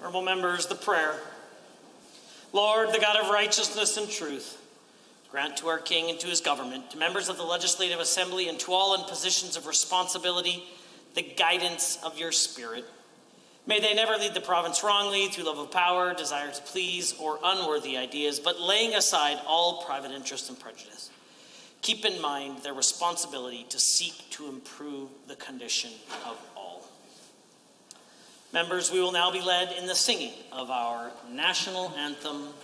Honorable members, the prayer. Lord, the God of righteousness and truth, grant to our King and to his government, to members of the Legislative Assembly, and to all in positions of responsibility, the guidance of your Spirit. May they never lead the province wrongly through love of power, desire to please, or unworthy ideas, but laying aside all private interest and prejudice. Keep in mind their responsibility to seek to improve the condition of all. Members, we will now be led in the singing of our national anthem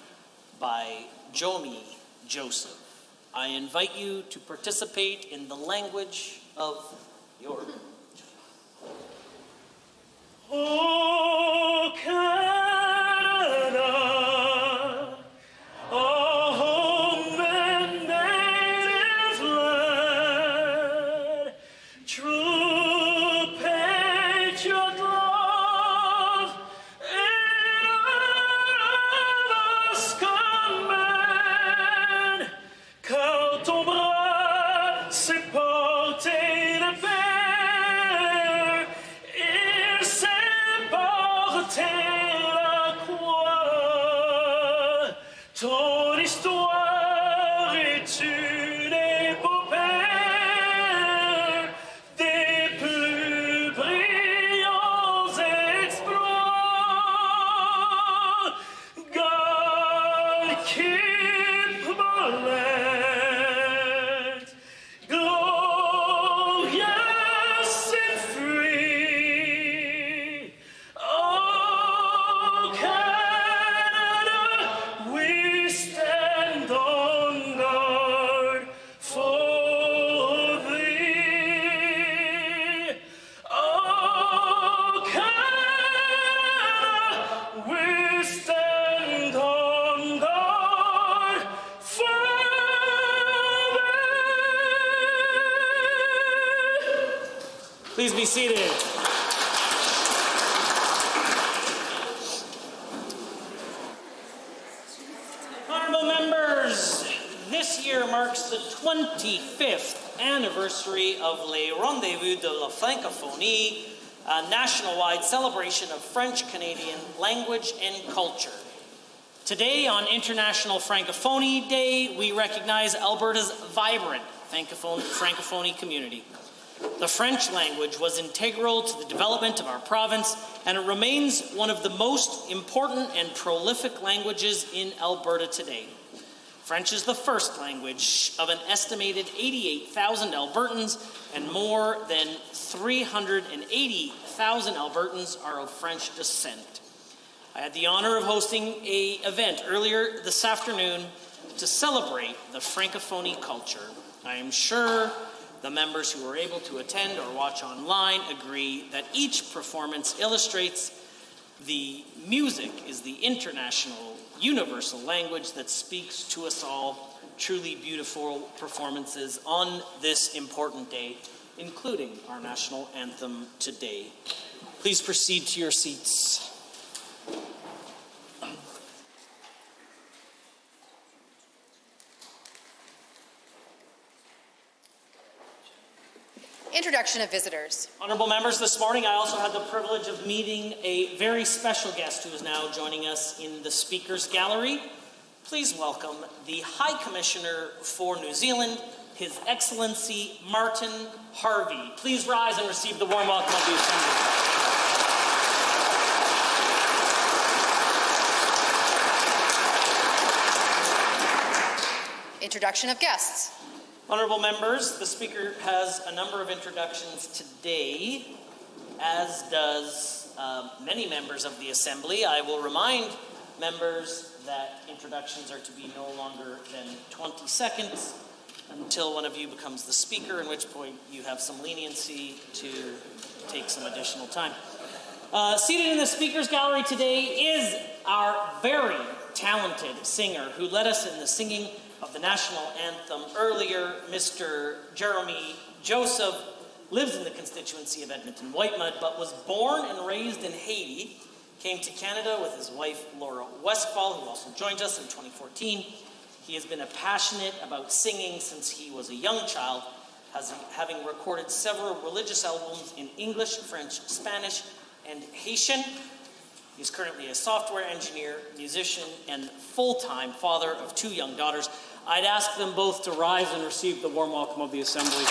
by Jomi Joseph. I invite you to participate in the language of your. Oh, Canada, oh, home and native land, true patriot love in us command, car ton bras s'est porté de paix. La croix, ton histoire est une épopée des plus brillants exploits. God keep my land glorious and free. Please be seated. Honorable members, this year marks the 25th anniversary of Les Rendezvous de la Francophonie, a national-wide celebration of French-Canadian language and culture. Today, on International Francophonie Day, we recognize Alberta's vibrant Francophonie community. The French language was integral to the development of our province, and it remains one of the most important and prolific languages in Alberta today. French is the first language of an estimated 88,000 Albertans, and more than 380,000 Albertans are of French descent. I had the honor of hosting an event earlier this afternoon to celebrate the Francophonie culture. I am sure the members who were able to attend or watch online agree that each performance illustrates the music is the international, universal language that speaks to us all. Truly beautiful performances on this important day, including our national anthem today. Please proceed to your seats. Introduction of visitors. Honorable members, this morning I also had the privilege of meeting a very special guest who is now joining us in the Speakers Gallery. Please welcome the High Commissioner for New Zealand, His Excellency Martin Harvey. Please rise and receive the warm welcome of the Assembly. Introduction of guests. Honorable members, the Speaker has a number of introductions today, as does many members of the Assembly. I will remind members that introductions are to be no longer than 20 seconds until one of you becomes the Speaker, in which point you have some leniency to take some additional time. Seated in the Speakers Gallery today is our very talented singer who led us in the singing of the national anthem earlier. Mr. Jeremy Joseph lives in the constituency of Edmonton-Whitemud, but was born and raised in Haiti, came to Canada with his wife Laura Westfall, who also joined us in 2014. He has been passionate about singing since he was a young child, having recorded several religious albums in English, French, Spanish, and Haitian. He's currently a software engineer, musician, and full-time father of 2 young daughters. I'd ask them both to rise and receive the warm welcome of the Assembly.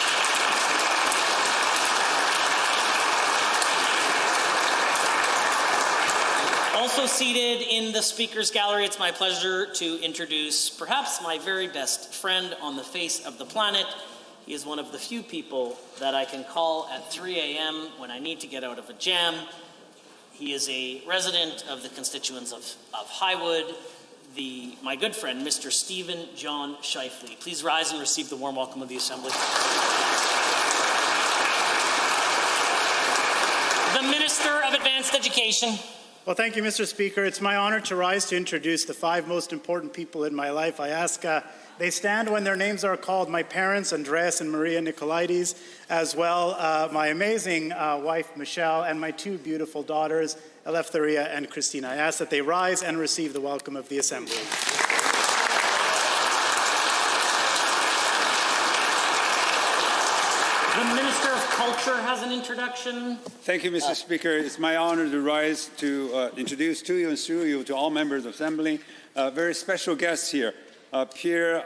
Also seated in the Speaker's Gallery, it's my pleasure to introduce perhaps my very best friend on the face of the planet. He is one of the few people that I can call at 3 a.m. when I need to get out of a jam. He is a resident of the constituents of Highwood, my good friend, Mr. Stephen John Shifley. Please rise and receive the warm welcome of the Assembly. The Minister of Advanced Education. Well, thank you, Mr. Speaker. It's my honor to rise to introduce the 5 most important people in my life. I ask they stand when their names are called. My parents, Andreas and Maria Nicolaides, as well my amazing wife, Michelle, and my 2 beautiful daughters, Eleftheria and Christina. I ask that they rise and receive the welcome of the Assembly. The Minister of Culture has an introduction. Thank you, Mr. Speaker. It's my honor to rise to introduce to you and through you to all members of the Assembly, very special guests here. Pierre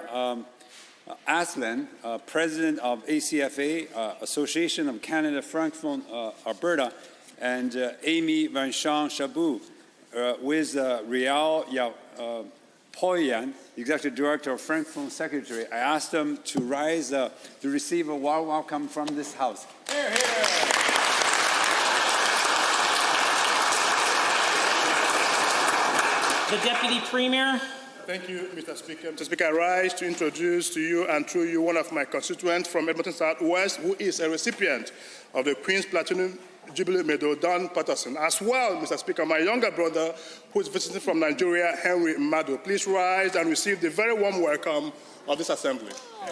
Aslan, President of ACFA, Association of Canada Francophone Alberta, and Amy Vincent Chabot, with Rial Poyan, Executive Director of Francophone Secretary. I asked them to rise to receive a warm welcome from this House. Hear, hear. The Deputy Premier. Thank you, Mr. Speaker. Mr. Speaker, I rise to introduce to you and through you one of my constituents from Edmonton Southwest, who is a recipient of the Queen's Platinum Jubilee Medal, Don Patterson. As well, Mr. Speaker, my younger brother, who is visiting from Nigeria, Henry Mado. Please rise and receive the very warm welcome of this Assembly. The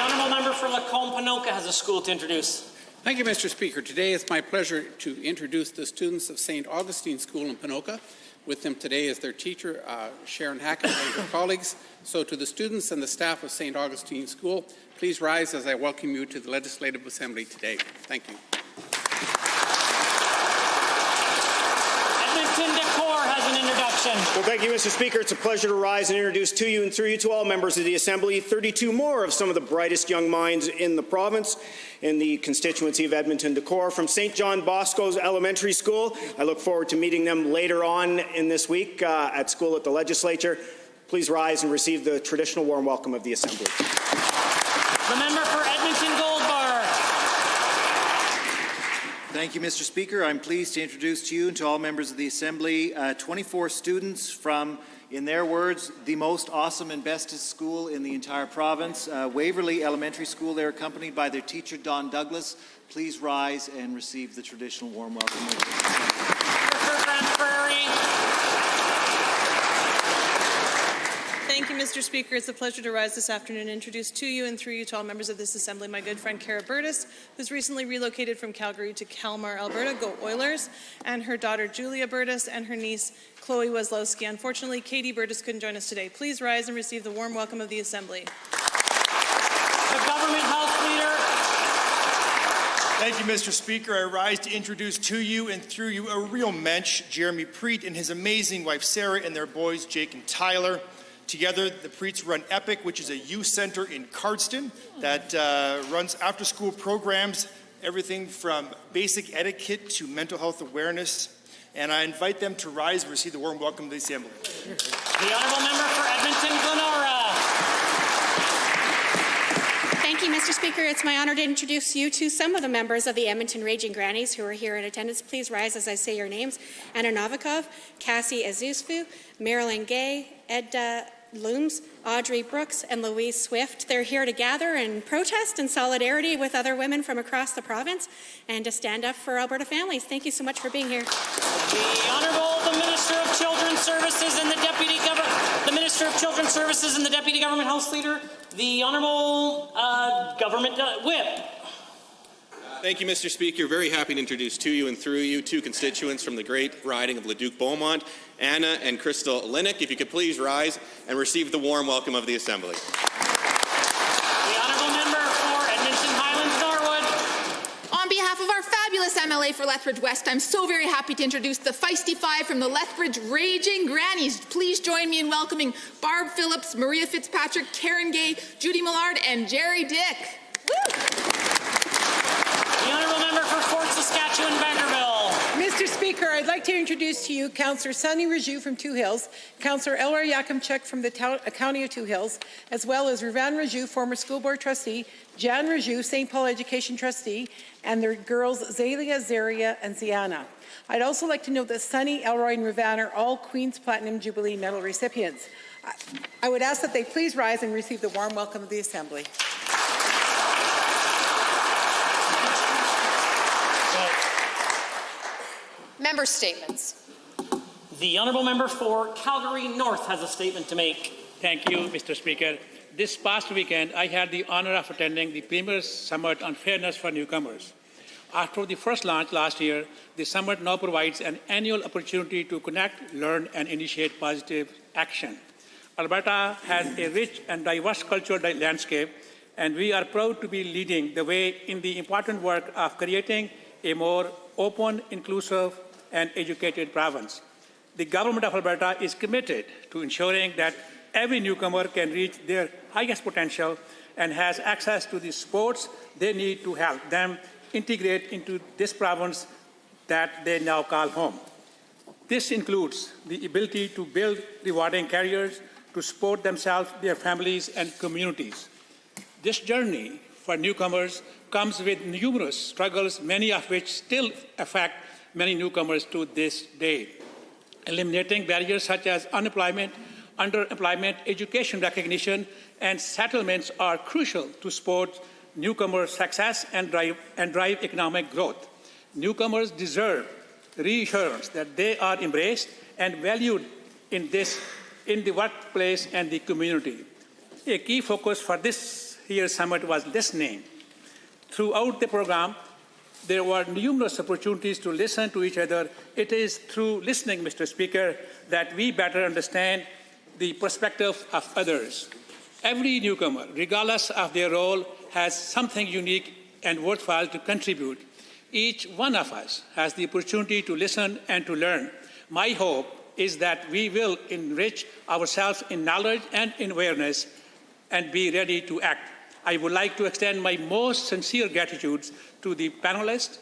Honourable Member for Lacombe-Panoka has a school to introduce. Thank you, Mr. Speaker. Today it's my pleasure to introduce the students of St. Augustine School in Panoka. With them today is their teacher, Sharon Hackett, and her colleagues. So to the students and the staff of St. Augustine School, please rise as I welcome you to the Legislative Assembly today. Thank you. Edmonton Decor has an introduction. Well, thank you, Mr. Speaker. It's a pleasure to rise and introduce to you and through you to all members of the Assembly 32 more of some of the brightest young minds in the province in the constituency of Edmonton Decor from St. John Bosco's Elementary School. I look forward to meeting them later on in this week at school at the Legislature. Please rise and receive the traditional warm welcome of the Assembly. The member for Edmonton Goldbar. Thank you, Mr. Speaker. I'm pleased to introduce to you and to all members of the Assembly 24 students from, in their words, the most awesome and bestest school in the entire province, Waverley Elementary School. They're accompanied by their teacher, Don Douglas. Please rise and receive the traditional warm welcome. Thank you, Mr. Speaker. It's a pleasure to rise this afternoon and introduce to you and through you to all members of this Assembly my good friend Cara Burtis, who's recently relocated from Calgary to Kalmar, Alberta. Go Oilers! And her daughter Julia Burtis and her niece Chloe Weslowski. Unfortunately, Katie Burtis couldn't join us today. Please rise and receive the warm welcome of the Assembly. The Government House Leader. Thank you, Mr. Speaker. I rise to introduce to you and through you a real mensch, Jeremy Preet and his amazing wife Sarah and their boys Jake and Tyler. Together, the Preets run EPIC, which is a youth center in Cardston that runs after-school programs, everything from basic etiquette to mental health awareness. And I invite them to rise and receive the warm welcome of the Assembly. The Honourable Member for Edmonton Glenora. Thank you, Mr. Speaker. It's my honour to introduce you to some of the members of the Edmonton Raging Grannies who are here in attendance. Please rise as I say your names. Anna Novikov, Cassie Azuzfu, Marilyn Gay, Edda Looms, Audrey Brooks, and Louise Swift. They're here to gather and protest in solidarity with other women from across the province and to stand up for Alberta families. Thank you so much for being here. The Honourable the Minister of Children's Services and the Deputy Government House Leader, the Honourable Government Whip. Thank you, Mr. Speaker. Very happy to introduce to you and through you 2 constituents from the great riding of Leduc-Beaumont, Anna and Crystal Linnick. If you could please rise and receive the warm welcome of the Assembly. The Honourable Member for Edmonton Highlands MLA for Lethbridge West, I'm so very happy to introduce the Feisty Five from the Lethbridge Raging Grannies. Please join me in welcoming Barb Phillips, Maria Fitzpatrick, Karen Gay, Judy Millard, and Jerry Dick. Woo! The Honourable Member for Fort Saskatchewan, Vanderbilt. Mr. Speaker, I'd like to introduce to you Councillor Sunny Raju from Two Hills, Councillor Elroy Yakimchuk from the County of Two Hills, as well as Ruvan Raju, former school board trustee, Jan Raju, St. Paul Education trustee, and their girls Zalia, Zaria, and Ziana. I'd also like to note that Sunny, Elroy, and Ruvan are all Queen's Platinum Jubilee Medal recipients. I would ask that they please rise and receive the warm welcome of the Assembly. Member statements. The Honourable Member for Calgary North has a statement to make. Thank you, Mr. Speaker. This past weekend, I had the honour of attending the Premier's Summit on Fairness for Newcomers. After the first launch last year, the summit now provides an annual opportunity to connect, learn, and initiate positive action. Alberta has a rich and diverse cultural landscape, and we are proud to be leading the way in the important work of creating a more open, inclusive, and educated province. The Government of Alberta is committed to ensuring that every newcomer can reach their highest potential and has access to the supports they need to help them integrate into this province that they now call home. This includes the ability to build rewarding careers, to support themselves, their families, and communities. This journey for newcomers comes with numerous struggles, many of which still affect many newcomers to this day. Eliminating barriers such as unemployment, underemployment, education recognition, and settlements are crucial to support newcomer success and drive economic growth. Newcomers deserve reassurance that they are embraced and valued in the workplace and the community. A key focus for this year's summit was listening. Throughout the program, there were numerous opportunities to listen to each other. It is through listening, Mr. Speaker, that we better understand the perspective of others. Every newcomer, regardless of their role, has something unique and worthwhile to contribute. Each one of us has the opportunity to listen and to learn. My hope is that we will enrich ourselves in knowledge and in awareness and be ready to act. I would like to extend my most sincere gratitude to the panelists,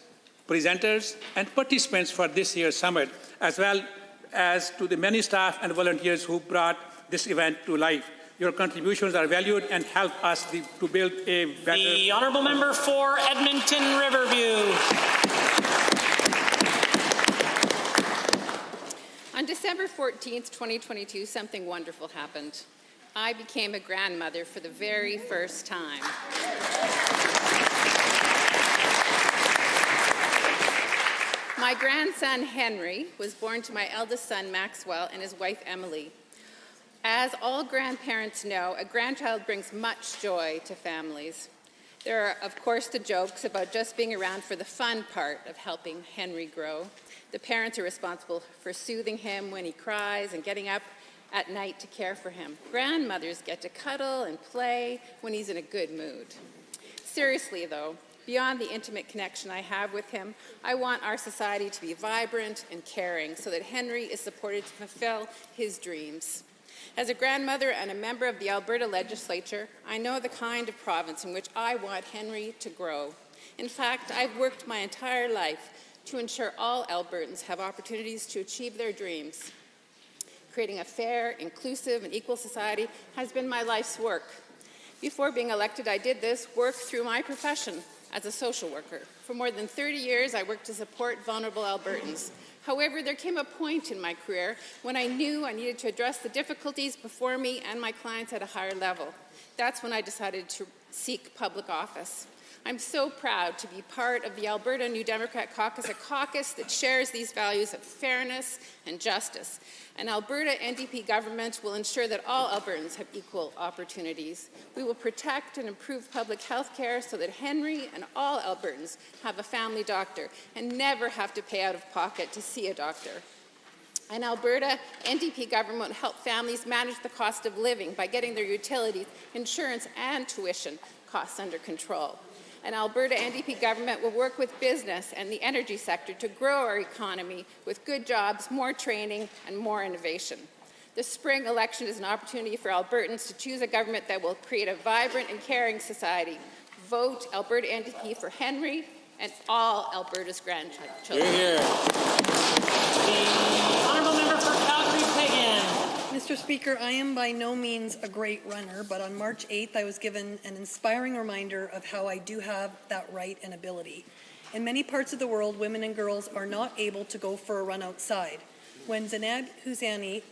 presenters, and participants for this year's summit, as well as to the many staff and volunteers who brought this event to life. Your contributions are valued and help us to build a better... The Honourable Member for Edmonton Riverview. On December 14th, 2022, something wonderful happened. I became a grandmother for the very first time. My grandson, Henry, was born to my eldest son, Maxwell, and his wife, Emily. As all grandparents know, a grandchild brings much joy to families. There are, of course, the jokes about just being around for the fun part of helping Henry grow. The parents are responsible for soothing him when he cries and getting up at night to care for him. Grandmothers get to cuddle and play when he's in a good mood. Seriously, though, beyond the intimate connection I have with him, I want our society to be vibrant and caring so that Henry is supported to fulfill his dreams. As a grandmother and a member of the Alberta legislature, I know the kind of province in which I want Henry to grow. In fact, I've worked my entire life to ensure all Albertans have opportunities to achieve their dreams. Creating a fair, inclusive, and equal society has been my life's work. Before being elected, I did this work through my profession as a social worker. For more than 30 years, I worked to support vulnerable Albertans. However, there came a point in my career when I knew I needed to address the difficulties before me and my clients at a higher level. That's when I decided to seek public office. I'm so proud to be part of the Alberta New Democrat Caucus, a caucus that shares these values of fairness and justice. An Alberta NDP government will ensure that all Albertans have equal opportunities. We will protect and improve public health care so that Henry and all Albertans have a family doctor and never have to pay out of pocket to see a doctor. An Alberta NDP government will help families manage the cost of living by getting their utilities, insurance, and tuition costs under control. and Alberta NDP government will work with business and the energy sector to grow our economy with good jobs, more training, and more innovation. The spring election is an opportunity for Albertans to choose a government that will create a vibrant and caring society. Vote Alberta NDP for Henry and all Alberta's grandchildren. The honourable member for Calgary-Pagan. Mr. Speaker, I am by no means a great runner, but on March 8th I was given an inspiring reminder of how I do have that right and ability. In many parts of the world, women and girls are not able to go for a run outside. When Zainab Husseini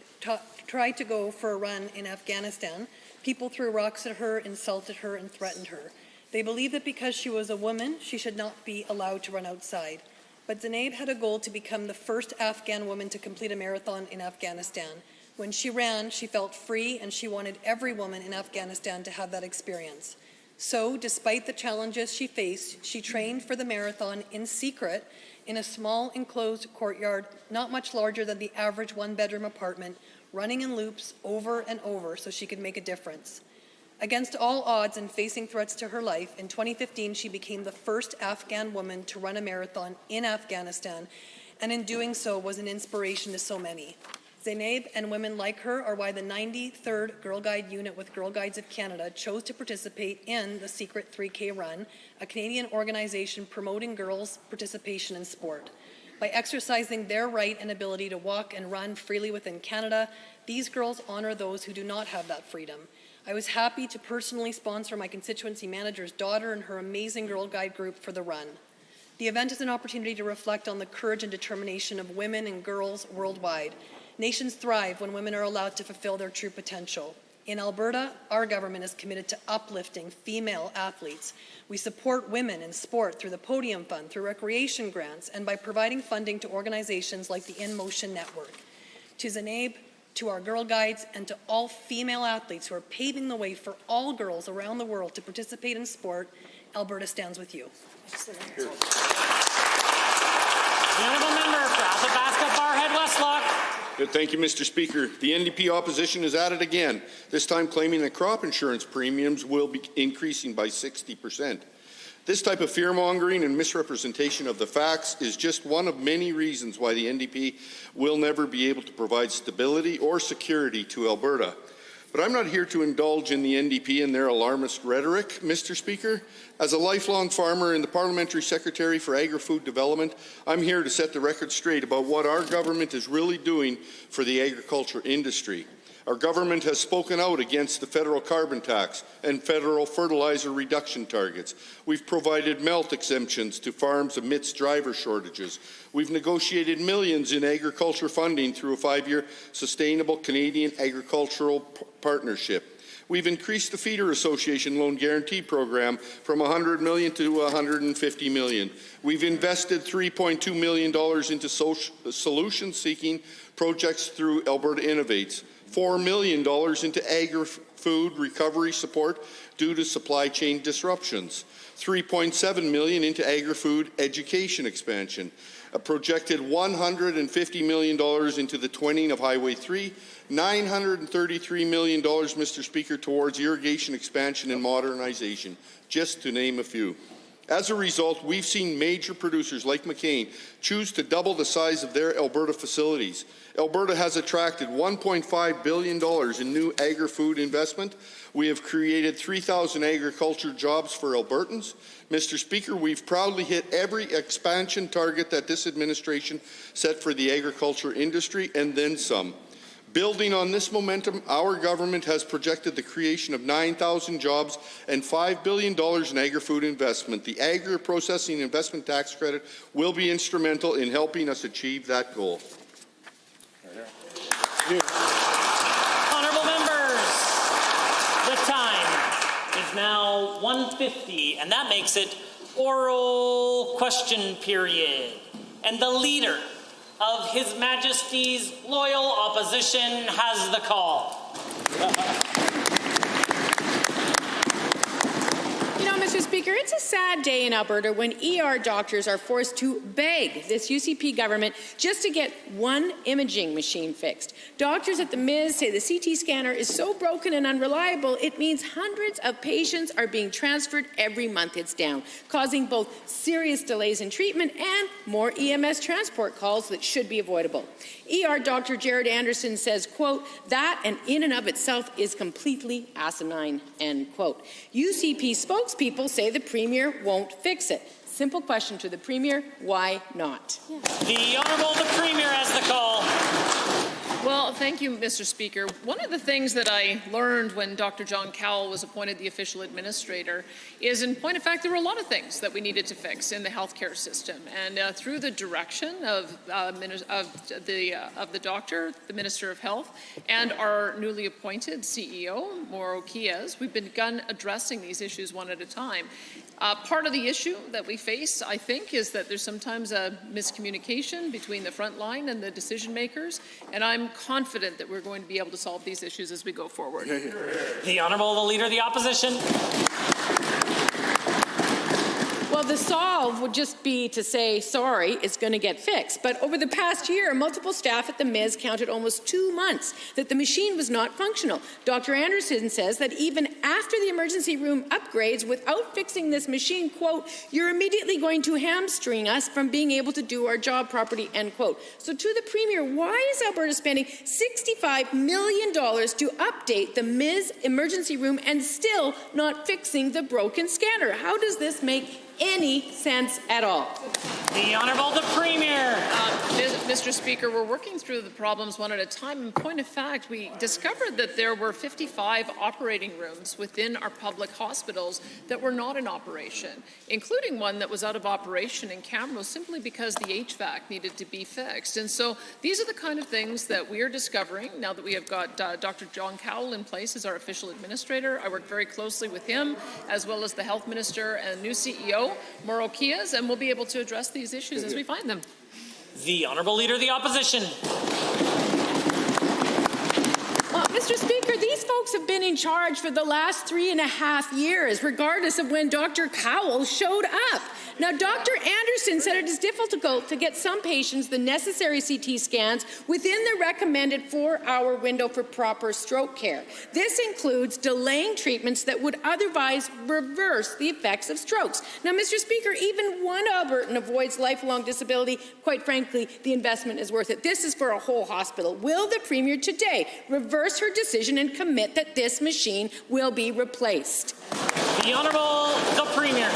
tried to go for a run in Afghanistan, people threw rocks at her, insulted her, and threatened her. They believed that because she was a woman, she should not be allowed to run outside. But Zainab had a goal to become the first Afghan woman to complete a marathon in Afghanistan. When she ran, she felt free, and she wanted every woman in Afghanistan to have that experience. So, despite the challenges she faced, she trained for the marathon in secret in a small enclosed courtyard, not much larger than the average one-bedroom apartment, running in loops over and over so she could make a difference. Against all odds and facing threats to her life, in 2015 she became the first Afghan woman to run a marathon in Afghanistan, and in doing so was an inspiration to so many. Zainab and women like her are why the 93rd Girl Guide unit with Girl Guides of Canada chose to participate in the Secret 3K Run, a Canadian organization promoting girls' participation in sport. By exercising their right and ability to walk and run freely within Canada, these girls honor those who do not have that freedom. I was happy to personally sponsor my constituency manager's daughter and her amazing Girl Guide group for the run. The event is an opportunity to reflect on the courage and determination of women and girls worldwide. Nations thrive when women are allowed to fulfill their true potential. In Alberta, our government is committed to uplifting female athletes. We support women in sport through the Podium Fund, through recreation grants, and by providing funding to organizations like the In Motion Network. To Zainab, to our Girl Guides, and to all female athletes who are paving the way for all girls around the world to participate in sport, Alberta stands with you. The honourable member for Athabasca Barhead Westlock. Thank you, Mr. Speaker. The NDP opposition is at it again, this time claiming that crop insurance premiums will be increasing by 60%. This type of fear-mongering and misrepresentation of the facts is just one of many reasons why the NDP will never be able to provide stability or security to Alberta. But I'm not here to indulge in the NDP and their alarmist rhetoric, Mr. Speaker. As a lifelong farmer and the Parliamentary Secretary for Agri-Food Development, I'm here to set the record straight about what our government is really doing for the agriculture industry. Our government has spoken out against the federal carbon tax and federal fertilizer reduction targets. We've provided melt exemptions to farms amidst driver shortages. We've negotiated millions in agriculture funding through a 5-year Sustainable Canadian Agricultural Partnership. We've increased the Feeder Association Loan Guarantee Program from $100 million to $150 million. We've invested $3.2 million into solution-seeking projects through Alberta Innovates, $4 million into agri-food recovery support due to supply chain disruptions, $3.7 million into agri-food education expansion, a projected $150 million into the twinning of Highway 3, $933 million, Mr. Speaker, towards irrigation expansion and modernization, just to name a few. As a result, we've seen major producers like McCain choose to double the size of their Alberta facilities. Alberta has attracted $1.5 billion in new agri-food investment. We have created 3,000 agriculture jobs for Albertans. Mr. Speaker, we've proudly hit every expansion target that this administration set for the agriculture industry, and then some. Building on this momentum, our government has projected the creation of 9,000 jobs and $5 billion in agri-food investment. The Agri-Processing Investment Tax Credit will be instrumental in helping us achieve that goal. Honourable members, the time is now 1:50, and that makes it oral question period. And the leader of His Majesty's loyal opposition has the call. You know, Mr. Mr. Speaker, it's a sad day in Alberta when ER doctors are forced to beg this UCP government just to get one imaging machine fixed. Doctors at the MIS say the CT scanner is so broken and unreliable, it means hundreds of patients are being transferred every month it's down, causing both serious delays in treatment and more EMS transport calls that should be avoidable. ER Dr. Jared Anderson says, quote, that and in and of itself is completely asinine, end quote. UCP spokespeople say the Premier won't fix it. Simple question to the Premier, why not? The Honourable the Premier has the call. Well, thank you, Mr. Speaker. One of the things that I learned when Dr. John Cowell was appointed the official administrator is, in point of fact, there were a lot of things that we needed to fix in the healthcare system. And through the direction of the doctor, the Minister of Health, and our newly appointed CEO, Mauro Kies, we've begun addressing these issues one at a time. Part of the issue that we face, I think, is that there's sometimes a miscommunication between the front line and the decision makers, and I'm confident that we're going to be able to solve these issues as we go forward. The Honourable the Leader of the Opposition. Well, the solve would just be to say, sorry, it's going to get fixed. But over the past year, multiple staff at the MIS counted almost 2 months that the machine was not functional. Dr. Anderson says that even after the emergency room upgrades, without fixing this machine, quote, you're immediately going to hamstring us from being able to do our job properly, end quote. So to the Premier, why is Alberta spending $65 million to update the MIS emergency room and still not fixing the broken scanner? How does this make any sense at all? The Honourable the Premier. Mr. Speaker, we're working through the problems one at a time. In point of fact, we discovered that there were 55 operating rooms within our public hospitals that were not in operation, including one that was out of operation in Camrose simply because the HVAC needed to be fixed. And so these are the kind of things that we are discovering now that we have got Dr. John Cowell in place as our official administrator. I work very closely with him, as well as the Health Minister and new CEO, Mauro Kies, and we'll be able to address these issues as we find them. The Honourable Leader of the Opposition. Well, Mr. Speaker, these folks have been in charge for the last 3.5 years, regardless of when Dr. Cowell showed up. Now, Dr. Anderson said it is difficult to get some patients the necessary CT scans within the recommended 4-hour window for proper stroke care. This includes delaying treatments that would otherwise reverse the effects of strokes. Now, Mr. Speaker, even one Albertan avoids lifelong disability. Quite frankly, the investment is worth it. This is for a whole hospital. Will the Premier today reverse her decision and commit that this machine will be replaced? The Honourable the Premier.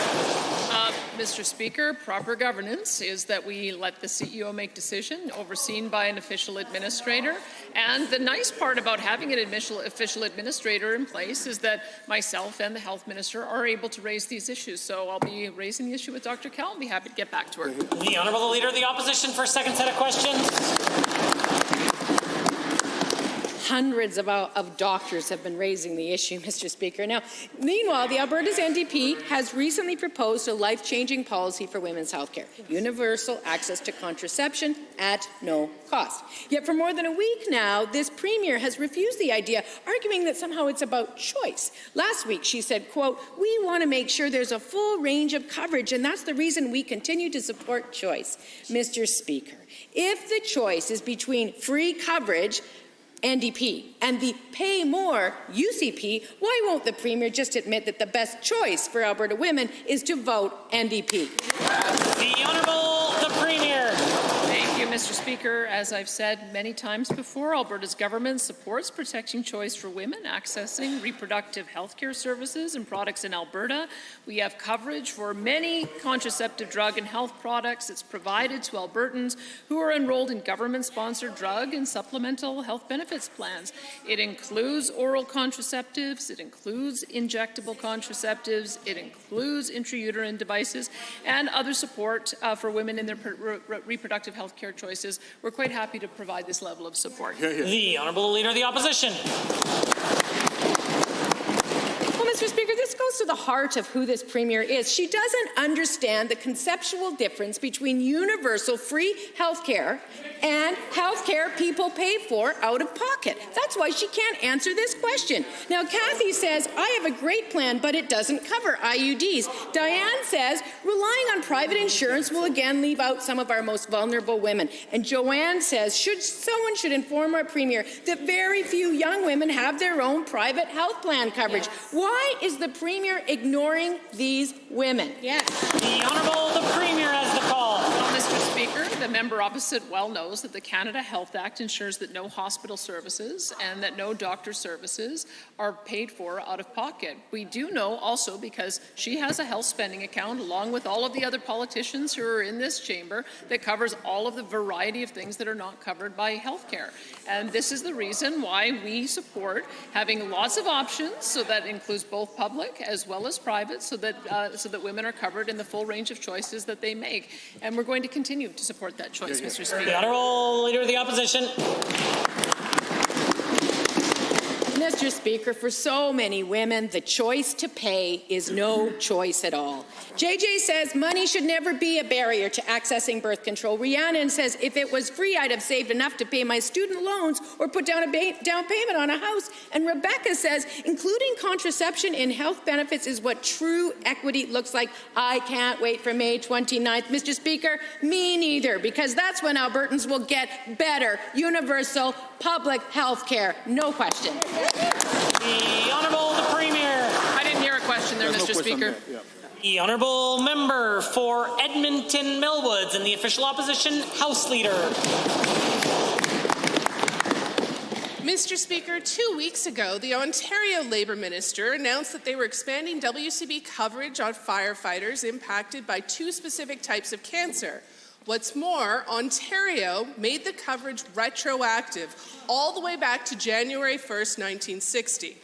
Mr. Speaker, proper governance is that we let the CEO make decision, overseen by an official administrator. And the nice part about having an official administrator in place is that myself and the Health Minister are able to raise these issues. So I'll be raising the issue with Dr. Cowell and be happy to get back to her. The Honourable Leader of the Opposition for a second set of questions. Hundreds of doctors have been raising the issue, Mr. Speaker. Now, meanwhile, the Alberta's NDP has recently proposed a life-changing policy for women's health care, universal access to contraception at no cost. Yet for more than a week now, this Premier has refused the idea, arguing that somehow it's about choice. Last week, she said, quote, we want to make sure there's a full range of coverage, and that's the reason we continue to support choice. Mr. Speaker, if the choice is between free coverage, NDP, and the pay more, UCP, why won't the Premier just admit that the best choice for Alberta women is to vote NDP? The Honourable the Premier. Thank you, Mr. Speaker. As I've said many times before, Alberta's government supports protecting choice for women accessing reproductive health care services and products in Alberta. We have coverage for many contraceptive drug and health products. It's provided to Albertans who are enrolled in government-sponsored drug and supplemental health benefits plans. It includes oral contraceptives, it includes injectable contraceptives, it includes intrauterine devices, and other support for women in their reproductive health care choices. We're quite happy to provide this level of support. The Honourable Leader of the Opposition. Well, Mr. Mr. Speaker, this goes to the heart of who this Premier is. She doesn't understand the conceptual difference between universal free health care and health care people pay for out of pocket. That's why she can't answer this question. Now, Kathy says, I have a great plan, but it doesn't cover IUDs. Diane says, relying on private insurance will again leave out some of our most vulnerable women. And Joanne says, someone should inform our Premier that very few young women have their own private health plan coverage. Why is the Premier ignoring these women? The Honourable the Premier has the call. Well, Mr. Speaker, the member opposite well knows that the Canada Health Act ensures that no hospital services and that no doctor services are paid for out of pocket. We do know also, because she has a health spending account along with all of the other politicians who are in this chamber, that covers all of the variety of things that are not covered by health care. And this is the reason why we support having lots of options, so that includes both public as well as private, so that women are covered in the full range of choices that they make. And we're going to continue to support that choice, Mr. Speaker. The Honourable Leader of the Opposition. Mr. Speaker, for so many women, the choice to pay is no choice at all. JJ says money should never be a barrier to accessing birth control. Rhiannon says if it was free, I'd have saved enough to pay my student loans or put down a down payment on a house. And Rebecca says including contraception in health benefits is what true equity looks like. I can't wait for May 29th. Mr. Speaker, me neither, because that's when Albertans will get better, universal, public health care. No question. The Honourable the Premier. I didn't hear a question there, Mr. Speaker. The Honourable Member for Edmonton Millwoods and the official opposition House Leader. Mr. Speaker, 2 weeks ago, the Ontario Labour Minister announced that they were expanding WCB coverage on firefighters impacted by 2 specific types of cancer. What's more, Ontario made the coverage retroactive all the way back to January 1st, 1960.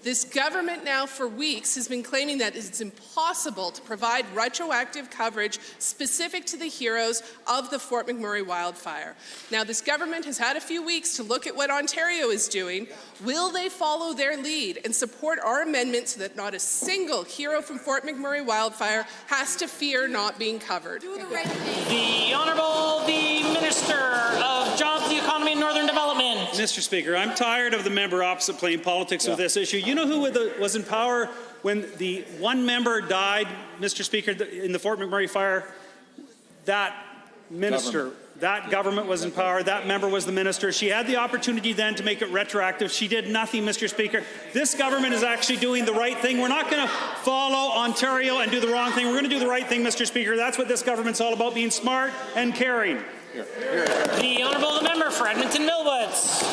This government now for weeks has been claiming that it's impossible to provide retroactive coverage specific to the heroes of the Fort McMurray wildfire. Now, this government has had a few weeks to look at what Ontario is doing. Will they follow their lead and support our amendment so that not a single hero from Fort McMurray wildfire has to fear not being covered? The Honourable the Minister of Jobs, the Economy and Northern Development. Mr. Speaker, I'm tired of the member opposite playing politics with this issue. You know who was in power when the one member died, Mr. Speaker, in the Fort McMurray fire? That minister. That government was in power. That member was the minister. She had the opportunity then to make it retroactive. She did nothing, Mr. Speaker. This government is actually doing the right thing. We're not going to follow Ontario and do the wrong thing. We're going to do the right thing, Mr. Speaker. That's what this government's all about, being smart and caring. The Honourable the Member for Edmonton Millwoods.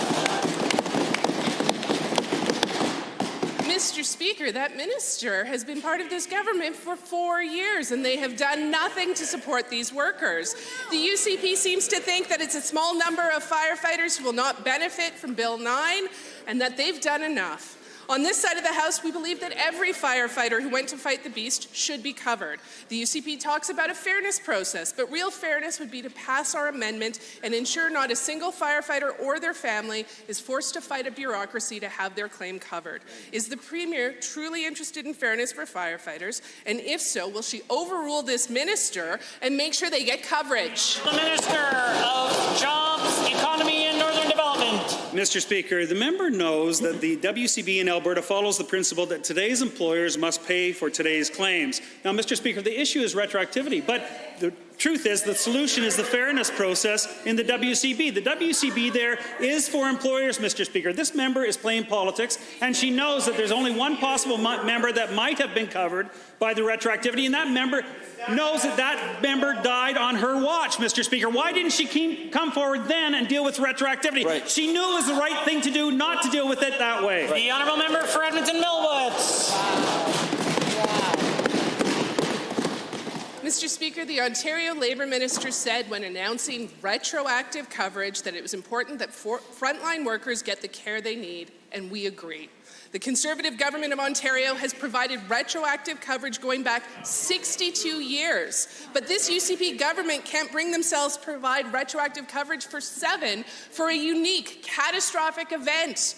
Mr. Speaker, that minister has been part of this government for 4 years, and they have done nothing to support these workers. The UCP seems to think that it's a small number of firefighters who will not benefit from Bill 9, and that they've done enough. On this side of the House, we believe that every firefighter who went to fight the beast should be covered. The UCP talks about a fairness process, but real fairness would be to pass our amendment and ensure not a single firefighter or their family is forced to fight a bureaucracy to have their claim covered. Is the Premier truly interested in fairness for firefighters? And if so, will she overrule this minister and make sure they get coverage? The Minister of Jobs, Economy and Northern Development. Mr. Speaker, the member knows that the WCB in Alberta follows the principle that today's employers must pay for today's claims. Now, Mr. Speaker, the issue is retroactivity, but the truth is the solution is the fairness process in the WCB. The WCB there is for employers, Mr. Speaker. This member is playing politics, and she knows that there's only one possible member that might have been covered by the retroactivity, and that member knows that that member died on her watch, Mr. Speaker. Why didn't she come forward then and deal with retroactivity? Right. She knew it was the right thing to do not to deal with it that way. The Honourable Member for Edmonton Millwoods. Mr. Speaker, the Ontario Labour Minister said when announcing retroactive coverage that it was important that frontline workers get the care they need, and we agree. The Conservative government of Ontario has provided retroactive coverage going back 62 years. But this UCP government can't bring themselves to provide retroactive coverage for 7 for a unique, catastrophic event.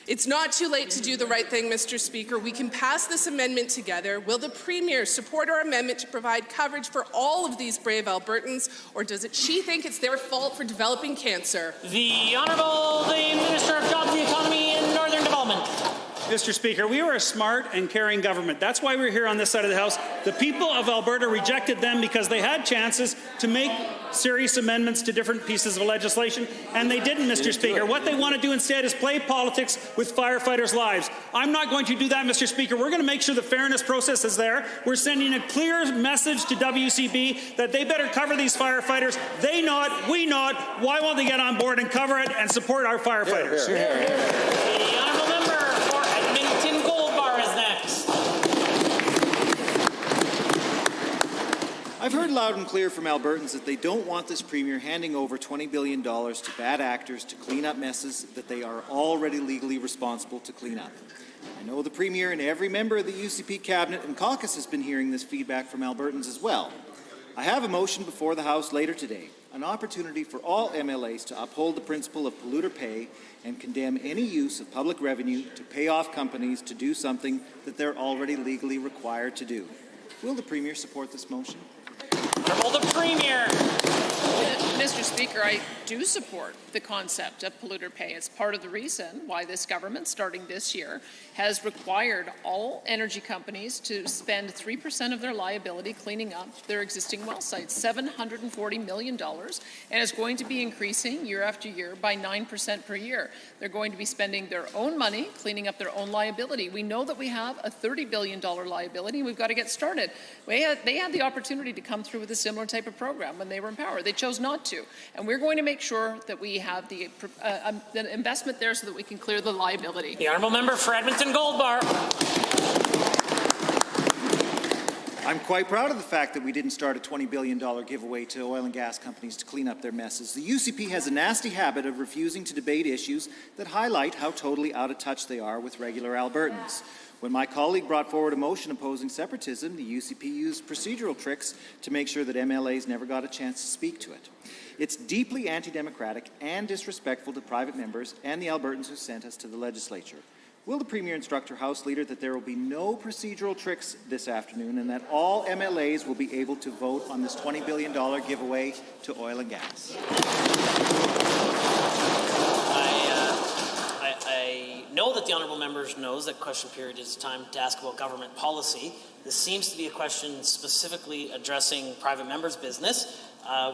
It's not too late to do the right thing, Mr. Speaker. We can pass this amendment together. Will the Premier support our amendment to provide coverage for all of these brave Albertans, or does she think it's their fault for developing cancer? The Honourable the Minister of Jobs, the Economy and Northern Development. Mr. Speaker, we were a smart and caring government. That's why we're here on this side of the House. The people of Alberta rejected them because they had chances to make serious amendments to different pieces of legislation, and they didn't, Mr. Speaker. What they want to do instead is play politics with firefighters' lives. I'm not going to do that, Mr. Speaker. We're going to make sure the fairness process is there. We're sending a clear message to WCB that they better cover these firefighters. They not, we not. Why won't they get on board and cover it and support our firefighters? The Honourable Member for Edmonton Gold is next. I've heard loud and clear from Albertans that they don't want this Premier handing over $20 billion to bad actors to clean up messes that they are already legally responsible to clean up. I know the Premier and every member of the UCP Cabinet and caucus has been hearing this feedback from Albertans as well. I have a motion before the House later today, an opportunity for all MLAs to uphold the principle of polluter pay and condemn any use of public revenue to pay off companies to do something that they're already legally required to do. Will the Premier support this motion? Honourable the Premier. Mr. Speaker, I do support the concept of polluter pay. It's part of the reason why this government, starting this year, has required all energy companies to spend 3% of their liability cleaning up their existing well sites, $740 million, and it's going to be increasing year after year by 9% per year. They're going to be spending their own money cleaning up their own liability. We know that we have a $30 billion liability, and we've got to get started. They had the opportunity to come through with a similar type of program when they were in power. They chose not to, and we're going to make sure that we have the investment there so that we can clear the liability. The Honourable Member for Edmonton Gold Bar. I'm quite proud of the fact that we didn't start a $20 billion giveaway to oil and gas companies to clean up their messes. The UCP has a nasty habit of refusing to debate issues that highlight how totally out of touch they are with regular Albertans. When my colleague brought forward a motion opposing separatism, the UCP used procedural tricks to make sure that MLAs never got a chance to speak to it. It's deeply anti-democratic and disrespectful to private members and the Albertans who sent us to the legislature. Will the Premier instruct her House Leader that there will be no procedural tricks this afternoon and that all MLAs will be able to vote on this $20 billion giveaway to oil and gas? I know that the Honourable Member knows that question period is a time to ask about government policy. This seems to be a question specifically addressing private members' business,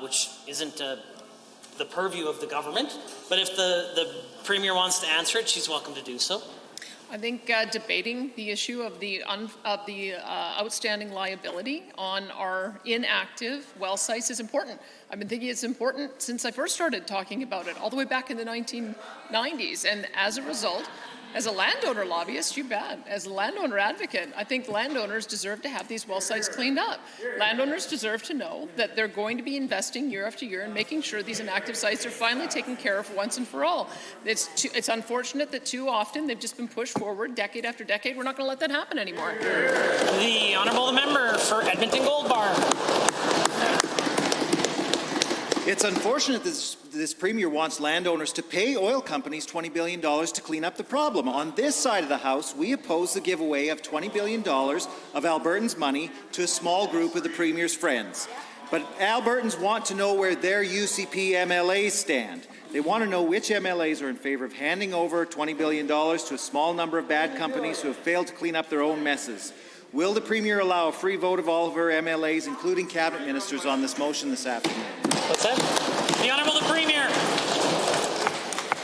which isn't the purview of the government. But if the Premier wants to answer it, she's welcome to do so. I think debating the issue of the outstanding liability on our inactive well sites is important. I've been thinking it's important since I first started talking about it, all the way back in the 1990s. And as a result, as a landowner lobbyist, you bet. As a landowner advocate, I think landowners deserve to have these well sites cleaned up. Landowners deserve to know that they're going to be investing year after year in making sure these inactive sites are finally taken care of once and for all. It's unfortunate that too often they've just been pushed forward decade after decade. We're not going to let that happen anymore. The Honourable Member for Edmonton Gold Bar. It's unfortunate this Premier wants landowners to pay oil companies $20 billion to clean up the problem. On this side of the House, we oppose the giveaway of $20 billion of Albertans' money to a small group of the Premier's friends. But Albertans want to know where their UCP MLAs stand. They want to know which MLAs are in favour of handing over $20 billion to a small number of bad companies who have failed to clean up their own messes. Will the Premier allow a free vote of all of her MLAs, including Cabinet Ministers, on this motion this afternoon? What's that? The Honourable the Premier.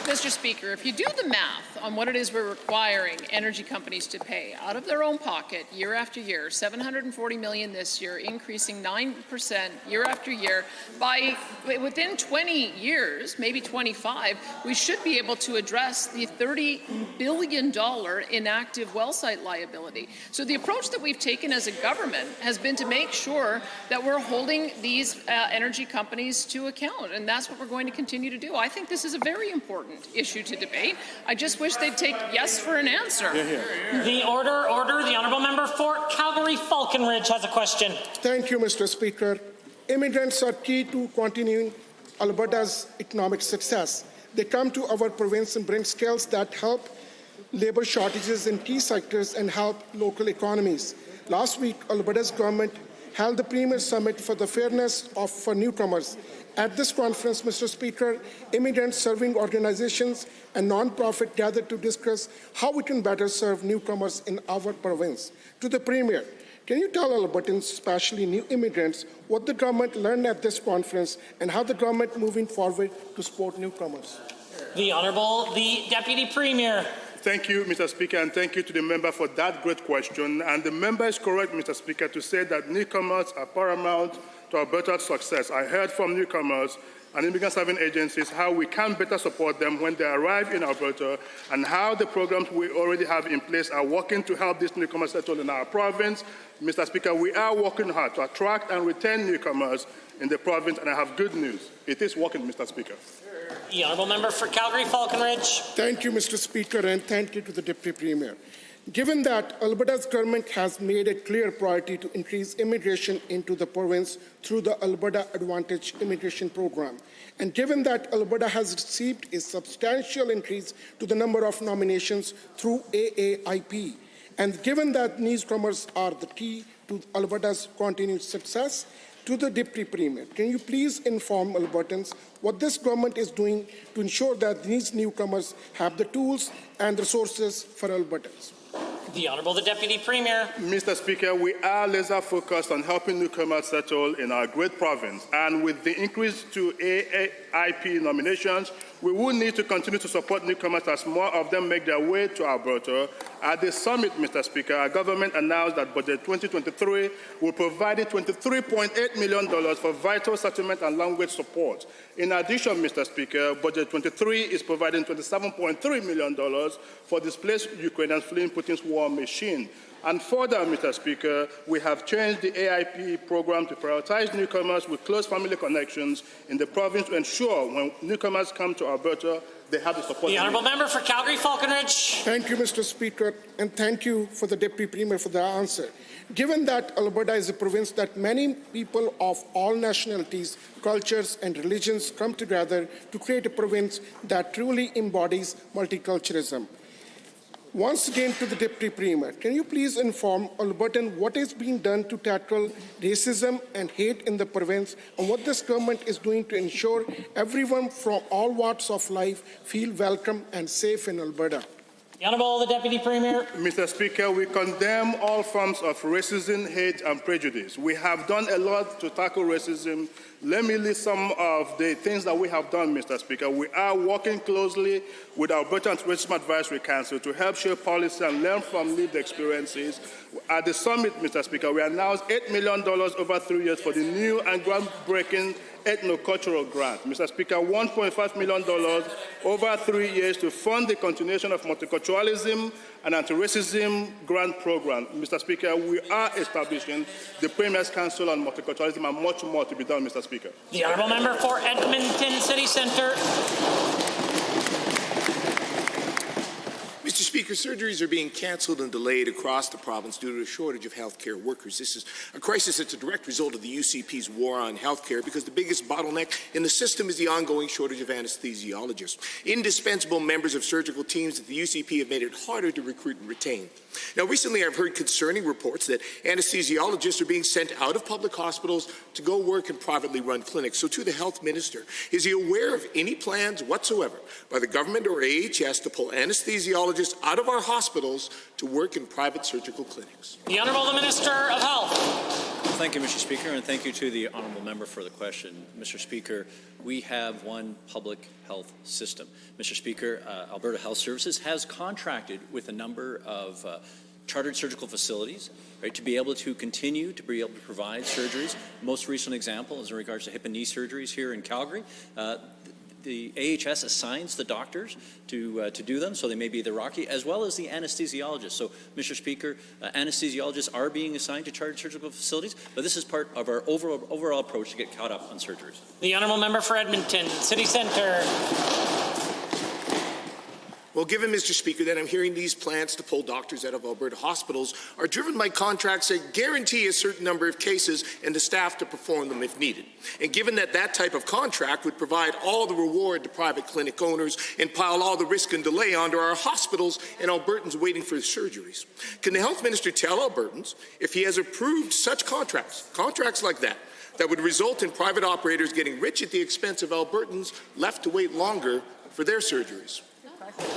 Mr. Speaker, if you do the math on what it is we're requiring energy companies to pay out of their own pocket year after year, $740 million this year, increasing 9% year after year, by within 20 years, maybe 25, we should be able to address the $30 billion inactive well site liability. So the approach that we've taken as a government has been to make sure that we're holding these energy companies to account, and that's what we're going to continue to do. I think this is a very important issue to debate. I just wish they'd take yes for an answer. The order. The Honourable Member for Calgary-Falconridge has a question. Thank you, Mr. Speaker. Immigrants are key to continuing Alberta's economic success. They come to our province and bring skills that help labor shortages in key sectors and help local economies. Last week, Alberta's government held the Premier Summit for the Fairness for Newcomers. At this conference, Mr. Speaker, immigrant serving organizations and non-profit gathered to discuss how we can better serve newcomers in our province. To the Premier, can you tell Albertans, especially new immigrants, what the government learned at this conference and how the government moving forward to support newcomers? The Honourable, the Deputy Premier. Thank you, Mr. Speaker, and thank you to the member for that great question. And the member is correct, Mr. Speaker, to say that newcomers are paramount to Alberta's success. I heard from newcomers and immigrant serving agencies how we can better support them when they arrive in Alberta and how the programs we already have in place are working to help these newcomers settle in our province. Mr. Speaker, we are working hard to attract and retain newcomers in the province, and I have good news. It is working, Mr. Speaker. The Honourable Member for Calgary-Falconridge. Thank you, Mr. Speaker, and thank you to the Deputy Premier. Given that Alberta's government has made a clear priority to increase immigration into the province through the Alberta Advantage Immigration Program, and given that Alberta has received a substantial increase to the number of nominations through AAIP, and given that newcomers are the key to Alberta's continued success, to the Deputy Premier, can you please inform Albertans what this government is doing to ensure that these newcomers have the tools and resources for Albertans? The Honourable the Deputy Premier. Mr. Speaker, we are laser focused on helping newcomers settle in our great province. And with the increase to AAIP nominations, we will need to continue to support newcomers as more of them make their way to Alberta. At the summit, Mr. Speaker, our government announced that Budget 2023 will provide $23.8 million for vital settlement and language support. In addition, Mr. Speaker, Budget 23 is providing $27.3 million for displaced Ukrainians fleeing Putin's war machine. And further, Mr. Speaker, we have changed the AIP program to prioritize newcomers with close family connections in the province to ensure when newcomers come to Alberta, they have the support. The Honourable Member for Calgary-Falconridge. Thank you, Mr. Speaker, and thank you for the Deputy Premier for the answer. Given that Alberta is a province that many people of all nationalities, cultures, and religions come together to create a province that truly embodies multiculturalism. Once again to the Deputy Premier, can you please inform Albertan what is being done to tackle racism and hate in the province and what this government is doing to ensure everyone from all walks of life feel welcome and safe in Alberta? The Honourable the Deputy Premier. Mr. Speaker, we condemn all forms of racism, hate, and prejudice. We have done a lot to tackle racism. Let me list some of the things that we have done, Mr. Speaker. We are working closely with Alberta Anti-Racism Advisory Council to help shape policy and learn from lived experiences. At the summit, Mr. Speaker, we announced $8 million over 3 years for the new and groundbreaking ethnocultural grant. Mr. Speaker, $1.5 million over 3 years to fund the continuation of multiculturalism and anti-racism grant program. Mr. Speaker, we are establishing the Premier's Council on Multiculturalism and much more to be done, Mr. Speaker. The Honourable Member for Edmonton City Centre. Mr. Speaker, surgeries are being cancelled and delayed across the province due to a shortage of healthcare workers. This is a crisis that's a direct result of the UCP's war on healthcare because the biggest bottleneck in the system is the ongoing shortage of anesthesiologists, indispensable members of surgical teams that the UCP have made it harder to recruit and retain. Now, recently I've heard concerning reports that anesthesiologists are being sent out of public hospitals to go work in privately run clinics. So to the Health Minister, is he aware of any plans whatsoever by the government or AHS to pull anesthesiologists out of our hospitals to work in private surgical clinics? The Honourable the Minister of Health. Thank you, Mr. Speaker, and thank you to the Honourable Member for the question. Mr. Speaker, we have one public health system. Mr. Speaker, Alberta Health Services has contracted with a number of chartered surgical facilities, right, to be able to continue to be able to provide surgeries. Most recent example is in regards to hip and knee surgeries here in Calgary. The AHS assigns the doctors to do them, so they may be the Rocky, as well as the anesthesiologists. So, Mr. Speaker, anesthesiologists are being assigned to chartered surgical facilities, but this is part of our overall approach to get caught up on surgeries. The Honourable Member for Edmonton City Centre. Well, Well, given, Mr. Speaker, that I'm hearing these plans to pull doctors out of Alberta hospitals are driven by contracts that guarantee a certain number of cases and the staff to perform them if needed. And given that that type of contract would provide all the reward to private clinic owners and pile all the risk and delay onto our hospitals and Albertans waiting for surgeries, can the Health Minister tell Albertans if he has approved such contracts like that would result in private operators getting rich at the expense of Albertans left to wait longer for their surgeries?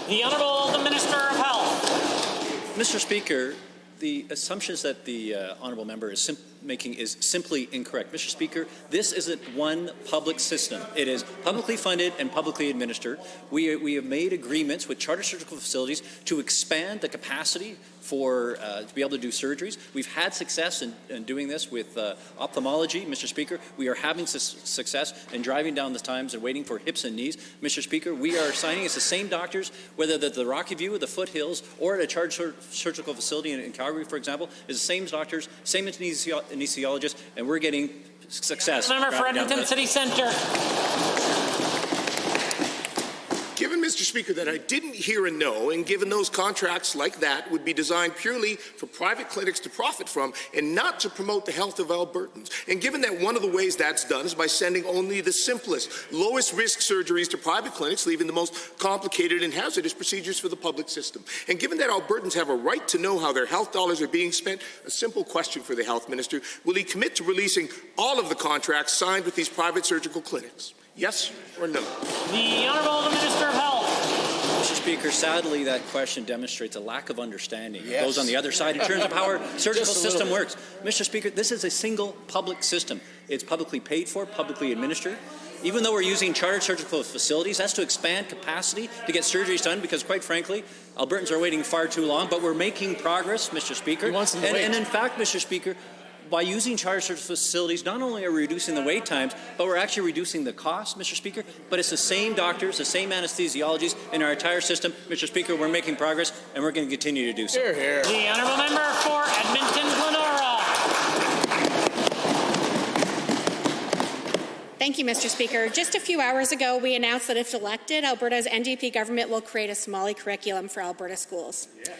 The Honourable Minister of Health. Mr. Speaker, the assumptions that the honourable member is making is simply incorrect. Mr. Speaker, this isn't one public system. It is publicly funded and publicly administered. We have made agreements with charter surgical facilities to expand the capacity for to be able to do surgeries. We've had success in doing this with ophthalmology, Mr. Speaker. We are having success in driving down the times and waiting for hips and knees. Mr. Speaker, we are signing as the same doctors, whether they're the Rocky View or the Foothills or at a charter surgical facility in Calgary, for example, is the same doctors, same anesthesiologists, and we're getting success. Member for Edmonton City Centre. Given, Mr. Speaker, that I didn't hear a no, and given those contracts like that would be designed purely for private clinics to profit from and not to promote the health of Albertans, and given that one of the ways that's done is by sending only the simplest, lowest risk surgeries to private clinics, leaving the most complicated and hazardous procedures for the public system, and given that Albertans have a right to know how their health dollars are being spent, a simple question for the Health Minister: will he commit to releasing all of the contracts signed with these private surgical clinics? Yes or no? The Honourable Minister of Health. Mr. Speaker, sadly, that question demonstrates a lack of understanding of those on the other side in terms of how our surgical system works. Mr. Speaker, this is a single public system. It's publicly paid for, publicly administered. Even though we're using chartered surgical facilities, that's to expand capacity to get surgeries done because, quite frankly, Albertans are waiting far too long, but we're making progress, Mr. Speaker. And in fact, Mr. Speaker, by using charter surgical facilities, not only are we reducing the wait times, but we're actually reducing the cost, Mr. Speaker. But it's the same doctors, the same anesthesiologists in our entire system. Mr. Speaker, we're making progress, and we're going to continue to do so. Hear, hear. The Honourable Member for Edmonton-Glenora. Thank you, Mr. Speaker. Just a few hours ago, we announced that if elected, Alberta's NDP government will create a Somali curriculum for Alberta schools. Yeah.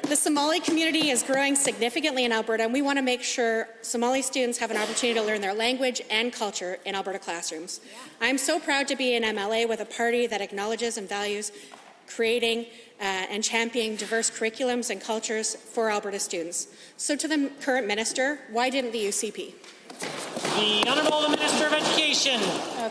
The Somali community is growing significantly in Alberta, and we want to make sure Somali students have an opportunity to learn their language and culture in Alberta classrooms. Yeah. I'm so proud to be an MLA with a party that acknowledges and values creating and championing diverse curriculums and cultures for Alberta students. So to the current minister, why didn't the UCP? The Honourable Minister of Education.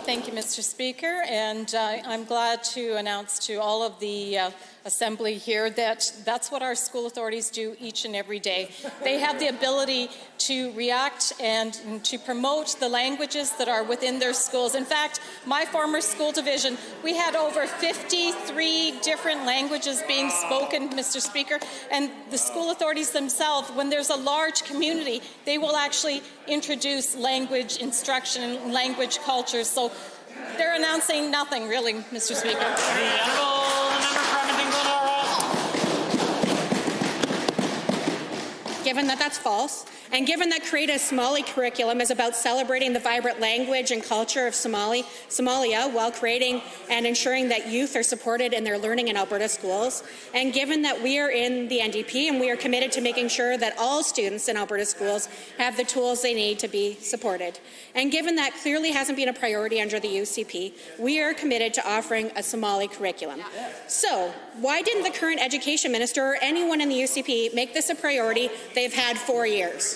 Thank you, Mr. Speaker, and I'm glad to announce to all of the Assembly here that that's what our school authorities do each and every day. They have the ability to react and to promote the languages that are within their schools. In fact, my former school division, we had over 53 different languages being spoken, Mr. Speaker, and the school authorities themselves, when there's a large community, they will actually introduce language instruction and language cultures. So they're announcing nothing, really, Mr. Speaker. The Honourable Member for Edmonton-Glenora. Given that that's false, and given that Create a Somali curriculum is about celebrating the vibrant language and culture of Somalia while creating and ensuring that youth are supported in their learning in Alberta schools, and given that we are in the NDP and we are committed to making sure that all students in Alberta schools have the tools they need to be supported, and given that clearly hasn't been a priority under the UCP, we are committed to offering a Somali curriculum. So, why didn't the current Education Minister or anyone in the UCP make this a priority they've had 4 years?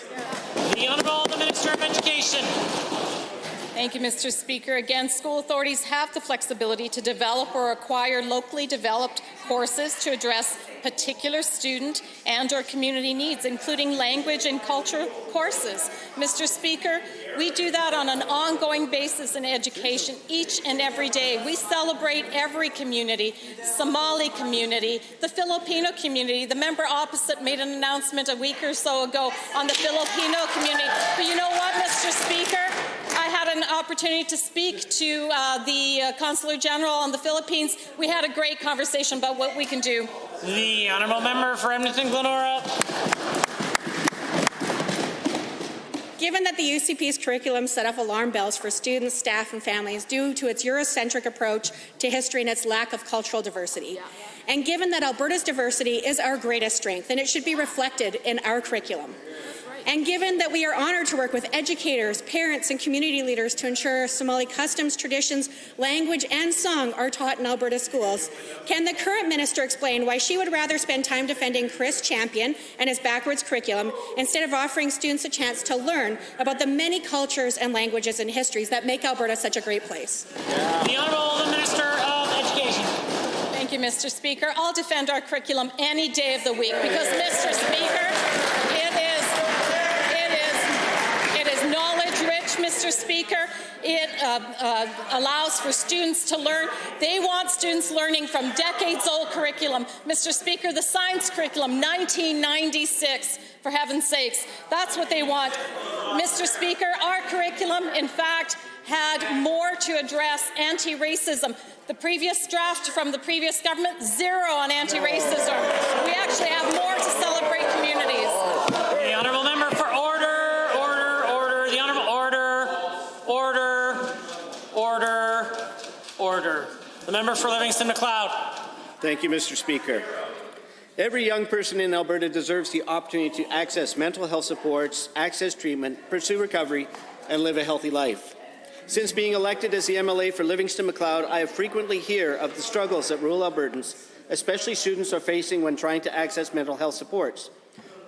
The Honourable Minister of Education. Thank you, Mr. Speaker. Again, school authorities have the flexibility to develop or acquire locally developed courses to address particular student and or community needs, including language and culture courses. Mr. Speaker, we do that on an ongoing basis in education each and every day. We celebrate every community, Somali community, the Filipino community. The member opposite made an announcement a week or so ago on the Filipino community. But you know what, Mr. Speaker? I had an opportunity to speak to the Consular General on the Philippines. We had a great conversation about what we can do. The Honourable Member for Edmonton-Glenora. Given that the UCP's curriculum set off alarm bells for students, staff, and families due to its Eurocentric approach to history and its lack of cultural diversity, and given that Alberta's diversity is our greatest strength and it should be reflected in our curriculum, and given that we are honoured to work with educators, parents, and community leaders to ensure Somali customs, traditions, language, and song are taught in Alberta schools, can the current minister explain why she would rather spend time defending Chris Champion and his backwards curriculum instead of offering students a chance to learn about the many cultures and languages and histories that make Alberta such a great place? The Honourable Minister of Education. Thank you, Mr. Speaker. I'll defend our curriculum any day of the week because, Mr. Speaker, it is knowledge-rich, Mr. Speaker. It allows for students to learn. They want students learning from decades-old curriculum. Mr. Speaker, the science curriculum, 1996, for heaven's sakes. That's what they want. Mr. Speaker, our curriculum, in fact, had more to address anti-racism. The previous draft from the previous government, 0 on anti-racism. We actually have more to celebrate communities. The Honourable Member for Order. The Honourable Order. The Member for Livingston MacLeod. Thank you, Mr. Speaker. Every young person in Alberta deserves the opportunity to access mental health supports, access treatment, pursue recovery, and live a healthy life. Since being elected as the MLA for Livingston MacLeod, I have frequently hear of the struggles that rural Albertans, especially students, are facing when trying to access mental health supports.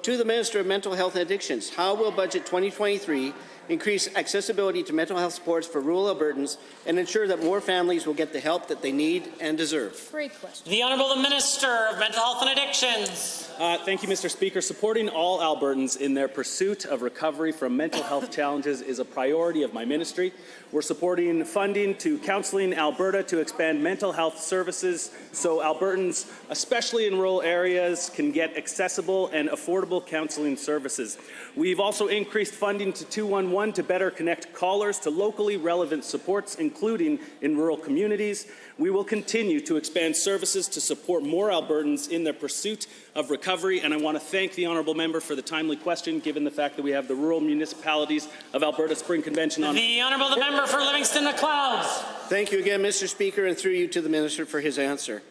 To the Minister of Mental Health and Addictions, how will Budget 2023 increase accessibility to mental health supports for rural Albertans and ensure that more families will get the help that they need and deserve? Great question. The Honourable Minister of Mental Health and Addictions. Thank you, Mr. Speaker. Supporting all Albertans in their pursuit of recovery from mental health challenges is a priority of my ministry. We're supporting funding to Counselling Alberta to expand mental health services so Albertans, especially in rural areas, can get accessible and affordable counselling services. We've also increased funding to 211 to better connect callers to locally relevant supports, including in rural communities. We will continue to expand services to support more Albertans in their pursuit of recovery, and I want to thank the Honourable Member for the timely question, given the fact that we have the Rural Municipalities of Alberta Spring Convention on. The Honourable Member for Livingston MacLeod. Thank you again, Mr. Speaker, and through you to the Minister for his answer.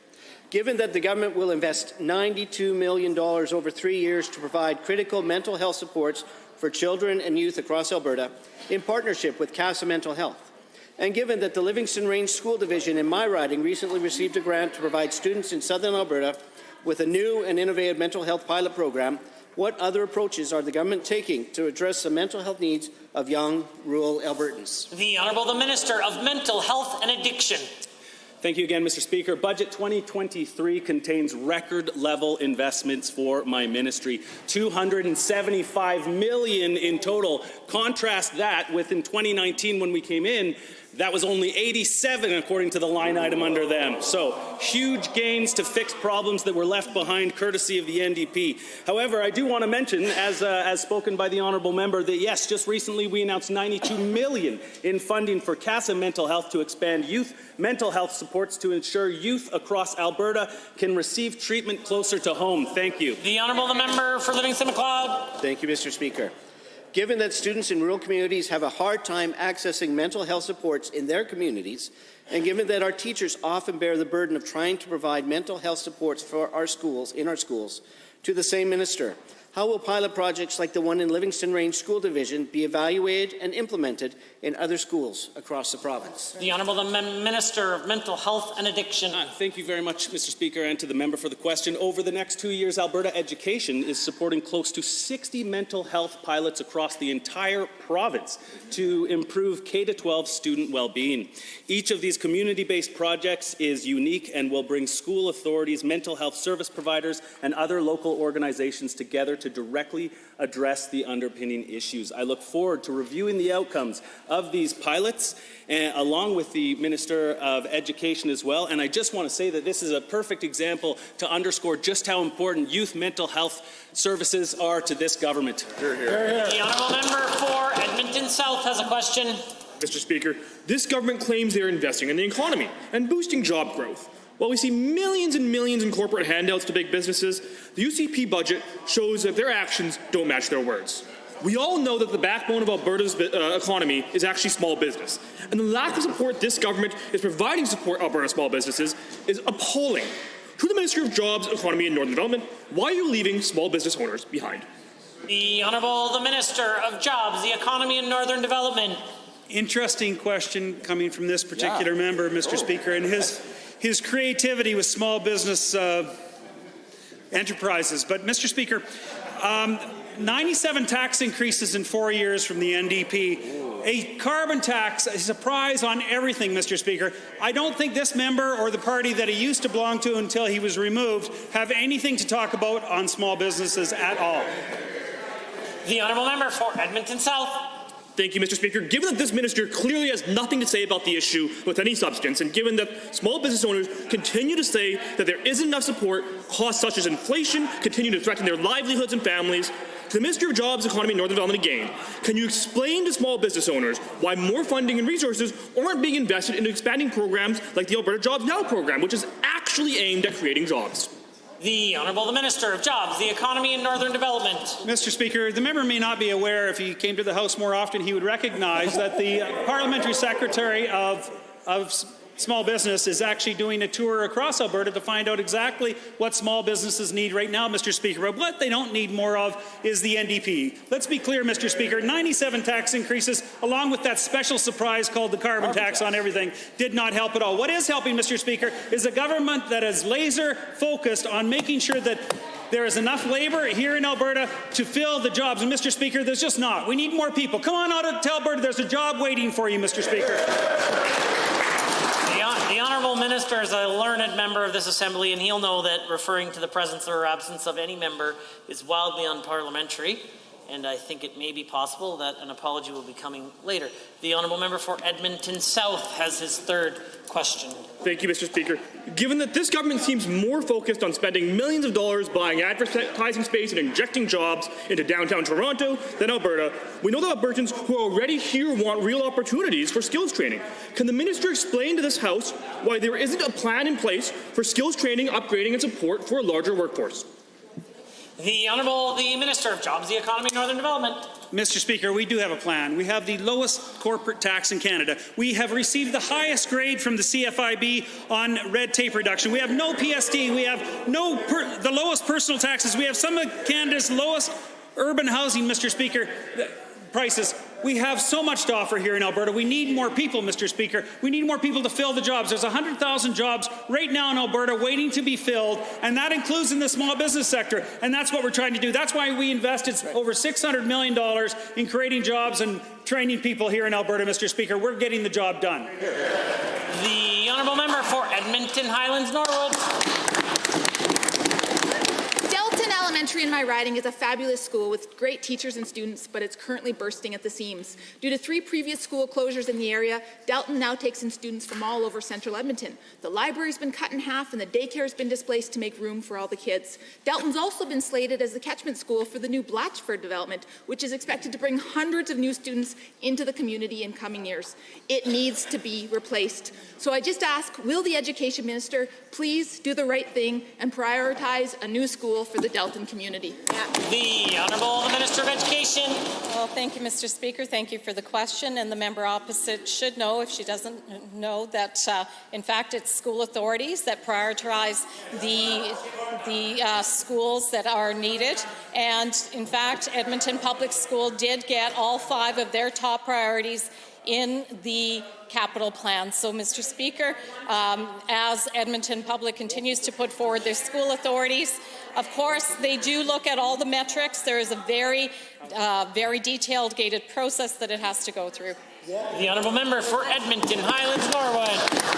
Given that the government will invest $92 million over 3 years to provide critical mental health supports for children and youth across Alberta, in partnership with CASA Mental Health, and given that the Livingston Range School Division in my riding recently received a grant to provide students in southern Alberta with a new and innovative mental health pilot program, what other approaches are the government taking to address the mental health needs of young rural Albertans? The Honourable Minister of Mental Health and Addiction. Thank you again, Mr. Speaker. Budget 2023 contains record-level investments for my ministry, $275 million in total. Contrast that with in 2019 when we came in, that was only 87 according to the line item under them. So huge gains to fix problems that were left behind courtesy of the NDP. However, I do want to mention, as spoken by the Honourable Member, that yes, just recently we announced $92 million in funding for CASA Mental Health to expand youth mental health supports to ensure youth across Alberta can receive treatment closer to home. Thank you. The Honourable Member for Livingston MacLeod. Thank you, Mr. Speaker. Given that students in rural communities have a hard time accessing mental health supports in their communities, and given that our teachers often bear the burden of trying to provide mental health supports for our schools, to the same minister, how will pilot projects like the one in Livingston Range School Division be evaluated and implemented in other schools across the province? The Honourable Minister of Mental Health and Addiction. Thank you very much, Mr. Speaker, and to the member for the question. Over the next 2 years, Alberta Education is supporting close to 60 mental health pilots across the entire province to improve K-12 student well-being. Each of these community-based projects is unique and will bring school authorities, mental health service providers, and other local organizations together to directly address the underpinning issues. I look forward to reviewing the outcomes of these pilots, along with the Minister of Education as well. And I just want to say that this is a perfect example to underscore just how important youth mental health services are to this government. Hear, hear. The Honourable Member for Edmonton South has a question. Mr. Speaker, this government claims they are investing in the economy and boosting job growth. While we see millions and millions in corporate handouts to big businesses, the UCP budget shows that their actions don't match their words. We all know that the backbone of Alberta's economy is actually small business. And the lack of support this government is providing to support Alberta small businesses is appalling. To the Minister of Jobs, Economy and Northern Development, why are you leaving small business owners behind? The Honourable the Minister of Jobs, the Economy and Northern Development. Interesting question coming from this particular member, Mr. Speaker, and his creativity with small business enterprises. But, Mr. Speaker, 97 tax increases in 4 years from the NDP. A carbon tax, a surprise on everything, Mr. Speaker. I don't think this member or the party that he used to belong to until he was removed have anything to talk about on small businesses at all. The Honourable Member for Edmonton South. Thank you, Mr. Speaker. Given that this minister clearly has nothing to say about the issue with any substance, and given that small business owners continue to say that there isn't enough support, costs such as inflation continue to threaten their livelihoods and families, to the Minister of Jobs, Economy and Northern Development again, can you explain to small business owners why more funding and resources aren't being invested into expanding programs like the Alberta Jobs Now program, which is actually aimed at creating jobs? The Honourable the Minister of Jobs, the Economy and Northern Development. Mr. Speaker, the member may not be aware, if he came to the House more often, he would recognize that the Parliamentary Secretary of Small Business is actually doing a tour across Alberta to find out exactly what small businesses need right now, Mr. Speaker. But what they don't need more of is the NDP. Let's be clear, Mr. Speaker, 97 tax increases, along with that special surprise called the carbon tax on everything, did not help at all. What is helping, Mr. Speaker, is a government that is laser focused on making sure that there is enough labour here in Alberta to fill the jobs. And, Mr. Speaker, there's just not. We need more people. Come on out to Alberta. There's a job waiting for you, Mr. Speaker. The Honourable Minister is a learned member of this Assembly, and he'll know that referring to the presence or absence of any member is wildly unparliamentary, and I think it may be possible that an apology will be coming later. The Honourable Member for Edmonton South has his third question. Thank you, Mr. Speaker. Given that this government seems more focused on spending millions of dollars buying advertising space and injecting jobs into downtown Toronto than Alberta, we know that Albertans who are already here want real opportunities for skills training. Can the minister explain to this House why there isn't a plan in place for skills training, upgrading, and support for a larger workforce? The Honourable the Minister of Jobs, the Economy and Northern Development. Mr. Speaker, we do have a plan. We have the lowest corporate tax in Canada. We have received the highest grade from the CFIB on red tape reduction. We have no PSD. We have the lowest personal taxes. We have some of Canada's lowest urban housing, Mr. Speaker, prices. We have so much to offer here in Alberta. We need more people, Mr. Speaker. We need more people to fill the jobs. There's 100,000 jobs right now in Alberta waiting to be filled, and that includes in the small business sector, and that's what we're trying to do. That's why we invested over $600 million in creating jobs and training people here in Alberta, Mr. Speaker. We're getting the job done. The Honourable Member for Edmonton Highlands Norwood. Elementary in my riding is a fabulous school with great teachers and students, but it's currently bursting at the seams. Due to 3 previous school closures in the area, Delton now takes in students from all over central Edmonton. The library's been cut in half and the daycare's been displaced to make room for all the kids. Delton's also been slated as the catchment school for the new Blatchford development, which is expected to bring hundreds of new students into the community in coming years. It needs to be replaced. So I just ask, will the Education Minister please do the right thing and prioritize a new school for the Delton community? The Honourable the Minister of Education. Well, thank you, Mr. Speaker. Thank you for the question. And the member opposite should know, if she doesn't know, that in fact it's school authorities that prioritize the schools that are needed. And in fact, Edmonton Public School did get all 5 of their top priorities in the capital plan. So, Mr. Speaker, as Edmonton Public continues to put forward their school authorities, of course, they do look at all the metrics. There is a very detailed gated process that it has to go through. The Honourable Member for Edmonton Highlands Norwood.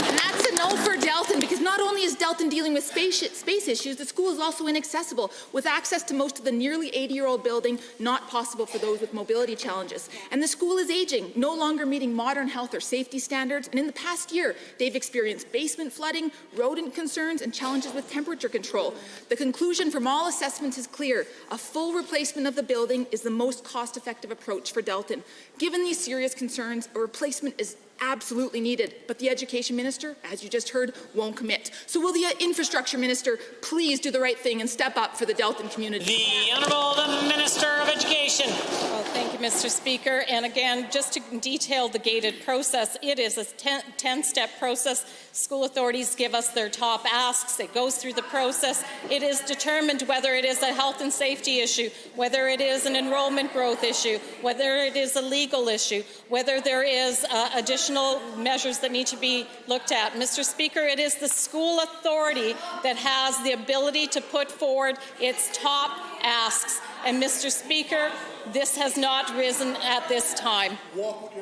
And that's a no for Delton, because not only is Delton dealing with space issues, the school is also inaccessible, with access to most of the nearly 80-year-old building not possible for those with mobility challenges. And the school is aging, no longer meeting modern health or safety standards, and in the past year, they've experienced basement flooding, rodent concerns, and challenges with temperature control. The conclusion from all assessments is clear. A full replacement of the building is the most cost-effective approach for Delton. Given these serious concerns, a replacement is absolutely needed, but the Education Minister, as you just heard, won't commit. So will the Infrastructure Minister please do the right thing and step up for the Delton community? The Honourable the Minister of Education. Well, Mr. Speaker. And again, just to detail the gated process, it is a 10-step process. School authorities give us their top asks. It goes through the process. It is determined whether it is a health and safety issue, whether it is an enrollment growth issue, whether it is a legal issue, whether there is additional measures that need to be looked at. Mr. Speaker, it is the school authority that has the ability to put forward its top asks. And Mr. Speaker, this has not risen at this time.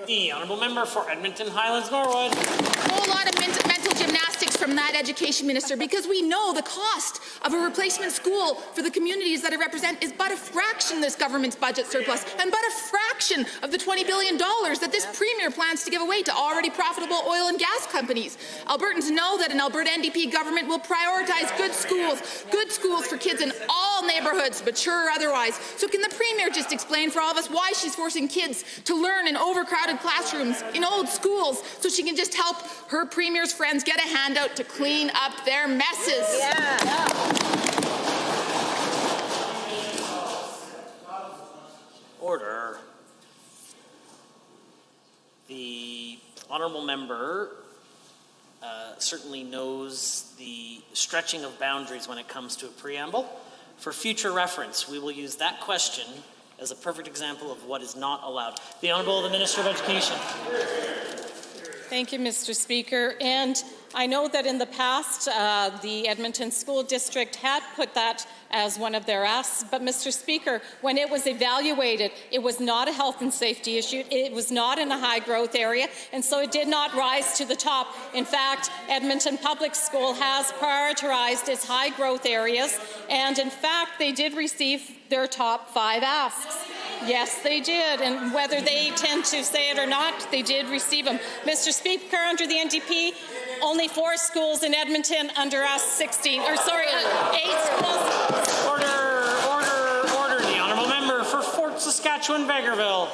The honourable member for Edmonton Highlands Norwood. A whole lot of mental gymnastics from that education minister, because we know the cost of a replacement school for the communities that I represent is but a fraction of this government's budget surplus and but a fraction of the $20 billion that this premier plans to give away to already profitable oil and gas companies. Albertans know that an Alberta NDP government will prioritize good schools for kids in all neighbourhoods, mature or otherwise. So can the premier just explain for all of us why she's forcing kids to learn in overcrowded classrooms in old schools so she can just help her premier's friends get a handout to clean up their messes? Order. The honourable member certainly knows the stretching of boundaries when it comes to a preamble. For future reference, we will use that question as a perfect example of what is not allowed. The Honourable the Minister of Education. Thank you, Mr. Speaker. And I know that in the past, the Edmonton School District had put that as one of their asks, but Mr. Speaker, when it was evaluated, it was not a health and safety issue, it was not in a high-growth area, and so it did not rise to the top. In fact, Edmonton Public School has prioritized its high-growth areas, and in fact, they did receive their top 5 asks. Yes, they did, and whether they tend to say it or not, they did receive them. Mr. Speaker, under the NDP, only 4 schools in Edmonton, under us 8 schools. Order. The honourable member for Fort Saskatchewan-Vegreville.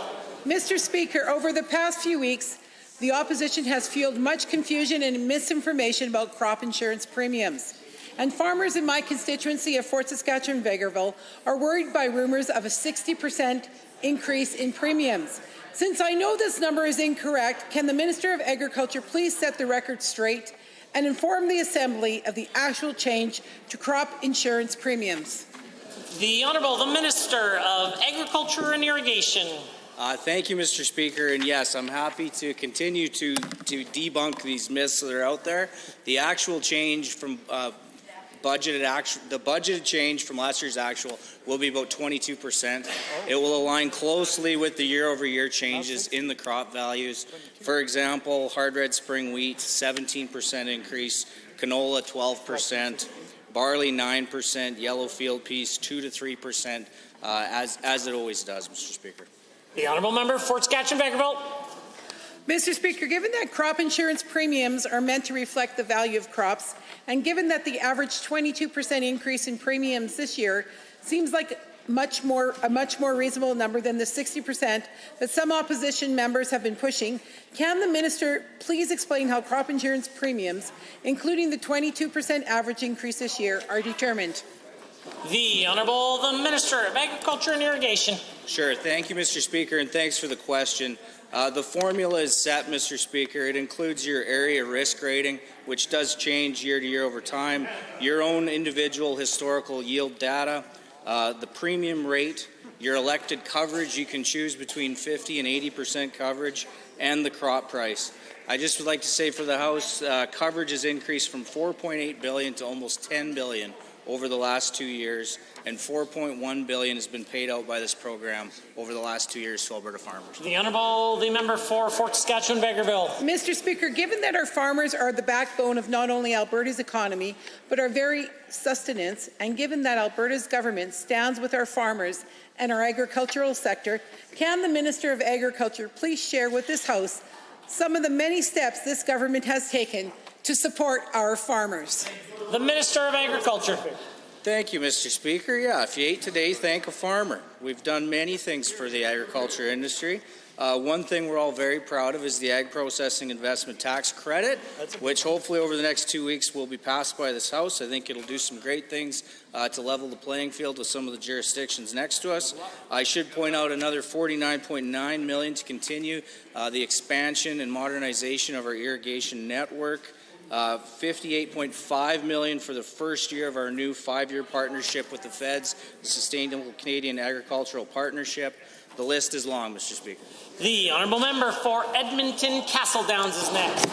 Mr. Speaker, over the past few weeks, the opposition has fueled much confusion and misinformation about crop insurance premiums. And farmers in my constituency of Fort Saskatchewan-Vegreville are worried by rumours of a 60% increase in premiums. Since I know this number is incorrect, can the Minister of Agriculture please set the record straight and inform the Assembly of the actual change to crop insurance premiums? The Honourable the Minister of Agriculture and Irrigation. Thank you, Mr. Speaker, and yes, I'm happy to continue to debunk these myths that are out there. The actual change from the budgeted change from last year's actual will be about 22%. It will align closely with the year-over-year changes in the crop values. For example, hard red spring wheat, 17% increase, canola 12%, barley 9%, yellow field peas 2 to 3%, as it always does, Mr. Speaker. The honourable member, Fort Saskatchewan-Vegreville. Mr. Speaker, given that crop insurance premiums are meant to reflect the value of crops, and given that the average 22% increase in premiums this year seems like a much more reasonable number than the 60% that some opposition members have been pushing, can the minister please explain how crop insurance premiums, including the 22% average increase this year, are determined? The Honourable the Minister of Agriculture and Irrigation. Sure. Thank you, Mr. Speaker, and thanks for the question. The formula is set, Mr. Speaker. It includes your area risk rating, which does change year to year over time, your own individual historical yield data, the premium rate, your elected coverage. You can choose between 50 and 80% coverage, and the crop price. I just would like to say for the House, coverage has increased from $4.8 billion to almost $10 billion over the last 2 years, and $4.1 billion has been paid out by this program over the last 2 years to Alberta farmers. The Honourable the member for Fort Saskatchewan-Vegreville. Mr. Speaker, given that our farmers are the backbone of not only Alberta's economy, but our very sustenance, and given that Alberta's government stands with our farmers and our agricultural sector, can the Minister of Agriculture please share with this House some of the many steps this government has taken to support our farmers? The Minister of Agriculture. Thank you, Mr. Speaker. Yeah, if you ate today, thank a farmer. We've done many things for the agriculture industry. One thing we're all very proud of is the Ag Processing Investment Tax Credit, which hopefully over the next 2 weeks will be passed by this House. I think it'll do some great things to level the playing field with some of the jurisdictions next to us. I should point out another $49.9 million to continue the expansion and modernization of our irrigation network. $58.5 million for the first year of our new 5-year partnership with the Feds, the Sustainable Canadian Agricultural Partnership. The list is long, Mr. Speaker. The honourable member for Edmonton Castle Downs is next.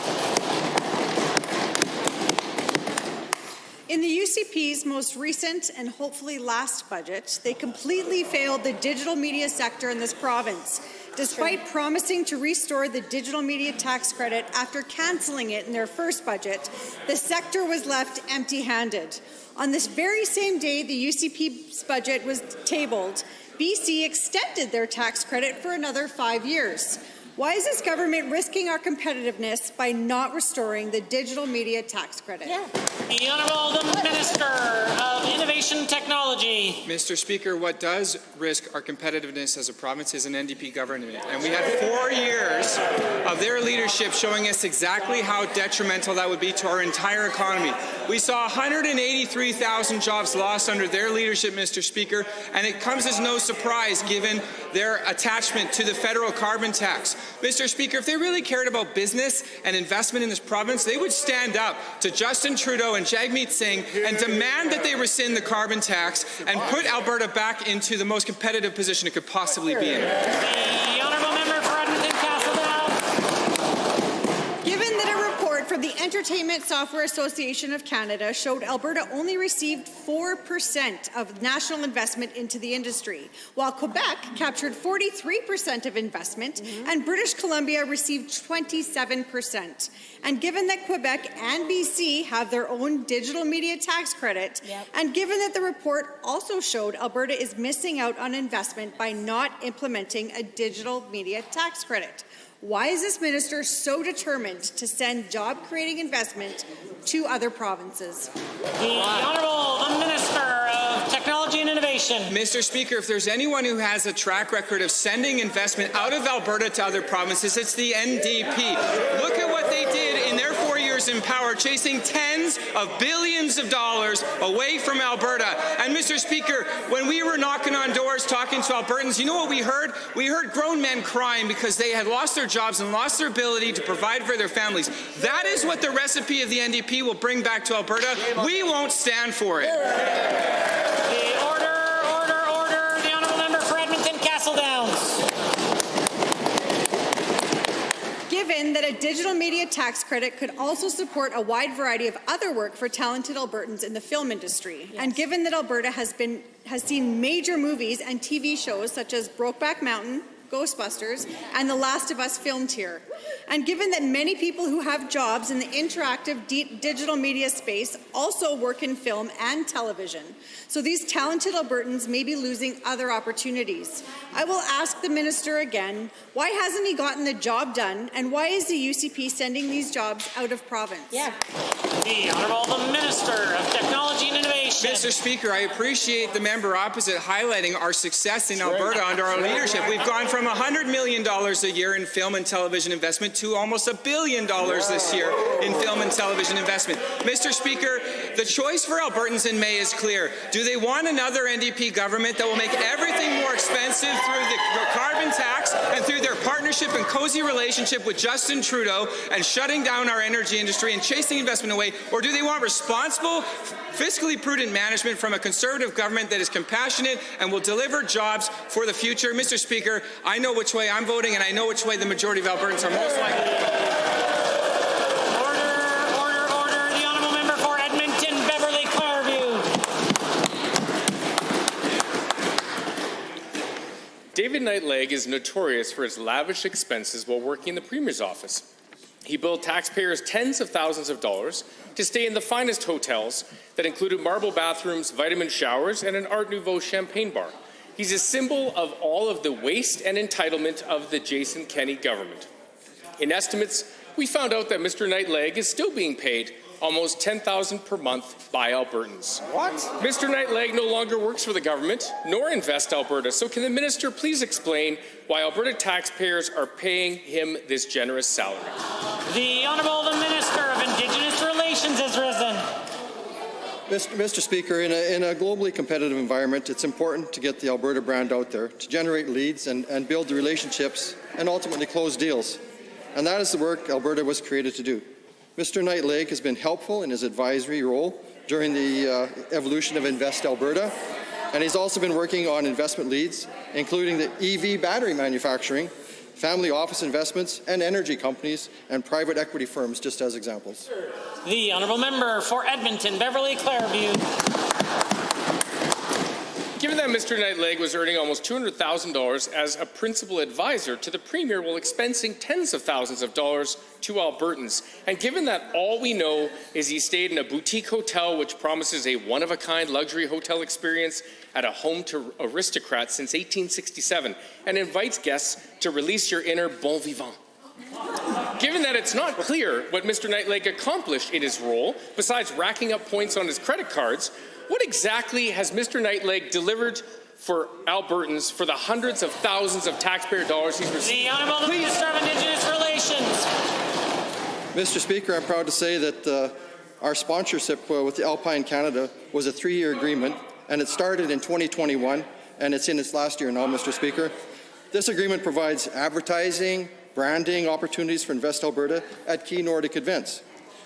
In the UCP's most recent and hopefully last budget, they completely failed the digital media sector in this province. Despite promising to restore the digital media tax credit after cancelling it in their first budget, the sector was left empty-handed. On this very same day the UCP's budget was tabled, BC extended their tax credit for another 5 years. Why is this government risking our competitiveness by not restoring the digital media tax credit? The Honourable Minister of Innovation Technology. Mr. Speaker, what does risk our competitiveness as a province is an NDP government. And we had 4 years of their leadership showing us exactly how detrimental that would be to our entire economy. We saw 183,000 jobs lost under their leadership, Mr. Speaker, and it comes as no surprise given their attachment to the federal carbon tax. Mr. Speaker, if they really cared about business and investment in this province, they would stand up to Justin Trudeau and Jagmeet Singh and demand that they rescind the carbon tax and put Alberta back into the most competitive position it could possibly be in. The honourable member for Edmonton Castle Downs. Given that a report from the Entertainment Software Association of Canada showed Alberta only received 4% of national investment into the industry, while Quebec captured 43% of investment and British Columbia received 27%. And given that Quebec and BC have their own digital media tax credit, and given that the report also showed Alberta is missing out on investment by not implementing a digital media tax credit, why is this minister so determined to send job-creating investment to other provinces? The Honourable Minister of Technology and Innovation. Mr. Speaker, if there's anyone who has a track record of sending investment out of Alberta to other provinces, it's the NDP. Look at what they did in their 4 years in power, chasing tens of billions of dollars away from Alberta. And Mr. Speaker, when we were knocking on doors talking to Albertans, you know what we heard? We heard grown men crying because they had lost their jobs and lost their ability to provide for their families. That is what the recipe of the NDP will bring back to Alberta. We won't stand for it. Order. The honourable member for Edmonton Castle Downs. Given that a digital media tax credit could also support a wide variety of other work for talented Albertans in the film industry, and given that Alberta has seen major movies and TV shows such as Brokeback Mountain, Ghostbusters, and The Last of Us filmed here. And given that many people who have jobs in the interactive digital media space also work in film and television, so these talented Albertans may be losing other opportunities. I will ask the minister again, why hasn't he gotten the job done, and why is the UCP sending these jobs out of province? The Honourable Minister of Technology and Innovation. Mr. Speaker, I appreciate the member opposite highlighting our success in Alberta under our leadership. We've gone from $100 million a year in film and television investment to almost $1 billion this year in film and television investment. Mr. Speaker, the choice for Albertans in May is clear. Do they want another NDP government that will make everything more expensive through the carbon tax and through their partnership and cozy relationship with Justin Trudeau and shutting down our energy industry and chasing investment away? Or do they want responsible, fiscally prudent management from a Conservative government that is compassionate and will deliver jobs for the future? Mr. Speaker, I know which way I'm voting, and I know which way the majority of Albertans are most likely to vote. Order. The honourable member for Edmonton, Beverly Clareview. David Knight-Legg is notorious for his lavish expenses while working in the Premier's office. He billed taxpayers tens of thousands of dollars to stay in the finest hotels that included marble bathrooms, vitamin showers, and an Art Nouveau champagne bar. He's a symbol of all of the waste and entitlement of the Jason Kenney government. In estimates, we found out that Mr. Knight-Legg is still being paid almost $10,000 per month by Albertans. What? Mr. Knight-Legg no longer works for the government, nor Invest Alberta. So can the minister please explain why Alberta taxpayers are paying him this generous salary? The Honourable the Minister of Indigenous Relations has risen. Mr. Speaker, in a globally competitive environment, it's important to get the Alberta brand out there, to generate leads and build the relationships and ultimately close deals. And that is the work Alberta was created to do. Mr. Knight-Legg has been helpful in his advisory role during the evolution of Invest Alberta, and he's also been working on investment leads, including the EV battery manufacturing, family office investments, and energy companies and private equity firms, just as examples. The Honourable Member for Edmonton, Beverly Clareview. Given that Mr. Knight-Legg was earning almost $200,000 as a principal advisor to the Premier while expensing tens of thousands of dollars to Albertans, and given that all we know is he stayed in a boutique hotel which promises a one-of-a-kind luxury hotel experience at a home to aristocrats since 1867 and invites guests to release your inner bon vivant. Given that it's not clear what Mr. Knight-Legg accomplished in his role, besides racking up points on his credit cards, what exactly has Mr. Knight-Legg delivered for Albertans for the hundreds of thousands of taxpayer dollars he's received? The Honourable Minister of Indigenous Relations. Mr. Speaker, I'm proud to say that our sponsorship with the Alpine Canada was a 3-year agreement, and it started in 2021, and it's in its last year now, Mr. Speaker. This agreement provides advertising, branding opportunities for Invest Alberta at key Nordic events.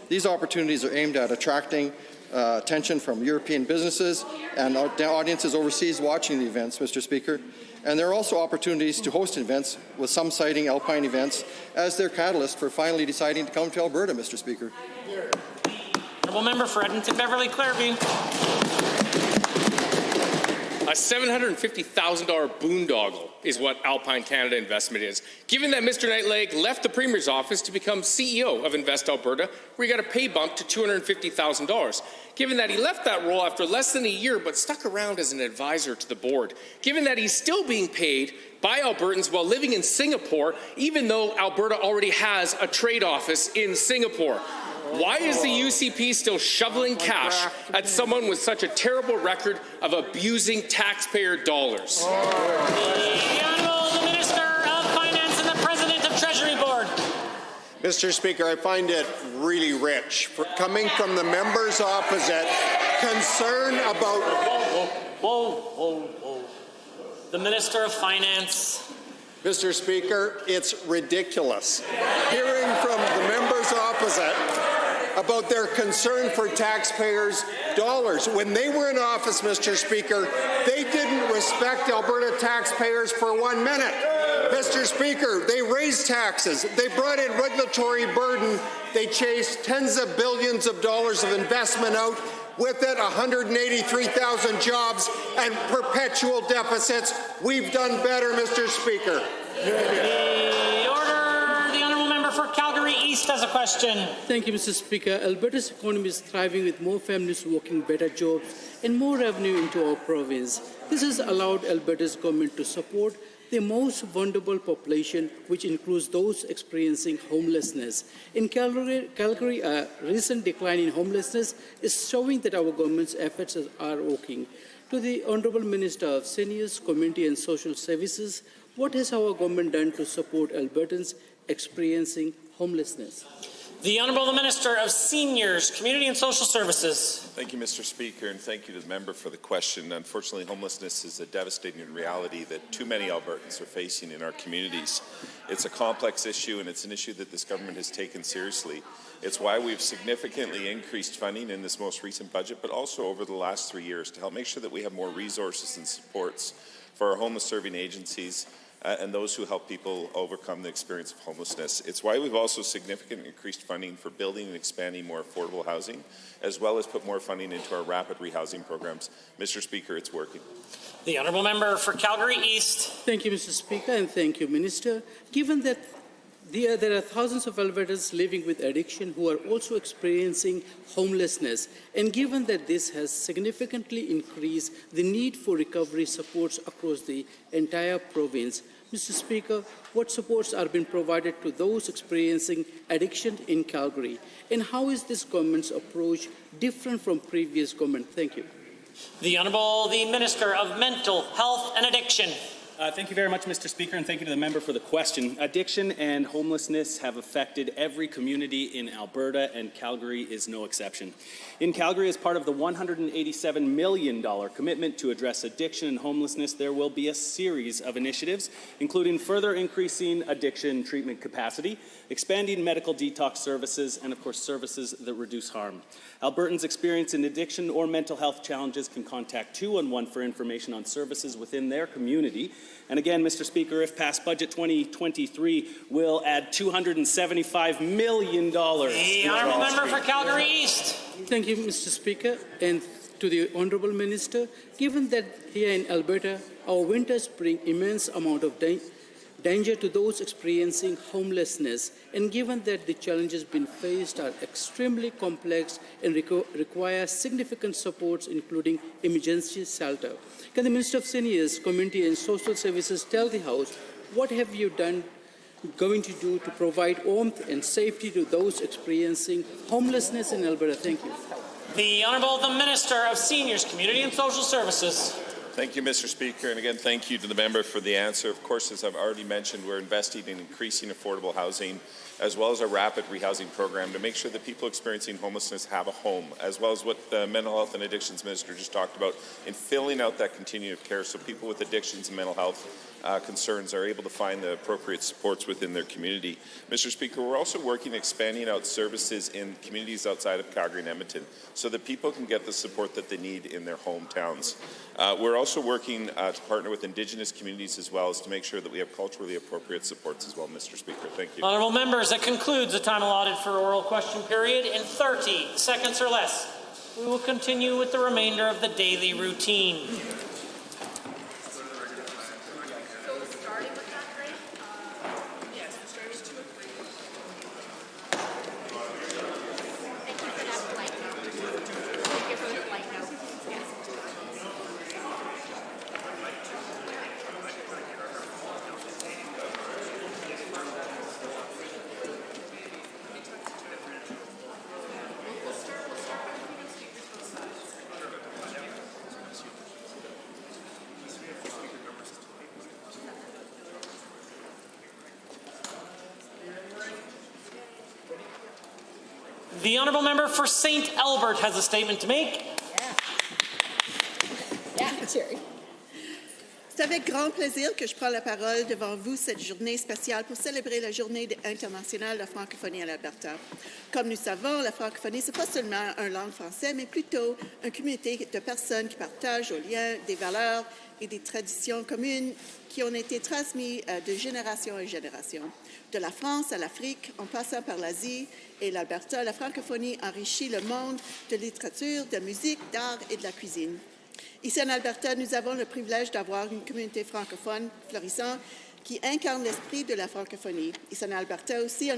These opportunities are aimed at attracting attention from European businesses and audiences overseas watching the events, Mr. Speaker. And there are also opportunities to host events, with some citing Alpine events as their catalyst for finally deciding to come to Alberta, Mr. Speaker. Honourable Member for Edmonton, Beverly Clareview. A $750,000 boondoggle is what Alpine Canada investment is. Given that Mr. Knight-Legg left the Premier's office to become CEO of Invest Alberta, where he got a pay bump to $250,000. Given that he left that role after less than a year but stuck around as an advisor to the board. Given that he's still being paid by Albertans while living in Singapore, even though Alberta already has a trade office in Singapore. Why is the UCP still shoveling cash at someone with such a terrible record of abusing taxpayer dollars? The Honourable Minister of Finance and the President of Treasury Board. Mr. Speaker, I find it really rich, coming from the members opposite, concern about... Whoa. The Minister of Finance. Mr. Speaker, it's ridiculous. Hearing from the members opposite about their concern for taxpayers' dollars. When they were in office, Mr. Speaker, they didn't respect Alberta taxpayers for 1 minute. Mr. Speaker, they raised taxes. They brought in regulatory burden. They chased tens of billions of dollars of investment out. With it, 183,000 jobs and perpetual deficits. We've done better, Mr. Speaker. The Honourable Member for Calgary East has a question. Thank you, Mr. Speaker. Alberta's economy is thriving with more families working better jobs and more revenue into our province. This has allowed Alberta's government to support the most vulnerable population, which includes those experiencing homelessness. In Calgary, a recent decline in homelessness is showing that our government's efforts are working. To the Honourable Minister of Seniors, Community and Social Services, what has our government done to support Albertans experiencing homelessness? The Honourable Minister of Seniors, Community and Social Services. Thank you, Mr. Speaker, and thank you to the member for the question. Unfortunately, homelessness is a devastating reality that too many Albertans are facing in our communities. It's a complex issue, and it's an issue that this government has taken seriously. It's why we've significantly increased funding in this most recent budget, but also over the last 3 years to help make sure that we have more resources and supports for our homeless-serving agencies and those who help people overcome the experience of homelessness. It's why we've also significantly increased funding for building and expanding more affordable housing, as well as put more funding into our rapid rehousing programs. Mr. Speaker, it's working. The Honourable Member for Calgary East. Thank you, Mr. Speaker, and thank you, Minister. Given that there are thousands of Albertans living with addiction who are also experiencing homelessness, and given that this has significantly increased the need for recovery supports across the entire province, Mr. Speaker, what supports are being provided to those experiencing addiction in Calgary? And how is this government's approach different from previous government? Thank you. The Honourable the Minister of Mental Health and Addiction. Thank you very much, Mr. Speaker, and thank you to the member for the question. Addiction and homelessness have affected every community in Alberta, and Calgary is no exception. In Calgary, as part of the $187 million commitment to address addiction and homelessness, there will be a series of initiatives, including further increasing addiction treatment capacity, expanding medical detox services, and of course, services that reduce harm. Albertans experiencing addiction or mental health challenges can contact 211 for information on services within their community. And again, Mr. Speaker, if passed, Budget 2023 will add $275 million. The Honourable Member for Calgary East. Thank you, Mr. Speaker, and to the Honourable Minister. Given that here in Alberta, our winters bring immense amount of danger to those experiencing homelessness, and given that the challenges being faced are extremely complex and require significant supports, including emergency shelter, can the Minister of Seniors, Community and Social Services tell the House what have you going to do to provide warmth and safety to those experiencing homelessness in Alberta? Thank you. The Honourable the Minister of Seniors, Community and Social Services. Thank you, Mr. Speaker, and again, thank you to the member for the answer. Of course, as I've already mentioned, we're investing in increasing affordable housing, as well as a rapid rehousing program to make sure that people experiencing homelessness have a home, as well as what the Mental Health and Addictions Minister just talked about in filling out that continuum of care so people with addictions and mental health concerns are able to find the appropriate supports within their community. Mr. Speaker, we're also working expanding out services in communities outside of Calgary and Edmonton so that people can get the support that they need in their hometowns. We're also working to partner with Indigenous communities as well as to make sure that we have culturally appropriate supports as well, Mr. Speaker. Thank you. Honourable members, that concludes the time allotted for oral question period in 30 seconds or less. We will continue with the remainder of the daily routine. The Honourable Member for St. Albert has a statement to make. C'est avec grand plaisir que je prends la parole devant vous cette journée spéciale pour célébrer la Journée internationale de la francophonie à l'Alberta. Comme nous savons, la francophonie, ce n'est pas seulement une langue française, mais plutôt une communauté de personnes qui partagent aux liens, des valeurs et des traditions communes qui ont été transmises de génération en génération. De la France à l'Afrique, en passant par l'Asie et l'Alberta, la francophonie enrichit le monde de littérature, de musique, d'art et de la cuisine. Ici en Alberta, nous avons le privilège d'avoir une communauté francophone florissante qui incarne l'esprit de la francophonie. Ici en Alberta aussi,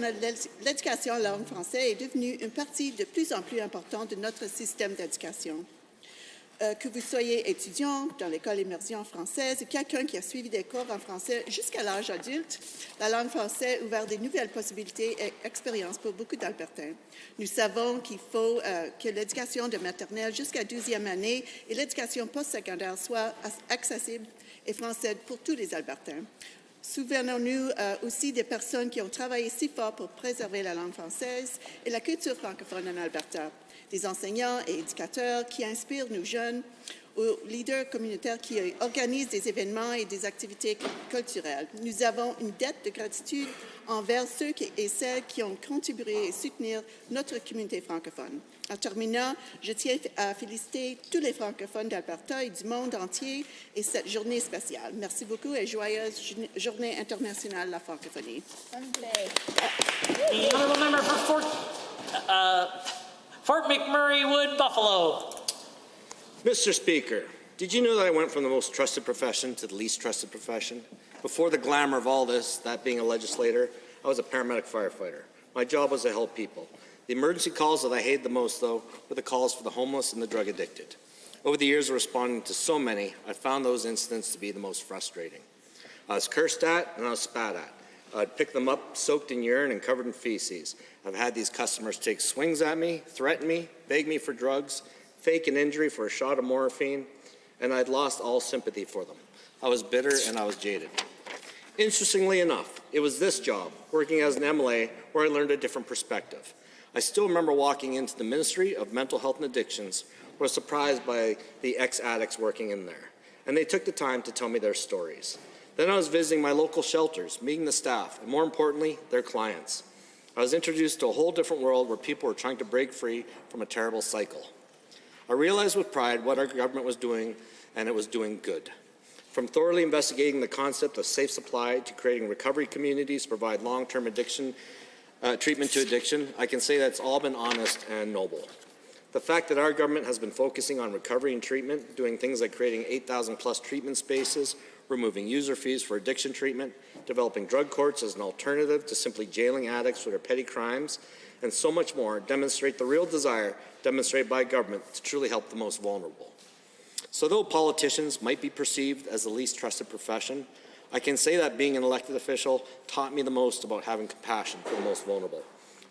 l'éducation en langue française est devenue une partie de plus en plus importante de notre système d'éducation. Que vous soyez étudiant dans l'école immersion française ou quelqu'un qui a suivi des cours en français jusqu'à l'âge adulte, la langue française a ouvert de nouvelles possibilités et expériences pour beaucoup d'Albertains. Nous savons qu'il faut que l'éducation de maternelle jusqu'à 12e année et l'éducation postsecondaire soient accessibles et françaises pour tous les Albertains. Souvenons-nous aussi des personnes qui ont travaillé si fort pour préserver la langue française et la culture francophone en Alberta. Des enseignants et éducateurs qui inspirent nos jeunes, aux leaders communautaires qui organisent des événements et des activités culturelles. Nous avons une dette de gratitude envers ceux et celles qui ont contribué à soutenir notre communauté francophone. En terminant, je tiens à féliciter tous les francophones d'Alberta et du monde entier et cette journée spéciale. Merci beaucoup et joyeuse Journée internationale de la francophonie. The Honourable Member for Fort McMurray Wood, Buffalo. Mr. Speaker, did you know that I went from the most trusted profession to the least trusted profession? Before the glamour of all this, that being a legislator, I was a paramedic firefighter. My job was to help people. The emergency calls that I hated the most, though, were the calls for the homeless and the drug addicted. Over the years of responding to so many, I found those incidents to be the most frustrating. I was cursed at and I was spat at. I'd pick them up soaked in urine and covered in feces. I've had these customers take swings at me, threaten me, beg me for drugs, fake an injury for a shot of morphine, and I'd lost all sympathy for them. I was bitter and I was jaded. Interestingly enough, it was this job, working as an MLA, where I learned a different perspective. I still remember walking into the Ministry of Mental Health and Addictions, where I was surprised by the ex-addicts working in there, and they took the time to tell me their stories. Then I was visiting my local shelters, meeting the staff, and more importantly, their clients. I was introduced to a whole different world where people were trying to break free from a terrible cycle. I realized with pride what our government was doing, and it was doing good. From thoroughly investigating the concept of safe supply to creating recovery communities to provide long-term addiction treatment to addiction, I can say that's all been honest and noble. The fact that our government has been focusing on recovery and treatment, doing things like creating 8,000 plus treatment spaces, removing user fees for addiction treatment, developing drug courts as an alternative to simply jailing addicts for their petty crimes, and so much more demonstrate the real desire demonstrated by government to truly help the most vulnerable. So though politicians might be perceived as the least trusted profession, I can say that being an elected official taught me the most about having compassion for the most vulnerable.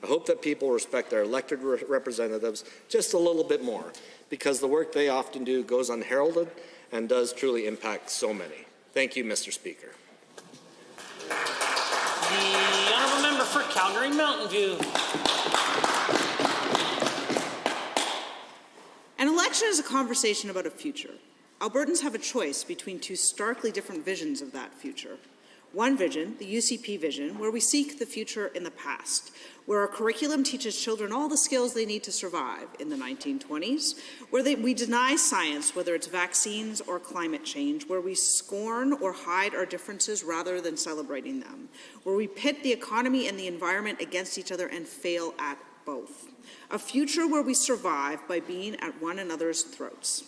I hope that people respect their elected representatives just a little bit more, because the work they often do goes unheralded and does truly impact so many. Thank you, Mr. Speaker. The honourable member for Calgary Mountain View. An election is a conversation about a future. Albertans have a choice between two starkly different visions of that future. One vision, the UCP vision, where we seek the future in the past, where our curriculum teaches children all the skills they need to survive in the 1920s, where we deny science, whether it's vaccines or climate change, where we scorn or hide our differences rather than celebrating them, where we pit the economy and the environment against each other and fail at both. A future where we survive by being at one another's throats,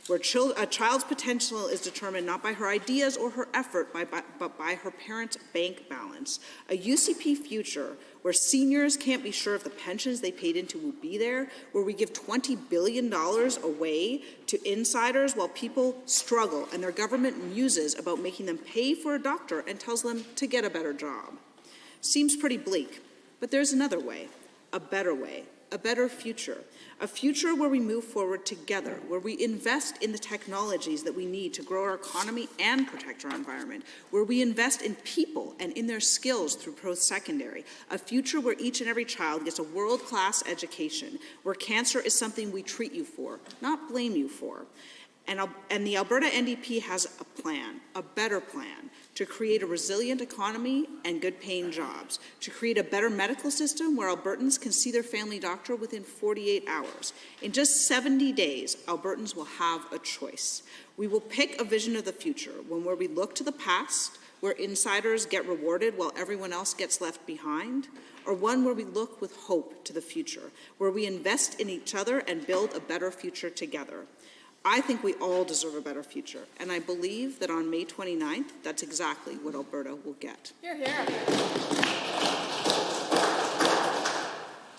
where a child's potential is determined not by her ideas or her effort, but by her parents' bank balance. A UCP future where seniors can't be sure if the pensions they paid into will be there, where we give $20 billion away to insiders while people struggle and their government muses about making them pay for a doctor and tells them to get a better job. Seems pretty bleak, but there's another way, a better future. A future where we move forward together, where we invest in the technologies that we need to grow our economy and protect our environment, where we invest in people and in their skills through post-secondary, a future where each and every child gets a world-class education, where cancer is something we treat you for, not blame you for. And the Alberta NDP has a plan, a better plan, to create a resilient economy and good-paying jobs, to create a better medical system where Albertans can see their family doctor within 48 hours. In just 70 days, Albertans will have a choice. We will pick a vision of the future, one where we look to the past, where insiders get rewarded while everyone else gets left behind, or one where we look with hope to the future, where we invest in each other and build a better future together. I think we all deserve a better future, and I believe that on May 29th, that's exactly what Alberta will get. Hear, hear.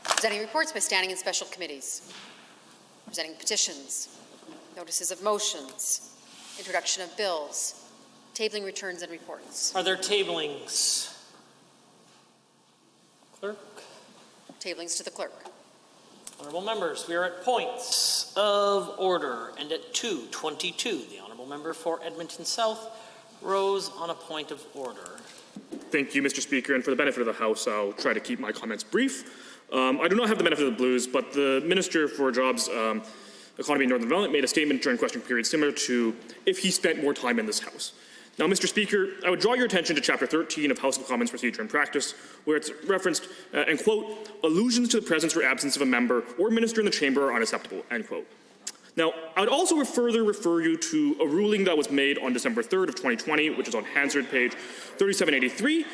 Presenting reports by standing and special committees. Presenting petitions, notices of motions, introduction of bills, tabling returns and reports. Are there tablings? Clerk? Tablings to the clerk. Honourable members, we are at points of order, and at 2:22, the honourable member for Edmonton South rose on a point of order. Thank you, Mr. Speaker, and for the benefit of the House, I'll try to keep my comments brief. I do not have the benefit of the blues, but the Minister for Jobs, Economy and Northern Development made a statement during question period similar to if he spent more time in this House. Now, Mr. Speaker, I would draw your attention to Chapter 13 of House of Commons Procedure and Practice, where it's referenced, and quote, allusions to the presence or absence of a member or minister in the chamber are unacceptable, end quote. Now, I would also further refer you to a ruling that was made on December 3rd of 2020, which is on Hansard page 3783,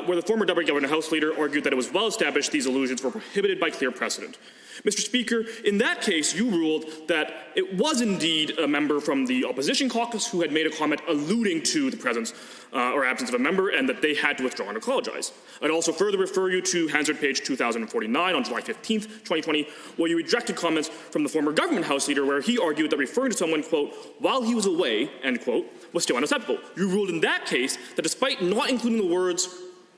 where the former Deputy Governor and House Leader argued that it was well established these allusions were prohibited by clear precedent. Mr. Speaker, in that case, you ruled that it was indeed a member from the opposition caucus who had made a comment alluding to the presence or absence of a member, and that they had to withdraw and apologize. I'd also further refer you to Hansard page 2049 on July 15th, 2020, where you rejected comments from the former government House leader where he argued that referring to someone, quote, while he was away, end quote, was still unacceptable. You ruled in that case that despite not including the words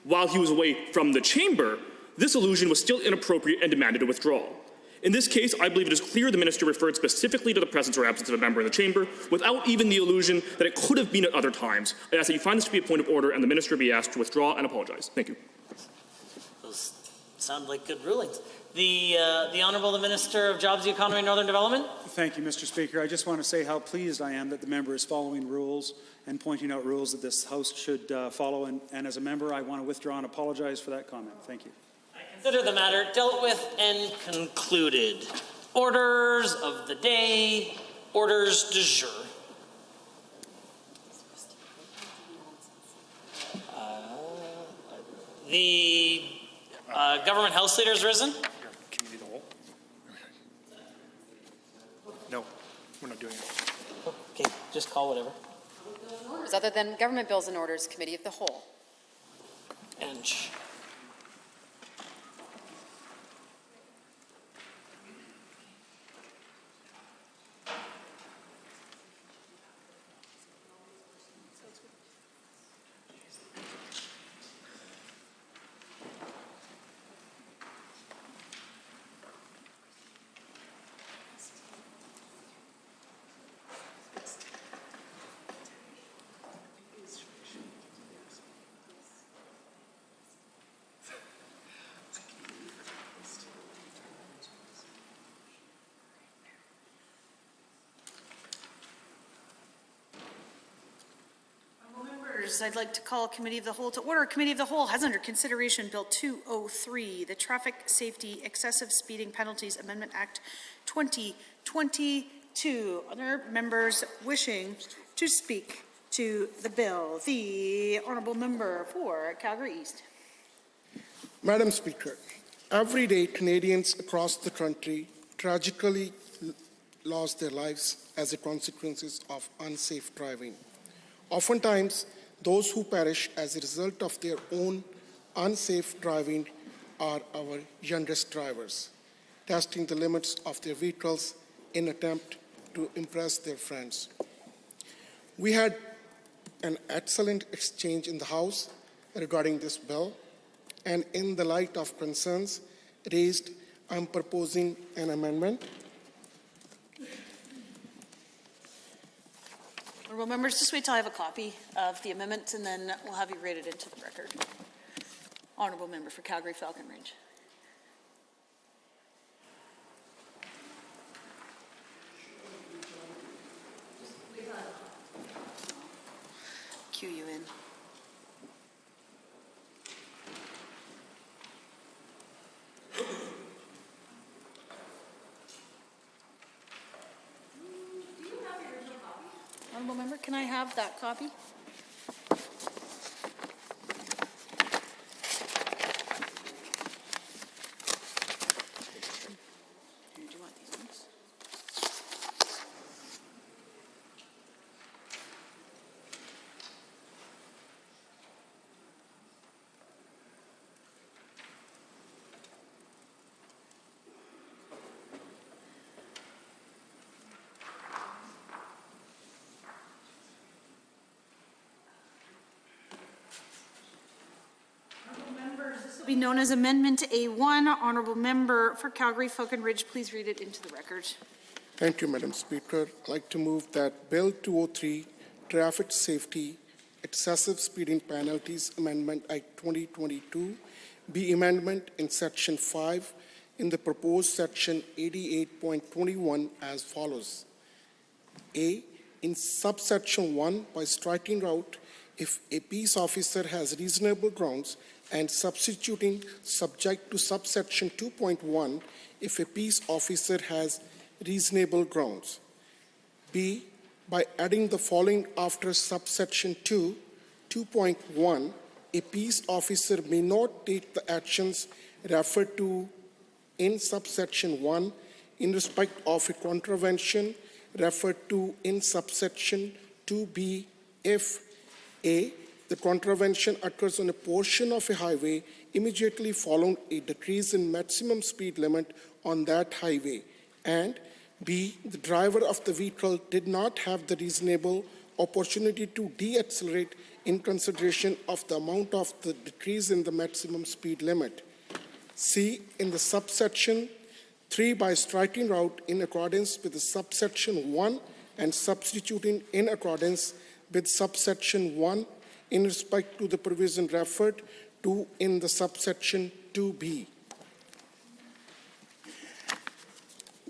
while he was away from the chamber, this allusion was still inappropriate and demanded a withdrawal. In this case, I believe it is clear the minister referred specifically to the presence or absence of a member in the chamber, without even the allusion that it could have been at other times. I ask that you find this to be a point of order and the minister be asked to withdraw and apologize. Thank you. Those sound like good rulings. The Honourable Minister of Jobs, the Economy and Northern Development. Thank you, Mr. Speaker. I just want to say how pleased I am that the member is following rules and pointing out rules that this House should follow. And as a member, I want to withdraw and apologize for that comment. Thank you. Consider the matter dealt with and concluded. Orders of the day, orders du jour. The government House leader has risen. Committee of the whole? No, we're not doing it. Okay, just call whatever. Orders other than Government Bills and Orders Committee of the Whole. And I'd like to call Committee of the Whole to order. Committee of the Whole has under consideration Bill 203, the Traffic Safety Excessive Speeding Penalties Amendment Act 2022. Other members wishing to speak to the bill? The Honourable Member for Calgary East. Madam Speaker, every day Canadians across the country tragically lost their lives as a consequence of unsafe driving. Oftentimes, those who perish as a result of their own unsafe driving are our youngest drivers, testing the limits of their vehicles in an attempt to impress their friends. We had an excellent exchange in the House regarding this bill, and in the light of concerns raised, I'm proposing an amendment. Honourable members, just wait till I have a copy of the amendment and then we'll have you read it into the record. Honourable Member for Calgary Falcon Ridge. Cue you in. Honourable Member, can I have that copy? Here, do you want these ones? Be known as Amendment A1. Honourable Member for Calgary Falcon Ridge, please read it into the record. Thank you, Madam Speaker. I'd like to move that Bill 203, Traffic Safety Excessive Speeding Penalties Amendment Act 2022, be amendment in Section 5 in the proposed Section 88.21 as follows. A, in subsection 1, by striking out if a peace officer has reasonable grounds, and substituting subject to subsection 2.1 if a peace officer has reasonable grounds. B, by adding the following after subsection 2, 2.1, a peace officer may not take the actions referred to in subsection 1 in respect of a contravention referred to in subsection 2B if A, the contravention occurs on a portion of a highway immediately following a decrease in maximum speed limit on that highway, and B, the driver of the vehicle did not have the reasonable opportunity to de-accelerate in consideration of the amount of the decrease in the maximum speed limit. C, in the subsection 3 by striking out in accordance with the subsection 1 and substituting in accordance with subsection 1 in respect to the provision referred to in the subsection 2B.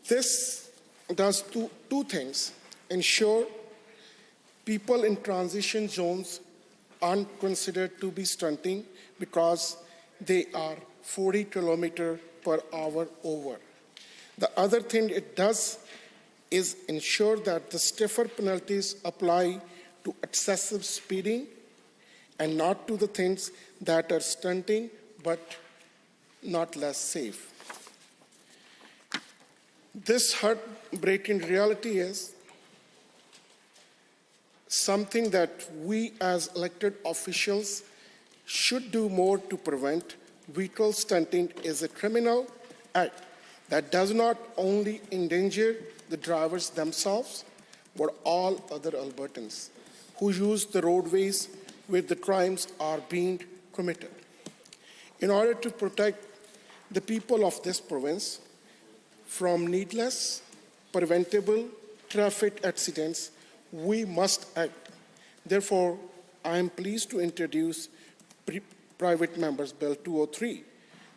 This does two things. Ensure people in transition zones aren't considered to be stunting because they are 40 kilometers per hour over. The other thing it does is ensure that the stiffer penalties apply to excessive speeding and not to the things that are stunting but not less safe. This heartbreaking reality is something that we as elected officials should do more to prevent. Vehicle stunting is a criminal act that does not only endanger the drivers themselves, but all other Albertans who use the roadways where the crimes are being committed. In order to protect the people of this province from needless, preventable traffic accidents, we must act. Therefore, I am pleased to introduce Private Members Bill 203.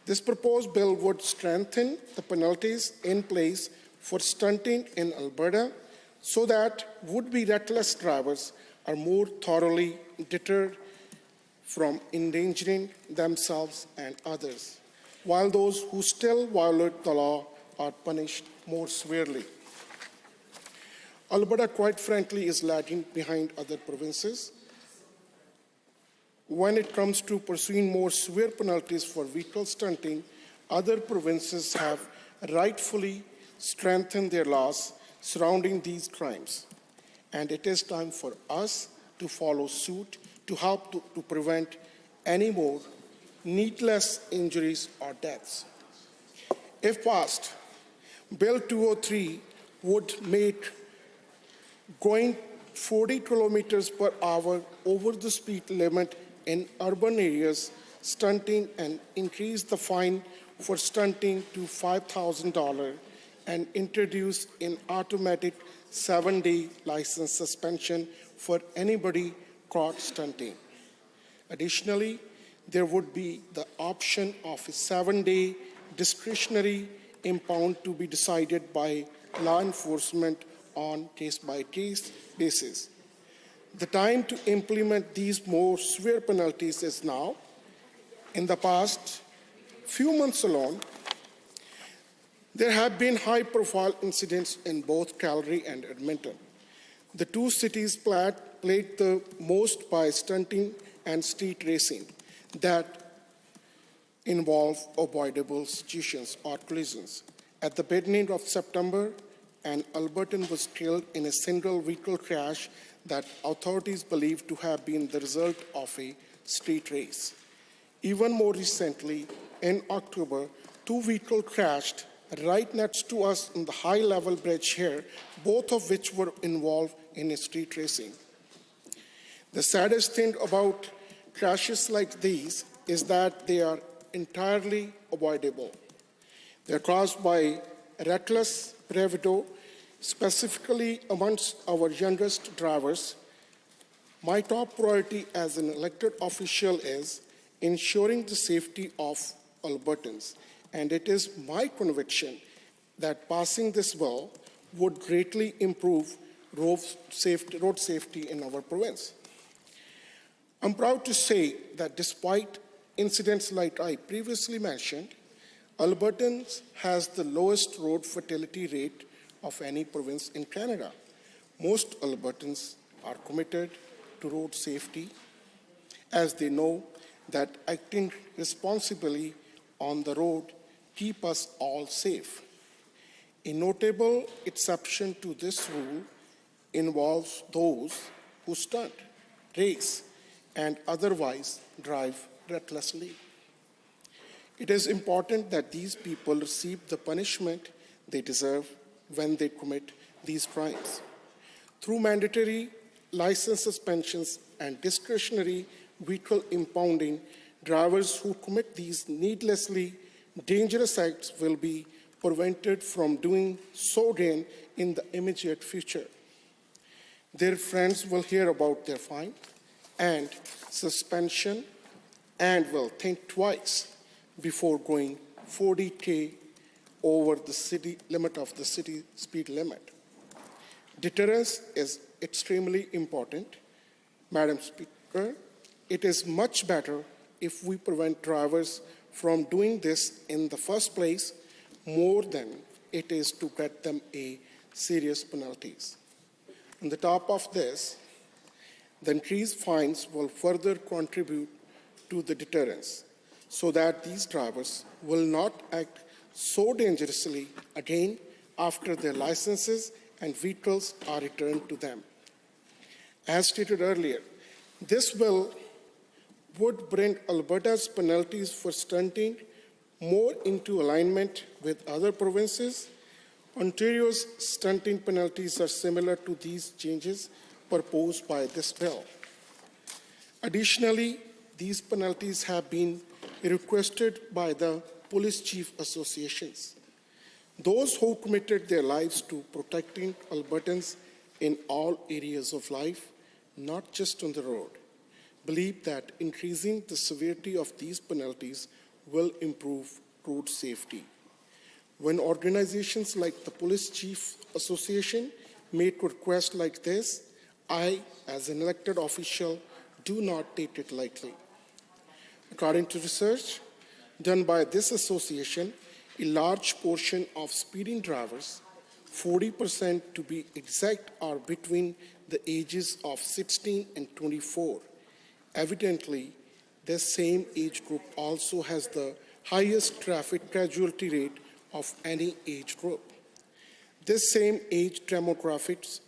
This proposed bill would strengthen the penalties in place for stunting in Alberta so that would-be reckless drivers are more thoroughly deterred from endangering themselves and others, while those who still violate the law are punished more severely. Alberta, quite frankly, is lagging behind other provinces when it comes to pursuing more severe penalties for vehicle stunting. Other provinces have rightfully strengthened their laws surrounding these crimes, and it is time for us to follow suit to help to prevent any more needless injuries or deaths. If passed, Bill 203 would make going 40 kilometers per hour over the speed limit in urban areas stunting and increase the fine for stunting to $5,000 and introduce an automatic 7-day license suspension for anybody caught stunting. Additionally, there would be the option of a 7-day discretionary impound to be decided by law enforcement on case-by-case basis. The time to implement these more severe penalties is now. In the past few months alone, there have been high-profile incidents in both Calgary and Edmonton. The two cities plagued the most by stunting and street racing that involve avoidable situations or collisions. At the beginning of September, an Albertan was killed in a single vehicle crash that authorities believe to have been the result of a street race. Even more recently, in October, two vehicles crashed right next to us on the high-level bridge here, both of which were involved in a street racing. The saddest thing about crashes like these is that they are entirely avoidable. They're caused by reckless bravado, specifically amongst our youngest drivers. My top priority as an elected official is ensuring the safety of Albertans, and it is my conviction that passing this bill would greatly improve road safety in our province. I'm proud to say that despite incidents like I previously mentioned, Albertans has the lowest road fatality rate of any province in Canada. Most Albertans are committed to road safety as they know that acting responsibly on the road keep us all safe. A notable exception to this rule involves those who stunt, race, and otherwise drive recklessly. It is important that these people receive the punishment they deserve when they commit these crimes. Through mandatory license suspensions and discretionary vehicle impounding, drivers who commit these needlessly dangerous acts will be prevented from doing so again in the immediate future. Their friends will hear about their fine and suspension and will think twice before going 40 km over the city limit of the city speed limit. Deterrence is extremely important. Madam Speaker, it is much better if we prevent drivers from doing this in the first place more than it is to get them a serious penalties. On the top of this, the increased fines will further contribute to the deterrence so that these drivers will not act so dangerously again after their licenses and vehicles are returned to them. As stated earlier, this bill would bring Alberta's penalties for stunting more into alignment with other provinces. Ontario's stunting penalties are similar to these changes proposed by this bill. Additionally, these penalties have been requested by the police chief associations. Those who committed their lives to protecting Albertans in all areas of life, not just on the road, believe that increasing the severity of these penalties will improve road safety. When organizations like the Police Chief Association make requests like this, I, as an elected official, do not take it lightly. According to research done by this association, a large portion of speeding drivers, 40% to be exact, are between the ages of 16 and 24. Evidently, this same age group also has the highest traffic casualty rate of any age group. This same age demographics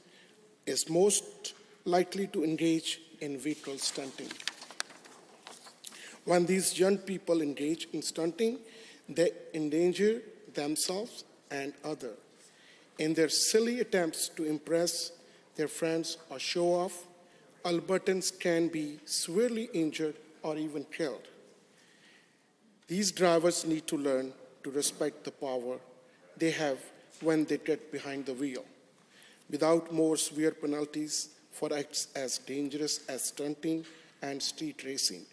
is most likely to engage in vehicle stunting. When these young people engage in stunting, they endanger themselves and others. In their silly attempts to impress their friends or show off, Albertans can be severely injured or even killed. These drivers need to learn to respect the power they have when they get behind the wheel. Without more severe penalties for acts as dangerous as stunting and street racing,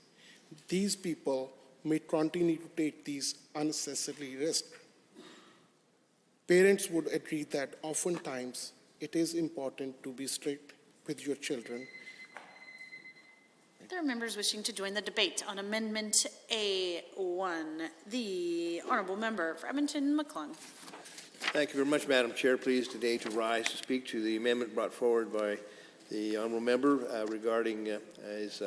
these people may continue to take these unnecessary risks. Parents would agree that oftentimes it is important to be strict with your children. There are members wishing to join the debate on Amendment A1. The Honourable Member for Edmonton-McClung. Thank you very much, Madam Chair. Pleased today to rise to speak to the amendment brought forward by the Honourable Member regarding his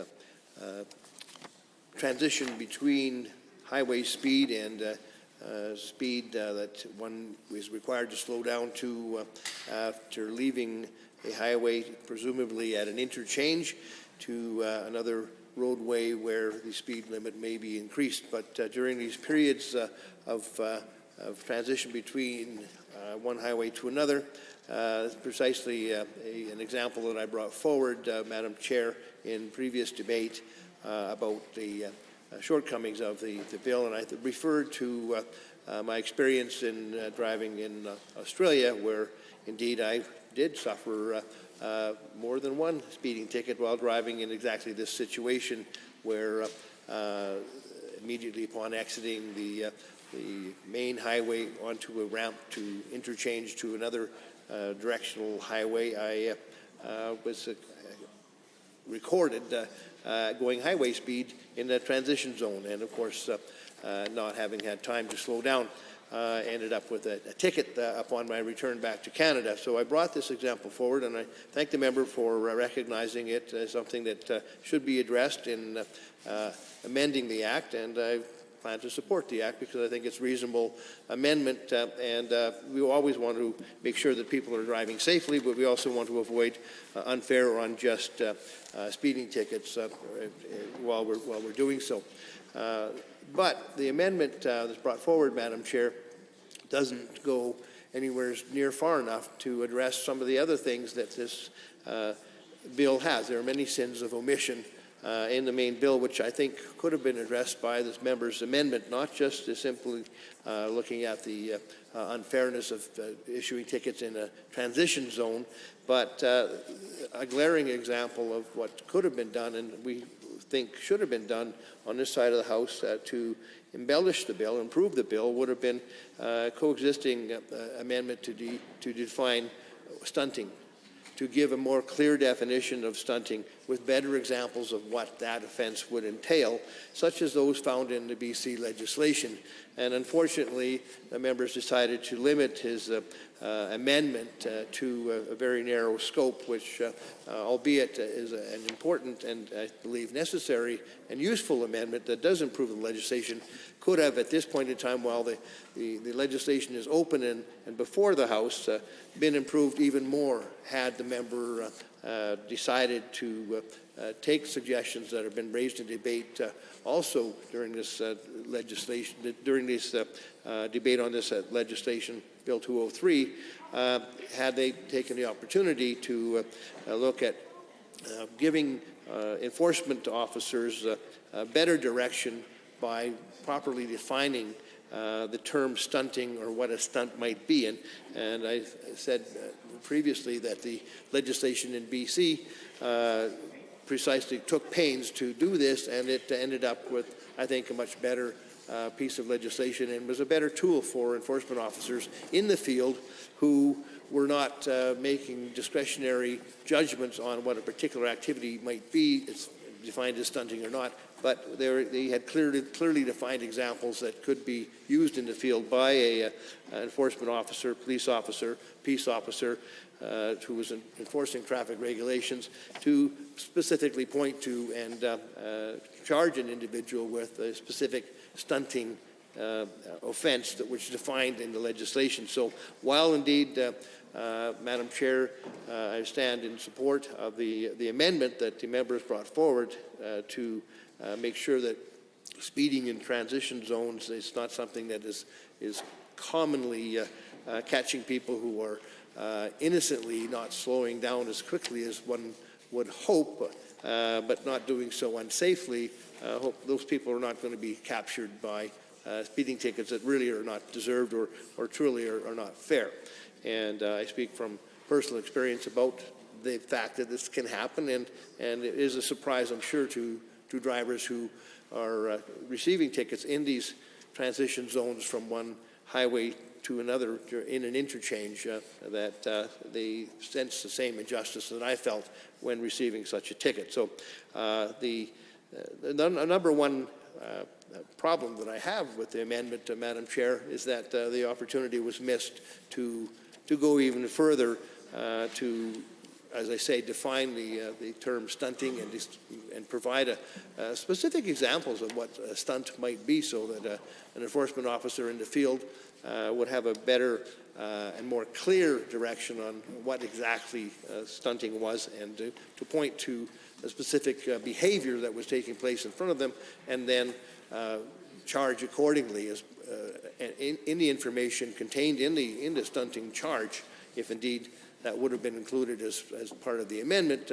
transition between highway speed and speed that one is required to slow down to after leaving a highway, presumably at an interchange, to another roadway where the speed limit may be increased. But during these periods of transition between one highway to another, precisely an example that I brought forward, Madam Chair, in previous debate about the shortcomings of the bill, and I referred to my experience in driving in Australia, where indeed I did suffer more than one speeding ticket while driving in exactly this situation, where immediately upon exiting the main highway onto a ramp to interchange to another directional highway, I was recorded going highway speed in the transition zone, and of course not having had time to slow down, ended up with a ticket upon my return back to Canada. So I brought this example forward, and I thank the member for recognizing it as something that should be addressed in amending the Act, and I plan to support the Act because I think it's a reasonable amendment, and we always want to make sure that people are driving safely, but we also want to avoid unfair or unjust speeding tickets while we're doing so. But the amendment that's brought forward, Madam Chair, doesn't go anywhere near far enough to address some of the other things that this bill has. There are many sins of omission in the main bill, which I think could have been addressed by this member's amendment, not just simply looking at the unfairness of issuing tickets in a transition zone, but a glaring example of what could have been done and we think should have been done on this side of the House to embellish the bill, improve the bill, would have been a coexisting amendment to define stunting, to give a more clear definition of stunting with better examples of what that offence would entail, such as those found in the BC legislation. And unfortunately, the members decided to limit his amendment to a very narrow scope, which, albeit is an important and I believe necessary and useful amendment that does improve the legislation, could have at this point in time, while the legislation is open and before the House, been improved even more had the member decided to take suggestions that have been raised in debate also during this legislation, during this debate on this legislation, Bill 203, had they taken the opportunity to look at giving enforcement officers better direction by properly defining the term stunting or what a stunt might be. And I said previously that the legislation in BC precisely took pains to do this, and it ended up with, I think, a much better piece of legislation and was a better tool for enforcement officers in the field who were not making discretionary judgments on what a particular activity might be, it's defined as stunting or not, but they had clearly defined examples that could be used in the field by an enforcement officer, police officer, peace officer, who was enforcing traffic regulations, to specifically point to and charge an individual with a specific stunting offense which is defined in the legislation. So while indeed, Madam Chair, I stand in support of the amendment that the members brought forward to make sure that speeding in transition zones is not something that is commonly catching people who are innocently not slowing down as quickly as one would hope, but not doing so unsafely. Hope those people are not going to be captured by speeding tickets that really are not deserved or truly are not fair. And I speak from personal experience about the fact that this can happen, and it is a surprise, I'm sure, to drivers who are receiving tickets in these transition zones from one highway to another in an interchange, that they sense the same injustice that I felt when receiving such a ticket. So the number one problem that I have with the amendment, Madam Chair, is that the opportunity was missed to go even further to, as I say, define the term stunting and provide specific examples of what a stunt might be, so that an enforcement officer in the field would have a better and more clear direction on what exactly stunting was, and to point to a specific behavior that was taking place in front of them, and then charge accordingly as in the information contained in the stunting charge, if indeed that would have been included as part of the amendment,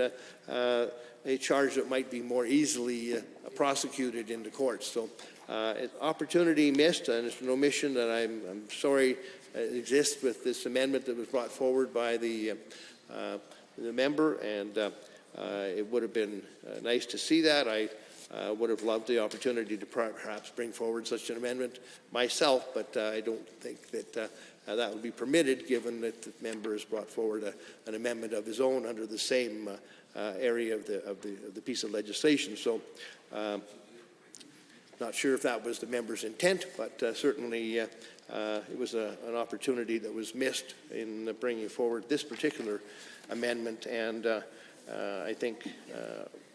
a charge that might be more easily prosecuted in the courts. So opportunity missed, and it's an omission that I'm sorry exists with this amendment that was brought forward by the member, and it would have been nice to see that. I would have loved the opportunity to perhaps bring forward such an amendment myself, but I don't think that that would be permitted, given that the member has brought forward an amendment of his own under the same area of the piece of legislation. So, not sure if that was the member's intent, but certainly it was an opportunity that was missed in bringing forward this particular amendment. And I think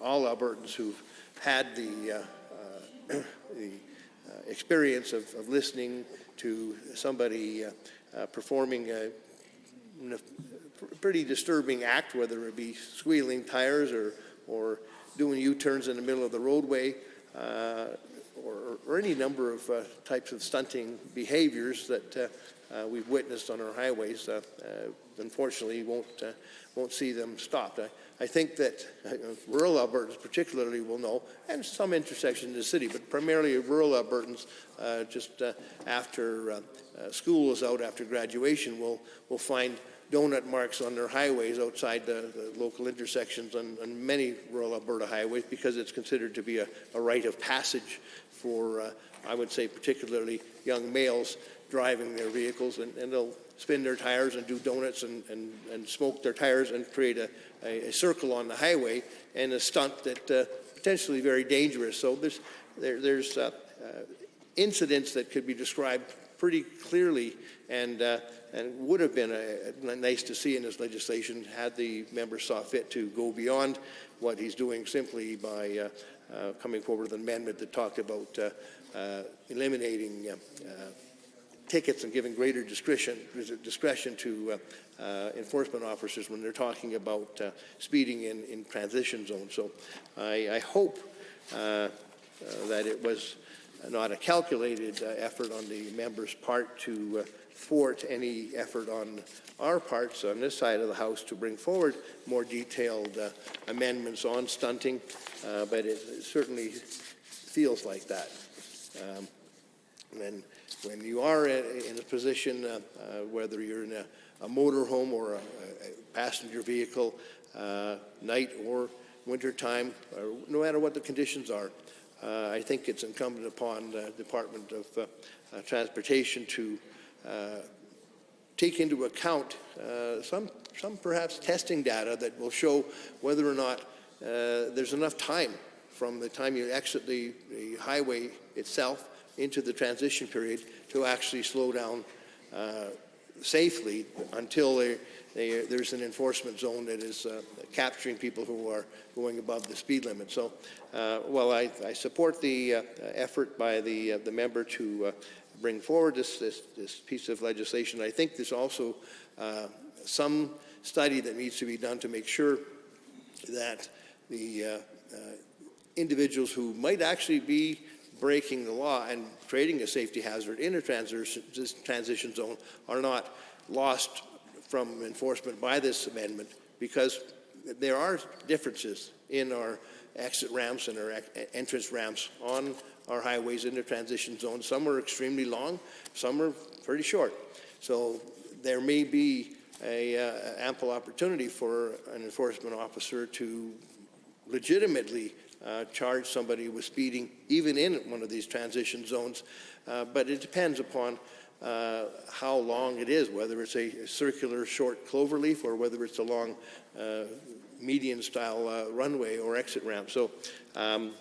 all Albertans who've had the experience of listening to somebody performing a pretty disturbing act, whether it be squealing tires or doing U-turns in the middle of the roadway, or any number of types of stunting behaviors that we've witnessed on our highways. Unfortunately, won't see them stopped. I think that rural Albertans particularly will know, and some intersections in the city, but primarily rural Albertans, just after school is out, after graduation, will find donut marks on their highways outside the local intersections on many rural Alberta highways, because it's considered to be a rite of passage for, I would say, particularly young males driving their vehicles, and they'll spin their tires and do donuts and smoke their tires and create a circle on the highway, and a stunt that potentially very dangerous. So there's incidents that could be described pretty clearly, and would have been nice to see in this legislation had the member saw fit to go beyond what he's doing simply by coming forward with an amendment that talked about eliminating tickets and giving greater discretion to enforcement officers when they're talking about speeding in transition zones. So I hope that it was not a calculated effort on the member's part to thwart any effort on our parts on this side of the House to bring forward more detailed amendments on stunting, but it certainly feels like that. When you are in a position, whether you're in a motorhome or a passenger vehicle, night or winter time, no matter what the conditions are, I think it's incumbent upon the Department of Transportation to take into account some perhaps testing data that will show whether or not there's enough time from the time you exit the highway itself into the transition period to actually slow down safely until there's an enforcement zone that is capturing people who are going above the speed limit. So while I support the effort by the member to bring forward this piece of legislation, I think there's also some study that needs to be done to make sure that the individuals who might actually be breaking the law and creating a safety hazard in a transition zone are not lost from enforcement by this amendment, because there are differences in our exit ramps and our entrance ramps on our highways in the transition zone. Some are extremely long, some are pretty short. So there may be a ample opportunity for an enforcement officer to legitimately charge somebody with speeding, even in one of these transition zones. But it depends upon how long it is, whether it's a circular short cloverleaf or whether it's a long median-style runway or exit ramp. So I'm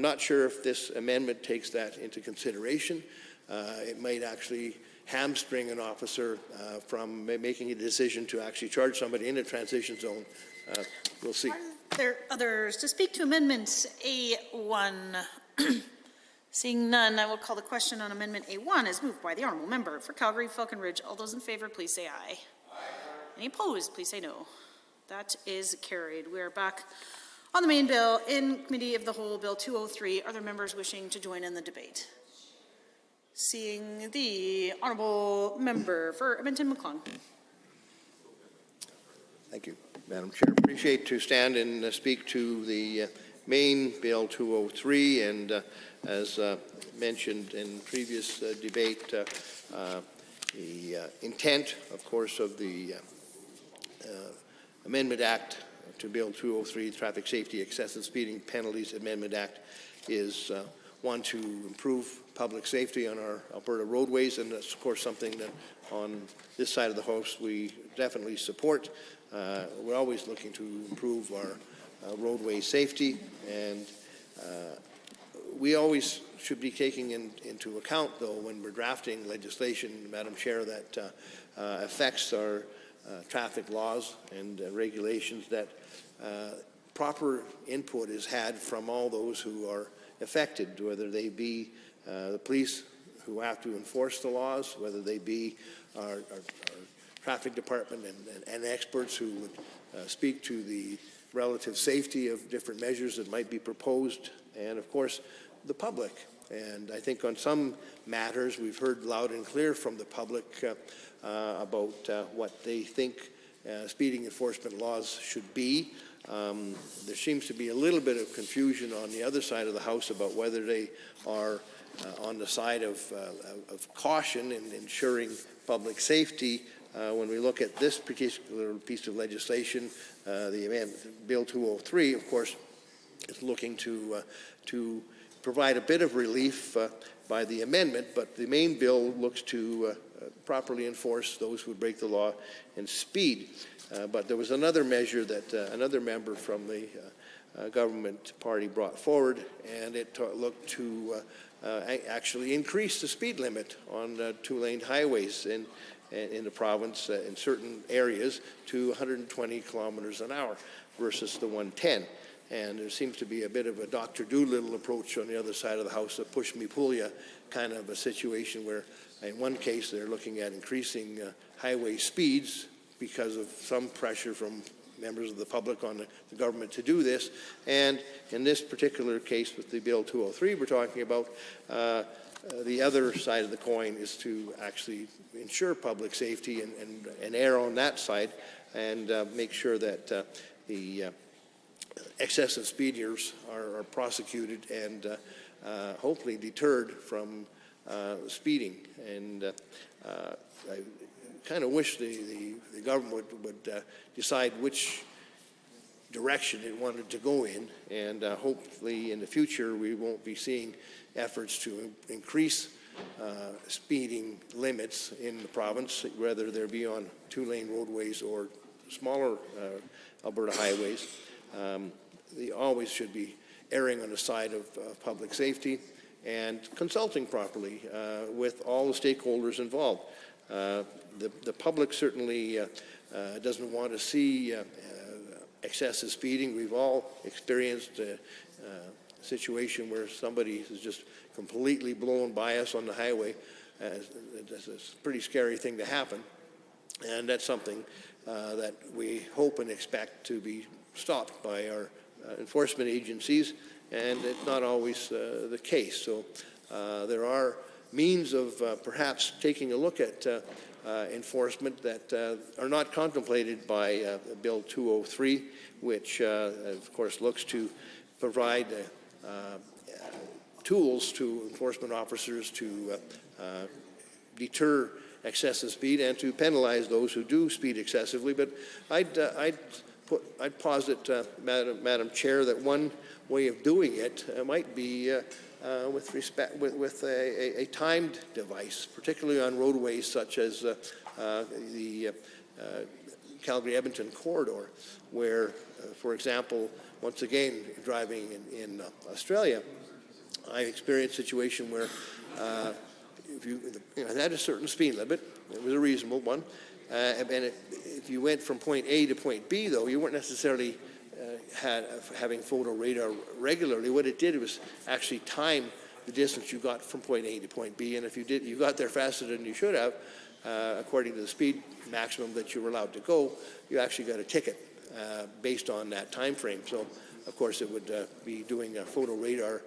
not sure if this amendment takes that into consideration. It might actually hamstring an officer from making a decision to actually charge somebody in a transition zone. We'll see. Are there others to speak to Amendment A1? Seeing none, I will call the question on Amendment A1 as moved by the Honourable Member for Calgary Falcon Ridge. All those in favour, please say aye. Aye. Any opposed, please say no. That is carried. We are back on the main bill in Committee of the Whole, Bill 203. Are there members wishing to join in the debate? Seeing the Honourable Member for Edmonton-McClung. Thank you, Madam Chair. Appreciate to stand and speak to the main Bill 203, and as mentioned in previous debate, the intent, of course, of the Amendment Act to Bill 203, Traffic Safety Excessive Speeding Penalties Amendment Act, is one, to improve public safety on our Alberta roadways, and that's, of course, something that on this side of the House we definitely support. We're always looking to improve our roadway safety, and we always should be taking into account, though, when we're drafting legislation, Madam Chair, that affects our traffic laws and regulations, that proper input is had from all those who are affected, whether they be the police who have to enforce the laws, whether they be our traffic department and experts who would speak to the relative safety of different measures that might be proposed, and of course the public. And I think on some matters we've heard loud and clear from the public about what they think speeding enforcement laws should be. There seems to be a little bit of confusion on the other side of the House about whether they are on the side of caution in ensuring public safety. When we look at this particular piece of legislation, the Bill 203, of course, is looking to provide a bit of relief by the amendment, but the main bill looks to properly enforce those who break the law and speed. But there was another measure that another member from the government party brought forward, and it looked to actually increase the speed limit on two-lane highways in the province in certain areas to 120 kilometers an hour versus the 110. And there seems to be a bit of a Dr. Doolittle approach on the other side of the House, a push-me-pull-ya kind of a situation where in one case they're looking at increasing highway speeds because of some pressure from members of the public on the government to do this. And in this particular case with the Bill 203 we're talking about, the other side of the coin is to actually ensure public safety and err on that side and make sure that the excessive speeders are prosecuted and hopefully deterred from speeding. And I kind of wish the government would decide which direction it wanted to go in, and hopefully in the future we won't be seeing efforts to increase speeding limits in the province, whether they be on two-lane roadways or smaller Alberta highways. They always should be erring on the side of public safety and consulting properly with all the stakeholders involved. The public certainly doesn't want to see excessive speeding. We've all experienced a situation where somebody is just completely blown by us on the highway. It's a pretty scary thing to happen, and that's something that we hope and expect to be stopped by our enforcement agencies, and it's not always the case. So there are means of perhaps taking a look at enforcement that are not contemplated by Bill 203, which of course looks to provide tools to enforcement officers to deter excessive speed and to penalize those who do speed excessively. But I'd posit, Madam Chair, that one way of doing it might be with a timed device, particularly on roadways such as the Calgary-Edmonton corridor, where, for example, once again, driving in Australia, I experienced a situation where if you had a certain speed limit, it was a reasonable one, if you went from point A to point B, though, you weren't necessarily having photo radar regularly. What it did was actually time the distance you got from point A to point B, and if you got there faster than you should have, according to the speed maximum that you were allowed to go, you actually got a ticket based on that time frame. So, of course, it would be doing a photo radar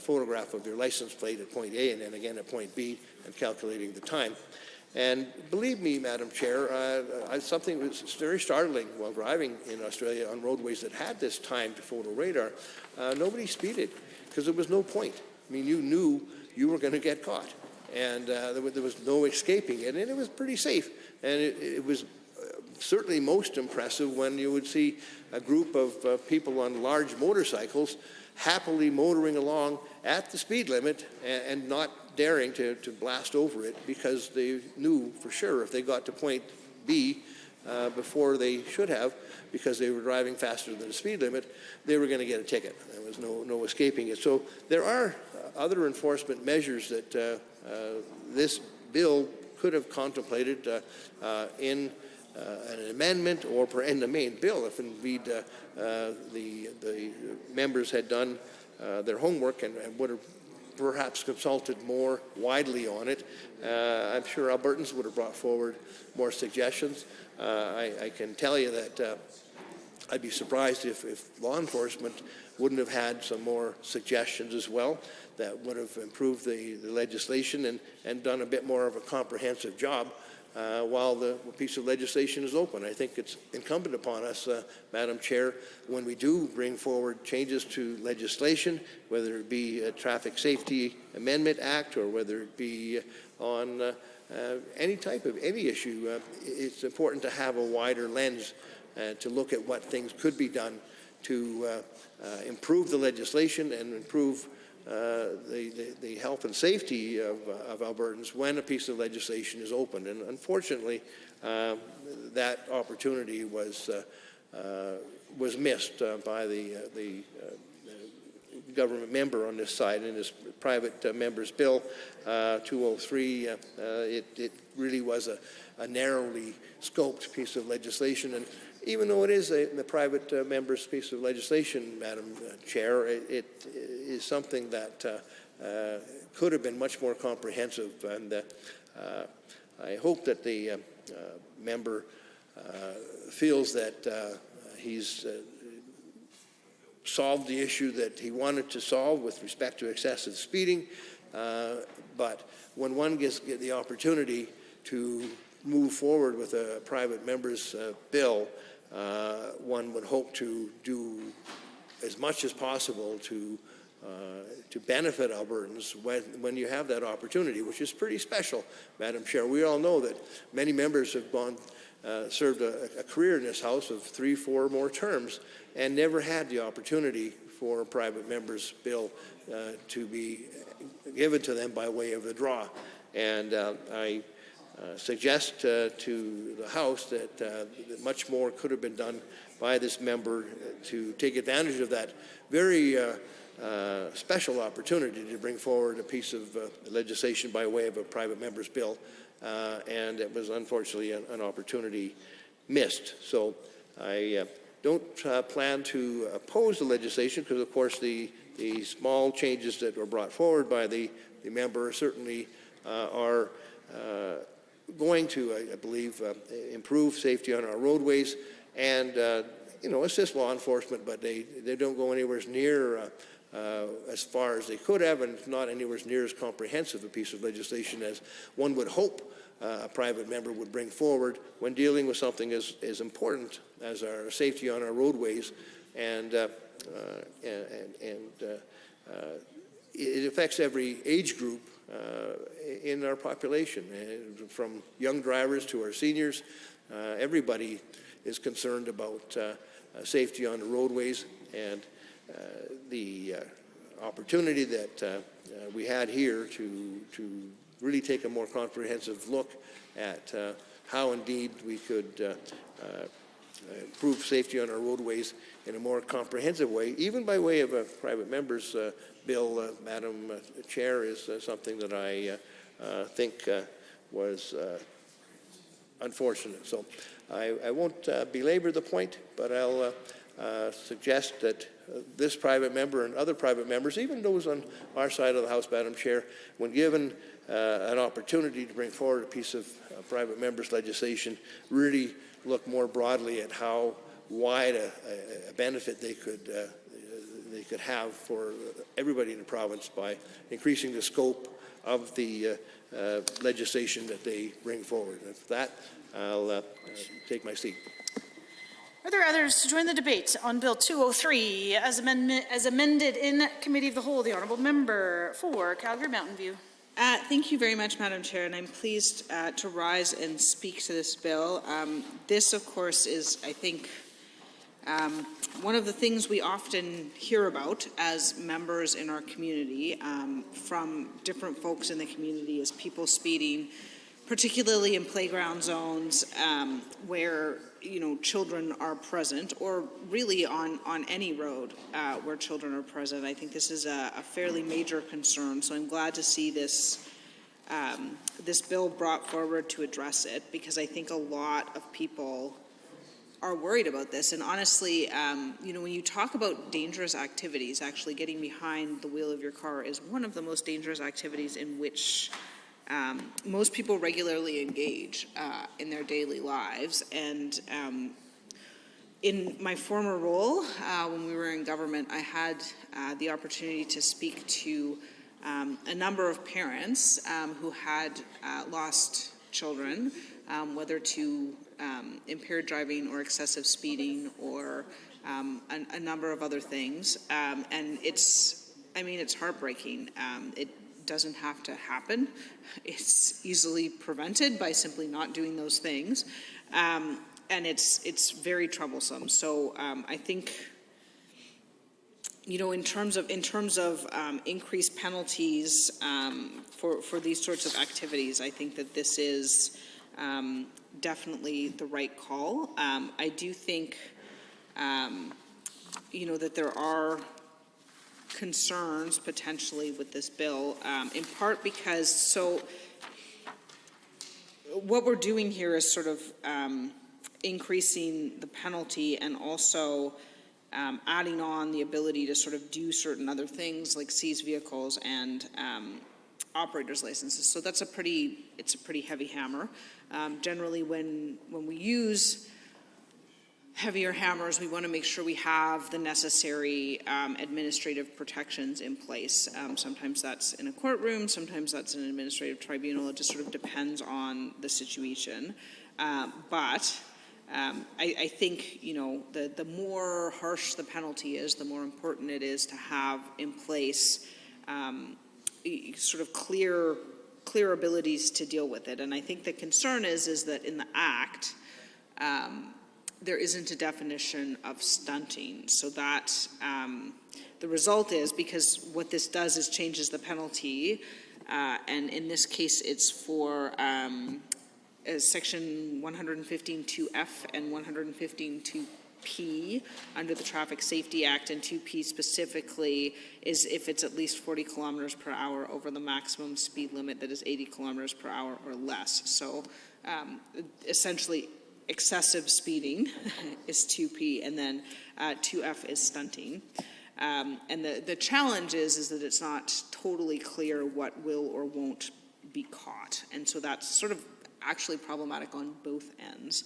photograph of your license plate at point A and then again at point B and calculating the time. And believe me, Madam Chair, something was very startling while driving in Australia on roadways that had this timed photo radar. Nobody speeded because there was no point. I mean, you knew you were going to get caught, and there was no escaping it, and it was pretty safe. And it was certainly most impressive when you would see a group of people on large motorcycles happily motoring along at the speed limit and not daring to blast over it because they knew for sure if they got to point B before they should have, because they were driving faster than the speed limit, they were going to get a ticket. There was no escaping it. So there are other enforcement measures that this bill could have contemplated in an amendment or in the main bill if indeed the members had done their homework and would have perhaps consulted more widely on it, I'm sure Albertans would have brought forward more suggestions. I can tell you that I'd be surprised if law enforcement wouldn't have had some more suggestions as well that would have improved the legislation and done a bit more of a comprehensive job while the piece of legislation is open. I think it's incumbent upon us, Madam Chair, when we do bring forward changes to legislation, whether it be a Traffic Safety Amendment Act or whether it be on any issue, it's important to have a wider lens to look at what things could be done to improve the legislation and improve the health and safety of Albertans when a piece of legislation is opened. And unfortunately, that opportunity was missed by the government member on this side in his private member's bill 203. It really was a narrowly scoped piece of legislation, and even though it is the private member's piece of legislation, Madam Chair, it is something that could have been much more comprehensive, and I hope that the member feels that he's solved the issue that he wanted to solve with respect to excessive speeding, but when one gets the opportunity to move forward with a private member's bill, one would hope to do as much as possible to benefit Albertans when you have that opportunity, which is pretty special, Madam Chair. We all know that many members have served a career in this House of 3, 4 more terms and never had the opportunity for a private member's bill to be given to them by way of a draw. And I suggest to the House that much more could have been done by this member to take advantage of that very special opportunity to bring forward a piece of legislation by way of a private member's bill, and it was unfortunately an opportunity missed. So I don't plan to oppose the legislation because, of course, the small changes that were brought forward by the member certainly are going to, I believe, improve safety on our roadways and, assist law enforcement, but they don't go anywhere near as far as they could have, and it's not anywhere near as comprehensive a piece of legislation as one would hope a private member would bring forward when dealing with something as important as our safety on our roadways, and it affects every age group in our population, from young drivers to our seniors. Everybody is concerned about safety on the roadways, and the opportunity that we had here to really take a more comprehensive look at how indeed we could improve safety on our roadways in a more comprehensive way, even by way of a private member's bill, Madam Chair, is something that I think was unfortunate. So I won't belabor the point, but I'll suggest that this private member and other private members, even those on our side of the House, Madam Chair, when given an opportunity to bring forward a piece of private members' legislation, really look more broadly at how wide a benefit they could have for everybody in the province by increasing the scope of the legislation that they bring forward. And for that, I'll take my seat. Are there others to join the debate on Bill 203 as amended in Committee of the Whole? The Honourable Member for Calgary Mountain View. Thank you very much, Madam Chair, and I'm pleased to rise and speak to this bill. This, of course, is, I think, one of the things we often hear about as members in our community from different folks in the community is people speeding, particularly in playground zones where children are present, or really on any road where children are present. I think this is a fairly major concern, so I'm glad to see this bill brought forward to address it, because I think a lot of people are worried about this. And honestly, when you talk about dangerous activities, actually getting behind the wheel of your car is one of the most dangerous activities in which most people regularly engage in their daily lives. And in my former role, when we were in government, I had the opportunity to speak to a number of parents who had lost children, whether to impaired driving or excessive speeding or a number of other things. And it's heartbreaking. It doesn't have to happen. It's easily prevented by simply not doing those things. And it's very troublesome. So I think, in terms of increased penalties for these sorts of activities, I think that this is definitely the right call. I do think, that there are concerns potentially with this bill, in part because what we're doing here is sort of increasing the penalty and also adding on the ability to sort of do certain other things like seize vehicles and operators licenses. So it's a pretty heavy hammer. Generally, when we use heavier hammers, we want to make sure we have the necessary administrative protections in place. Sometimes that's in a courtroom, sometimes that's in an administrative tribunal. It just sort of depends on the situation. But I think, the more harsh the penalty is, the more important it is to have in place sort of clear abilities to deal with it. And I think the concern is that in the Act, there isn't a definition of stunting. So that the result is, because what this does is changes the penalty, and in this case it's for Section 115.2F and 115.2P under the Traffic Safety Act, and 2P specifically is if it's at least 40 kilometers per hour over the maximum speed limit that is 80 kilometers per hour or less. So essentially excessive speeding is 2P, and then 2F is stunting. And the challenge is that it's not totally clear what will or won't be caught. And so that's sort of actually problematic on both ends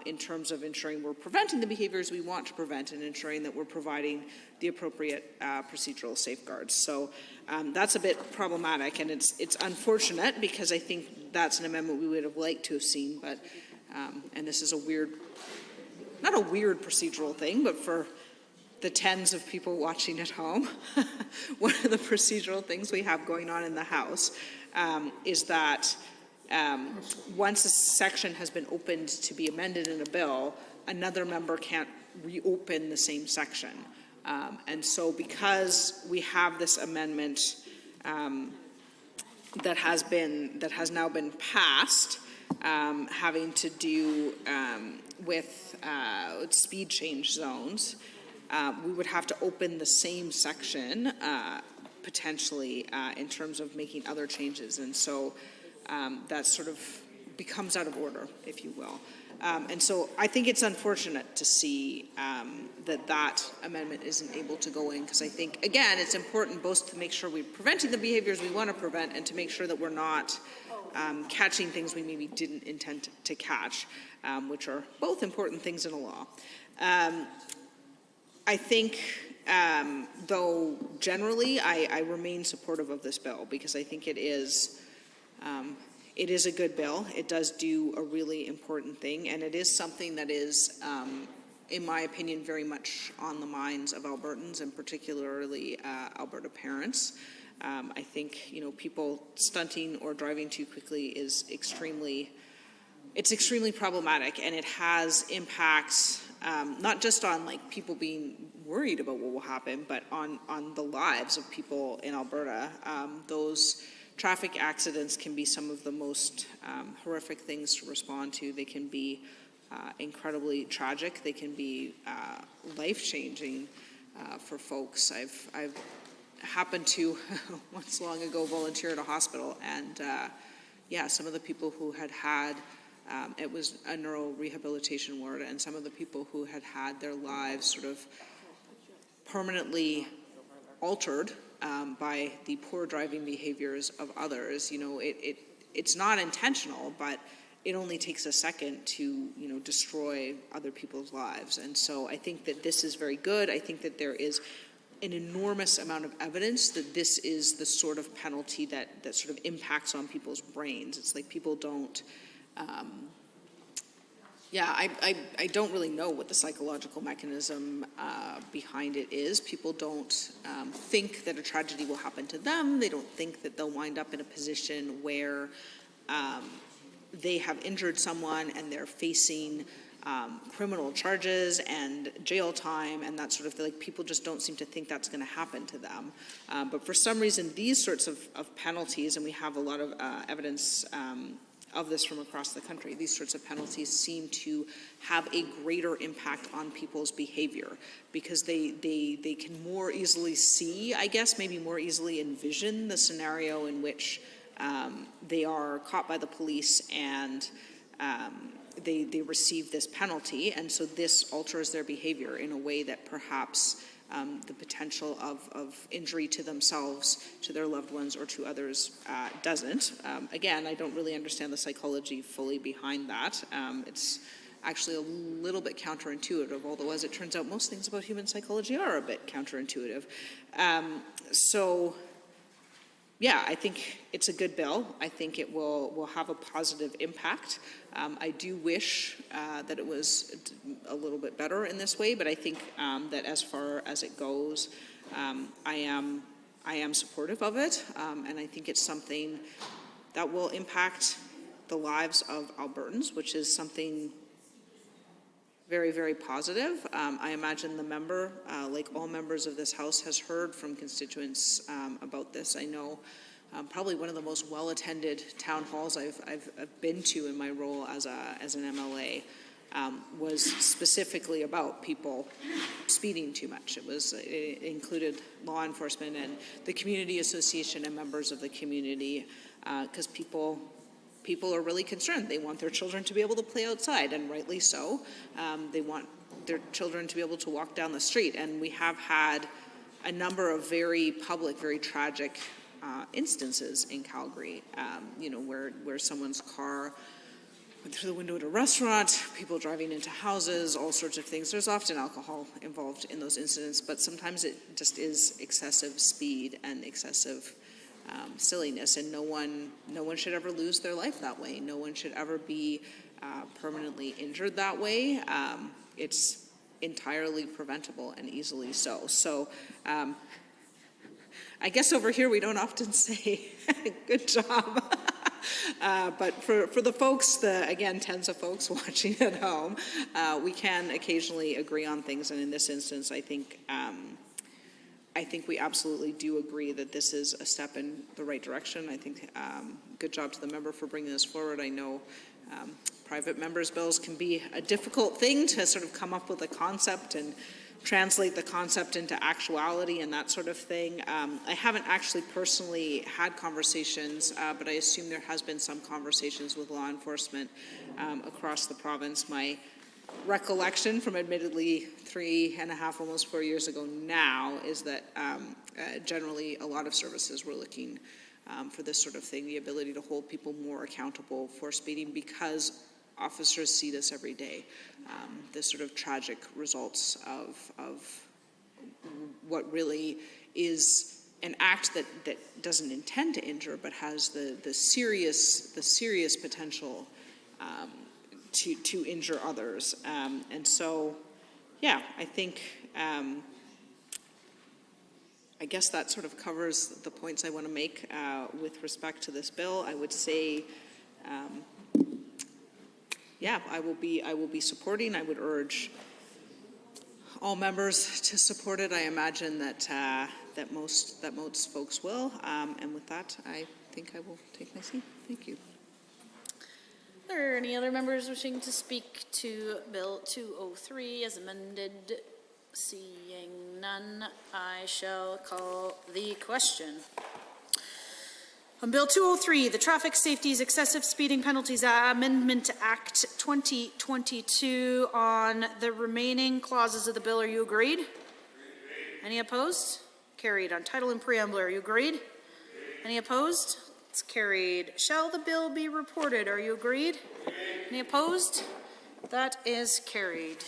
in terms of ensuring we're preventing the behaviors we want to prevent and ensuring that we're providing the appropriate procedural safeguards. So that's a bit problematic, and it's unfortunate because I think that's an amendment we would have liked to have seen, but and this is not a weird procedural thing, but for the tens of people watching at home, one of the procedural things we have going on in the House is that once a section has been opened to be amended in a bill, another member can't reopen the same section. And so because we have this amendment that has now been passed, having to do with speed change zones, we would have to open the same section potentially in terms of making other changes. And so that sort of becomes out of order, if you will. And so I think it's unfortunate to see that amendment isn't able to go in, because I think, again, it's important both to make sure we're preventing the behaviors we want to prevent and to make sure that we're not catching things we maybe didn't intend to catch, which are both important things in a law. I think, though, generally, I remain supportive of this bill because I think it is a good bill. It does do a really important thing, and it is something that is, in my opinion, very much on the minds of Albertans, and particularly Alberta parents. I think, people stunting or driving too quickly is extremely problematic, and it has impacts not just on people being worried about what will happen, but on the lives of people in Alberta. Those traffic accidents can be some of the most horrific things to respond to. They can be incredibly tragic. They can be life-changing for folks. I've happened to once long ago volunteer at a hospital, and some of the people who had it was a neurorehabilitation ward, and some of the people who had had their lives sort of permanently altered by the poor driving behaviors of others. You know, it's not intentional, but it only takes a second to, you know, destroy other people's lives. And so I think that this is very good. I think that there is an enormous amount of evidence that this is the sort of penalty that sort of impacts on people's brains. It's like people don't, I don't really know what the psychological mechanism behind it is. People don't think that a tragedy will happen to them. They don't think that they'll wind up in a position where they have injured someone and they're facing criminal charges and jail time and that sort of thing. Like, people just don't seem to think that's going to happen to them. But for some reason, these sorts of penalties, and we have a lot of evidence of this from across the country, these sorts of penalties seem to have a greater impact on people's behavior because they can more easily see, I guess, maybe more easily envision the scenario in which they are caught by the police and they receive this penalty, and so this alters their behavior in a way that perhaps the potential of injury to themselves, to their loved ones, or to others doesn't. Again, I don't really understand the psychology fully behind that. It's actually a little bit counterintuitive, although as it turns out, most things about human psychology are a bit counterintuitive. So yeah, I think it's a good bill. I think it will have a positive impact. I do wish that it was a little bit better in this way, but I think that as far as it goes, I am supportive of it, and I think it's something that will impact the lives of Albertans, which is something very, very positive. I imagine the member, like all members of this House, has heard from constituents about this. I know probably one of the most well-attended town halls I've been to in my role as an MLA was specifically about people speeding too much. It included law enforcement and the community association and members of the community, because people are really concerned. They want their children to be able to play outside, and rightly so. They want their children to be able to walk down the street, and we have had a number of very public, very tragic instances in Calgary, where someone's car went through the window at a restaurant, people driving into houses, all sorts of things. There's often alcohol involved in those incidents, but sometimes it just is excessive speed and excessive silliness, and no one should ever lose their life that way. No one should ever be permanently injured that way. It's entirely preventable and easily so. So I guess over here we don't often say good job. But for the folks, again, tens of folks watching at home, we can occasionally agree on things, and in this instance, I think we absolutely do agree that this is a step in the right direction. I think good job to the member for bringing this forward. I know private members' bills can be a difficult thing to sort of come up with a concept and translate the concept into actuality and that sort of thing. I haven't actually personally had conversations, but I assume there has been some conversations with law enforcement across the province. My recollection from admittedly 3.5, almost 4 years ago now, is that generally a lot of services were looking for this sort of thing, the ability to hold people more accountable for speeding, because officers see this every day, the sort of tragic results of what really is an act that doesn't intend to injure, but has the serious potential to injure others. And so, yeah, I think, I guess that sort of covers the points I want to make with respect to this bill. I would say, yeah, I will be supporting. I would urge all members to support it. I imagine that most folks will. And with that, I think I will take my seat. Thank you. Are there any other members wishing to speak to Bill 203 as amended? Seeing none, I shall call the question. On Bill 203, the Traffic Safety's Excessive Speeding Penalties Amendment Act 2022. On the remaining clauses of the bill, are you agreed? Any opposed? Carried. On title and preamble, are you agreed? Any opposed? It's carried. Shall the bill be reported? Are you agreed? Any opposed? That is carried.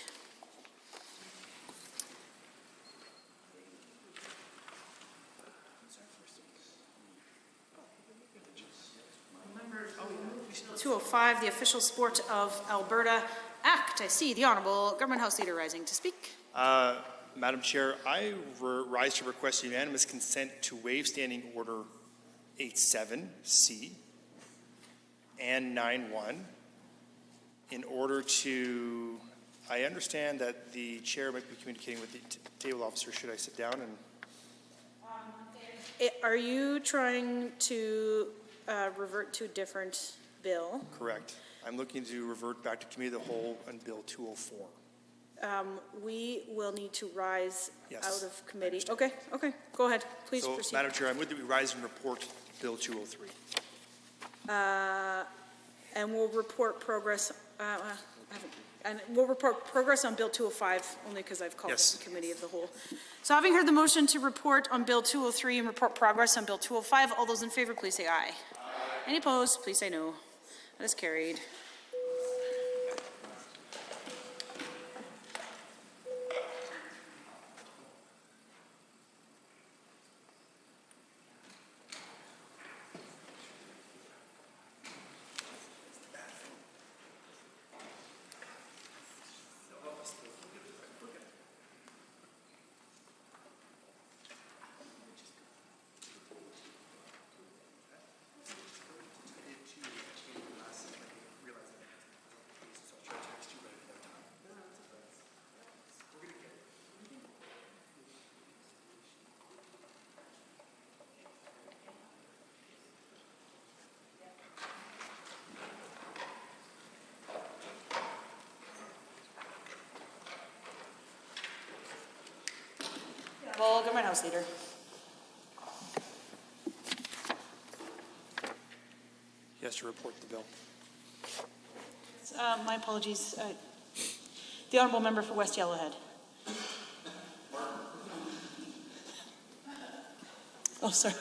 Bill 205, the Official Sport of Alberta Act. I see the Honourable Government House Leader rising to speak. Madam Chair, I rise to request unanimous consent to waive Standing Order 87C and 91 in order to, I understand that the chair might be communicating with the table officer. Should I sit down and? Are you trying to revert to a different bill? Correct. I'm looking to revert back to Committee of the Whole on Bill 204. We will need to rise Yes. out of committee. Okay, go ahead. Please So, proceed. Madam Chair, I move that we rise and report Bill 203. And we'll report progress. And we'll report progress on Bill 205 only because I've called Yes. the Committee of the Whole. So having heard the motion to report on Bill 203 and report progress on Bill 205, all those in favor, please say aye. Any opposed, please say no. That is carried. Well, Government House Leader. Yes, to report the bill. My apologies. The Honourable Member for West Yellowhead. Oh, sorry.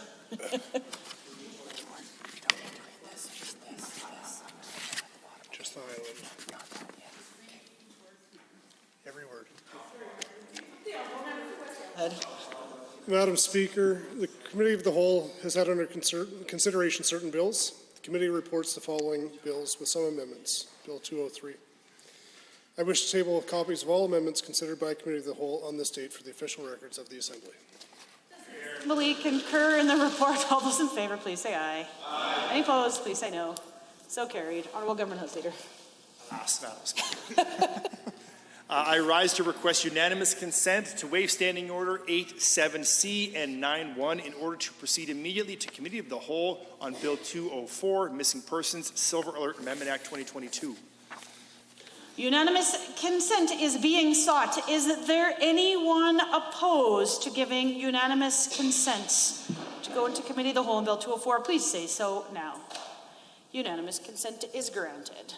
Just the highlight. Every word. Madam Speaker, the Committee of the Whole has had under consideration certain bills. The committee reports the following bills with some amendments. Bill 203. I wish to table copies of all amendments considered by Committee of the Whole on this date for the official records of the Assembly. Assembly concur in the report. All those in favor, please say aye. Aye. Any opposed, please say no. So carried. Honourable Government House Leader. I rise to request unanimous consent to waive Standing Order 87C and 91 in order to proceed immediately to Committee of the Whole on Bill 204, Missing Persons Silver Alert Amendment Act 2022. Unanimous consent is being sought. Is there anyone opposed to giving unanimous consent to go into Committee of the Whole on Bill 204? Please say so now. Unanimous consent is granted.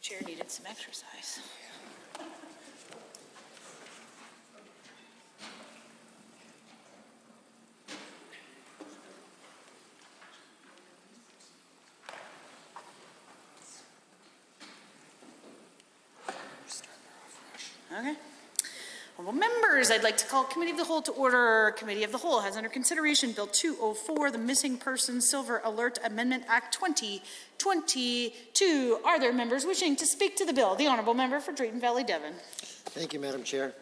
Chair needed some exercise. Okay. Honourable members, I'd like to call Committee of the Whole to order. Committee of the Whole has under consideration Bill 204, the Missing Persons Silver Alert Amendment Act 2022. Are there members wishing to speak to the bill? The Honourable Member for Drayton Valley Devon. Thank you, Madam Chair.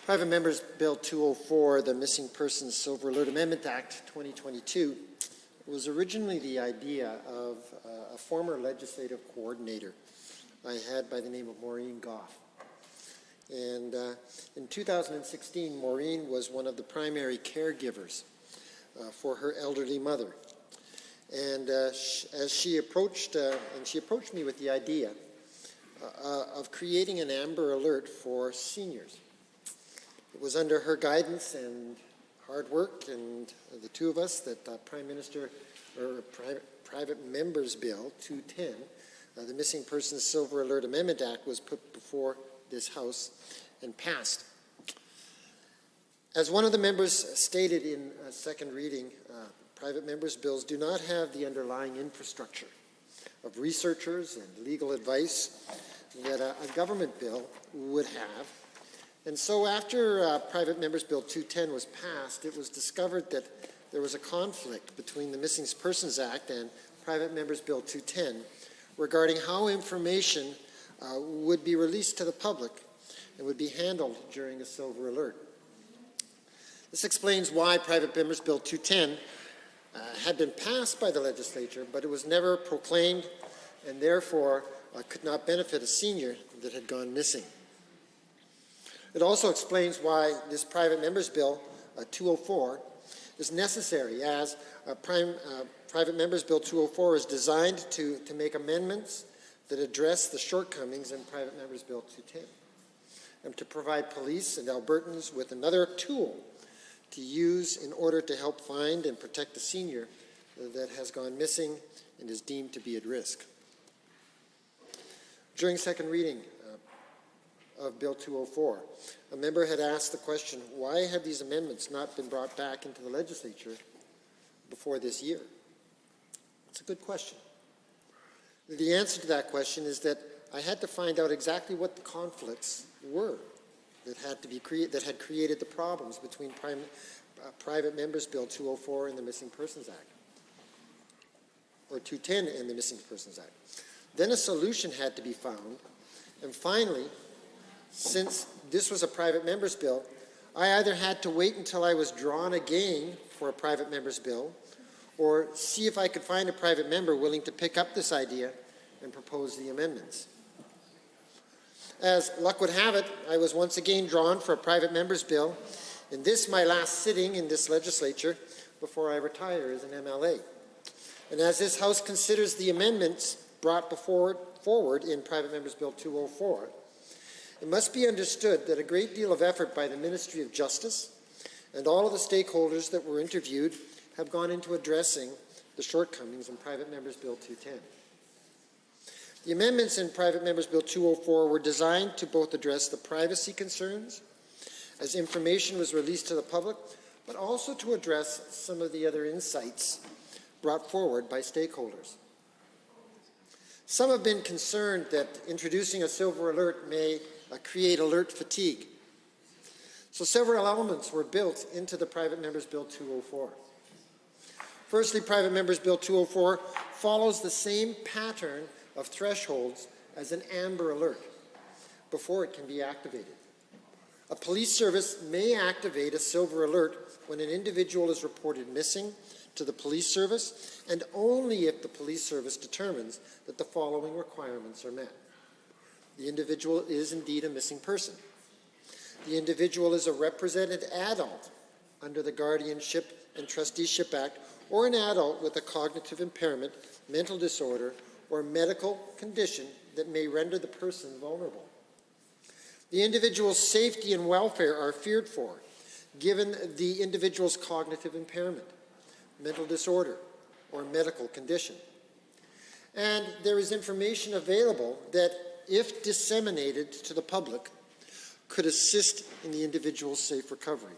Private Members Bill 204, the Missing Persons Silver Alert Amendment Act 2022, was originally the idea of a former legislative coordinator I had by the name of Maureen Goff. And in 2016, Maureen was one of the primary caregivers for her elderly mother. And as she approached me with the idea of creating an Amber Alert for seniors. It was under her guidance and hard work and the two of us that Private Members Bill 210, the Missing Persons Silver Alert Amendment Act, was put before this House and passed. As one of the members stated in second reading, private members' bills do not have the underlying infrastructure of researchers and legal advice that a government bill would have. And so after Private Members Bill 210 was passed, it was discovered that there was a conflict between the Missing Persons Act and Private Members Bill 210 regarding how information would be released to the public and would be handled during a silver alert. This explains why Private Members Bill 210 had been passed by the legislature, but it was never proclaimed and therefore could not benefit a senior that had gone missing. It also explains why this Private Members Bill 204 is necessary, as Private Members Bill 204 is designed to make amendments that address the shortcomings in Private Members Bill 210 and to provide police and Albertans with another tool to use in order to help find and protect a senior that has gone missing and is deemed to be at risk. During second reading of Bill 204, a member had asked the question, why have these amendments not been brought back into the legislature before this year? It's a good question. The answer to that question is that I had to find out exactly what the conflicts were that had created the problems between Private Members Bill 204 and the Missing Persons Act, or 210 and the Missing Persons Act. Then a solution had to be found, and finally, since this was a private member's bill, I either had to wait until I was drawn again for a private member's bill, or see if I could find a private member willing to pick up this idea and propose the amendments. As luck would have it, I was once again drawn for a private member's bill, and this my last sitting in this legislature before I retire as an MLA. And as this House considers the amendments brought forward in Private Members Bill 204, it must be understood that a great deal of effort by the Ministry of Justice and all of the stakeholders that were interviewed have gone into addressing the shortcomings in Private Members Bill 210. The amendments in Private Members Bill 204 were designed to both address the privacy concerns as information was released to the public, but also to address some of the other insights brought forward by stakeholders. Some have been concerned that introducing a silver alert may create alert fatigue. So several elements were built into the Private Members Bill 204. Firstly, Private Members Bill 204 follows the same pattern of thresholds as an Amber Alert before it can be activated. A police service may activate a silver alert when an individual is reported missing to the police service, and only if the police service determines that the following requirements are met. The individual is indeed a missing person. The individual is a represented adult under the Guardianship and Trusteeship Act, or an adult with a cognitive impairment, mental disorder, or medical condition that may render the person vulnerable. The individual's safety and welfare are feared for, given the individual's cognitive impairment, mental disorder, or medical condition. And there is information available that, if disseminated to the public, could assist in the individual's safe recovery.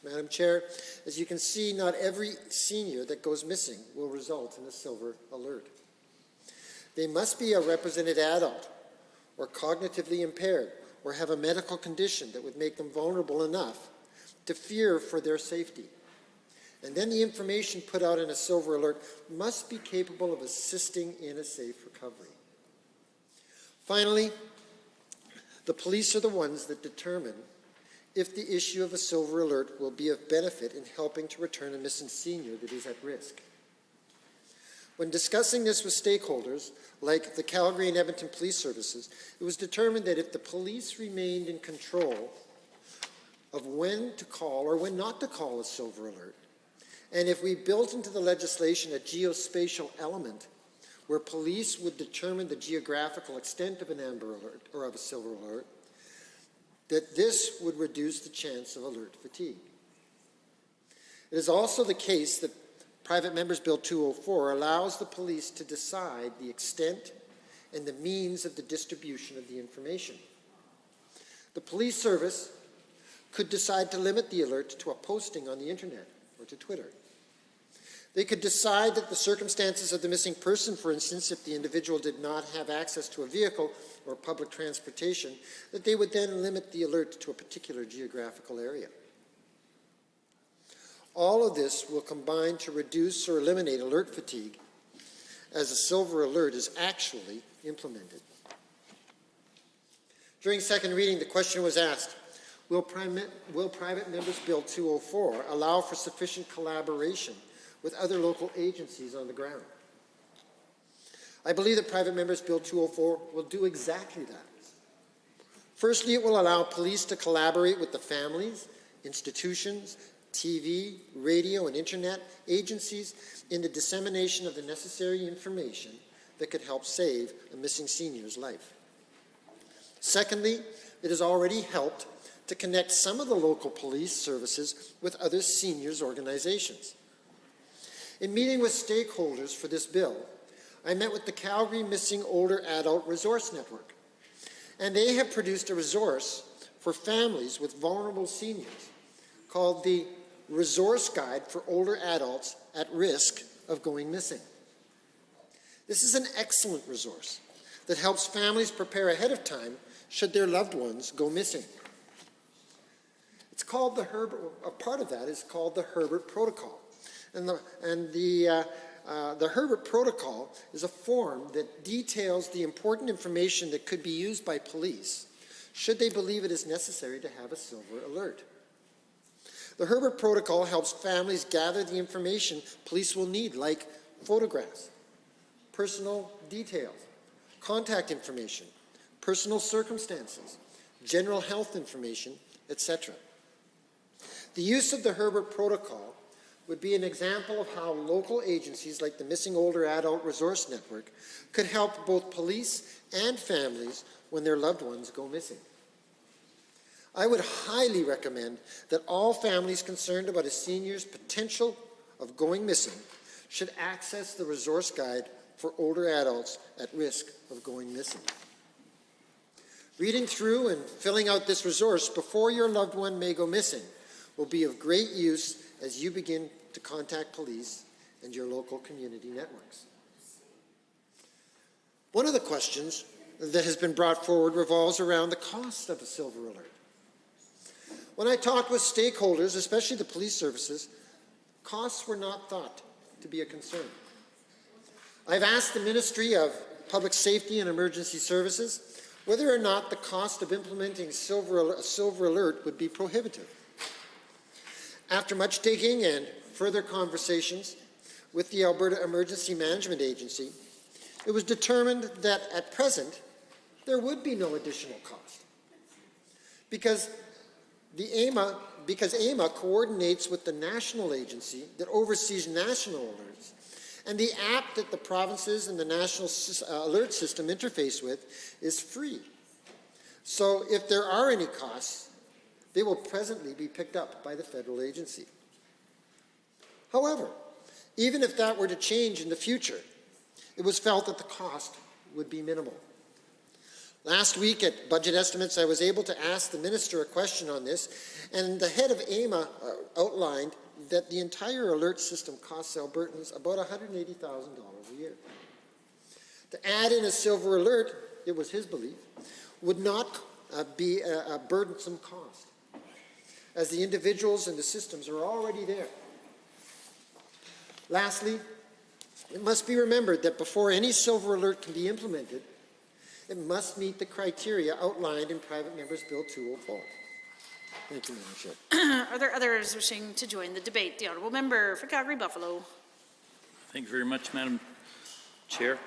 Madam Chair, as you can see, not every senior that goes missing will result in a silver alert. They must be a represented adult, or cognitively impaired, or have a medical condition that would make them vulnerable enough to fear for their safety. And then the information put out in a silver alert must be capable of assisting in a safe recovery. Finally, the police are the ones that determine if the issue of a silver alert will be of benefit in helping to return a missing senior that is at risk. When discussing this with stakeholders, like the Calgary and Edmonton Police Services, it was determined that if the police remained in control of when to call or when not to call a silver alert, and if we built into the legislation a geospatial element where police would determine the geographical extent of an Amber Alert or of a silver alert, that this would reduce the chance of alert fatigue. It is also the case that Private Members Bill 204 allows the police to decide the extent and the means of the distribution of the information. The police service could decide to limit the alert to a posting on the internet or to Twitter. They could decide that the circumstances of the missing person, for instance, if the individual did not have access to a vehicle or public transportation, that they would then limit the alert to a particular geographical area. All of this will combine to reduce or eliminate alert fatigue as a silver alert is actually implemented. During second reading, the question was asked, will Private Members Bill 204 allow for sufficient collaboration with other local agencies on the ground? I believe that Private Members Bill 204 will do exactly that. Firstly, it will allow police to collaborate with the families, institutions, TV, radio, and internet agencies in the dissemination of the necessary information that could help save a missing senior's life. Secondly, it has already helped to connect some of the local police services with other seniors' organizations. In meeting with stakeholders for this bill, I met with the Calgary Missing Older Adult Resource Network, and they have produced a resource for families with vulnerable seniors called the Resource Guide for Older Adults at Risk of Going Missing. This is an excellent resource that helps families prepare ahead of time should their loved ones go missing. It's called the Herbert, a part of that is called the Herbert Protocol. And the Herbert Protocol is a form that details the important information that could be used by police should they believe it is necessary to have a silver alert. The Herbert Protocol helps families gather the information police will need, like photographs, personal details, contact information, personal circumstances, general health information, etc. The use of the Herbert Protocol would be an example of how local agencies like the Missing Older Adult Resource Network could help both police and families when their loved ones go missing. I would highly recommend that all families concerned about a senior's potential of going missing should access the resource guide for older adults at risk of going missing. Reading through and filling out this resource before your loved one may go missing will be of great use as you begin to contact police and your local community networks. One of the questions that has been brought forward revolves around the cost of a silver alert. When I talked with stakeholders, especially the police services, costs were not thought to be a concern. I've asked the Ministry of Public Safety and Emergency Services whether or not the cost of implementing a silver alert would be prohibitive. After much digging and further conversations with the Alberta Emergency Management Agency, it was determined that at present there would be no additional cost because AMA coordinates with the national agency that oversees national alerts, and the app that the provinces and the national alert system interface with is free. So if there are any costs, they will presently be picked up by the federal agency. However, even if that were to change in the future, it was felt that the cost would be minimal. Last week at Budget Estimates, I was able to ask the minister a question on this, and the head of AMA outlined that the entire alert system costs Albertans about $180,000 a year. To add in a silver alert, it was his belief, would not be a burdensome cost, as the individuals and the systems are already there. Lastly, it must be remembered that before any silver alert can be implemented, it must meet the criteria outlined in Private Members Bill 204. Thank you, Madam Chair. Are there others wishing to join the debate? The Honourable Member for Calgary-Buffalo. Thank you very much, Madam Chair.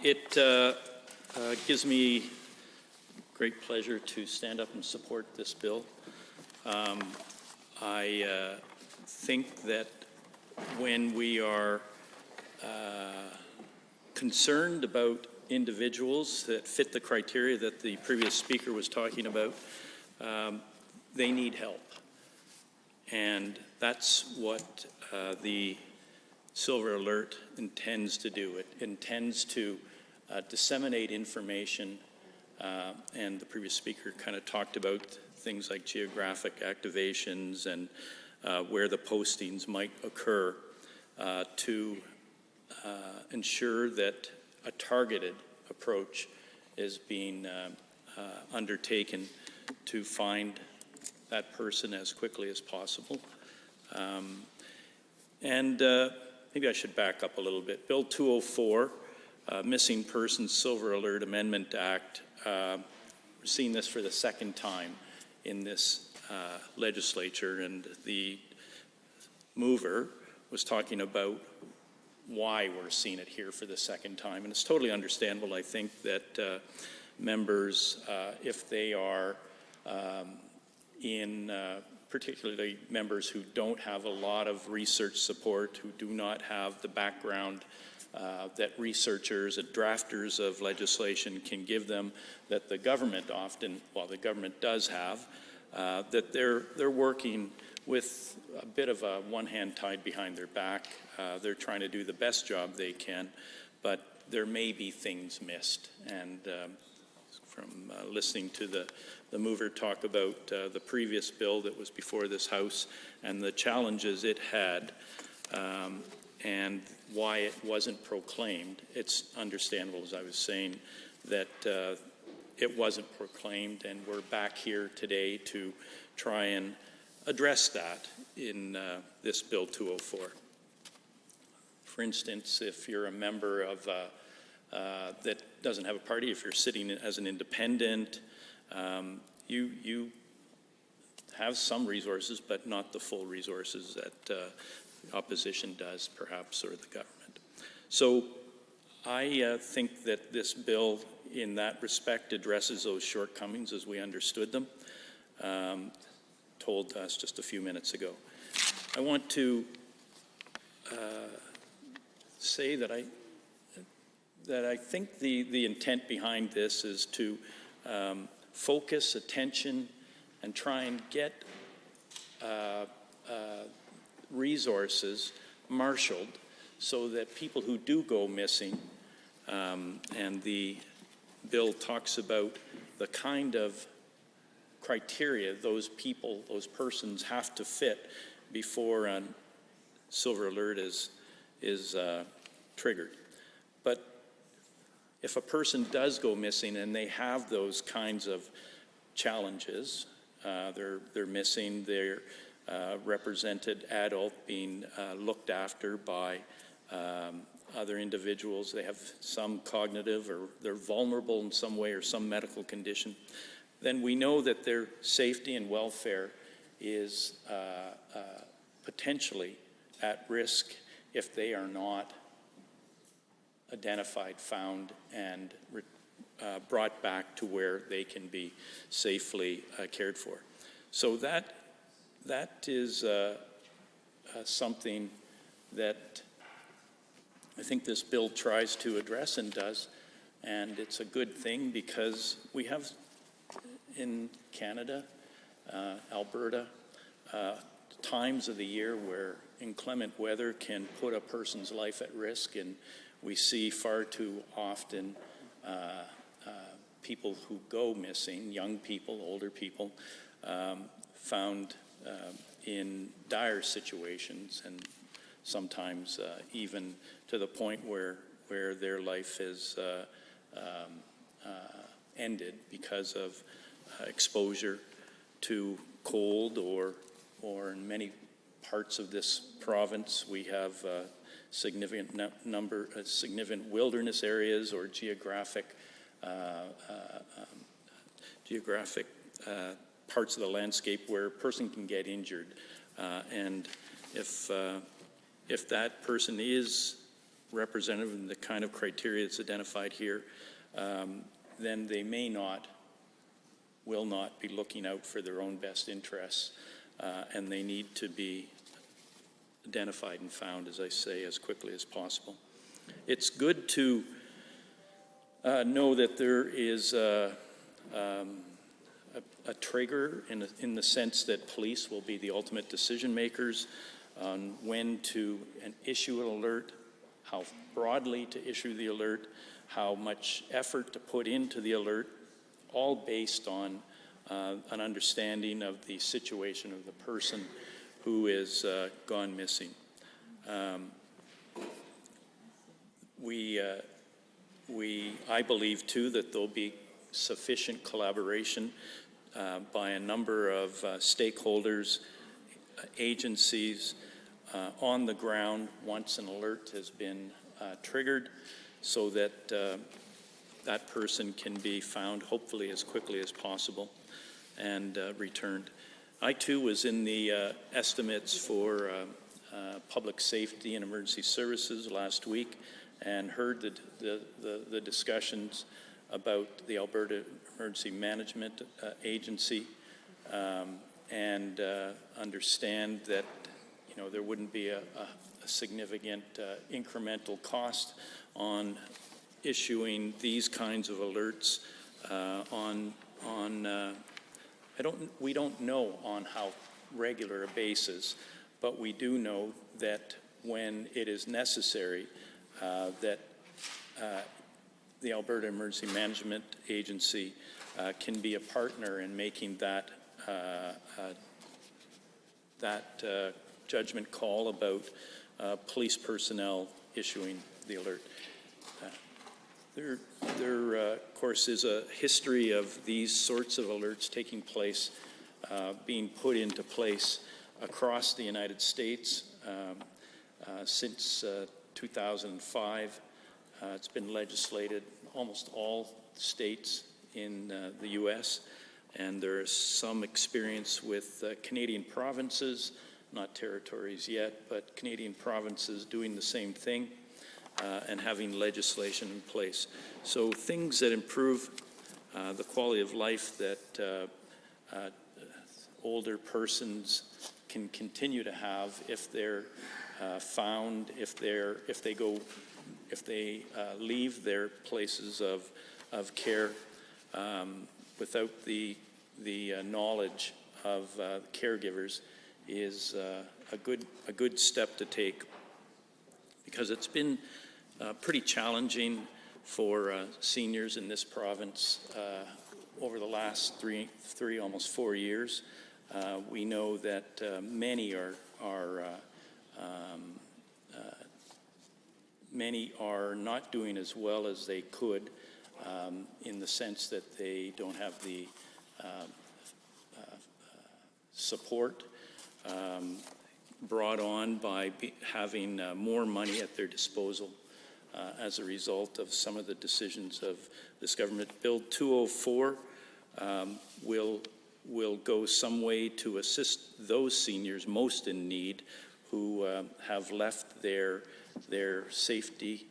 It gives me great pleasure to stand up and support this bill. I think that when we are concerned about individuals that fit the criteria that the previous speaker was talking about, they need help. And that's what the Silver Alert intends to do. It intends to disseminate information, and the previous speaker kind of talked about things like geographic activations and where the postings might occur to ensure that a targeted approach is being undertaken to find that person as quickly as possible. And maybe I should back up a little bit. Bill 204, Missing Persons Silver Alert Amendment Act, we're seeing this for the second time in this legislature, and the mover was talking about why we're seeing it here for the second time. And it's totally understandable, I think, that members, if they are particularly members who don't have a lot of research support, who do not have the background that researchers and drafters of legislation can give them, that the government often, well, the government does have, that they're working with a bit of a one hand tied behind their back. They're trying to do the best job they can, but there may be things missed. And from listening to the mover talk about the previous bill that was before this House and the challenges it had, and why it wasn't proclaimed, it's understandable, as I was saying, that it wasn't proclaimed, and we're back here today to try and address that in this Bill 204. For instance, if you're a member of that doesn't have a party, if you're sitting as an independent, you have some resources, but not the full resources that opposition does, perhaps, or the government. So I think that this bill, in that respect, addresses those shortcomings as we understood them, told us just a few minutes ago. I want to say that I think the intent behind this is to focus attention and try and get resources marshaled so that people who do go missing, and the bill talks about the kind of criteria those persons have to fit before a Silver Alert is triggered. But if a person does go missing and they have those kinds of challenges, they're missing, they're represented adult being looked after by other individuals, they have some cognitive or they're vulnerable in some way or some medical condition, then we know that their safety and welfare is potentially at risk if they are not identified, found, and brought back to where they can be safely cared for. So that is something that I think this bill tries to address and does, and it's a good thing because we have in Canada, Alberta, times of the year where inclement weather can put a person's life at risk, and we see far too often people who go missing, young people, older people, found in dire situations, and sometimes even to the point where their life is ended because of exposure to cold, or in many parts of this province we have significant wilderness areas or geographic parts of the landscape where a person can get injured, and if that person is representative of the kind of criteria that's identified here, then they will not be looking out for their own best interests, and they need to be identified and found, as I say, as quickly as possible. It's good to know that there is a trigger in the sense that police will be the ultimate decision makers on when to issue an alert, how broadly to issue the alert, how much effort to put into the alert, all based on an understanding of the situation of the person who is gone missing. I believe, too, that there'll be sufficient collaboration by a number of stakeholders, agencies on the ground once an alert has been triggered, so that that person can be found, hopefully as quickly as possible, and returned. I, too, was in the estimates for public safety and emergency services last week, and heard the discussions about the Alberta Emergency Management Agency, and understand that there wouldn't be a significant incremental cost on issuing these kinds of alerts we don't know on how regular a basis, but we do know that when it is necessary, that the Alberta Emergency Management Agency can be a partner in making that judgment call about police personnel issuing the alert. There, of course, is a history of these sorts of alerts taking place, being put into place across the United States since 2005. It's been legislated almost all states in the U.S., and there is some experience with Canadian provinces, not territories yet, but Canadian provinces doing the same thing and having legislation in place. So things that improve the quality of life that older persons can continue to have if they're found, if they leave their places of care without the knowledge of caregivers is a good step to take, because it's been pretty challenging for seniors in this province over the last almost 4 years. We know that many are not doing as well as they could, in the sense that they don't have the support brought on by having more money at their disposal as a result of some of the decisions of this government. Bill 204 will go some way to assist those seniors most in need who have left their safety,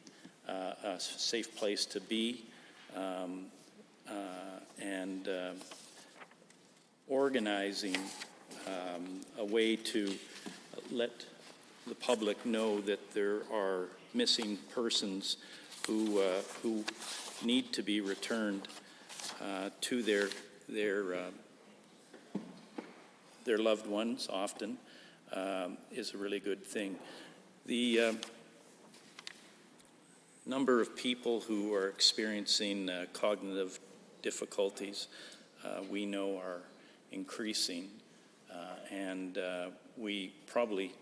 a safe place to be, and organizing a way to let the public know that there are missing persons who need to be returned to their loved ones often, is a really good thing. The number of people who are experiencing cognitive difficulties we know are increasing, and we probably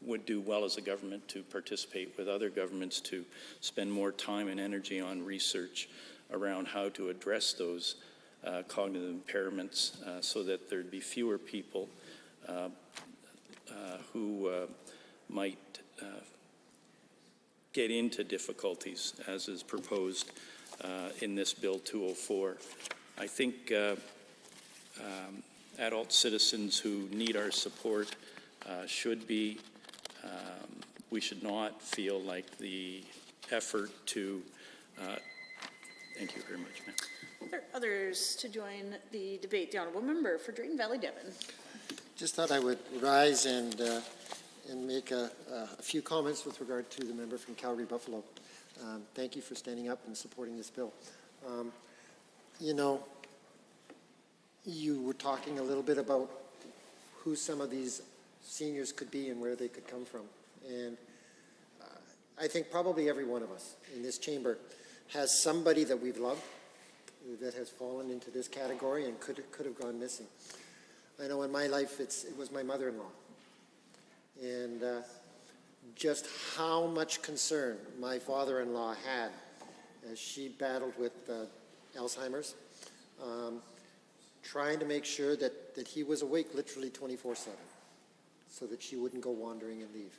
would do well as a government to participate with other governments to spend more time and energy on research around how to address those cognitive impairments, so that there'd be fewer people who might get into difficulties, as is proposed in this Bill 204. I think adult citizens who need our support we should not feel like the effort to, thank you very much, ma'am. Are there others to join the debate? The Honourable Member for Drayton Valley, Devon. Just thought I would rise and and make a few comments with regard to the member from Calgary-Buffalo. Thank you for standing up and supporting this bill. You know, you were talking a little bit about who some of these seniors could be and where they could come from. And I think probably every one of us in this chamber has somebody that we've loved that has fallen into this category and could have gone missing. I know in my life it was my mother-in-law. And just how much concern my father-in-law had as she battled with Alzheimer's, trying to make sure that he was awake literally 24/7 so that she wouldn't go wandering and leave.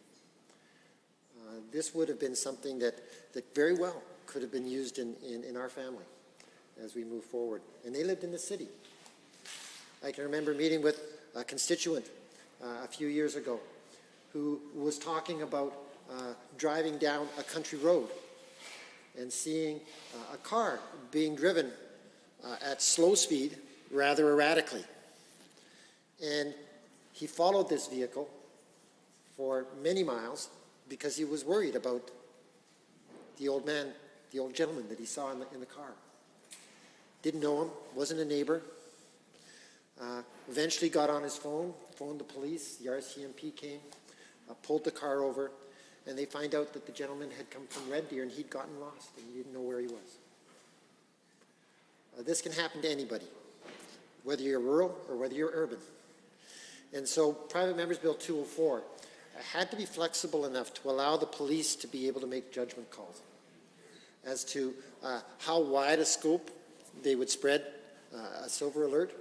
This would have been something that very well could have been used in our family as we move forward. And they lived in the city. I can remember meeting with a constituent a few years ago who was talking about driving down a country road and seeing a car being driven at slow speed rather erratically. And he followed this vehicle for many miles because he was worried about the old man, the old gentleman that he saw in the car. Didn't know him, wasn't a neighbor. Eventually got on his phone, phoned the police, the RCMP came, pulled the car over, and they find out that the gentleman had come from Red Deer and he'd gotten lost and he didn't know where he was. This can happen to anybody, whether you're rural or whether you're urban. And so Private Members Bill 204 had to be flexible enough to allow the police to be able to make judgment calls as to how wide a scope they would spread a silver alert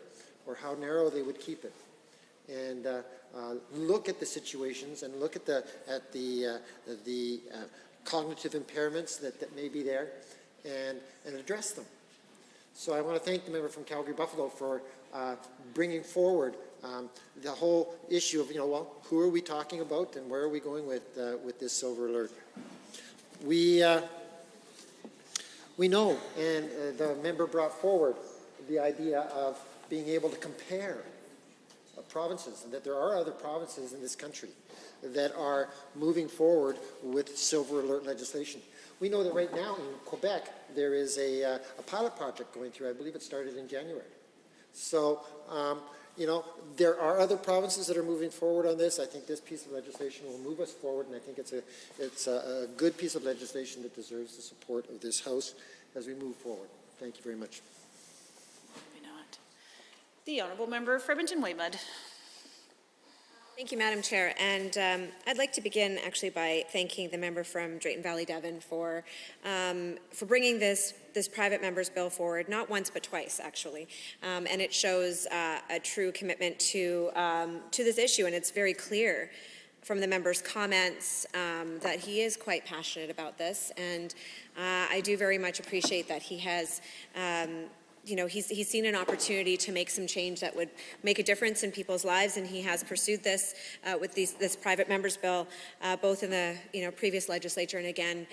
or how narrow they would keep it. And look at the situations and look at the cognitive impairments that may be there and address them. So I want to thank the member from Calgary-Buffalo for bringing forward the whole issue of, well, who are we talking about and where are we going with this silver alert? We know, and the member brought forward the idea of being able to compare provinces, and that there are other provinces in this country that are moving forward with silver alert legislation. We know that right now in Quebec there is a pilot project going through. I believe it started in January. So, there are other provinces that are moving forward on this. I think this piece of legislation will move us forward, and I think it's a good piece of legislation that deserves the support of this House as we move forward. Thank you very much. The Honourable Member for Edmonton-Weymouth. Thank you, Madam Chair. And I'd like to begin actually by thanking the member from Drayton Valley Devon for bringing this private member's bill forward, not once but twice, actually. And it shows a true commitment to this issue, and it's very clear from the member's comments that he is quite passionate about this. And I do very much appreciate that he has he's seen an opportunity to make some change that would make a difference in people's lives, and he has pursued this with this private member's bill, both in the previous legislature and again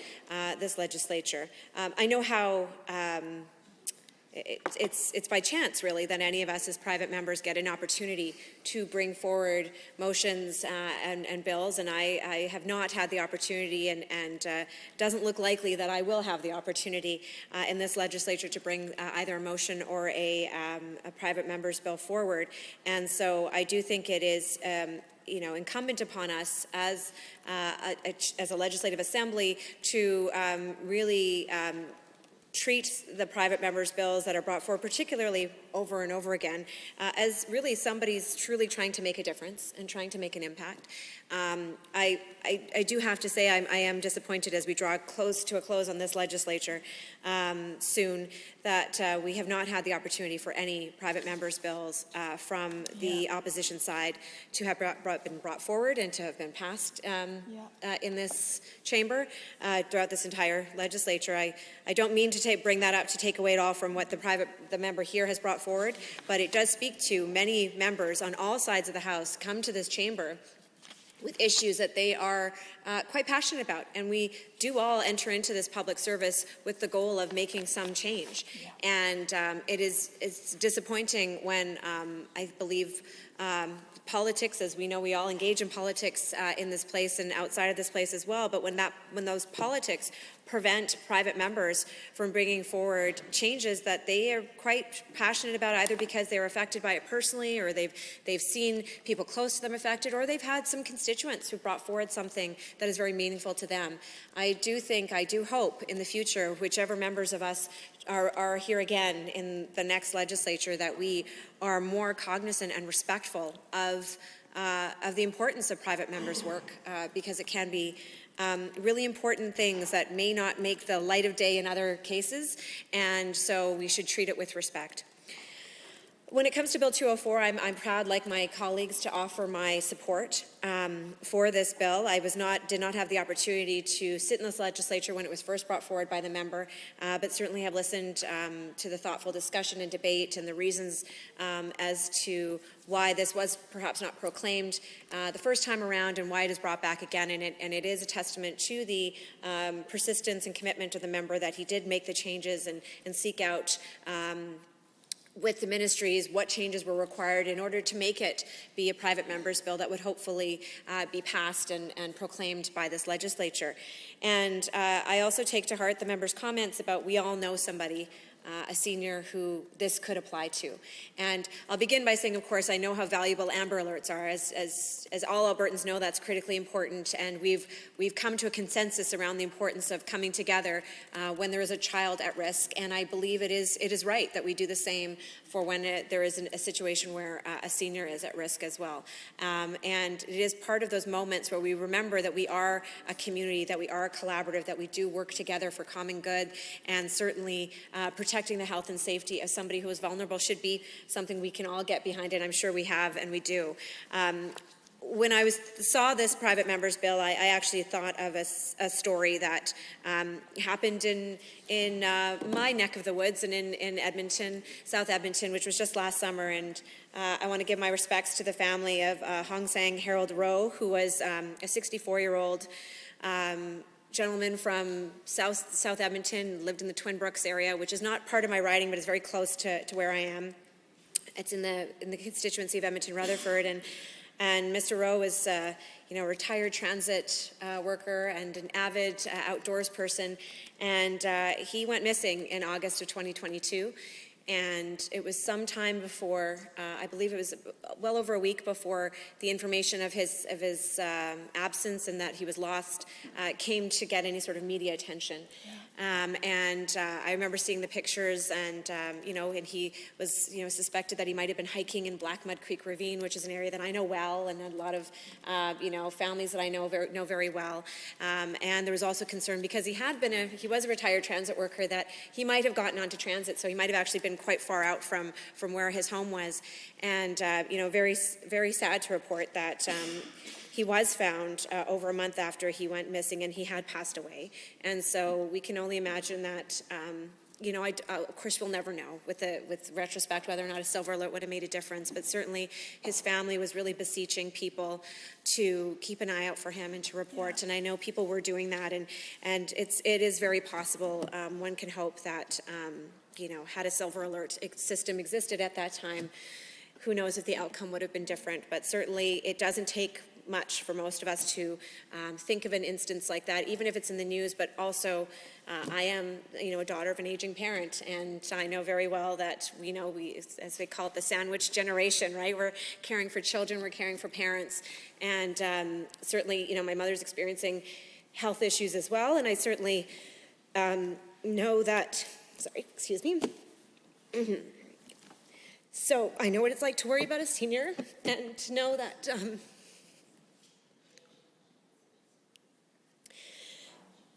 this legislature. I know how it's by chance, really, that any of us as private members get an opportunity to bring forward motions and bills, and I have not had the opportunity, and doesn't look likely that I will have the opportunity in this legislature to bring either a motion or a private member's bill forward. And so I do think it is incumbent upon us as a legislative assembly to really treat the private members' bills that are brought forward, particularly over and over again, as really somebody's truly trying to make a difference and trying to make an impact. I do have to say I am disappointed as we draw close to a close on this legislature soon that we have not had the opportunity for any private members' bills from the opposition side to have been brought forward and to have been passed in this chamber throughout this entire legislature. I don't mean to bring that up to take away at all from what the member here has brought forward, but it does speak to many members on all sides of the House come to this chamber with issues that they are quite passionate about. And we do all enter into this public service with the goal of making some change. And it's disappointing when I believe politics, as we know, we all engage in politics in this place and outside of this place as well. But when those politics prevent private members from bringing forward changes that they are quite passionate about, either because they were affected by it personally, or they've seen people close to them affected, or they've had some constituents who brought forward something that is very meaningful to them. I do hope in the future, whichever members of us are here again in the next legislature, that we are more cognizant and respectful of the importance of private members' work, because it can be really important things that may not make the light of day in other cases, and so we should treat it with respect. When it comes to Bill 204, I'm proud, like my colleagues, to offer my support for this bill. I did not have the opportunity to sit in this legislature when it was first brought forward by the member, but certainly have listened to the thoughtful discussion and debate and the reasons as to why this was perhaps not proclaimed the first time around and why it is brought back again. And it is a testament to the persistence and commitment of the member that he did make the changes and seek out with the ministries what changes were required in order to make it be a private member's bill that would hopefully be passed and proclaimed by this legislature. And I also take to heart the member's comments about we all know somebody, a senior who this could apply to. And I'll begin by saying, of course, I know how valuable Amber Alerts are. As all Albertans know, that's critically important, and we've come to a consensus around the importance of coming together when there is a child at risk, and I believe it is right that we do the same for when there is a situation where a senior is at risk as well. And it is part of those moments where we remember that we are a community, that we are a collaborative, that we do work together for common good, and certainly protecting the health and safety of somebody who is vulnerable should be something we can all get behind, and I'm sure we have and we do. When I saw this private member's bill, I actually thought of a story that happened in my neck of the woods and in Edmonton, South Edmonton, which was just last summer. And I want to give my respects to the family of Hong Sang Harold Rowe, who was a 64-year-old gentleman from South Edmonton, lived in the Twin Brooks area, which is not part of my riding, but is very close to where I am. It's in the constituency of Edmonton-Rutherford, and Mr. Rowe is a retired transit worker and an avid outdoors person, and he went missing in August of 2022. And it was some time before, I believe it was well over a week before the information of his absence and that he was lost came to get any sort of media attention. And I remember seeing the pictures, and and he was suspected that he might have been hiking in Black Mud Creek Ravine, which is an area that I know well, and a lot of families that I know very well. And there was also concern because he was a retired transit worker, that he might have gotten onto transit, so he might have actually been quite far out from where his home was. And very, very sad to report that he was found over a month after he went missing, and he had passed away. And so we can only imagine that, of course we'll never know with retrospect whether or not a silver alert would have made a difference, but certainly his family was really beseeching people to keep an eye out for him and to report. And I know people were doing that, and it is very possible. One can hope that, had a silver alert system existed at that time, who knows if the outcome would have been different. But certainly it doesn't take much for most of us to think of an instance like that, even if it's in the news. But also, I am, a daughter of an aging parent, and I know very well that we, as they call it, the sandwich generation, right? We're caring for children, we're caring for parents, and certainly, my mother's experiencing health issues as well, and I certainly know that. Sorry, excuse me. So I know what it's like to worry about a senior, and to know that.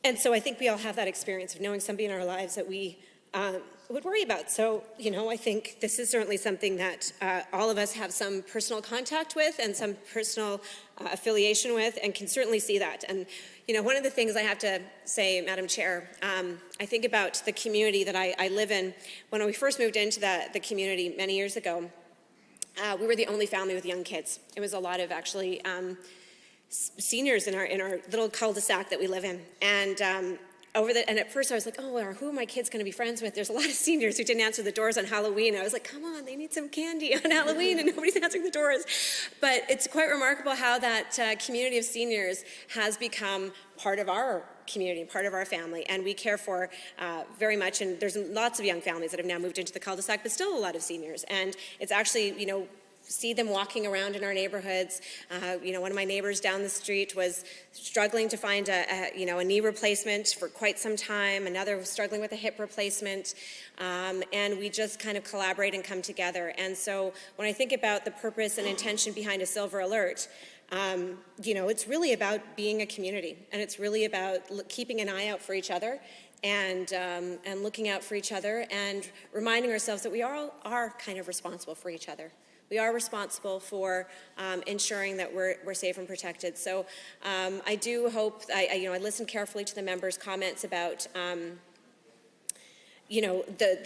And so I think we all have that experience of knowing somebody in our lives that we would worry about. So, I think this is certainly something that all of us have some personal contact with and some personal affiliation with, and can certainly see that. And, one of the things I have to say, Madam Chair, I think about the community that I live in. When we first moved into the community many years ago, we were the only family with young kids. It was a lot of actually seniors in our little cul-de-sac that we live in. And and at first I was like, oh, well, who are my kids going to be friends with? There's a lot of seniors who didn't answer the doors on Halloween. I was like, come on, they need some candy on Halloween, and nobody's answering the doors. But it's quite remarkable how that community of seniors has become part of our community, part of our family, and we care for very much. And there's lots of young families that have now moved into the cul-de-sac, but still a lot of seniors. And it's actually, see them walking around in our neighborhoods. One of my neighbors down the street was struggling to find a knee replacement for quite some time. Another was struggling with a hip replacement. And we just kind of collaborate and come together. And so when I think about the purpose and intention behind a Silver Alert, it's really about being a community, and it's really about keeping an eye out for each other and looking out for each other and reminding ourselves that we all are kind of responsible for each other. We are responsible for ensuring that we're safe and protected. So I do hope, I listened carefully to the members' comments about, the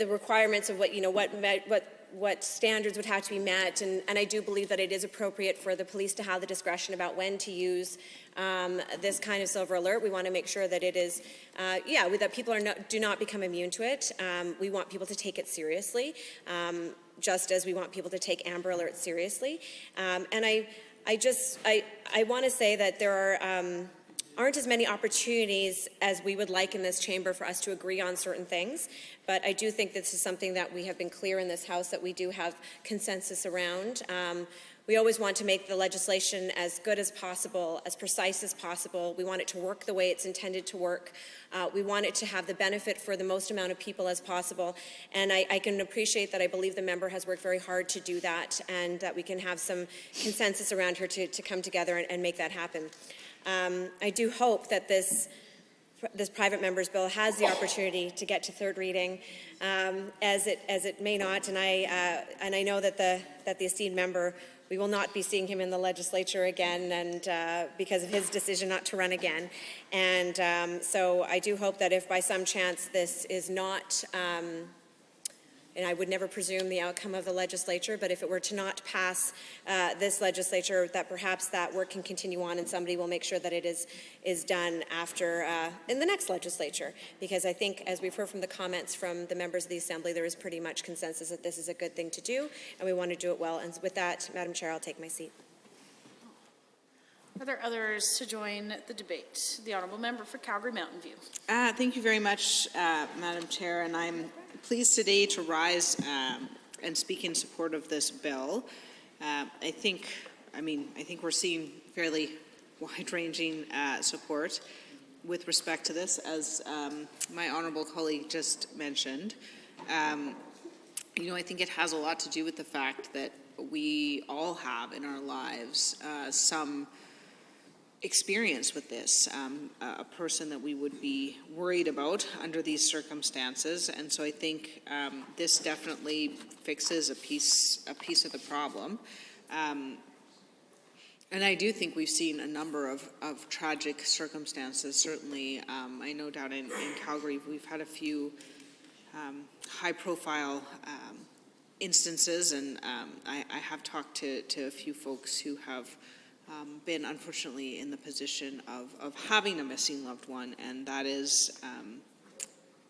requirements of what standards would have to be met, and I do believe that it is appropriate for the police to have the discretion about when to use this kind of Silver Alert. We want to make sure that it is, that people do not become immune to it. We want people to take it seriously, just as we want people to take Amber Alert seriously. And I want to say that there aren't as many opportunities as we would like in this chamber for us to agree on certain things, but I do think this is something that we have been clear in this House that we do have consensus around. We always want to make the legislation as good as possible, as precise as possible. We want it to work the way it's intended to work. We want it to have the benefit for the most amount of people as possible. And I can appreciate that. I believe the member has worked very hard to do that, and that we can have some consensus around here to come together and make that happen. I do hope that this private member's bill has the opportunity to get to third reading, as it may not. And I know that the esteemed member, we will not be seeing him in the legislature again, and because of his decision not to run again. And so I do hope that if by some chance this is not, and I would never presume the outcome of the legislature, but if it were to not pass this legislature, that perhaps that work can continue on, and somebody will make sure that it is done after in the next legislature. Because I think, as we've heard from the comments from the members of the Assembly, there is pretty much consensus that this is a good thing to do, and we want to do it well. And with that, Madam Chair, I'll take my seat. Are there others to join the debate? The Honourable Member for Calgary Mountain View. Thank you very much, Madam Chair, and I'm pleased today to rise and speak in support of this bill. I think we're seeing fairly wide-ranging support with respect to this, as my honourable colleague just mentioned. I think it has a lot to do with the fact that we all have in our lives some experience with this, a person that we would be worried about under these circumstances, and so I think this definitely fixes a piece of the problem. And I do think we've seen a number of tragic circumstances. Certainly, I know down in Calgary we've had a few high-profile instances, and I have talked to a few folks who have been unfortunately in the position of having a missing loved one, and that is,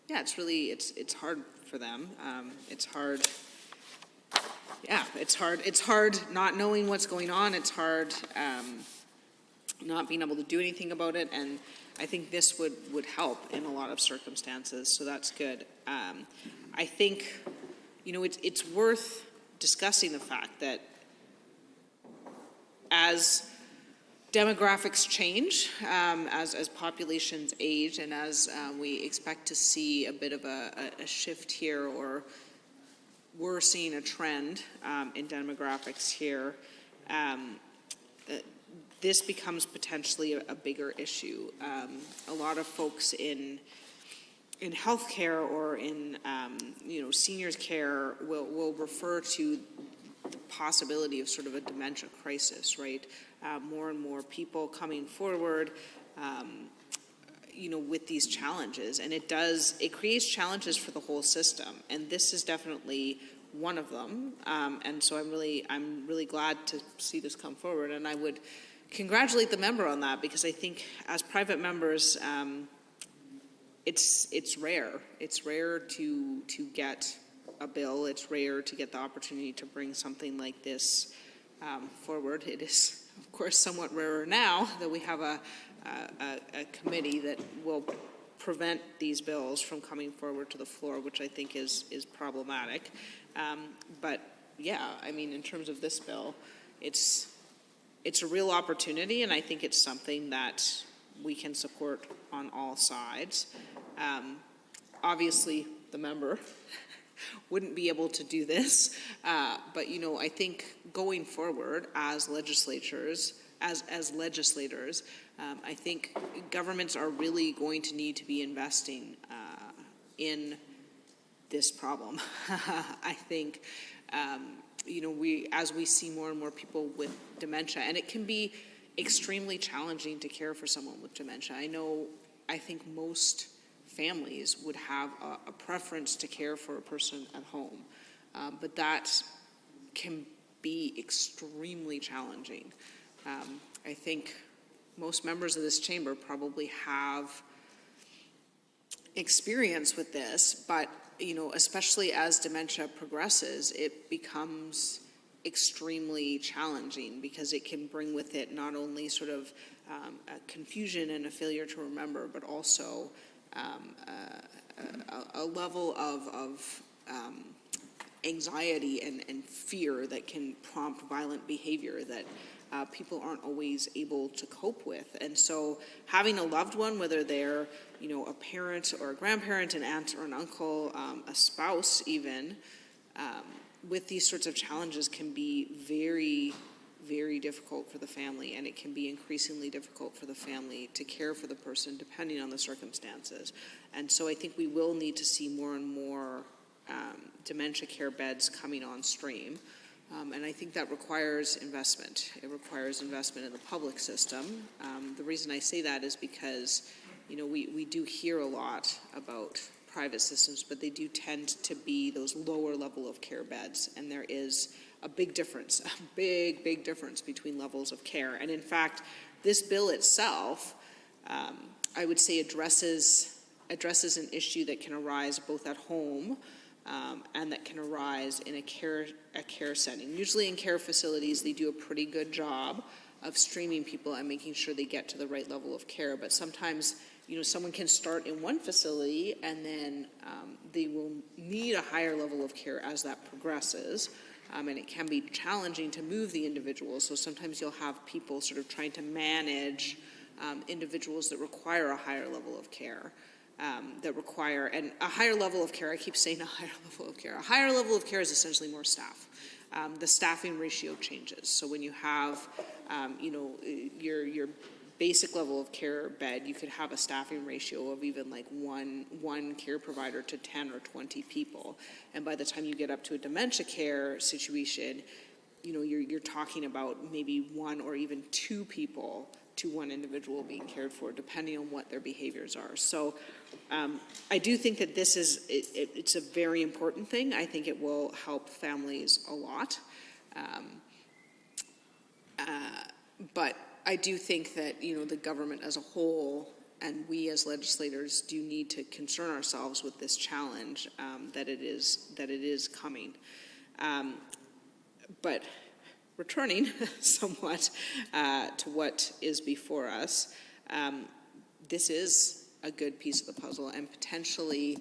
it's hard for them. It's hard. Yeah, it's hard. It's hard not knowing what's going on. It's hard not being able to do anything about it, and I think this would help in a lot of circumstances. So that's good. I think, it's worth discussing the fact that as demographics change, as populations age, and as we expect to see a bit of a shift here, or we're seeing a trend in demographics here, this becomes potentially a bigger issue. A lot of folks in healthcare or in seniors care will refer to the possibility of sort of a dementia crisis, right? More and more people coming forward, with these challenges, and it creates challenges for the whole system, and this is definitely one of them. And so I'm really glad to see this come forward, and I would congratulate the member on that, because I think as private members, it's rare. It's rare to get a bill. It's rare to get the opportunity to bring something like this forward. It is, of course, somewhat rarer now that we have a committee that will prevent these bills from coming forward to the floor, which I think is problematic. But yeah, I mean, in terms of this bill, it's a real opportunity, and I think it's something that we can support on all sides. Obviously, the member wouldn't be able to do this, but I think going forward as legislators, I think governments are really going to need to be investing in this problem. I think, as we see more and more people with dementia, and it can be extremely challenging to care for someone with dementia. I think most families would have a preference to care for a person at home, but that can be extremely challenging. I think most members of this chamber probably have experience with this, but especially as dementia progresses, it becomes extremely challenging because it can bring with it not only sort of a confusion and a failure to remember, but also a level of anxiety and fear that can prompt violent behavior that people aren't always able to cope with. And so having a loved one, whether they're a parent or a grandparent, an aunt or an uncle, a spouse even, with these sorts of challenges can be very, very difficult for the family, and it can be increasingly difficult for the family to care for the person depending on the circumstances. And so I think we will need to see more and more dementia care beds coming on stream. And I think that requires investment. It requires investment in the public system. The reason I say that is because, we do hear a lot about private systems, but they do tend to be those lower level of care beds. And there is a big difference, a big difference between levels of care. And in fact, this bill itself, I would say addresses an issue that can arise both at home and that can arise in a care setting. Usually in care facilities, they do a pretty good job of streaming people and making sure they get to the right level of care. But sometimes, someone can start in one facility and then they will need a higher level of care as that progresses. And it can be challenging to move the individual. So sometimes you'll have people sort of trying to manage individuals that require a higher level of care. And a higher level of care, I keep saying a higher level of care. A higher level of care is essentially more staff. The staffing ratio changes. So when you have, your basic level of care bed, you could have a staffing ratio of even like one care provider to 10 or 20 people. And by the time you get up to a dementia care situation, you're talking about maybe one or even two people to one individual being cared for, depending on what their behaviors are. So I do think that this is, it's a very important thing. I think it will help families a lot. But I do think that, the government as a whole and we as legislators do need to concern ourselves with this challenge that it is coming. But returning somewhat to what is before us, this is a good piece of the puzzle, and potentially,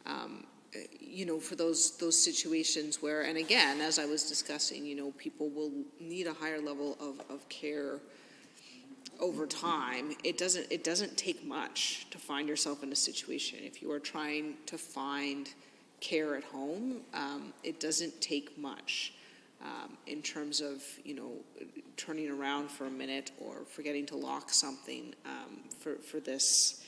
for those situations where, and again, as I was discussing, people will need a higher level of care over time. It doesn't take much to find yourself in a situation. If you are trying to find care at home, it doesn't take much. In terms of, turning around for a minute or forgetting to lock something for this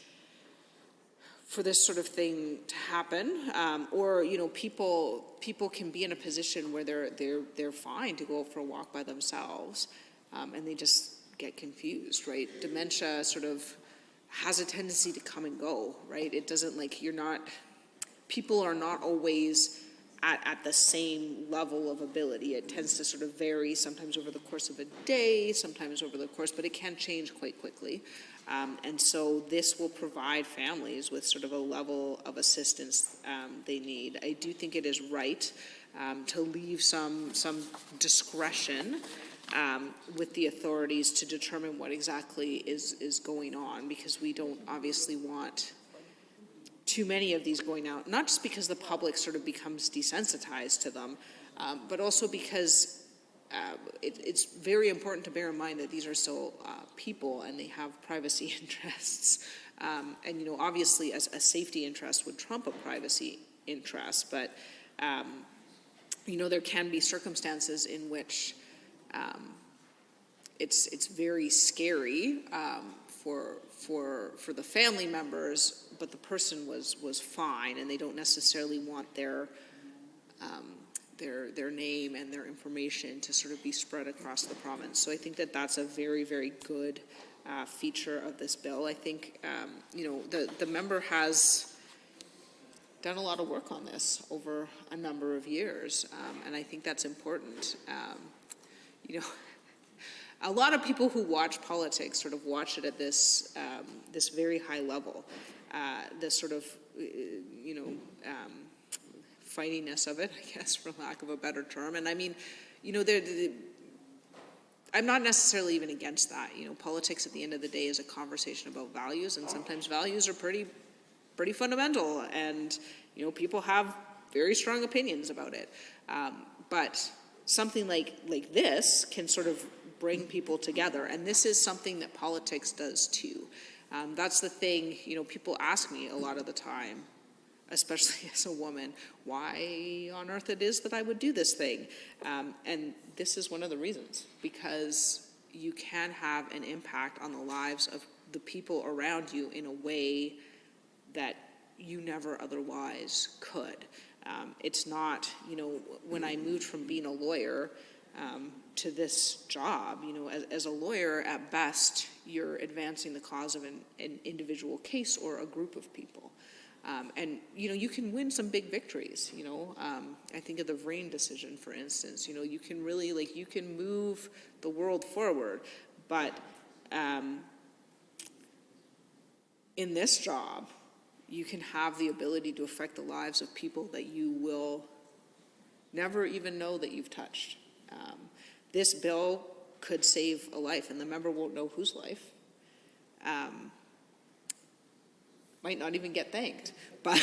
sort of thing to happen, or people can be in a position where they're fine to go out for a walk by themselves, and they just get confused, right? Dementia sort of has a tendency to come and go, right? It doesn't people are not always at the same level of ability. It tends to sort of vary, sometimes over the course of a day, sometimes over the course, but it can change quite quickly. And so this will provide families with sort of a level of assistance they need. I do think it is right to leave some discretion with the authorities to determine what exactly is going on, because we don't obviously want too many of these going out, not just because the public sort of becomes desensitized to them, but also because it's very important to bear in mind that these are still people and they have privacy interests. And, you know, obviously a safety interest would trump a privacy interest, but, you know, there can be circumstances in which it's very scary for the family members, but the person was fine, and they don't necessarily want their name and their information to sort of be spread across the province. So I think that that's a very, very good feature of this bill. I think, you know, the member has done a lot of work on this over a number of years, and I think that's important. You know, a lot of people who watch politics sort of watch it at this this very high level, this sort of, you know, fightiness of it, I guess, for lack of a better term. And I mean, you know, I'm not necessarily even against that. You know, politics at the end of the day is a conversation about values, and sometimes values are pretty fundamental, and, you know, people have very strong opinions about it. But something like this can sort of bring people together, and this is something that politics does too. That's the thing, you know, people ask me a lot of the time, especially as a woman, why on earth it is that I would do this thing. And this is one of the reasons, because you can have an impact on the lives of the people around you in a way that you never otherwise could. It's not, you know, when I moved from being a lawyer to this job, you know, as a lawyer, at best, you're advancing the cause of an individual case or a group of people. And, you know, you can win some big victories, you know. I think of the Vrain decision, for instance. You know, you can really, like, you can move the world forward. But in this job, you can have the ability to affect the lives of people that you will never even know that you've touched. This bill could save a life, and the member won't know whose life. Might not even get thanked, but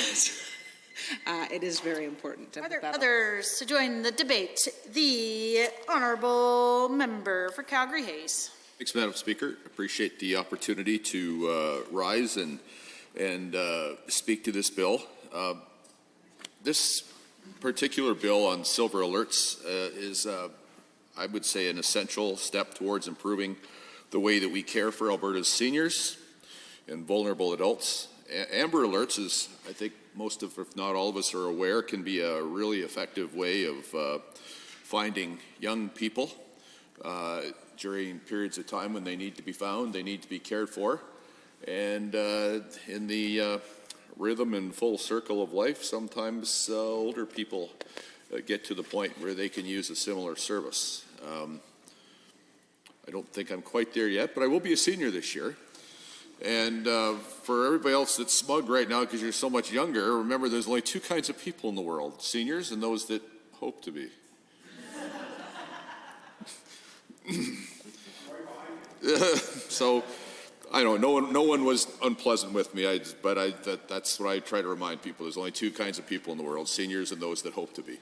it is very important. Are there others to join the debate? The Honourable Member for Calgary Hayes. Thanks, Madam Speaker. Appreciate the opportunity to rise and speak to this bill. This particular bill on silver alerts is, I would say, an essential step towards improving the way that we care for Alberta's seniors and vulnerable adults. Amber alerts, is, I think most of, if not all of us are aware, can be a really effective way of finding young people during periods of time when they need to be found, they need to be cared for. And in the rhythm and full circle of life, sometimes older people get to the point where they can use a similar service. I don't think I'm quite there yet, but I will be a senior this year. And for everybody else that's smug right now because you're so much younger, remember there's only two kinds of people in the world, seniors and those that hope to be. So, I don't know, no one was unpleasant with me, that's what I try to remind people. There's only two kinds of people in the world, seniors and those that hope to be.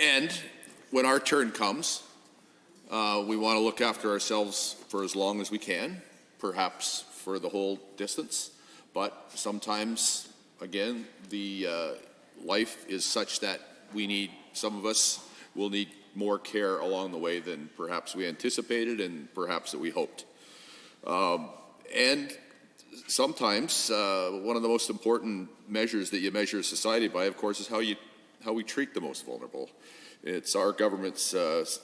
And when our turn comes, we want to look after ourselves for as long as we can, perhaps for the whole distance. But sometimes, again, the life is such that some of us will need more care along the way than perhaps we anticipated and perhaps that we hoped. And sometimes one of the most important measures that you measure society by, of course, is how we treat the most vulnerable. It's our government's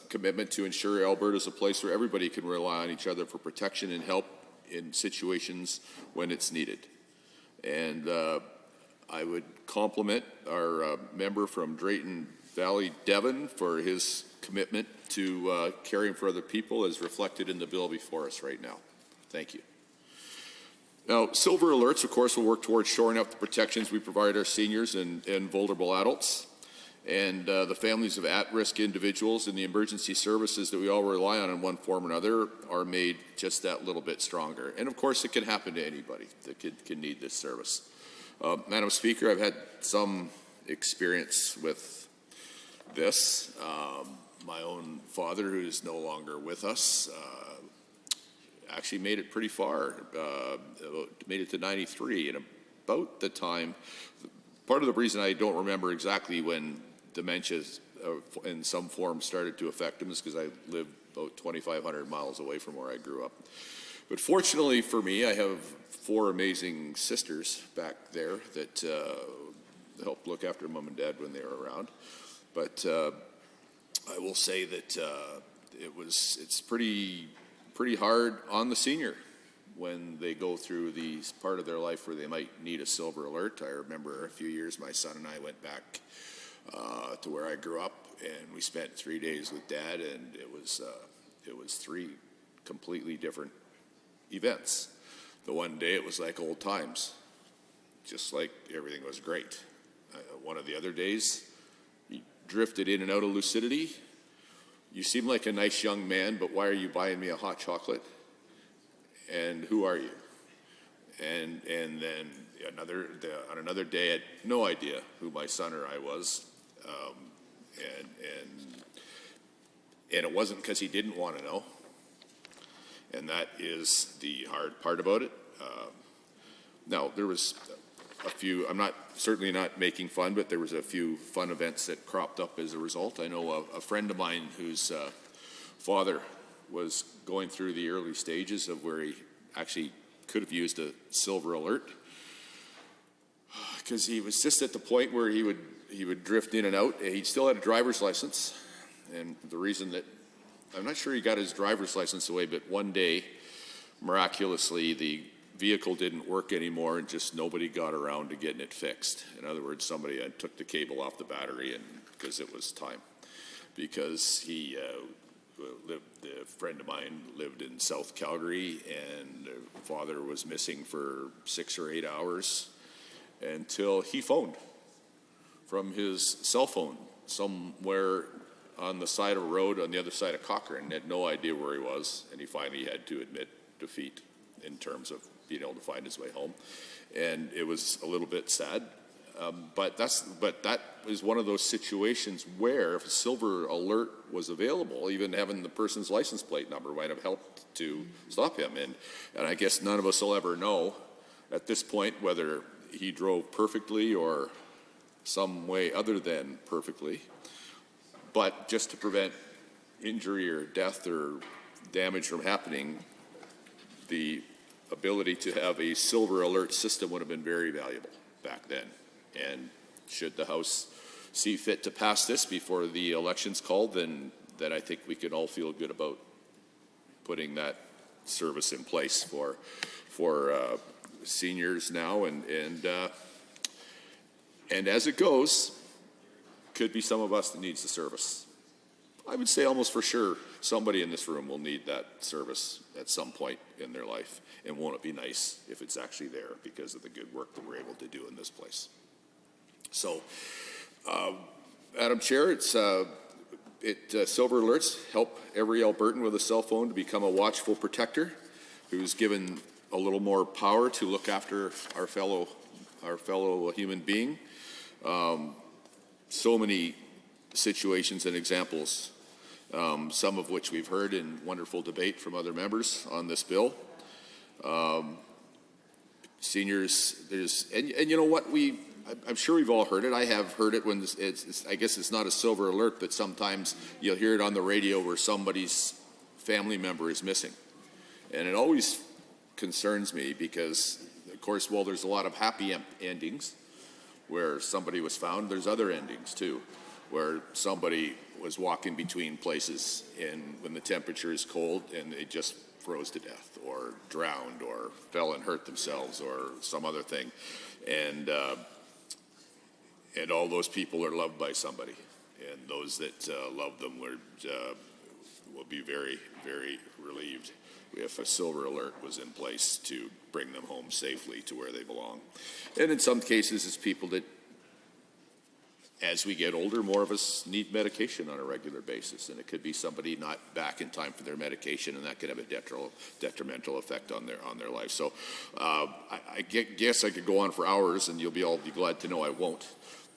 commitment to ensure Alberta is a place where everybody can rely on each other for protection and help in situations when it's needed. And I would compliment our member from Drayton Valley, Devon, for his commitment to caring for other people is reflected in the bill before us right now. Thank you. Now, Silver Alerts, of course, will work towards shoring up the protections we provide our seniors and vulnerable adults and the families of at-risk individuals, and the emergency services that we all rely on in one form or another are made just that little bit stronger. And of course, it can happen to anybody that can need this service. Madam Speaker, I've had some experience with this. My own father, who is no longer with us, actually made it pretty far, made it to 93, and about the time, part of the reason I don't remember exactly when dementia in some form started to affect him is because I lived about 2,500 miles away from where I grew up. But fortunately for me, I have 4 amazing sisters back there that helped look after Mom and Dad when they were around. But I will say that it's pretty hard on the senior when they go through the part of their life where they might need a Silver Alert. I remember a few years my son and I went back to where I grew up, and we spent 3 days with Dad, and it was 3 completely different events. The one day it was like old times, just like everything was great. One of the other days, he drifted in and out of lucidity. You seem like a nice young man, but why are you buying me a hot chocolate? And who are you? And then on another day, I had no idea who my son or I was, and it wasn't because he didn't want to know. And that is the hard part about it. Now, there was a few, I'm certainly not making fun, but there was a few fun events that cropped up as a result. I know a friend of mine whose father was going through the early stages of where he actually could have used a Silver Alert, because he was just at the point where he would drift in and out. He still had a driver's license, and the reason that I'm not sure he got his driver's license away, but one day, miraculously, the vehicle didn't work anymore, and just nobody got around to getting it fixed. In other words, somebody took the cable off the battery, and because it was time, because he a friend of mine lived in South Calgary, and the father was missing for 6 or 8 hours until he phoned from his cell phone somewhere on the side of a road on the other side of Cochrane. Had no idea where he was, and he finally had to admit defeat in terms of being able to find his way home. And it was a little bit sad. But that is one of those situations where if a Silver Alert was available, even having the person's license plate number might have helped to stop him. And I guess none of us will ever know at this point whether he drove perfectly or some way other than perfectly. But just to prevent injury or death or damage from happening, the ability to have a Silver Alert system would have been very valuable back then. And should the House see fit to pass this before the election's called, then I think we can all feel good about putting that service in place for seniors now. And as it goes, could be some of us that needs the service. I would say almost for sure somebody in this room will need that service at some point in their life. And won't it be nice if it's actually there because of the good work that we're able to do in this place? So, Madam Chair, Silver Alerts help every Albertan with a cell phone to become a watchful protector who's given a little more power to look after our fellow human being. So many situations and examples, some of which we've heard in wonderful debate from other members on this bill. Seniors, and you know what, I'm sure we've all heard it. I have heard it when I guess it's not a Silver Alert, but sometimes you'll hear it on the radio where somebody's family member is missing. And it always concerns me because, of course, while there's a lot of happy endings where somebody was found, there's other endings too, where somebody was walking between places and when the temperature is cold and they just froze to death or drowned or fell and hurt themselves or some other thing. And all those people are loved by somebody. and those that love them will be very, very relieved if a silver alert was in place to bring them home safely to where they belong. And in some cases, it's people that, as we get older, more of us need medication on a regular basis, and it could be somebody not back in time for their medication, and that could have a detrimental effect on their life. So I guess I could go on for hours, and you'll all be glad to know I won't.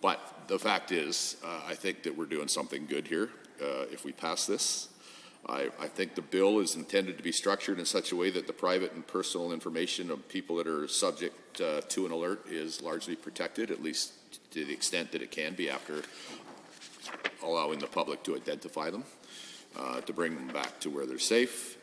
But the fact is, I think that we're doing something good here if we pass this. I think the bill is intended to be structured in such a way that the private and personal information of people that are subject to an alert is largely protected, at least to the extent that it can be, after allowing the public to identify them, to bring them back to where they're safe.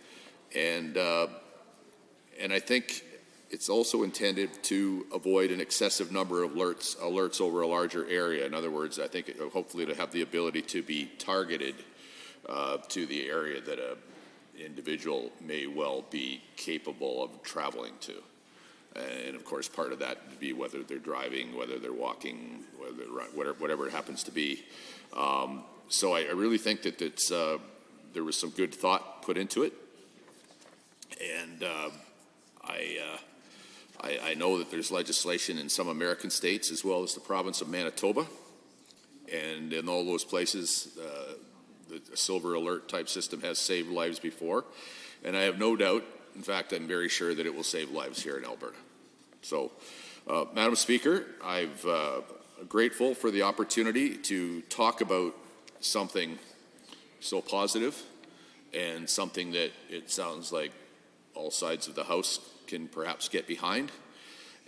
And I think it's also intended to avoid an excessive number of alerts over a larger area. In other words, I think hopefully to have the ability to be targeted to the area that an individual may well be capable of traveling to. And of course, part of that would be whether they're driving, whether they're walking, whatever it happens to be. So I really think that there was some good thought put into it. And I know that there's legislation in some American states as well as the province of Manitoba. And in all those places, the silver alert type system has saved lives before. And I have no doubt, in fact, I'm very sure that it will save lives here in Alberta. So, Madam Speaker, I'm grateful for the opportunity to talk about something so positive and something that it sounds like all sides of the House can perhaps get behind,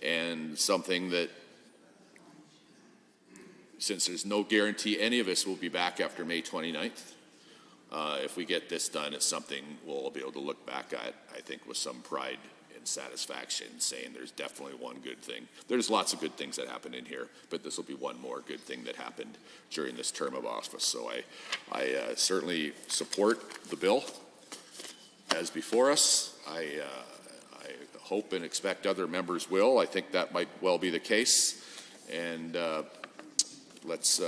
and something that, since there's no guarantee any of us will be back after May 29th, if we get this done, it's something we'll all be able to look back at, I think, with some pride and satisfaction, saying there's definitely one good thing. There's lots of good things that happen in here, but this will be one more good thing that happened during this term of office. So I certainly support the bill as before us. I hope and expect other members will. I think that might well be the case. And let's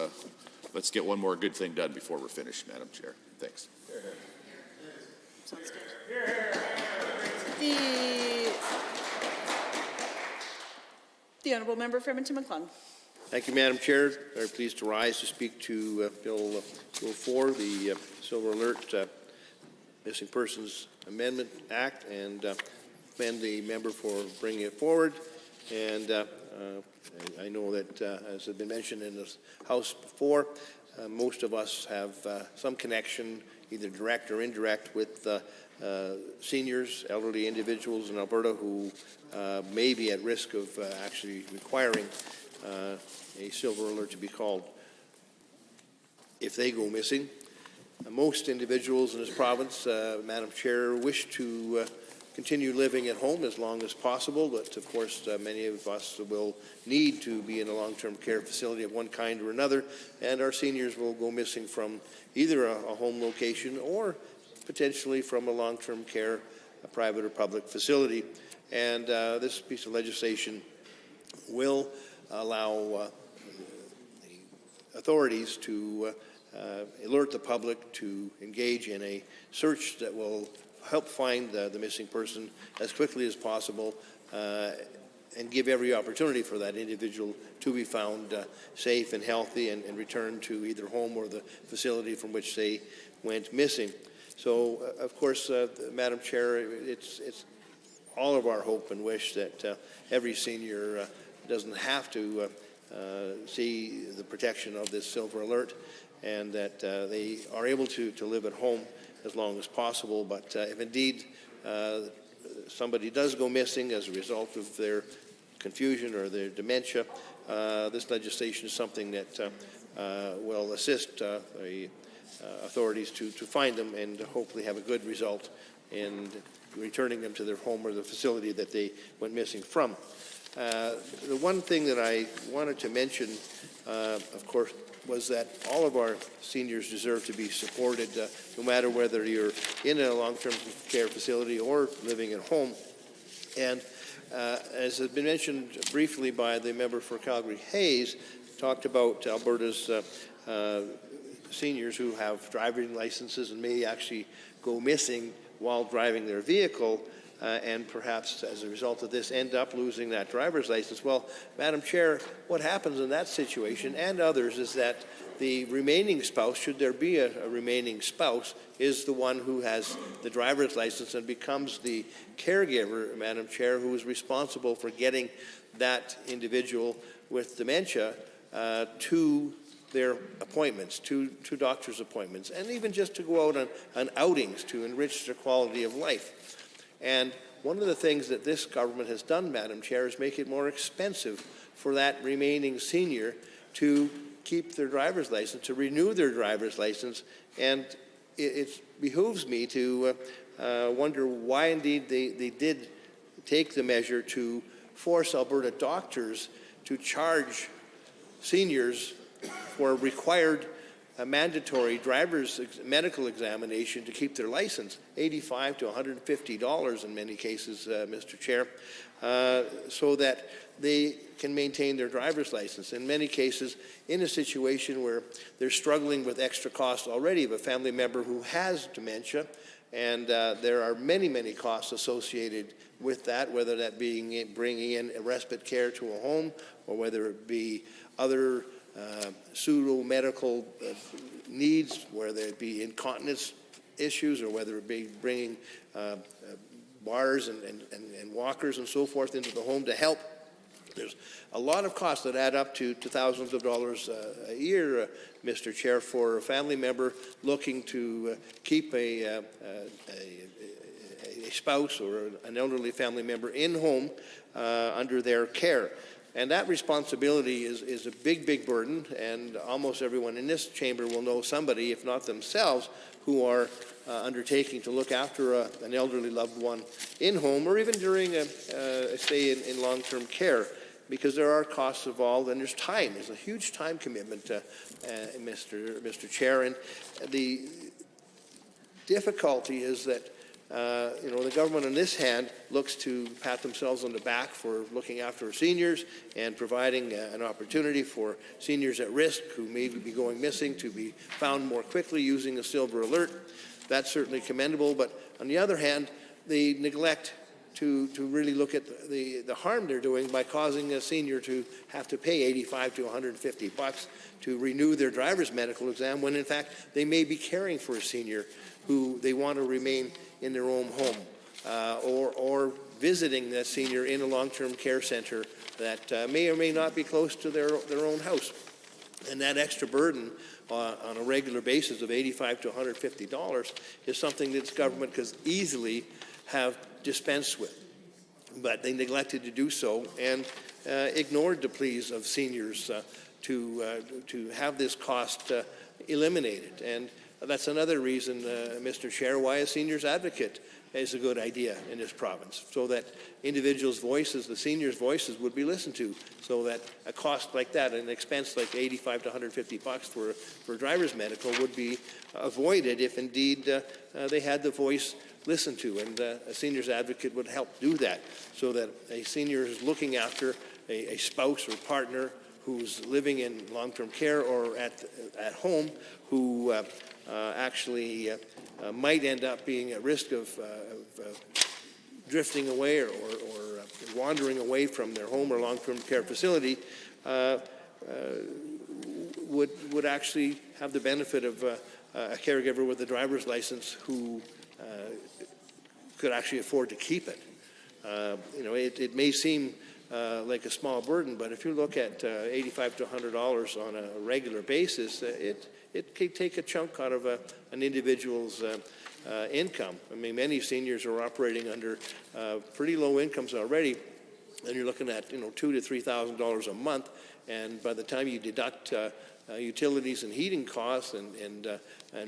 get one more good thing done before we're finished, Madam Chair. Thanks. Sounds good. The Honourable Member for Edmonton-McClung. Thank you, Madam Chair. Very pleased to rise to speak to Bill 204, the Silver Alert Missing Persons Amendment Act, and commend the member for bringing it forward. And I know that, as has been mentioned in the House before, most of us have some connection, either direct or indirect, with seniors, elderly individuals in Alberta who may be at risk of actually requiring a silver alert to be called if they go missing. Most individuals in this province, Madam Chair, wish to continue living at home as long as possible, but of course many of us will need to be in a long-term care facility of one kind or another, and our seniors will go missing from either a home location or potentially from a long-term care, a private or public facility. And this piece of legislation will allow the authorities to alert the public to engage in a search that will help find the missing person as quickly as possible and give every opportunity for that individual to be found safe and healthy and returned to either home or the facility from which they went missing. So, of course, Madam Chair, it's all of our hope and wish that every senior doesn't have to see the protection of this silver alert, and that they are able to live at home as long as possible. But if indeed somebody does go missing as a result of their confusion or their dementia, this legislation is something that will assist the authorities to find them and hopefully have a good result in returning them to their home or the facility that they went missing from. The one thing that I wanted to mention, of course, was that all of our seniors deserve to be supported, no matter whether you're in a long-term care facility or living at home. And as has been mentioned briefly by the member for Calgary Hayes, talked about Alberta's seniors who have driving licenses and may actually go missing while driving their vehicle, and perhaps as a result of this end up losing that driver's license. Well, Madam Chair, what happens in that situation and others is that the remaining spouse, should there be a remaining spouse, is the one who has the driver's license and becomes the caregiver, Madam Chair, who is responsible for getting that individual with dementia to their appointments, to doctor's appointments, and even just to go out on outings to enrich their quality of life. And one of the things that this government has done, Madam Chair, is make it more expensive for that remaining senior to keep their driver's license, to renew their driver's license. And it behooves me to wonder why indeed they did take the measure to force Alberta doctors to charge seniors for required mandatory driver's medical examination to keep their license, $85 to $150 in many cases, Mr. Chair, so that they can maintain their driver's license. In many cases, in a situation where they're struggling with extra costs already of a family member who has dementia, and there are many, many costs associated with that, whether that being bringing in respite care to a home, or whether it be other pseudo-medical needs, whether it be incontinence issues, or whether it be bringing bars and walkers and so forth into the home to help. There's a lot of costs that add up to thousands of dollars a year, Mr. Chair, for a family member looking to keep a spouse or an elderly family member in home under their care. And that responsibility is a big, big burden, and almost everyone in this chamber will know somebody, if not themselves, who are undertaking to look after an elderly loved one in home, or even during a stay in long-term care, because there are costs involved and there's time. There's a huge time commitment, Mr. Chair, and the difficulty is that the government on this hand looks to pat themselves on the back for looking after seniors and providing an opportunity for seniors at risk who may be going missing to be found more quickly using a silver alert. That's certainly commendable, but on the other hand, they neglect to really look at the harm they're doing by causing a senior to have to pay $85 to $150 to renew their driver's medical exam, when in fact they may be caring for a senior who they want to remain in their own home, or visiting that senior in a long-term care center that may or may not be close to their own house. And that extra burden on a regular basis of $85 to $150 is something that this government could easily have dispensed with. But they neglected to do so and ignored the pleas of seniors to have this cost eliminated. And that's another reason, Mr. Chair, why a seniors advocate is a good idea in this province, so that individuals' voices, the seniors' voices, would be listened to, so that a cost like that, an expense like $85 to $150 for driver's medical would be avoided if indeed they had the voice listened to. And a seniors advocate would help do that, so that a senior is looking after a spouse or partner who's living in long-term care or at home, who actually might end up being at risk of drifting away or wandering away from their home or long-term care facility, would actually have the benefit of a caregiver with a driver's license who could actually afford to keep it. It may seem like a small burden, but if you look at $85 to $100 on a regular basis, it can take a chunk out of an individual's income. I mean, many seniors are operating under pretty low incomes already, and you're looking at $2,000 to $3,000 a month, and by the time you deduct utilities and heating costs and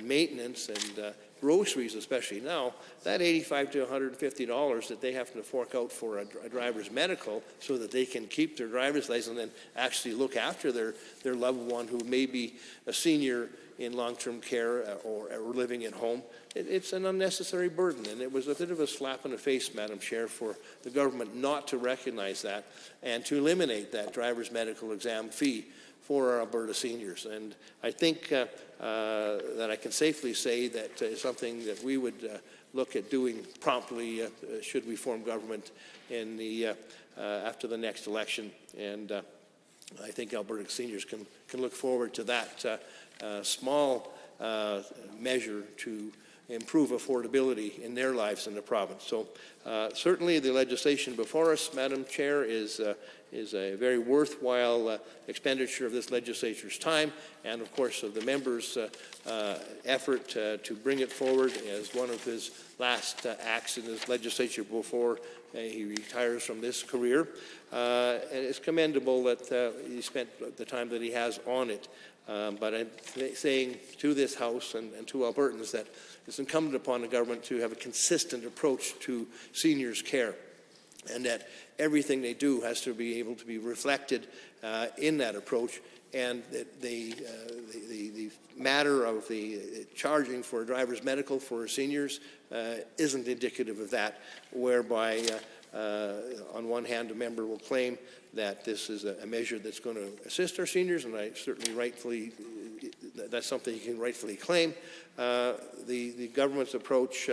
maintenance and groceries, especially now, that $85 to $150 that they have to fork out for a driver's medical so that they can keep their driver's license and actually look after their loved one who may be a senior in long-term care or living at home, it's an unnecessary burden. And it was a bit of a slap in the face, Madam Chair, for the government not to recognize that and to eliminate that driver's medical exam fee for our Alberta seniors. And I think that I can safely say that is something that we would look at doing promptly should we form government in the after the next election. And I think Alberta seniors can look forward to that small measure to improve affordability in their lives in the province. So certainly the legislation before us, Madam Chair, is a very worthwhile expenditure of this legislature's time, and of course of the member's effort to bring it forward as one of his last acts in this legislature before he retires from this career. And it's commendable that he spent the time that he has on it. But I'm saying to this House and to Albertans that it's incumbent upon the government to have a consistent approach to seniors' care, and that everything they do has to be able to be reflected in that approach, and that the matter of the charging for driver's medical for seniors isn't indicative of that, whereby on one hand a member will claim that this is a measure that's going to assist our seniors, and I certainly that's something you can rightfully claim. The government's approach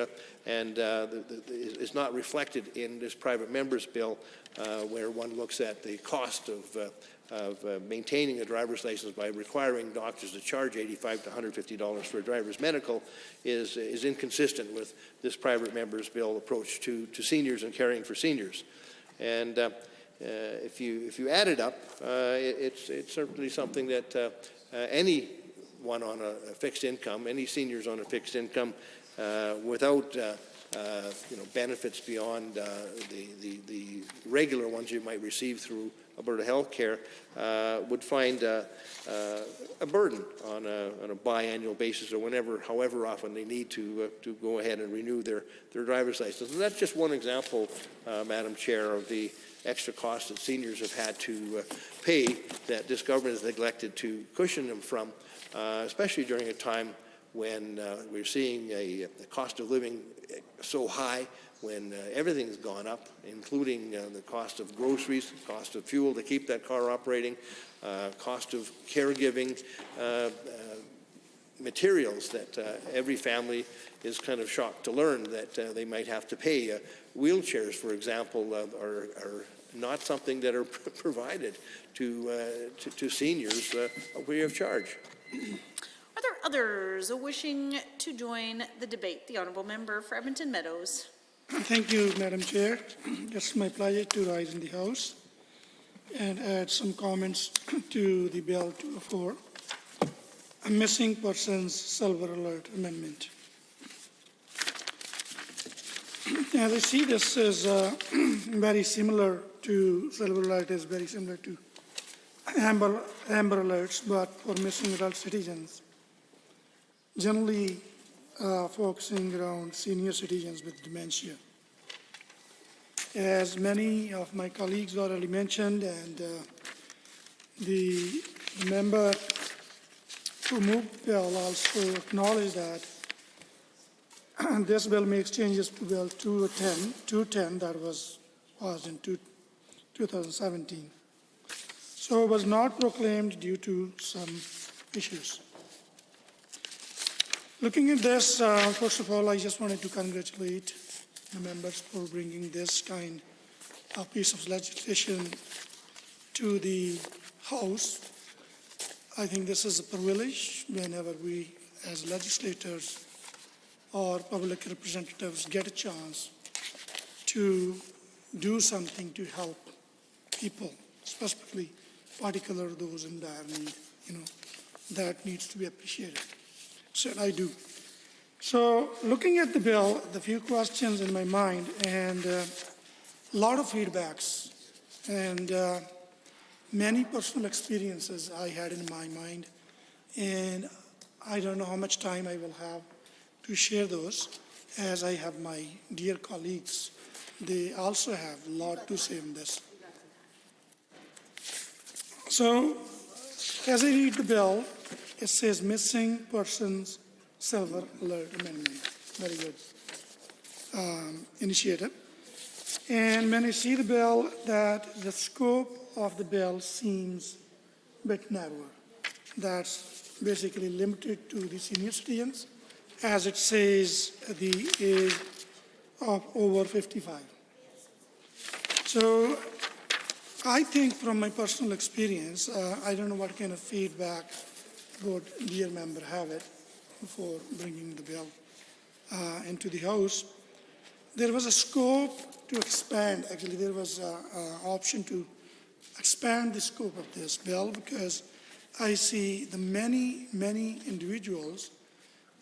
is not reflected in this private member's bill, where one looks at the cost of maintaining a driver's license by requiring doctors to charge $85 to $150 for a driver's medical is inconsistent with this private member's bill approach to seniors and caring for seniors. And if you add it up, it's certainly something that anyone on a fixed income, any seniors on a fixed income, without benefits beyond the regular ones you might receive through Alberta Health Care, would find a burden on a biannual basis, or however often they need to go ahead and renew their driver's license. And that's just one example, Madam Chair, of the extra costs that seniors have had to pay that this government has neglected to cushion them from, especially during a time when we're seeing the cost of living so high, when everything's gone up, including the cost of groceries, cost of fuel to keep that car operating, cost of caregiving, materials that every family is kind of shocked to learn that they might have to pay. Wheelchairs, for example, are not something that are provided to seniors free of charge. Are there others wishing to join the debate? The Honourable Member for Edmonton Meadows. Thank you, Madam Chair. It's my pleasure to rise in the House and add some comments to the Bill 204, a missing persons silver alert amendment. As I see, this is very similar to silver alert, is very similar to amber alerts, but for missing adult citizens, generally focusing around senior citizens with dementia. As many of my colleagues already mentioned, and the member who moved the bill also acknowledged that this bill makes changes to Bill 210 that was passed in 2017. So it was not proclaimed due to some issues. Looking at this, first of all, I just wanted to congratulate the members for bringing this kind of piece of legislation to the House. I think this is a privilege whenever we, as legislators or public representatives, get a chance to do something to help people, specifically, particularly those in dire need. That needs to be appreciated. So I do. So looking at the bill, the few questions in my mind, and a lot of feedbacks, and many personal experiences I had in my mind, and I don't know how much time I will have to share those, as I have my dear colleagues. They also have a lot to say on this. So, as I read the bill, it says missing persons silver alert amendment. Very good initiative. And when I see the bill, that the scope of the bill seems bit narrower. That's basically limited to the senior citizens, as it says the age of over 55. So I think from my personal experience, I don't know what kind of feedback would dear member have it before bringing the bill into the House. There was a scope to expand, actually there was an option to expand the scope of this bill because I see the many individuals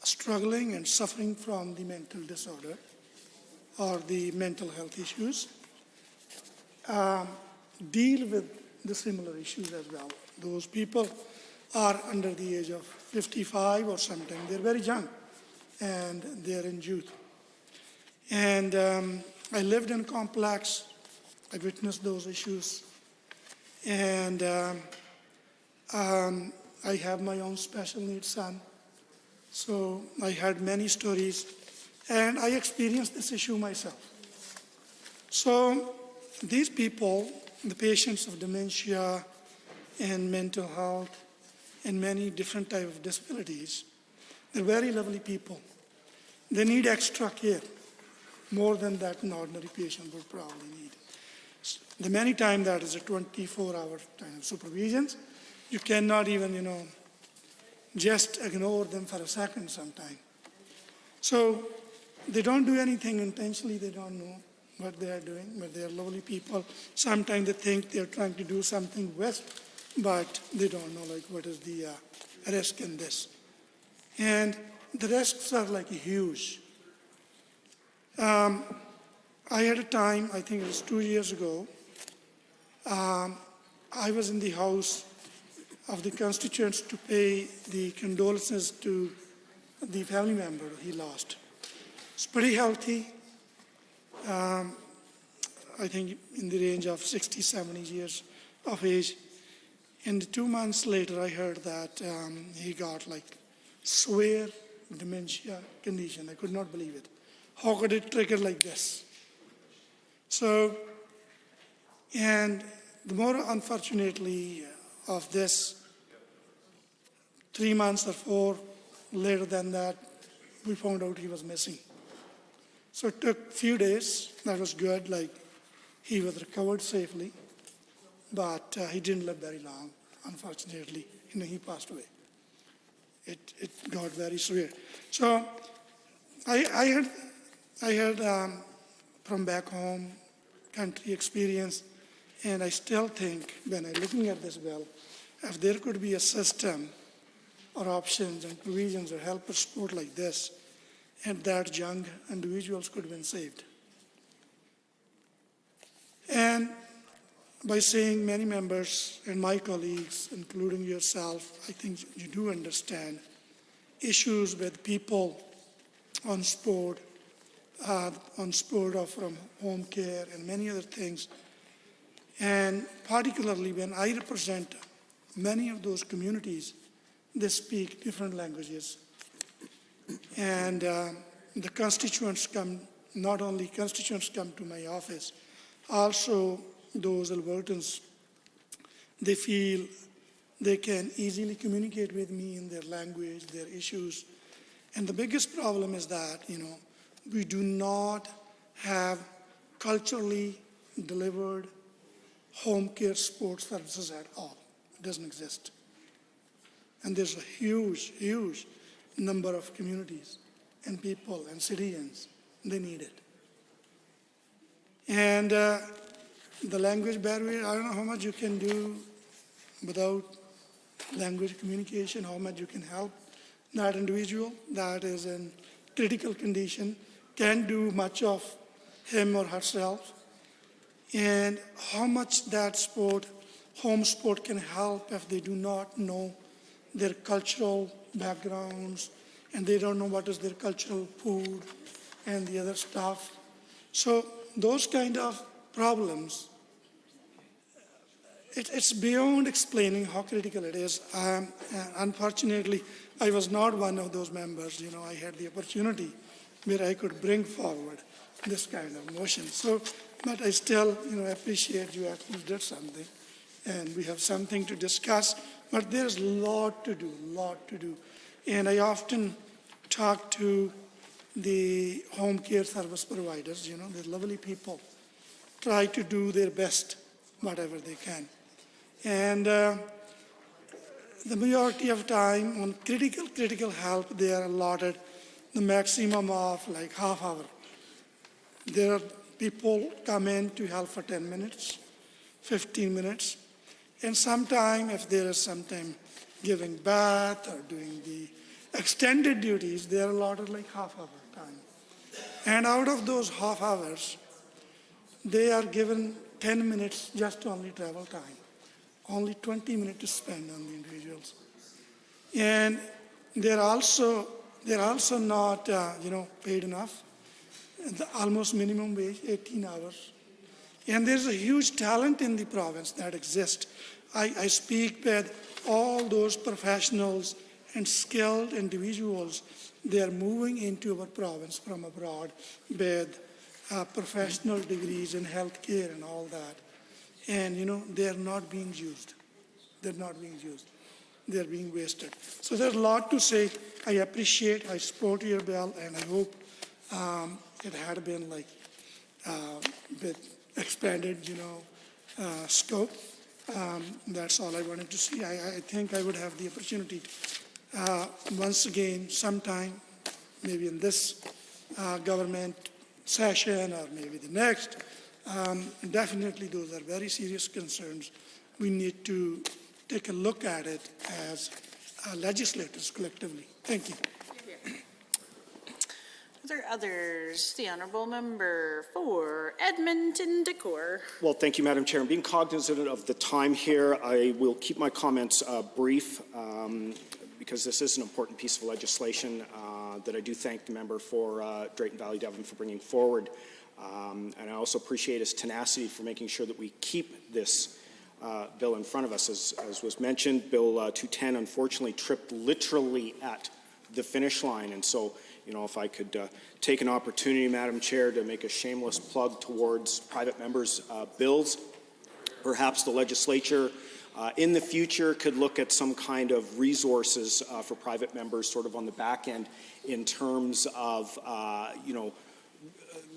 struggling and suffering from the mental disorder or the mental health issues, deal with the similar issues as well. Those people are under the age of 55 or something. They're very young and they're in youth. And I lived in a complex. I witnessed those issues. And I have my own special needs son. So I heard many stories. And I experienced this issue myself. So these people, the patients of dementia and mental health and many different types of disabilities, they're very lovely people. They need extra care, more than that an ordinary patient would probably need. The many times that is a 24-hour kind of supervision. You cannot even, just ignore them for a second sometime. So they don't do anything intentionally. They don't know what they are doing, but they are lovely people. Sometimes they think they're trying to do something best, but they don't know what is the risk in this. And the risks are huge. I had a time, I think it was 2 years ago, I was in the house of the constituents to pay the condolences to the family member he lost. It's pretty healthy. I think in the range of 60, 70 years of age. And 2 months later, I heard that he got severe dementia condition. I could not believe it. How could it trigger like this? So, and the more unfortunately of this, 3 months or 4 later than that, we found out he was missing. So it took a few days. That was good. He was recovered safely, but he didn't live very long, unfortunately. He passed away. It got very severe. So I heard from back home, country experience, and I still think when I'm looking at this bill, if there could be a system or options and provisions or help or support like this, and that young individuals could have been saved. And by saying many members and my colleagues, including yourself, I think you do understand issues with people on sport or from home care and many other things. And particularly when I represent many of those communities, they speak different languages. And the constituents come, not only constituents come to my office, also those Albertans, they feel they can easily communicate with me in their language, their issues. And the biggest problem is that, we do not have culturally delivered home care sports services at all. It doesn't exist. And there's a huge number of communities and people and citizens, they need it. And the language barrier, I don't know how much you can do without language communication, how much you can help that individual that is in critical condition, can't do much of him or herself, and how much that sport, home sport, can help if they do not know their cultural backgrounds and they don't know what is their cultural food and the other stuff. So those kind of problems, it's beyond explaining how critical it is. Unfortunately, I was not one of those members. I had the opportunity where I could bring forward this kind of motion. So, but I still, appreciate you at least did something. and we have something to discuss, but there's a lot to do. And I often talk to the home care service providers, they're lovely people, try to do their best, whatever they can. And the majority of time on critical help, they are allotted the maximum of like half hour. There are people come in to help for 10 minutes, 15 minutes. And sometime, if there is sometime giving bath or doing the extended duties, they are allotted like half hour time. And out of those half hours, they are given 10 minutes just only travel time. Only 20 minutes to spend on the individuals. And they're also not, paid enough. Almost minimum wage, 18 hours. And there's a huge talent in the province that exists. I speak with all those professionals and skilled individuals. They are moving into our province from abroad with professional degrees in healthcare and all that. And, they're not being used. They're being wasted. So there's a lot to say. I support your bill, and I hope it had been like with expanded, scope. That's all I wanted to see. I think I would have the opportunity once again, sometime, maybe in this government session or maybe the next. Definitely, those are very serious concerns. We need to take a look at it as legislators collectively. Thank you. Are there others? The Honourable Member for Edmonton Decor. Well, thank you, Madam Chair. And being cognizant of the time here, I will keep my comments brief because this is an important piece of legislation that I do thank the member for Drayton Valley Devon for bringing forward. And I also appreciate his tenacity for making sure that we keep this bill in front of us. As was mentioned, Bill 210 unfortunately tripped literally at the finish line. And so, if I could take an opportunity, Madam Chair, to make a shameless plug towards private members' bills. Perhaps the legislature in the future could look at some kind of resources for private members sort of on the back end in terms of,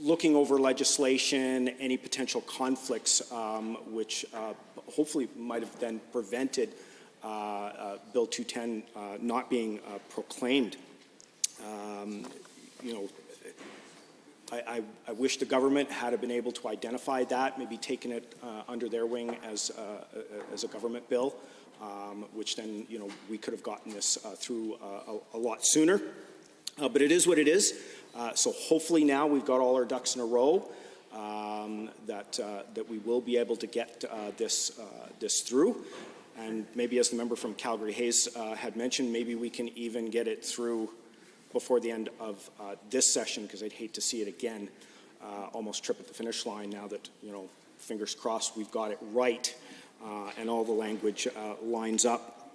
looking over legislation, any potential conflicts, which hopefully might have then prevented Bill 210 not being proclaimed. I wish the government had been able to identify that, maybe taken it under their wing as a government bill, which then, we could have gotten this through a lot sooner. But it is what it is. So hopefully now we've got all our ducks in a row, that we will be able to get this through. And maybe, as the member from Calgary Hayes had mentioned, maybe we can even get it through before the end of this session, because I'd hate to see it again almost trip at the finish line now that, fingers crossed, we've got it right and all the language lines up.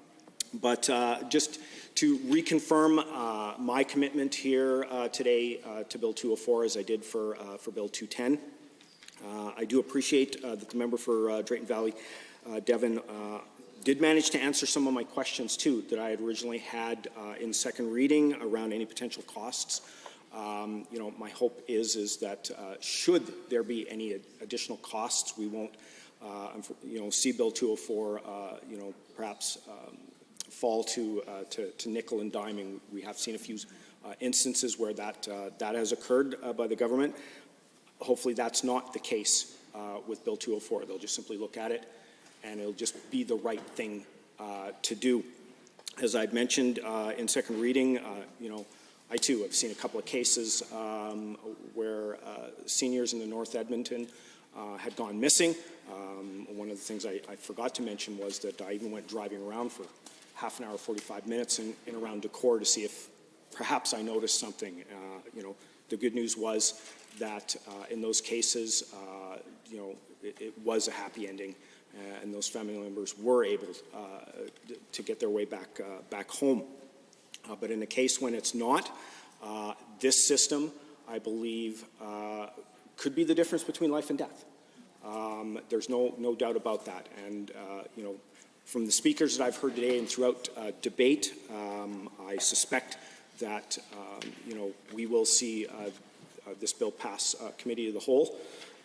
But just to reconfirm my commitment here today to Bill 204, as I did for Bill 210, I do appreciate that the member for Drayton Valley Devon did manage to answer some of my questions too that I had originally had in second reading around any potential costs. My hope is that should there be any additional costs, we won't see Bill 204 perhaps fall to nickel and diming. We have seen a few instances where that has occurred by the government. Hopefully that's not the case with Bill 204. They'll just simply look at it and it'll just be the right thing to do. As I'd mentioned in second reading, I too have seen a couple of cases where seniors in the North Edmonton had gone missing. One of the things I forgot to mention was that I even went driving around for half an hour, 45 minutes in around Decor to see if perhaps I noticed something. The good news was that in those cases, it was a happy ending. And those family members were able to get their way back home. But in a case when it's not, this system, I believe, could be the difference between life and death. There's no doubt about that. And, from the speakers that I've heard today and throughout debate, I suspect that, we will see this bill pass committee of the whole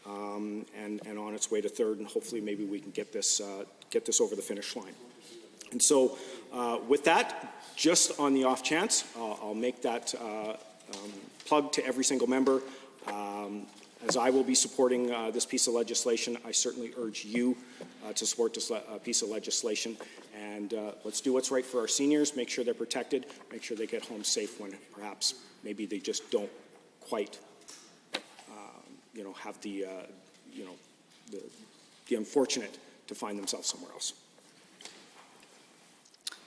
and on its way to third, and hopefully maybe we can get this over the finish line. And so with that, just on the off chance, I'll make that plug to every single member. As I will be supporting this piece of legislation, I certainly urge you to support this piece of legislation. And let's do what's right for our seniors, make sure they're protected, make sure they get home safe when perhaps maybe they just don't quite, have the unfortunate to find themselves somewhere else.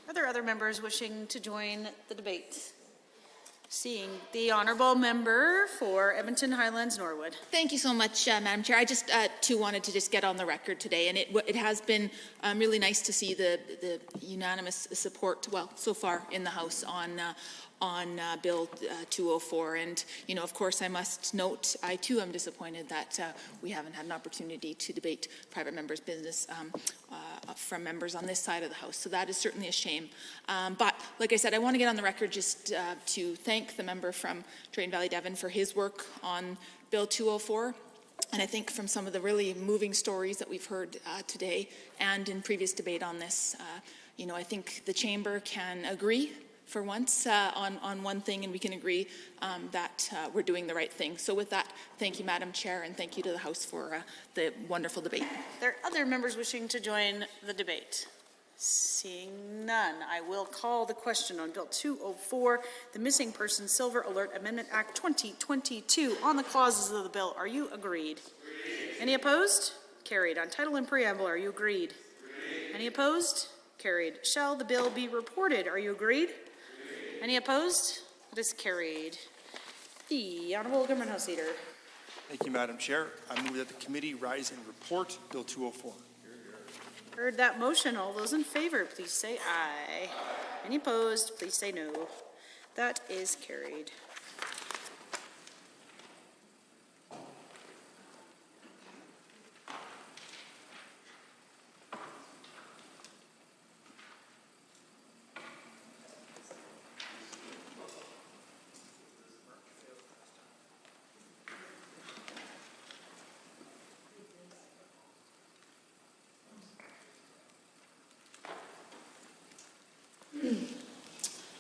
Are there other members wishing to join the debate? Seeing the honourable member for Edmonton Highlands Norwood. Thank you so much, Madam Chair. I just too wanted to just get on the record today, and it has been really nice to see the unanimous support, well, so far in the House on Bill 204. And, of course, I must note, I too am disappointed that we haven't had an opportunity to debate private members' business from members on this side of the House. So that is certainly a shame. But, like I said, I want to get on the record just to thank the member from Drayton Valley Devon for his work on Bill 204. And I think from some of the really moving stories that we've heard today and in previous debate on this, I think the Chamber can agree for once on one thing, and we can agree that we're doing the right thing. So with that, thank you, Madam Chair, and thank you to the House for the wonderful debate. There are other members wishing to join the debate? Seeing none, I will call the question on Bill 204, the Missing Persons Silver Alert Amendment Act 2022. On the clauses of the bill, are you agreed? Any opposed? Carried. On title and preamble, are you agreed? Any opposed? Carried. Shall the bill be reported? Are you agreed? Any opposed? It is carried. The Honourable Government House Leader. Thank you, Madam Chair. I move that the committee rise and report Bill 204. Heard that motion. All those in favor, please say aye. Any opposed, please say no. That is carried.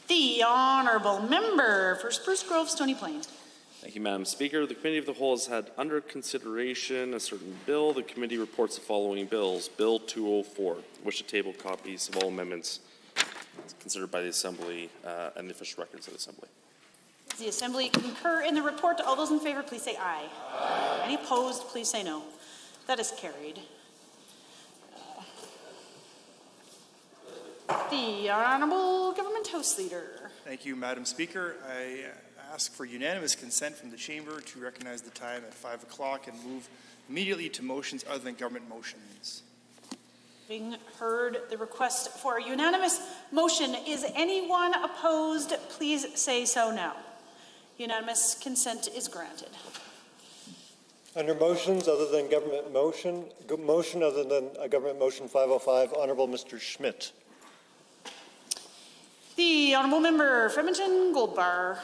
The Honourable Member for Spruce Grove, Stony Plain. Thank you, Madam Speaker. The Committee of the Whole has had under consideration a certain bill. The committee reports the following bills. Bill 204. I wish to table copies of all amendments considered by the Assembly and the official records of the Assembly. Does the Assembly concur in the report? All those in favor, please say aye. Any opposed, please say no. That is carried. The Honourable Government House Leader. Thank you, Madam Speaker. I ask for unanimous consent from the Chamber to recognize the time at 5 o'clock and move immediately to motions other than government motions. Having heard the request for a unanimous motion, is anyone opposed? Please say so now. Unanimous consent is granted. Under motions other than government motion other than government motion 505, Honourable Mr. Schmidt. The Honourable Member for Edmonton Goldbar.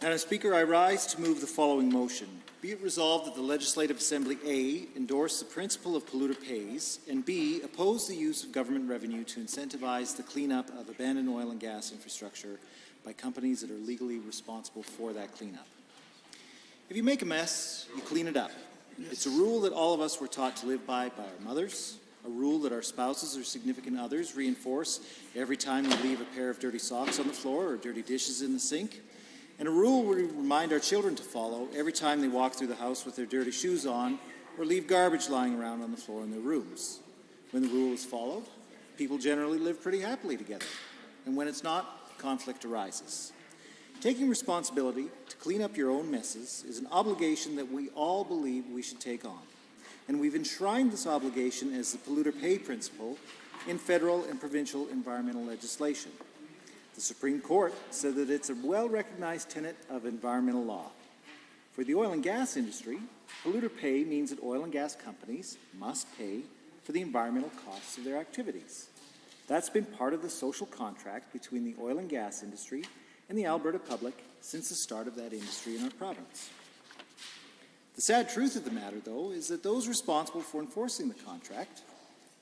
Madam Speaker, I rise to move the following motion. Be it resolved that the Legislative Assembly A, endorse the principle of polluter pays, and B, oppose the use of government revenue to incentivize the cleanup of abandoned oil and gas infrastructure by companies that are legally responsible for that cleanup. If you make a mess, you clean it up. It's a rule that all of us were taught to live by our mothers, a rule that our spouses or significant others reinforce every time we leave a pair of dirty socks on the floor or dirty dishes in the sink, and a rule we remind our children to follow every time they walk through the house with their dirty shoes on or leave garbage lying around on the floor in their rooms. When the rule is followed, people generally live pretty happily together, and when it's not, conflict arises. Taking responsibility to clean up your own messes is an obligation that we all believe we should take on. And we've enshrined this obligation as the polluter pay principle in federal and provincial environmental legislation. The Supreme Court said that it's a well-recognized tenet of environmental law. For the oil and gas industry, polluter pay means that oil and gas companies must pay for the environmental costs of their activities. That's been part of the social contract between the oil and gas industry and the Alberta public since the start of that industry in our province. The sad truth of the matter, though, is that those responsible for enforcing the contract,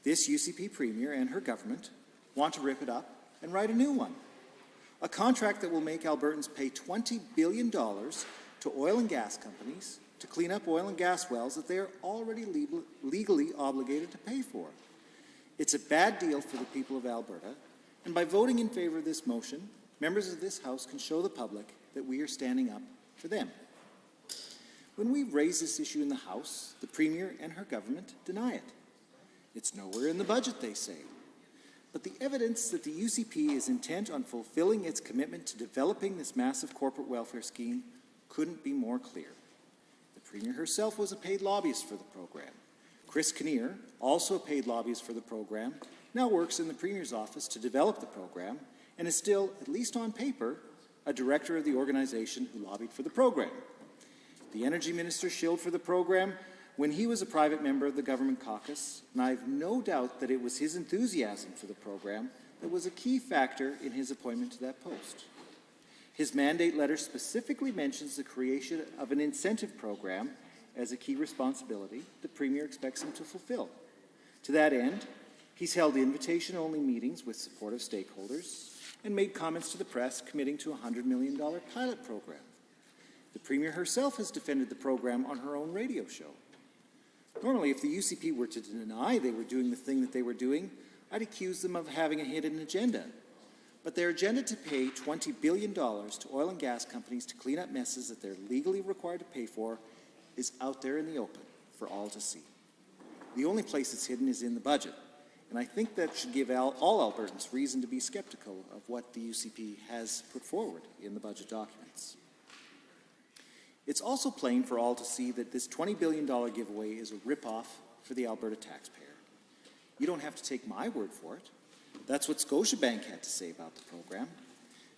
this UCP Premier and her government, want to rip it up and write a new one. A contract that will make Albertans pay $20 billion to oil and gas companies to clean up oil and gas wells that they are already legally obligated to pay for. It's a bad deal for the people of Alberta, and by voting in favour of this motion, members of this House can show the public that we are standing up for them. When we raise this issue in the House, the Premier and her government deny it. It's nowhere in the budget, they say. But the evidence that the UCP is intent on fulfilling its commitment to developing this massive corporate welfare scheme couldn't be more clear. The Premier herself was a paid lobbyist for the program. Chris Kinnear, also a paid lobbyist for the program, now works in the Premier's office to develop the program and is still, at least on paper, a director of the organization who lobbied for the program. The Energy Minister shilled for the program when he was a private member of the government caucus, and I have no doubt that it was his enthusiasm for the program that was a key factor in his appointment to that post. His mandate letter specifically mentions the creation of an incentive program as a key responsibility the Premier expects him to fulfill. To that end, he's held invitation-only meetings with supportive stakeholders and made comments to the press committing to a $100 million pilot program. The Premier herself has defended the program on her own radio show. Normally, if the UCP were to deny they were doing the thing that they were doing, I'd accuse them of having a hidden agenda. But their agenda to pay $20 billion to oil and gas companies to clean up messes that they're legally required to pay for is out there in the open for all to see. The only place it's hidden is in the budget, and I think that should give all Albertans reason to be skeptical of what the UCP has put forward in the budget documents. It's also plain for all to see that this $20 billion giveaway is a rip-off for the Alberta taxpayer. You don't have to take my word for it. That's what Scotiabank had to say about the program.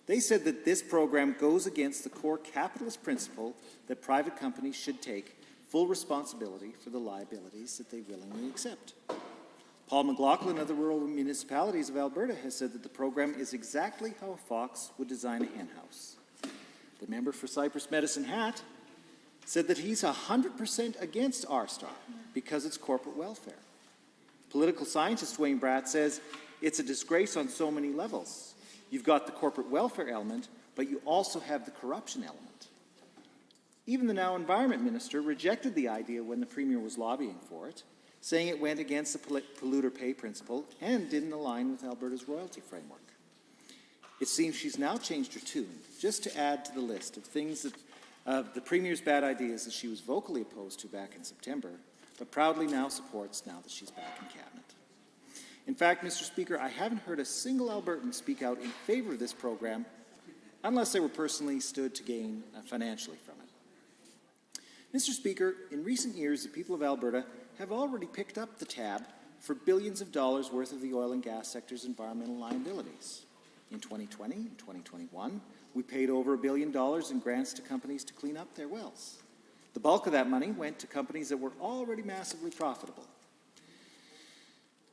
They said that this program goes against the core capitalist principle that private companies should take full responsibility for the liabilities that they willingly accept. Paul McLaughlin of the Rural Municipalities of Alberta has said that the program is exactly how a fox would design a henhouse. The member for Cypress Medicine Hat said that he's 100% against R-Star because it's corporate welfare. Political scientist Wayne Bratt says it's a disgrace on so many levels. You've got the corporate welfare element, but you also have the corruption element. Even the now Environment Minister rejected the idea when the Premier was lobbying for it, saying it went against the polluter pay principle and didn't align with Alberta's royalty framework. It seems she's now changed her tune, just to add to the list of things that the Premier's bad ideas that she was vocally opposed to back in September, but proudly now supports now that she's back in Cabinet. In fact, Mr. Speaker, I haven't heard a single Albertan speak out in favour of this program unless they were personally stood to gain financially from it. Mr. Speaker, in recent years, the people of Alberta have already picked up the tab for billions of dollars worth of the oil and gas sector's environmental liabilities. In 2020 and 2021, we paid over $1 billion in grants to companies to clean up their wells. The bulk of that money went to companies that were already massively profitable.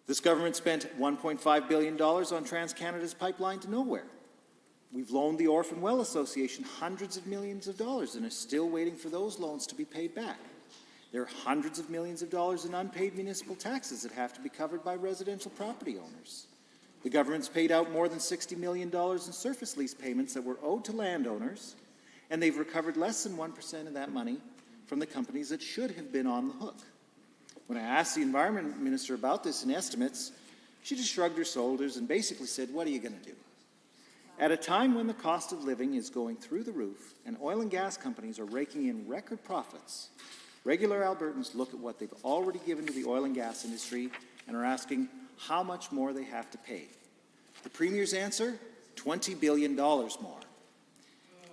This government spent $1.5 billion on TransCanada's pipeline to nowhere. We've loaned the Orphan Well Association hundreds of millions of dollars and are still waiting for those loans to be paid back. There are hundreds of millions of dollars in unpaid municipal taxes that have to be covered by residential property owners. The government's paid out more than $60 million in surface lease payments that were owed to landowners, and they've recovered less than 1% of that money from the companies that should have been on the hook. When I asked the Environment Minister about this in estimates, she just shrugged her shoulders and basically said, "What are you going to do?" At a time when the cost of living is going through the roof and oil and gas companies are raking in record profits, regular Albertans look at what they've already given to the oil and gas industry and are asking how much more they have to pay. The Premier's answer? $20 billion more.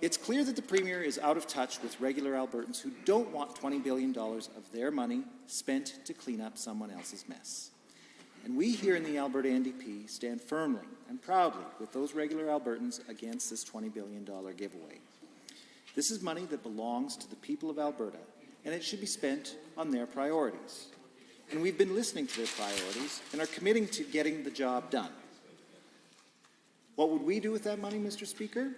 It's clear that the Premier is out of touch with regular Albertans who don't want $20 billion of their money spent to clean up someone else's mess. And we here in the Alberta NDP stand firmly and proudly with those regular Albertans against this $20 billion giveaway. This is money that belongs to the people of Alberta, and it should be spent on their priorities. And we've been listening to their priorities and are committing to getting the job done. What would we do with that money, Mr. Speaker?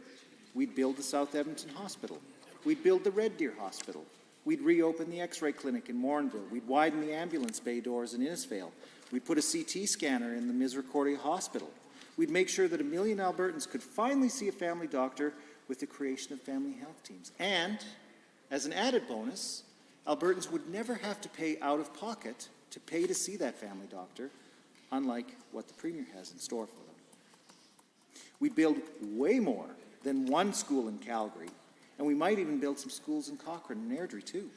We'd build the South Edmonton Hospital. We'd build the Red Deer Hospital. We'd reopen the X-ray clinic in Morinville. We'd widen the ambulance bay doors in Innisfail. We'd put a CT scanner in the Misericordia Hospital. We'd make sure that 1 million Albertans could finally see a family doctor with the creation of family health teams. And, as an added bonus, Albertans would never have to pay out of pocket to pay to see that family doctor, unlike what the Premier has in store for them. We'd build way more than one school in Calgary, and we might even build some schools in Cochrane and Airdrie too.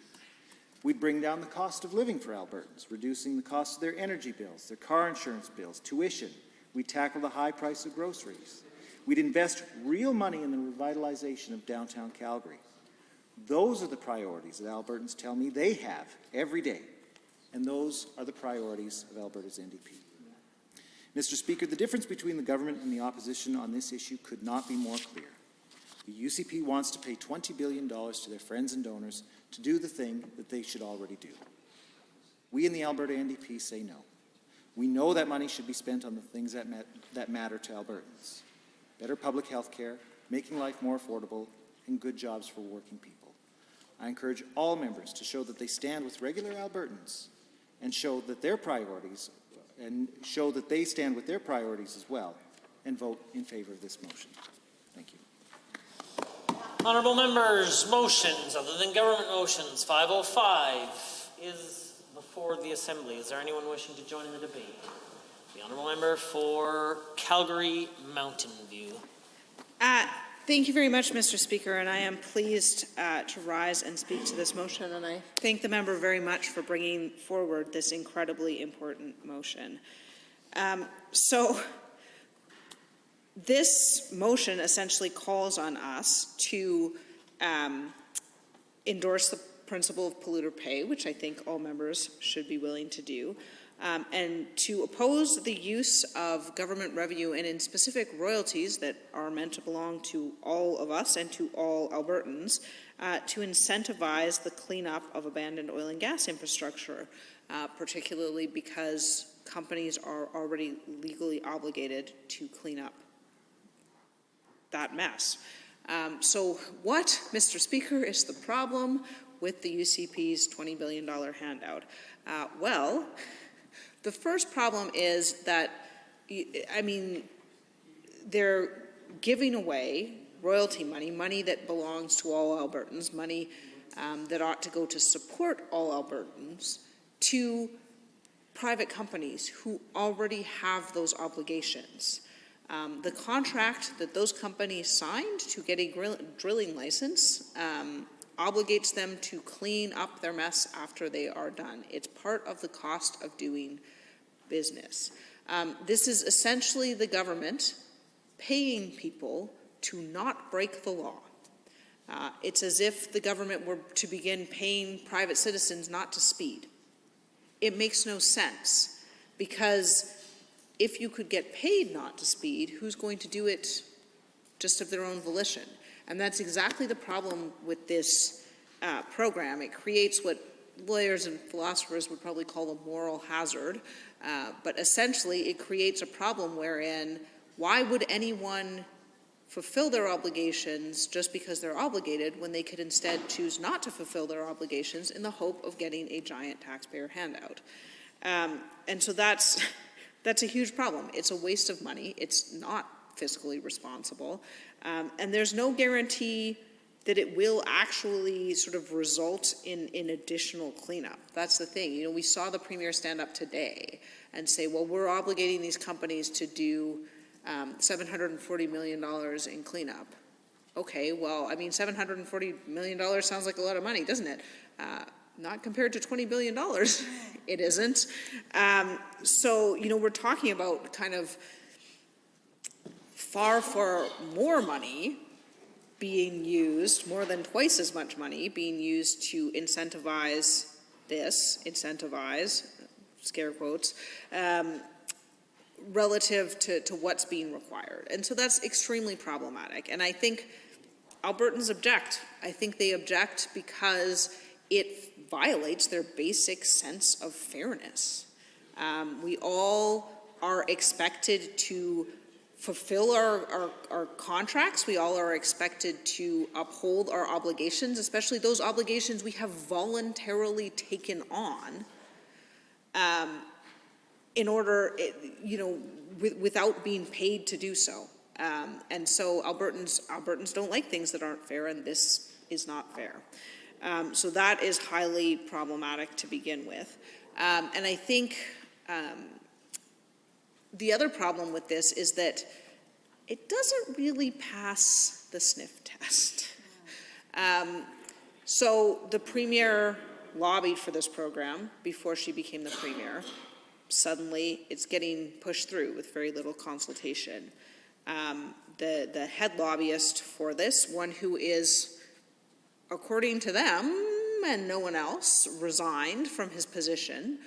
We'd bring down the cost of living for Albertans, reducing the cost of their energy bills, their car insurance bills, tuition. We'd tackle the high price of groceries. We'd invest real money in the revitalization of downtown Calgary. Those are the priorities that Albertans tell me they have every day, and those are the priorities of Alberta's NDP. Mr. Speaker, the difference between the government and the opposition on this issue could not be more clear. The UCP wants to pay $20 billion to their friends and donors to do the thing that they should already do. We in the Alberta NDP say no. We know that money should be spent on the things that matter to Albertans. Better public health care, making life more affordable, and good jobs for working people. I encourage all members to show that they stand with regular Albertans and show that their priorities they stand with their priorities as well, and vote in favor of this motion. Thank you. Honourable members, motions other than government motions. 505 is before the Assembly. Is there anyone wishing to join in the debate? The Honourable Member for Calgary Mountain View. Thank you very much, Mr. Speaker, and I am pleased to rise and speak to this motion, and I thank the member very much for bringing forward this incredibly important motion. So this motion essentially calls on us to endorse the principle of polluter pay, which I think all members should be willing to do, and to oppose the use of government revenue and in specific royalties that are meant to belong to all of us and to all Albertans to incentivize the cleanup of abandoned oil and gas infrastructure, particularly because companies are already legally obligated to clean up that mess. So what, Mr. Speaker, is the problem with the UCP's $20 billion handout? Well, the first problem is that, they're giving away royalty money, money that belongs to all Albertans, money that ought to go to support all Albertans, to private companies who already have those obligations. The contract that those companies signed to get a drilling license obligates them to clean up their mess after they are done. It's part of the cost of doing business. This is essentially the government paying people to not break the law. It's as if the government were to begin paying private citizens not to speed. It makes no sense, because if you could get paid not to speed, who's going to do it just of their own volition? And that's exactly the problem with this program. It creates what lawyers and philosophers would probably call a moral hazard, but essentially it creates a problem wherein why would anyone fulfill their obligations just because they're obligated when they could instead choose not to fulfill their obligations in the hope of getting a giant taxpayer handout? And so that's a huge problem. It's a waste of money. It's not fiscally responsible. And there's no guarantee that it will actually sort of result in additional cleanup. That's the thing. You know, we saw the Premier stand up today and say, well, we're obligating these companies to do $740 million in cleanup. Okay, well, I mean, $740 million sounds like a lot of money, doesn't it? Not compared to $20 billion, it isn't. So, you know, we're talking about kind of far more money being used, more than twice as much money being used to incentivize, scare quotes, relative to what's being required. And so that's extremely problematic. And I think Albertans object. I think they object because it violates their basic sense of fairness. We all are expected to fulfill our contracts. We all are expected to uphold our obligations, especially those obligations we have voluntarily taken on in order, without being paid to do so. And so Albertans don't like things that aren't fair, and this is not fair. So that is highly problematic to begin with. And I think the other problem with this is that it doesn't really pass the sniff test. So the Premier lobbied for this program before she became the Premier. Suddenly, it's getting pushed through with very little consultation. The head lobbyist for this, one who is, according to them and no one else, resigned from his position,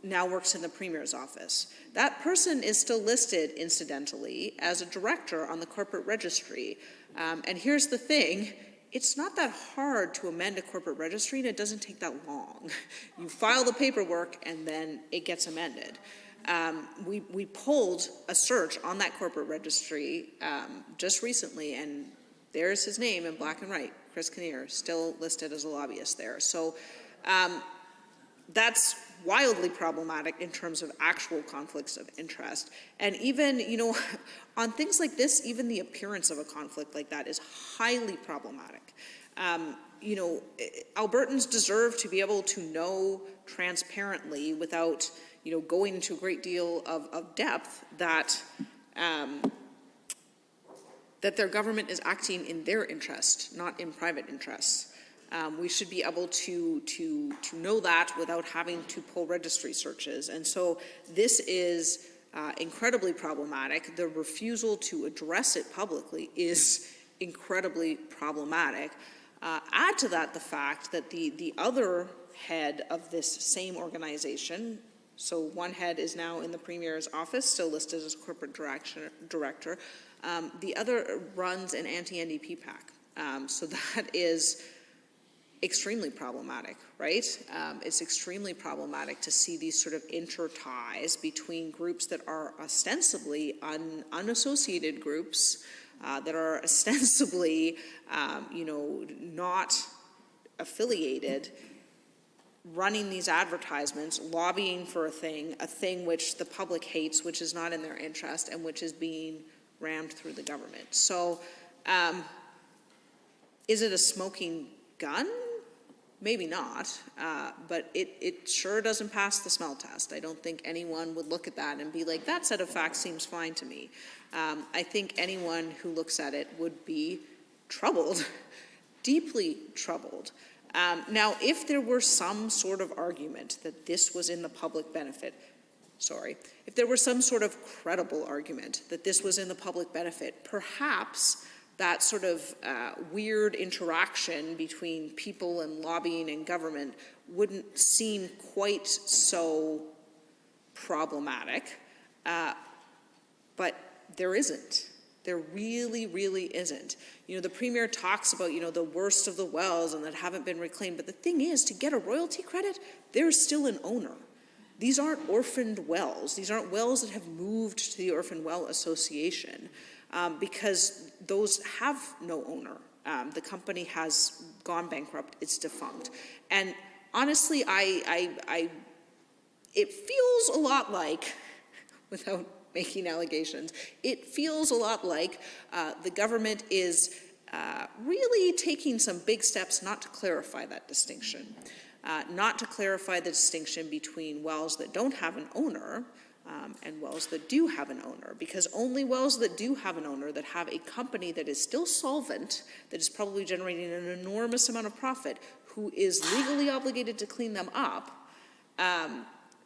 now works in the Premier's office. That person is still listed, incidentally, as a director on the corporate registry. And here's the thing. It's not that hard to amend a corporate registry, and it doesn't take that long. You file the paperwork, and then it gets amended. We pulled a search on that corporate registry just recently, and there's his name in black and white, Chris Kinnear, still listed as a lobbyist there. So that's wildly problematic in terms of actual conflicts of interest. And even, on things like this, even the appearance of a conflict like that is highly problematic. Albertans deserve to be able to know transparently without, going into a great deal of depth that that their government is acting in their interest, not in private interests. We should be able to know that without having to pull registry searches. And so this is incredibly problematic. The refusal to address it publicly is incredibly problematic. Add to that the fact that the other head of this same organization, so one head is now in the Premier's office, still listed as corporate director. The other runs an anti-NDP PAC. So that is extremely problematic, right? It's extremely problematic to see these sort of interties between groups that are ostensibly unassociated groups, that are ostensibly, not affiliated, running these advertisements, lobbying for a thing which the public hates, which is not in their interest, and which is being rammed through the government. So, is it a smoking gun? Maybe not, but it sure doesn't pass the smell test. I don't think anyone would look at that and be like, that set of facts seems fine to me. I think anyone who looks at it would be troubled, deeply troubled. Now, if there were some sort of argument that this was in the public benefit, if there were some sort of credible argument that this was in the public benefit, perhaps that sort of weird interaction between people and lobbying and government wouldn't seem quite so problematic, but there isn't. There really, really isn't. The Premier talks about, the worst of the wells and that haven't been reclaimed, but the thing is, to get a royalty credit, there's still an owner. These aren't orphaned wells. These aren't wells that have moved to the Orphan Well Association. Because those have no owner. The company has gone bankrupt. It's defunct. And honestly, it feels a lot like, without making allegations, it feels a lot like the government is really taking some big steps not to clarify that distinction. Not to clarify the distinction between wells that don't have an owner and wells that do have an owner, because only wells that do have an owner, that have a company that is still solvent, that is probably generating an enormous amount of profit, who is legally obligated to clean them up,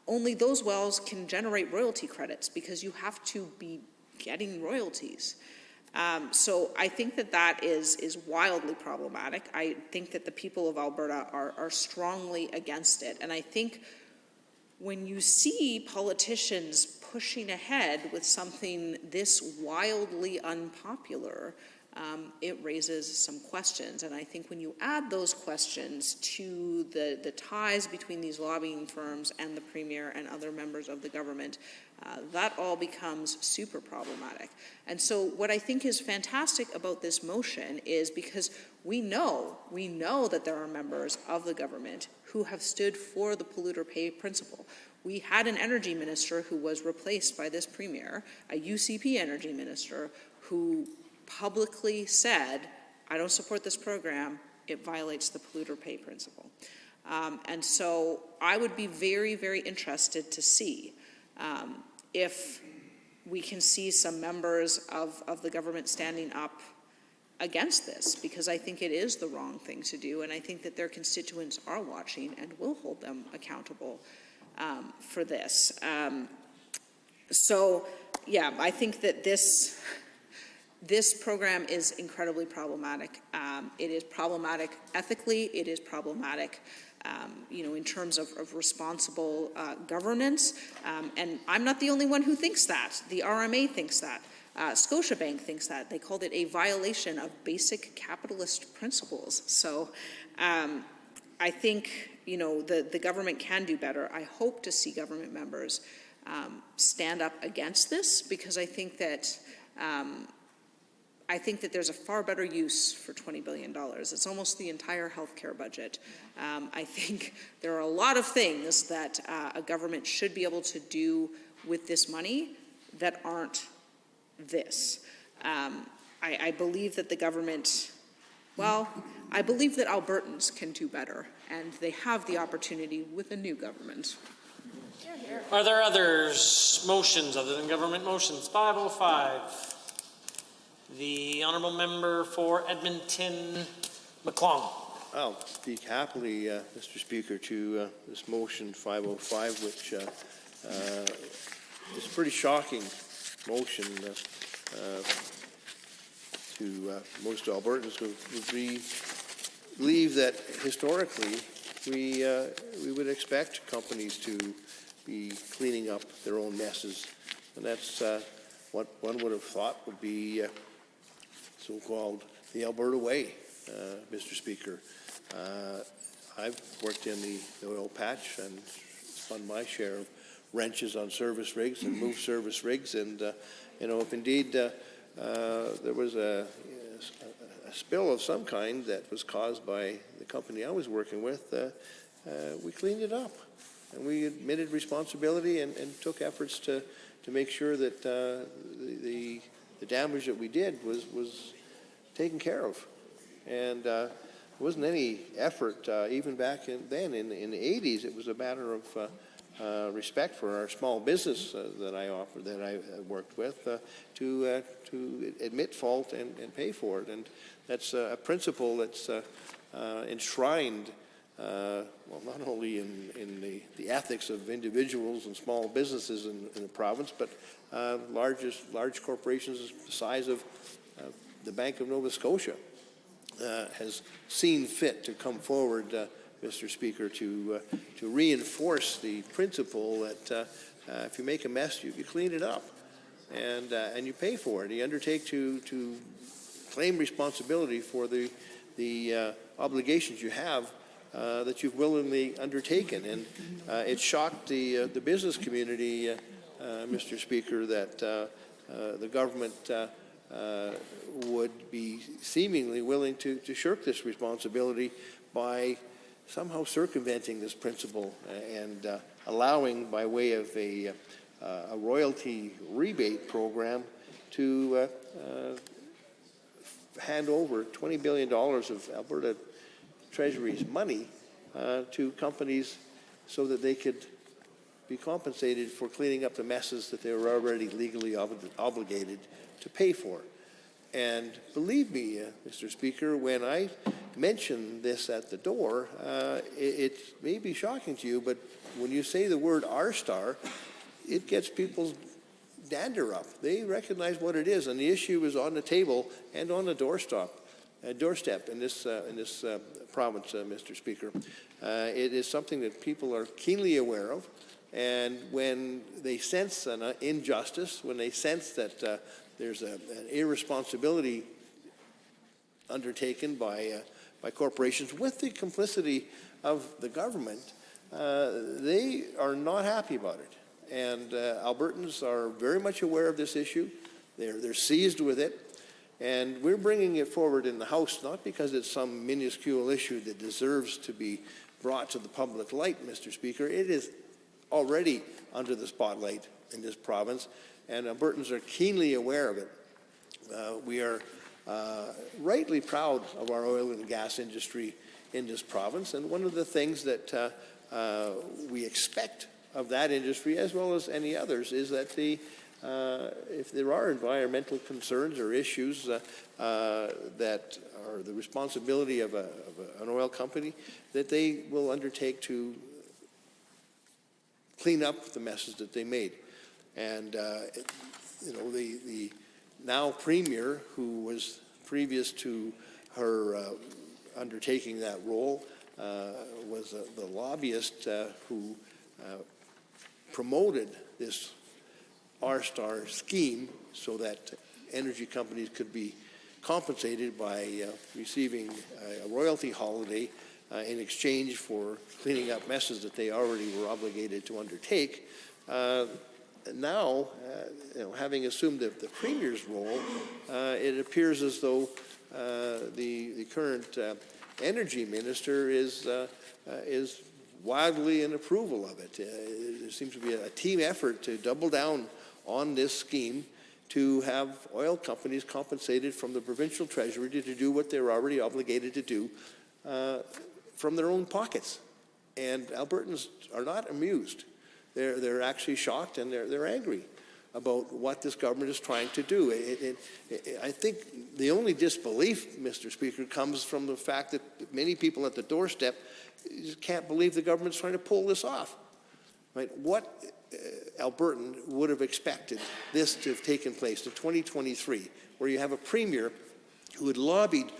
only those wells can generate royalty credits, because you have to be getting royalties. So I think that is wildly problematic. I think that the people of Alberta are strongly against it, and I think when you see politicians pushing ahead with something this wildly unpopular, it raises some questions. And I think when you add those questions to the ties between these lobbying firms and the Premier and other members of the government, that all becomes super problematic. And so what I think is fantastic about this motion is because we know that there are members of the government who have stood for the polluter pay principle. We had an energy minister who was replaced by this Premier, a UCP energy minister, who publicly said, I don't support this program, it violates the polluter pay principle. And so I would be very, very interested to see if we can see some members of the government standing up against this, because I think it is the wrong thing to do, and I think that their constituents are watching and will hold them accountable for this. So, yeah, I think that this program is incredibly problematic. It is problematic ethically. It is problematic, in terms of responsible governance. And I'm not the only one who thinks that. The RMA thinks that. Scotiabank thinks that. They called it a violation of basic capitalist principles. So I think, the government can do better. I hope to see government members stand up against this, because I think that there's a far better use for $20 billion. It's almost the entire healthcare budget. I think there are a lot of things that a government should be able to do with this money that aren't this. I believe that the government, I believe that Albertans can do better, and they have the opportunity with a new government. Are there others, motions other than government motions? 505. The honourable member for Edmonton, McClung. I'll speak happily, Mr. Speaker, to this motion 505, which is a pretty shocking motion to most Albertans who believe that historically we would expect companies to be cleaning up their own messes, and that's what one would have thought would be so-called the Alberta way, Mr. Speaker. I've worked in the oil patch and spun my share of wrenches on service rigs and moved service rigs, and if indeed there was a spill of some kind that was caused by the company I was working with, we cleaned it up, and we admitted responsibility and took efforts to make sure that the damage that we did was taken care of. And there wasn't any effort, even back then in the 80s. It was a matter of respect for our small business that I worked with, to admit fault and pay for it. And that's a principle that's enshrined, not only in the ethics of individuals and small businesses in the province, but large corporations the size of the Bank of Nova Scotia has seen fit to come forward, Mr. Speaker, to reinforce the principle that if you make a mess, you clean it up, and you pay for it. You undertake to claim responsibility for the obligations you have that you've willingly undertaken. And it shocked the business community, Mr. Speaker, that the government would be seemingly willing to shirk this responsibility by somehow circumventing this principle and allowing, by way of a royalty rebate program, to hand over $20 billion of Alberta Treasury's money to companies so that they could be compensated for cleaning up the messes that they were already legally obligated to pay for. And believe me, Mr. Speaker, when I mention this at the door, it may be shocking to you, but when you say the word R-star, it gets people's dander up. They recognize what it is, and the issue is on the table and on the doorstep in this province, Mr. Speaker. It is something that people are keenly aware of, and when they sense an injustice, when they sense that there's an irresponsibility undertaken by corporations with the complicity of the government, they are not happy about it. And Albertans are very much aware of this issue. They're seized with it. And we're bringing it forward in the House, not because it's some minuscule issue that deserves to be brought to the public light, Mr. Speaker. It is already under the spotlight in this province, and Albertans are keenly aware of it. We are rightly proud of our oil and gas industry in this province, and one of the things that we expect of that industry, as well as any others, is that if there are environmental concerns or issues that are the responsibility of an oil company, that they will undertake to clean up the messes that they made. And the now Premier, who was previous to her undertaking that role, was the lobbyist who promoted this R-Star scheme so that energy companies could be compensated by receiving a royalty holiday in exchange for cleaning up messes that they already were obligated to undertake. Now, having assumed the Premier's role, it appears as though the current energy minister is wildly in approval of it. There seems to be a team effort to double down on this scheme to have oil companies compensated from the provincial treasury to do what they're already obligated to do from their own pockets. And Albertans are not amused. They're actually shocked, and they're angry about what this government is trying to do. I think the only disbelief, Mr. Speaker, comes from the fact that many people at the doorstep just can't believe the government's trying to pull this off. Right? What Albertan would have expected this to have taken place in 2023, where you have a Premier who had lobbied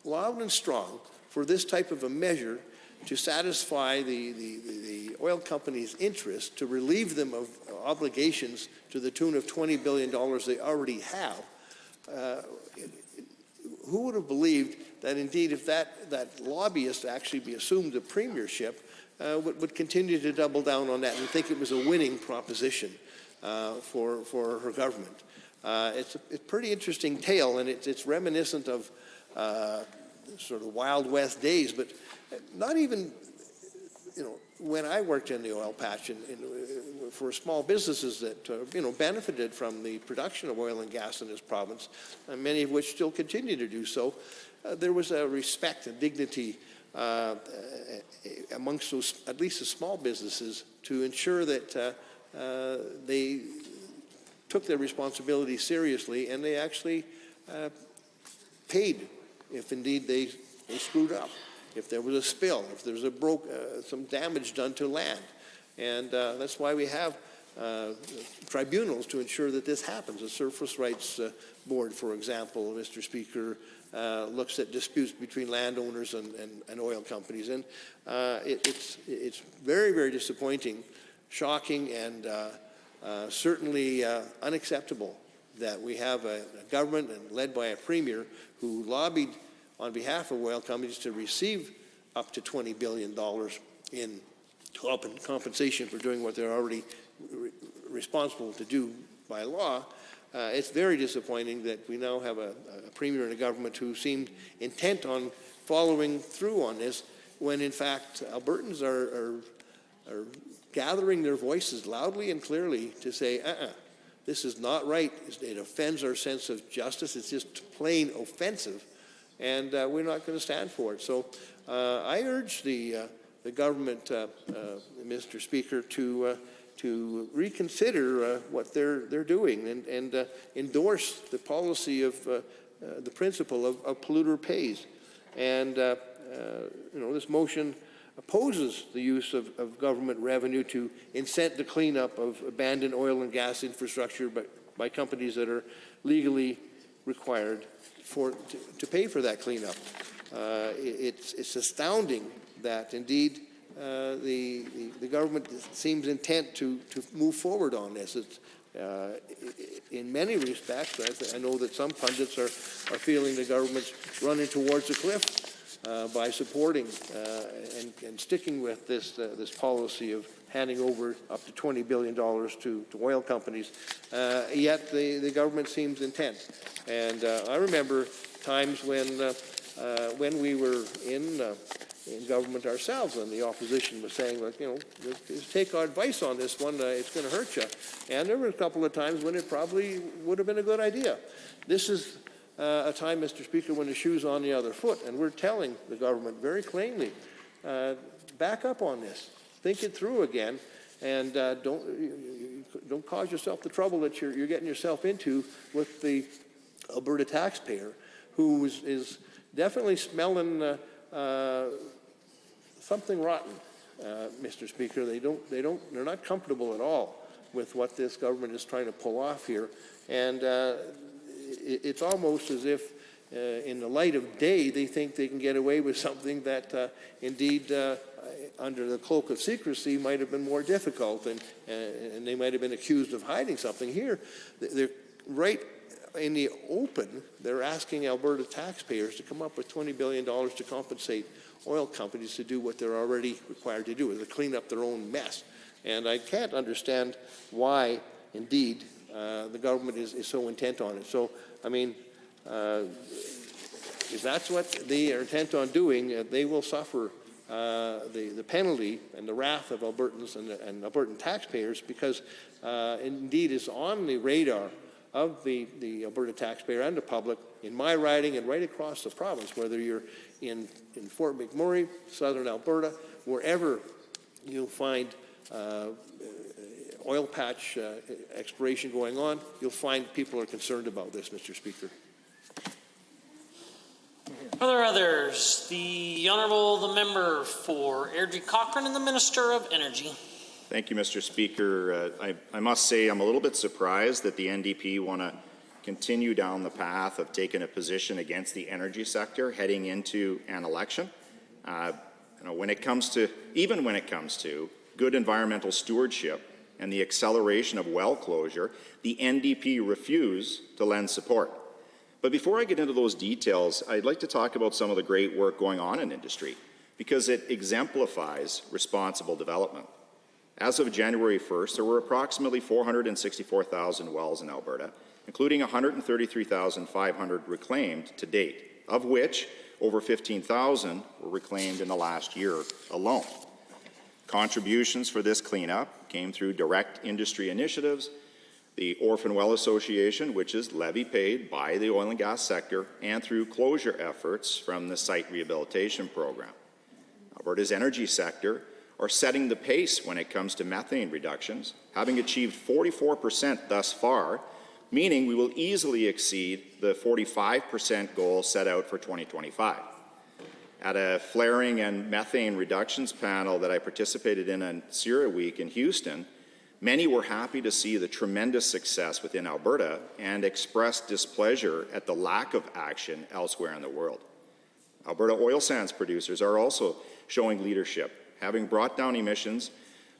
loud and strong for this type of a measure to satisfy the oil companies' interest, to relieve them of obligations to the tune of $20 billion they already have. Who would have believed that indeed if that lobbyist actually be assumed the premiership, would continue to double down on that and think it was a winning proposition for her government? It's a pretty interesting tale, and it's reminiscent of sort of Wild West days, but not even, when I worked in the oil patch and for small businesses that, benefited from the production of oil and gas in this province, and many of which still continue to do so, there was a respect and dignity amongst those, at least the small businesses, to ensure that they took their responsibility seriously, and they actually paid if indeed they screwed up, if there was a spill, if there was some damage done to land. And that's why we have tribunals to ensure that this happens. The Surface Rights Board, for example, Mr. Speaker, looks at disputes between landowners and oil companies. And it's very, very disappointing, shocking, and certainly unacceptable that we have a government led by a Premier who lobbied on behalf of oil companies to receive up to $20 billion in compensation for doing what they're already responsible to do by law. It's very disappointing that we now have a Premier and a government who seemed intent on following through on this, when in fact Albertans are gathering their voices loudly and clearly to say, this is not right. It offends our sense of justice. It's just plain offensive, and we're not going to stand for it. So I urge the government, Mr. Speaker, to reconsider what they're doing and endorse the policy of the principle of polluter pays. And this motion opposes the use of government revenue to incent the cleanup of abandoned oil and gas infrastructure by companies that are legally required to pay for that cleanup. It's astounding that indeed the government seems intent to move forward on this. in many respects, I know that some pundits are feeling the government's running towards a cliff by supporting and sticking with this policy of handing over up to $20 billion to oil companies. Yet the government seems intent. And I remember times when we were in government ourselves, and the opposition was saying, like, just take our advice on this one, it's going to hurt you. And there were a couple of times when it probably would have been a good idea. This is a time, Mr. Speaker, when the shoe's on the other foot, and we're telling the government very plainly, back up on this, think it through again, and don't cause yourself the trouble that you're getting yourself into with the Alberta taxpayer, who is definitely smelling something rotten, Mr. Speaker. They're not comfortable at all with what this government is trying to pull off here, and it's almost as if, in the light of day, they think they can get away with something that, indeed, under the cloak of secrecy, might have been more difficult, and they might have been accused of hiding something. Here, they're right in the open. They're asking Alberta taxpayers to come up with $20 billion to compensate oil companies to do what they're already required to do, to clean up their own mess. And I can't understand why, indeed, the government is so intent on it. So, I mean, if that's what they are intent on doing, they will suffer the penalty and the wrath of Albertans and Albertan taxpayers, because indeed it's on the radar of the Alberta taxpayer and the public in my riding and right across the province, whether you're in Fort McMurray, southern Alberta, wherever you'll find oil patch exploration going on, you'll find people are concerned about this, Mr. Speaker. Are there others? The Honourable the Member for Airdrie Cochrane and the Minister of Energy. Thank you, Mr. Speaker. I must say I'm a little bit surprised that the NDP want to continue down the path of taking a position against the energy sector heading into an election. When it comes to good environmental stewardship and the acceleration of well closure, the NDP refuse to lend support. But before I get into those details, I'd like to talk about some of the great work going on in industry, because it exemplifies responsible development. As of January 1st, there were approximately 464,000 wells in Alberta, including 133,500 reclaimed to date, of which over 15,000 were reclaimed in the last year alone. Contributions for this cleanup came through direct industry initiatives, the Orphan Well Association, which is levy paid by the oil and gas sector, and through closure efforts from the Site Rehabilitation Program. Alberta's energy sector are setting the pace when it comes to methane reductions, having achieved 44% thus far, meaning we will easily exceed the 45% goal set out for 2025. At a flaring and methane reductions panel that I participated in on Sierra Week in Houston, many were happy to see the tremendous success within Alberta and expressed displeasure at the lack of action elsewhere in the world. Alberta oil sands producers are also showing leadership, having brought down emissions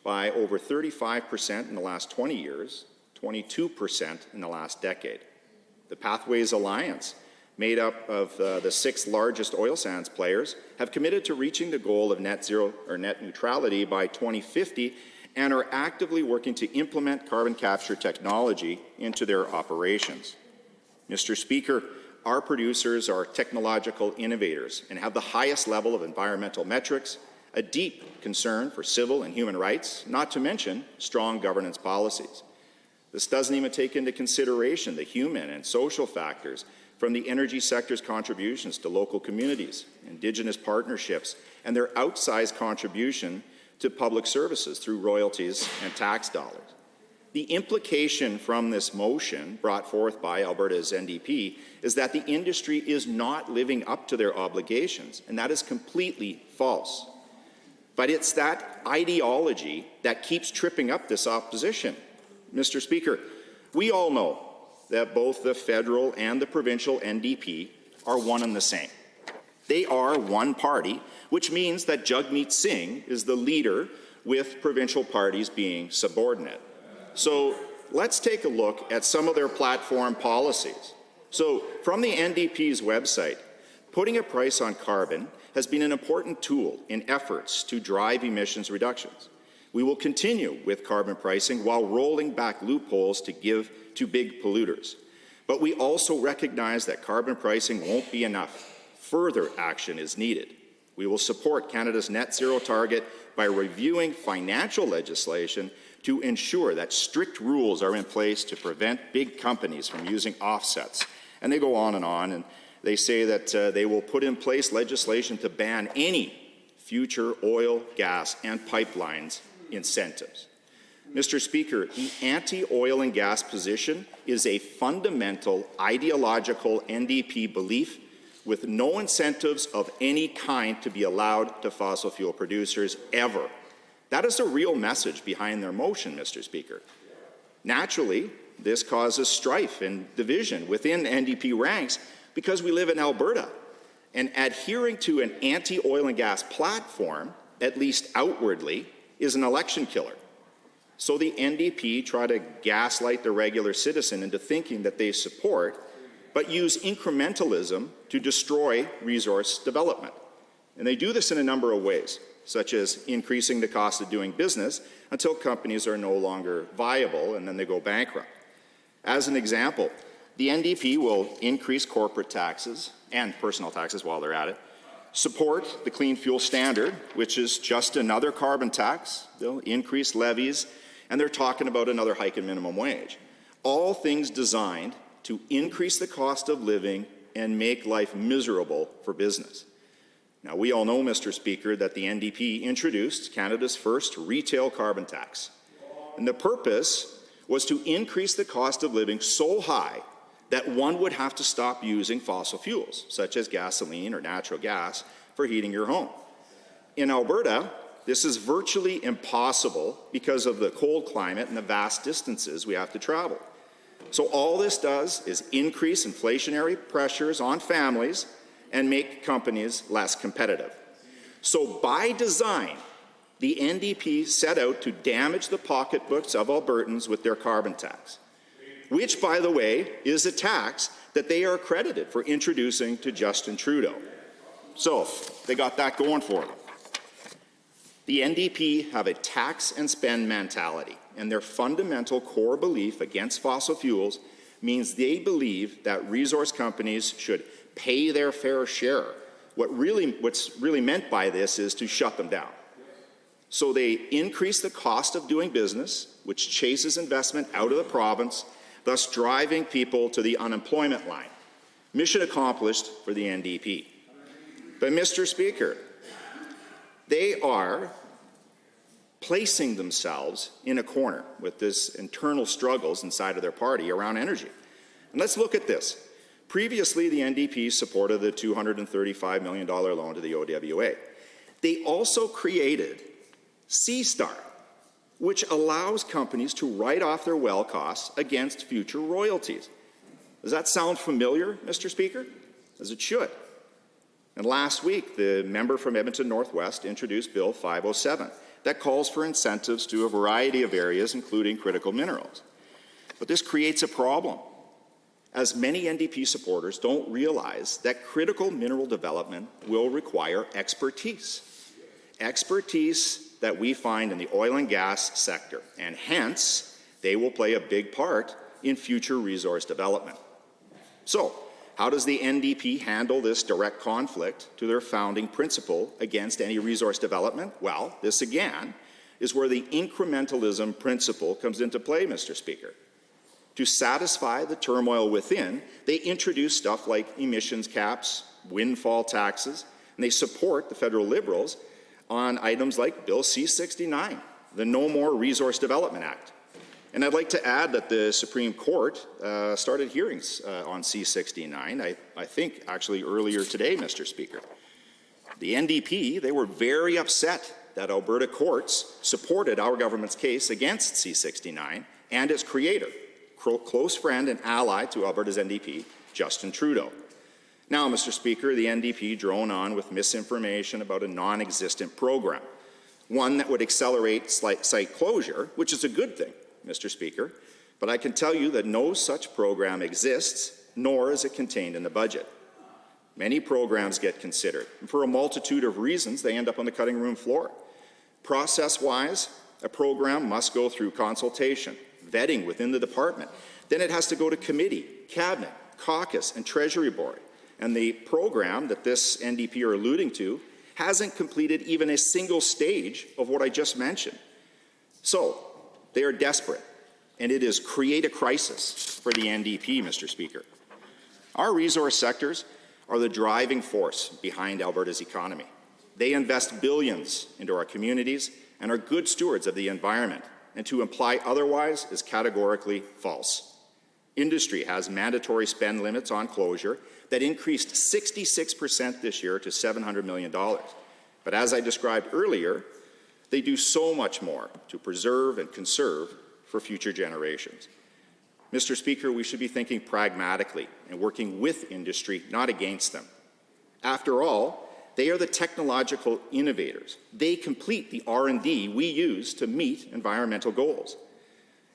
by over 35% in the last 20 years, 22% in the last decade. The Pathways Alliance, made up of the 6 largest oil sands players, have committed to reaching the goal of net zero or net neutrality by 2050 and are actively working to implement carbon capture technology into their operations. Mr. Speaker, our producers are technological innovators and have the highest level of environmental metrics, a deep concern for civil and human rights, not to mention strong governance policies. This doesn't even take into consideration the human and social factors from the energy sector's contributions to local communities, Indigenous partnerships, and their outsized contribution to public services through royalties and tax dollars. The implication from this motion brought forth by Alberta's NDP is that the industry is not living up to their obligations, and that is completely false. But it's that ideology that keeps tripping up this opposition. Mr. Speaker, we all know that both the federal and the provincial NDP are one and the same. They are one party, which means that Jagmeet Singh is the leader, with provincial parties being subordinate. So let's take a look at some of their platform policies. So, from the NDP's website, putting a price on carbon has been an important tool in efforts to drive emissions reductions. We will continue with carbon pricing while rolling back loopholes to give to big polluters. But we also recognize that carbon pricing won't be enough. Further action is needed. We will support Canada's net zero target by reviewing financial legislation to ensure that strict rules are in place to prevent big companies from using offsets. And they go on, and they say that they will put in place legislation to ban any future oil, gas, and pipelines incentives. Mr. Speaker, the anti-oil and gas position is a fundamental ideological NDP belief with no incentives of any kind to be allowed to fossil fuel producers ever. That is the real message behind their motion, Mr. Speaker. Naturally, this causes strife and division within NDP ranks because we live in Alberta, and adhering to an anti-oil and gas platform, at least outwardly, is an election killer. So the NDP try to gaslight the regular citizen into thinking that they support, but use incrementalism to destroy resource development. And they do this in a number of ways, such as increasing the cost of doing business until companies are no longer viable and then they go bankrupt. As an example, the NDP will increase corporate taxes and personal taxes while they're at it, support the Clean Fuel Standard, which is just another carbon tax. They'll increase levies, and they're talking about another hike in minimum wage. All things designed to increase the cost of living and make life miserable for business. Now, we all know, Mr. Speaker, that the NDP introduced Canada's first retail carbon tax. And the purpose was to increase the cost of living so high that one would have to stop using fossil fuels, such as gasoline or natural gas, for heating your home. In Alberta, this is virtually impossible because of the cold climate and the vast distances we have to travel. So all this does is increase inflationary pressures on families and make companies less competitive. So by design, the NDP set out to damage the pocketbooks of Albertans with their carbon tax, which, by the way, is a tax that they are credited for introducing to Justin Trudeau. So they got that going for them. The NDP have a tax and spend mentality, and their fundamental core belief against fossil fuels means they believe that resource companies should pay their fair share. What's really meant by this is to shut them down. So they increase the cost of doing business, which chases investment out of the province, thus driving people to the unemployment line. Mission accomplished for the NDP. But, Mr. Speaker, they are placing themselves in a corner with this internal struggles inside of their party around energy. And let's look at this. Previously, the NDP supported the $235 million loan to the OWA. They also created C-Star, which allows companies to write off their well costs against future royalties. Does that sound familiar, Mr. Speaker? As it should. And last week, the member from Edmonton Northwest introduced Bill 507 that calls for incentives to a variety of areas, including critical minerals. But this creates a problem, as many NDP supporters don't realize that critical mineral development will require expertise. Expertise that we find in the oil and gas sector, and hence, they will play a big part in future resource development. So, how does the NDP handle this direct conflict to their founding principle against any resource development? Well, this again is where the incrementalism principle comes into play, Mr. Speaker. To satisfy the turmoil within, they introduce stuff like emissions caps, windfall taxes, and they support the federal Liberals on items like Bill C-69, the No More Resource Development Act. And I'd like to add that the Supreme Court started hearings on C-69, I think actually earlier today, Mr. Speaker. The NDP, they were very upset that Alberta courts supported our government's case against C-69 and its creator, close friend and ally to Alberta's NDP, Justin Trudeau. Now, Mr. Speaker, the NDP drone on with misinformation about a non-existent program, one that would accelerate site closure, which is a good thing, Mr. Speaker, But I can tell you that no such program exists, nor is it contained in the budget. Many programs get considered, and for a multitude of reasons, they end up on the cutting room floor. Process-wise, a program must go through consultation, vetting within the department. Then it has to go to committee, cabinet, caucus, and treasury board. And the program that this NDP are alluding to hasn't completed even a single stage of what I just mentioned. So, they are desperate, and it is create a crisis for the NDP, Mr. Speaker. Our resource sectors are the driving force behind Alberta's economy. They invest billions into our communities and are good stewards of the environment, and to imply otherwise is categorically false. Industry has mandatory spend limits on closure that increased 66% this year to $700 million. But as I described earlier, they do so much more to preserve and conserve for future generations. Mr. Speaker, we should be thinking pragmatically and working with industry, not against them. After all, they are the technological innovators. They complete the R&D we use to meet environmental goals.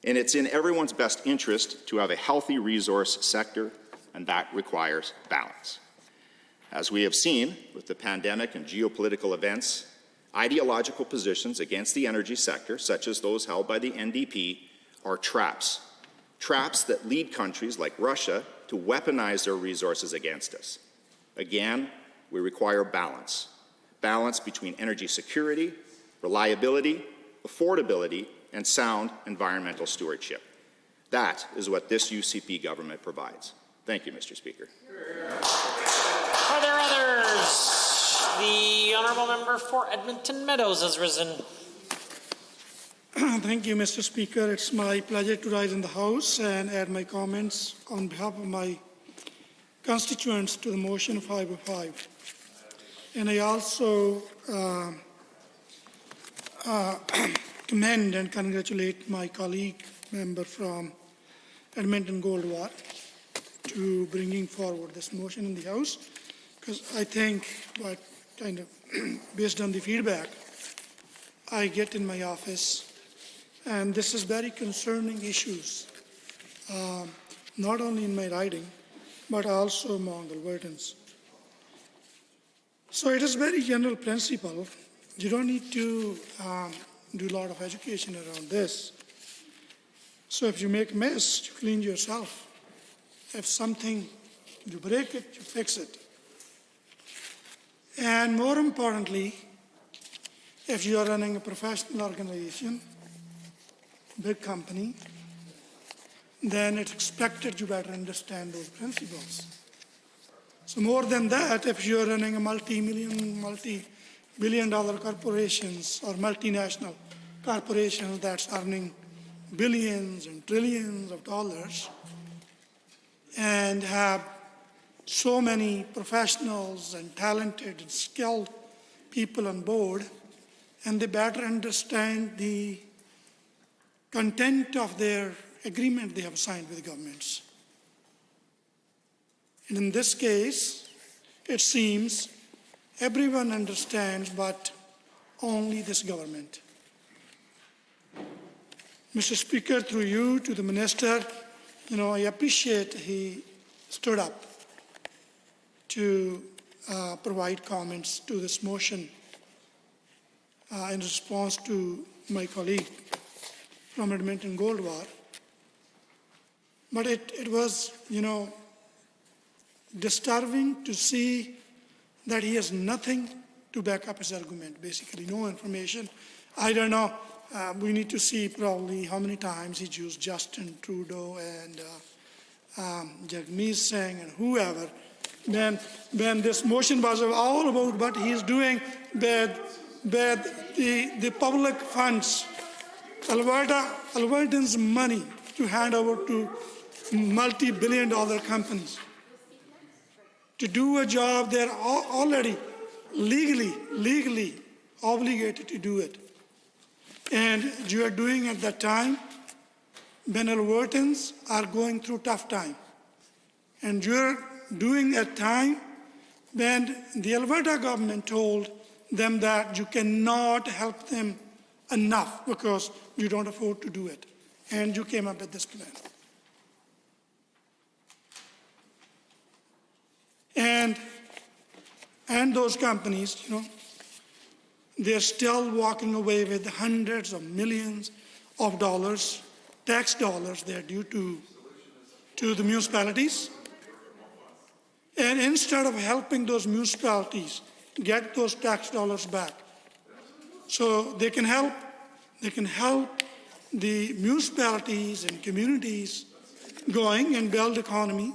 And it's in everyone's best interest to have a healthy resource sector, and that requires balance. As we have seen with the pandemic and geopolitical events, ideological positions against the energy sector, such as those held by the NDP, are traps. Traps that lead countries like Russia to weaponize their resources against us. Again, we require balance. Balance between energy security, reliability, affordability, and sound environmental stewardship. That is what this UCP government provides. Thank you, Mr. Speaker. Are there others? The honourable member for Edmonton Meadows has risen. Thank you, Mr. Speaker. It's my pleasure to rise in the House and add my comments on behalf of my constituents to the motion 505. And I also commend and congratulate my colleague member from Edmonton Goldwater to bringing forward this motion in the House, because I think what kind of based on the feedback I get in my office, and this is very concerning issues, not only in my riding, but also among Albertans. So it is very general principle. You don't need to do a lot of education around this. So if you make a mess, you clean yourself. If something, you break it, you fix it. And more importantly, if you are running a professional organization, big company, then it's expected you better understand those principles. So more than that, if you're running a multi-billion-dollar corporations or multinational corporations that's earning billions and trillions of dollars and have so many professionals and talented and skilled people on board, and they better understand the content of their agreement they have signed with governments. And in this case, it seems everyone understands, but only this government. Mr. Speaker, through you to the minister, I appreciate he stood up to provide comments to this motion in response to my colleague from Edmonton Goldwater. But it was, disturbing to see that he has nothing to back up his argument, basically no information. I don't know, we need to see probably how many times he used Justin Trudeau and Jagmeet Singh and whoever. Then this motion was all about what he is doing with the public funds, Albertans' money to hand over to multi-billion-dollar companies to do a job they're already legally obligated to do it. And you are doing at that time when Albertans are going through tough time. And you're doing at time when the Alberta government told them that you cannot help them enough because you don't afford to do it. and you came up with this plan. And those companies, they're still walking away with hundreds of millions of dollars, tax dollars they're due to the municipalities. And instead of helping those municipalities get those tax dollars back, so they can help the municipalities and communities going and build economy,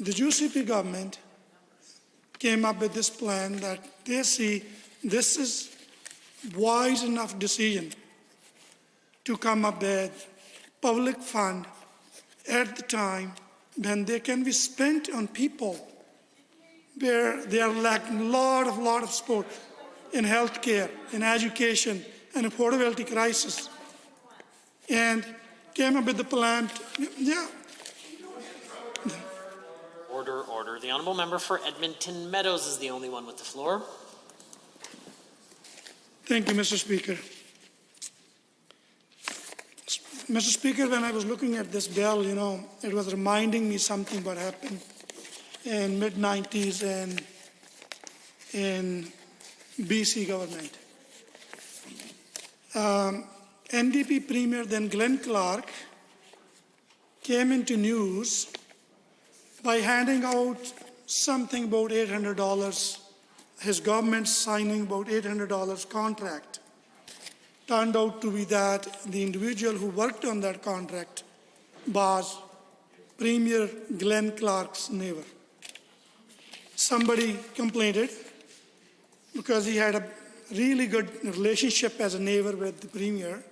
the UCP government came up with this plan that they see this is wise enough decision to come up with public fund at the time when they can be spent on people where they are lacking a lot of support in healthcare, in education, and affordability crisis. And came up with the plan. Order. The honourable member for Edmonton Meadows is the only one with the floor. Thank you, Mr. Speaker. Mr. Speaker, when I was looking at this bill, it was reminding me something what happened in mid-90s and in BC government. NDP Premier then Glenn Clark came into news by handing out something about $800, his government signing about $800 contract. Turned out to be that the individual who worked on that contract was Premier Glenn Clark's neighbor. Somebody complained because he had a really good relationship as a neighbor with the Premier,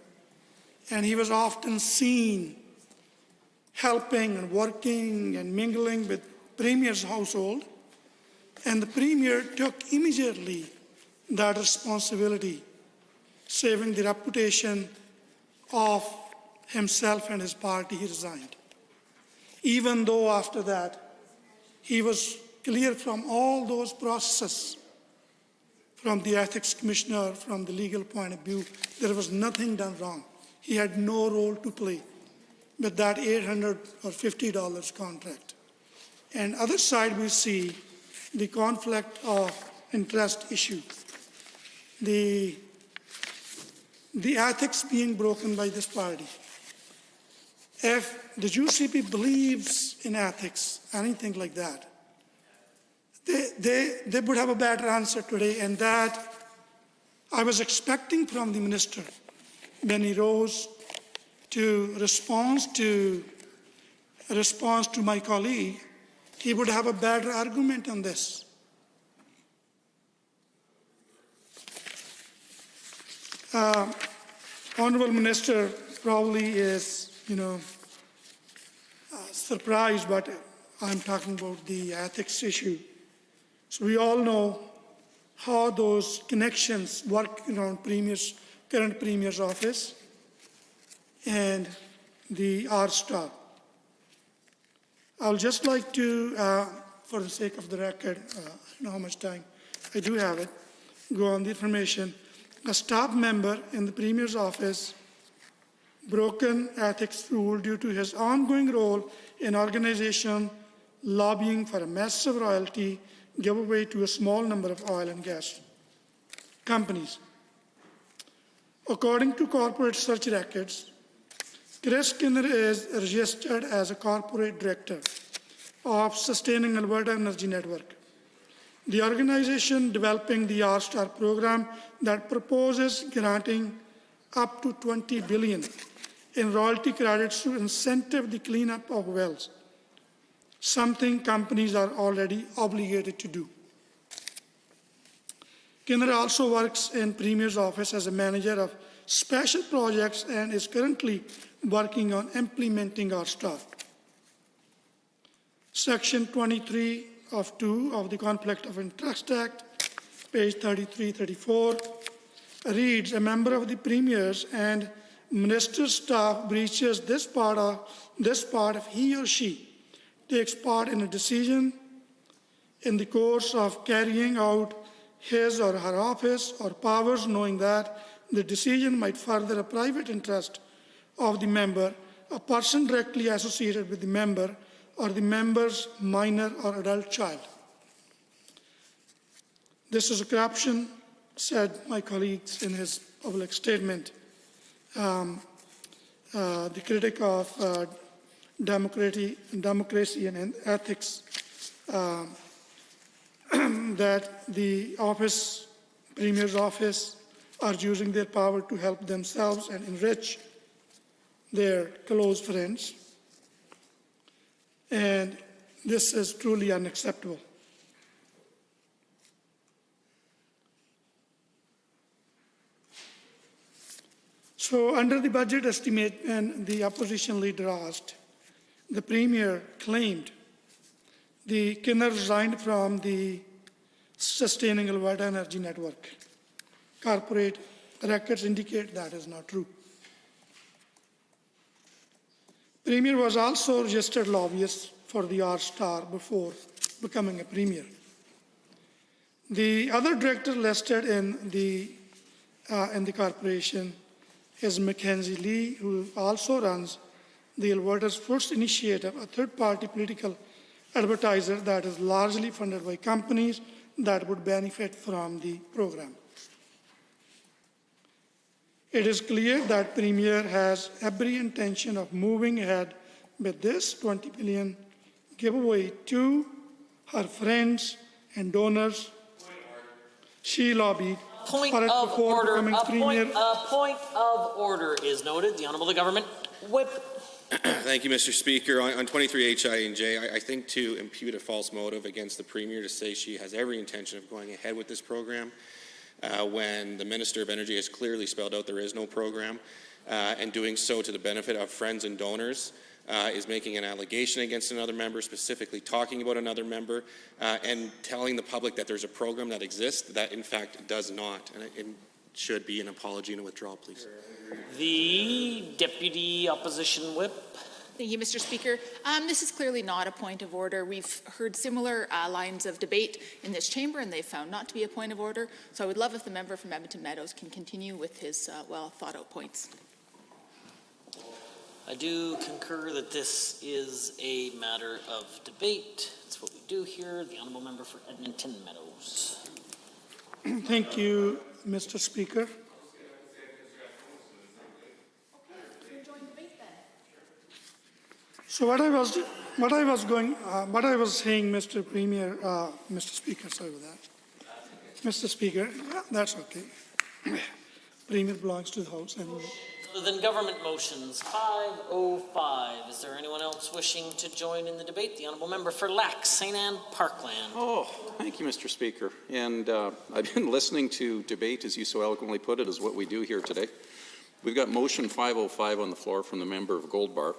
and he was often seen helping and working and mingling with Premier's household, and the Premier took immediately that responsibility, saving the reputation of himself and his party. He resigned. Even though after that, he was cleared from all those processes, from the ethics commissioner, from the legal point of view, there was nothing done wrong. He had no role to play with that $800 or $50 contract. And other side, we see the conflict of interest issue, the ethics being broken by this party. If the UCP believes in ethics, anything like that, they would have a better answer today, and that I was expecting from the minister when he rose to respond to my colleague, he would have a better argument on this. Honorable Minister probably is, surprised, but I'm talking about the ethics issue. So we all know how those connections work around current Premier's office and the R-Star. I would just like to, for the sake of the record, I don't know how much time I do have it, go on the information. A staff member in the Premier's office broken ethics rule due to his ongoing role in organization lobbying for a massive royalty giveaway to a small number of oil and gas companies. According to corporate search records, Chris Skinner is registered as a corporate director of Sustaining Alberta Energy Network, the organization developing the R-Star program that proposes granting up to $20 billion in royalty credits to incentive the cleanup of wells, something companies are already obligated to do. Skinner also works in Premier's office as a manager of special projects and is currently working on implementing R-Star. Section 23 of 2 of the Conflict of Interest Act, page 33-34, reads, a member of the Premier's and Minister's staff breaches this part if he or she takes part in a decision in the course of carrying out his or her office or powers, knowing that the decision might further a private interest of the member, a person directly associated with the member, or the member's minor or adult child. This is a corruption, said my colleagues in his public statement. The critic of democracy and ethics, that the Premier's office are using their power to help themselves and enrich their close friends. And this is truly unacceptable. So under the budget estimate, when the opposition leader asked, the Premier claimed the Kinner resigned from the Sustaining Alberta Energy Network. Corporate records indicate that is not true. Premier was also a registered lobbyist for the R-Star before becoming a Premier. The other director listed in the corporation is Mackenzie Lee, who also runs the Alberta's First Initiative, a third-party political advertiser that is largely funded by companies that would benefit from the program. It is clear that Premier has every intention of moving ahead with this $20 billion giveaway to her friends and donors. She lobbied Point of order. A point of order is noted. The Honourable Government Whip. Thank you, Mr. Speaker. On 23HI and J, I think to impute a false motive against the Premier to say she has every intention of going ahead with this program when the Minister of Energy has clearly spelled out there is no program, and doing so to the benefit of friends and donors, is making an allegation against another member, specifically talking about another member, and telling the public that there's a program that exists that in fact does not. And it should be an apology and a withdrawal, please. The Deputy Opposition Whip. Thank you, Mr. Speaker. This is clearly not a point of order. We've heard similar lines of debate in this chamber, and they've found not to be a point of order. So I would love if the member from Edmonton Meadows can continue with his well-thought-out points. I do concur that this is a matter of debate. That's what we do here. The Honourable Member for Edmonton Meadows. Thank you, Mr. Speaker. So what I was saying, Mr. Premier, Mr. Speaker, sorry about that. Mr. Speaker, that's okay. Premier belongs to the House anyway. So then government motions 505. Is there anyone else wishing to join in the debate? The Honourable Member for Lac, St. Anne, Parkland. Oh, thank you, Mr. Speaker. And I've been listening to debate, as you so eloquently put it, is what we do here today. We've got motion 505 on the floor from the member of Gold Bar.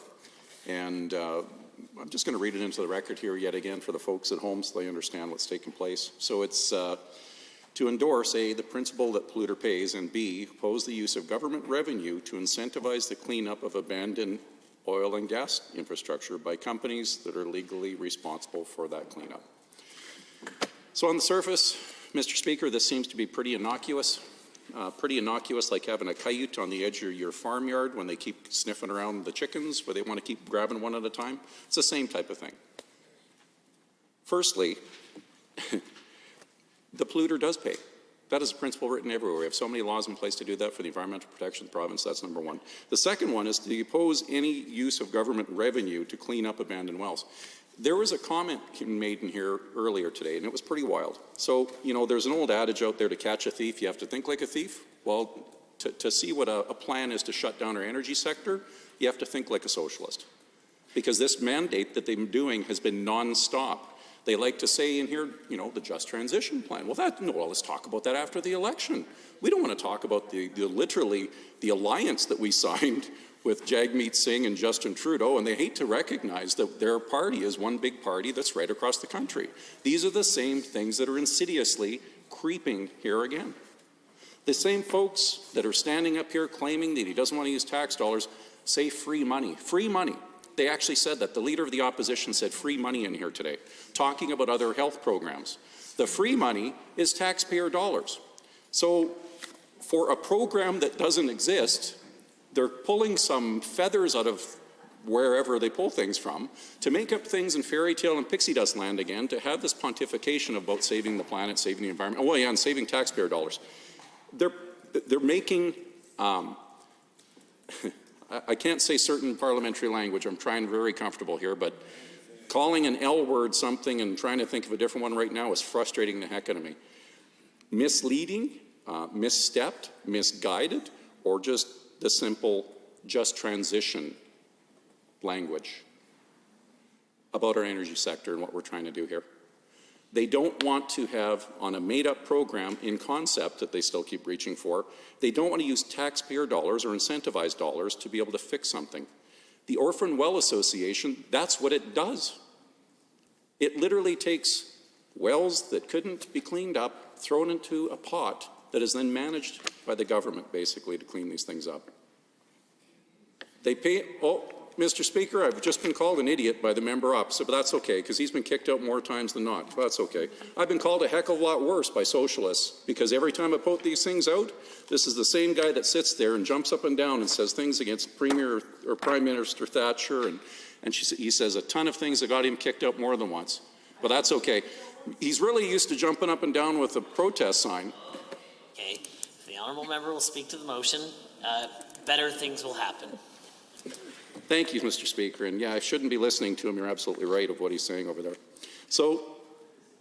And I'm just going to read it into the record here yet again for the folks at home so they understand what's taking place. So it's to endorse, A, the principle that polluter pays, and B, oppose the use of government revenue to incentivize the cleanup of abandoned oil and gas infrastructure by companies that are legally responsible for that cleanup. So on the surface, Mr. Speaker, this seems to be pretty innocuous like having a coyote on the edge of your farmyard when they keep sniffing around the chickens, where they want to keep grabbing one at a time. It's the same type of thing. Firstly, the polluter does pay. That is a principle written everywhere. We have so many laws in place to do that for the environmental protection of the province. That's number one. The second one is to oppose any use of government revenue to clean up abandoned wells. There was a comment made in here earlier today, and it was pretty wild. So, you know, there's an old adage out there, to catch a thief, you have to think like a thief. Well, to see what a plan is to shut down our energy sector, you have to think like a socialist. Because this mandate that they've been doing has been nonstop. They like to say in here, you know, the just transition plan. Well, let's talk about that after the election. We don't want to talk about literally the alliance that we signed with Jagmeet Singh and Justin Trudeau, and they hate to recognize that their party is one big party that's right across the country. These are the same things that are insidiously creeping here again. The same folks that are standing up here claiming that he doesn't want to use tax dollars say free money. Free money. They actually said that. The leader of the opposition said free money in here today, talking about other health programs. The free money is taxpayer dollars. So for a program that doesn't exist, they're pulling some feathers out of wherever they pull things from to make up things in fairy tale and pixie dust land again, to have this pontification about saving the planet, saving the environment, oh yeah, and saving taxpayer dollars. They're making, I can't say certain parliamentary language, I'm trying very comfortable here, but calling an L word something and trying to think of a different one right now is frustrating the heck out of me. Misleading, misstepped, misguided, or just the simple just transition language about our energy sector and what we're trying to do here. They don't want to have, on a made-up program in concept that they still keep reaching for, they don't want to use taxpayer dollars or incentivized dollars to be able to fix something. The Orphan Well Association, that's what it does. It literally takes wells that couldn't be cleaned up, thrown into a pot that is then managed by the government, basically, to clean these things up. They pay, oh, Mr. Speaker, I've just been called an idiot by the member opposite, but that's okay, because he's been kicked out more times than not. But that's okay. I've been called a heck of a lot worse by socialists, because every time I put these things out, this is the same guy that sits there and jumps up and down and says things against Premier or Prime Minister Thatcher, and he says a ton of things that got him kicked out more than once. But that's okay. He's really used to jumping up and down with a protest sign. Okay, the honourable member will speak to the motion. Better things will happen. Thank you, Mr. Speaker. And yeah, I shouldn't be listening to him. You're absolutely right of what he's saying over there. So,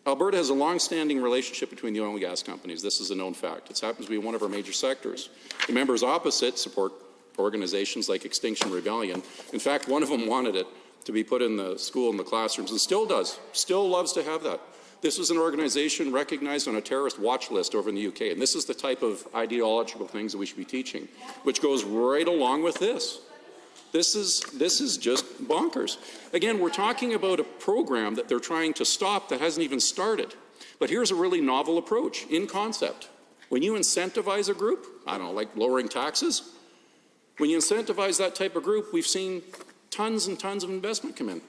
Alberta has a long-standing relationship between the oil and gas companies. This is a known fact. It happens to be one of our major sectors. The members opposite support organizations like Extinction Rebellion. In fact, one of them wanted it to be put in the school, in the classrooms, and still does. Still loves to have that. This is an organization recognized on a terrorist watch list over in the UK, and this is the type of ideological things that we should be teaching, which goes right along with this. This is just bonkers. Again, we're talking about a program that they're trying to stop that hasn't even started. But here's a really novel approach in concept. When you incentivize a group, I don't know, like lowering taxes, when you incentivize that type of group, we've seen tons and tons of investment come in.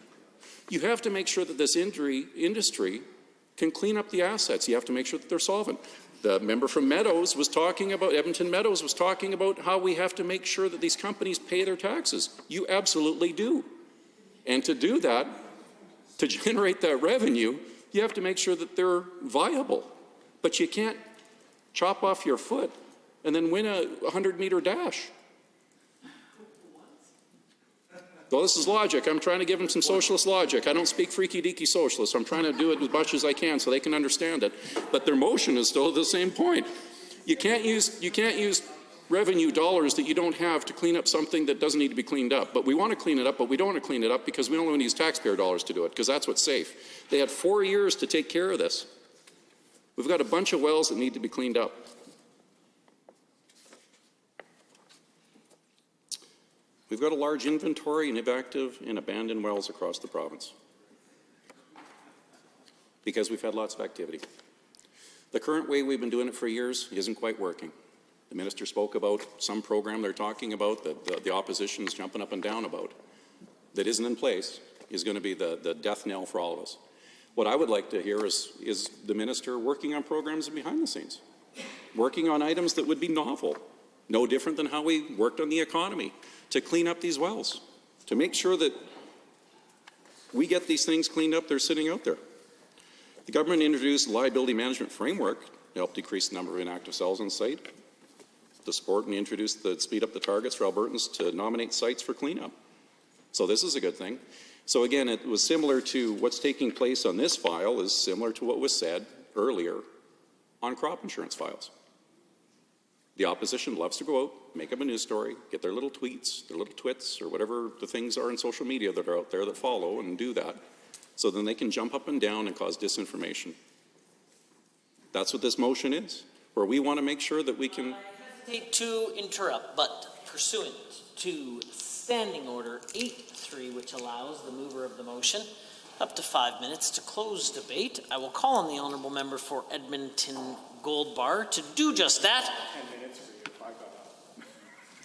You have to make sure that this industry can clean up the assets. You have to make sure that they're solvent. The member from Meadows was talking about, Edmonton Meadows was talking about how we have to make sure that these companies pay their taxes. You absolutely do. And to do that, to generate that revenue, you have to make sure that they're viable. But you can't chop off your foot and then win a 100-meter dash. Well, this is logic. I'm trying to give them some socialist logic. I don't speak freaky-deaky socialist. I'm trying to do it as much as I can so they can understand it. But their motion is still at the same point. You can't use revenue dollars that you don't have to clean up something that doesn't need to be cleaned up. But we want to clean it up, but we don't want to clean it up because we only want to use taxpayer dollars to do it, because that's what's safe. They had 4 years to take care of this. We've got a bunch of wells that need to be cleaned up. We've got a large inventory of inactive and abandoned wells across the province because we've had lots of activity. The current way we've been doing it for years isn't quite working. The minister spoke about some program they're talking about that the opposition is jumping up and down about that isn't in place is going to be the death knell for all of us. What I would like to hear is the minister working on programs behind the scenes, working on items that would be novel, no different than how we worked on the economy, to clean up these wells, to make sure that we get these things cleaned up. They're sitting out there. The government introduced a liability management framework to help decrease the number of inactive cells on site, to support and speed up the targets for Albertans to nominate sites for cleanup. So this is a good thing. So again, it was similar to what's taking place on this file is similar to what was said earlier on crop insurance files. The opposition loves to go out, make up a news story, get their little tweets, their little twits, or whatever the things are in social media that are out there that follow and do that, so then they can jump up and down and cause disinformation. That's what this motion is, where we want to make sure that we can... I hesitate to interrupt, but pursuant to Standing Order 8.3, which allows the mover of the motion up to 5 minutes to close debate, I will call on the honourable member for Edmonton Gold Bar to do just that.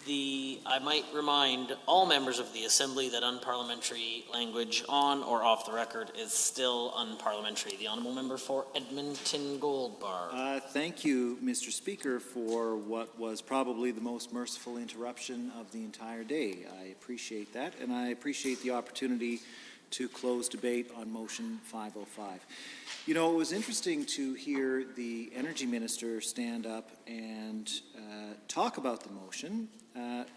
I might remind all members of the Assembly that unparliamentary language on or off the record is still unparliamentary. The Honourable Member for Edmonton Goldbar. Thank you, Mr. Speaker, for what was probably the most merciful interruption of the entire day. I appreciate that, and I appreciate the opportunity to close debate on motion 505. You know, it was interesting to hear the Energy Minister stand up and talk about the motion.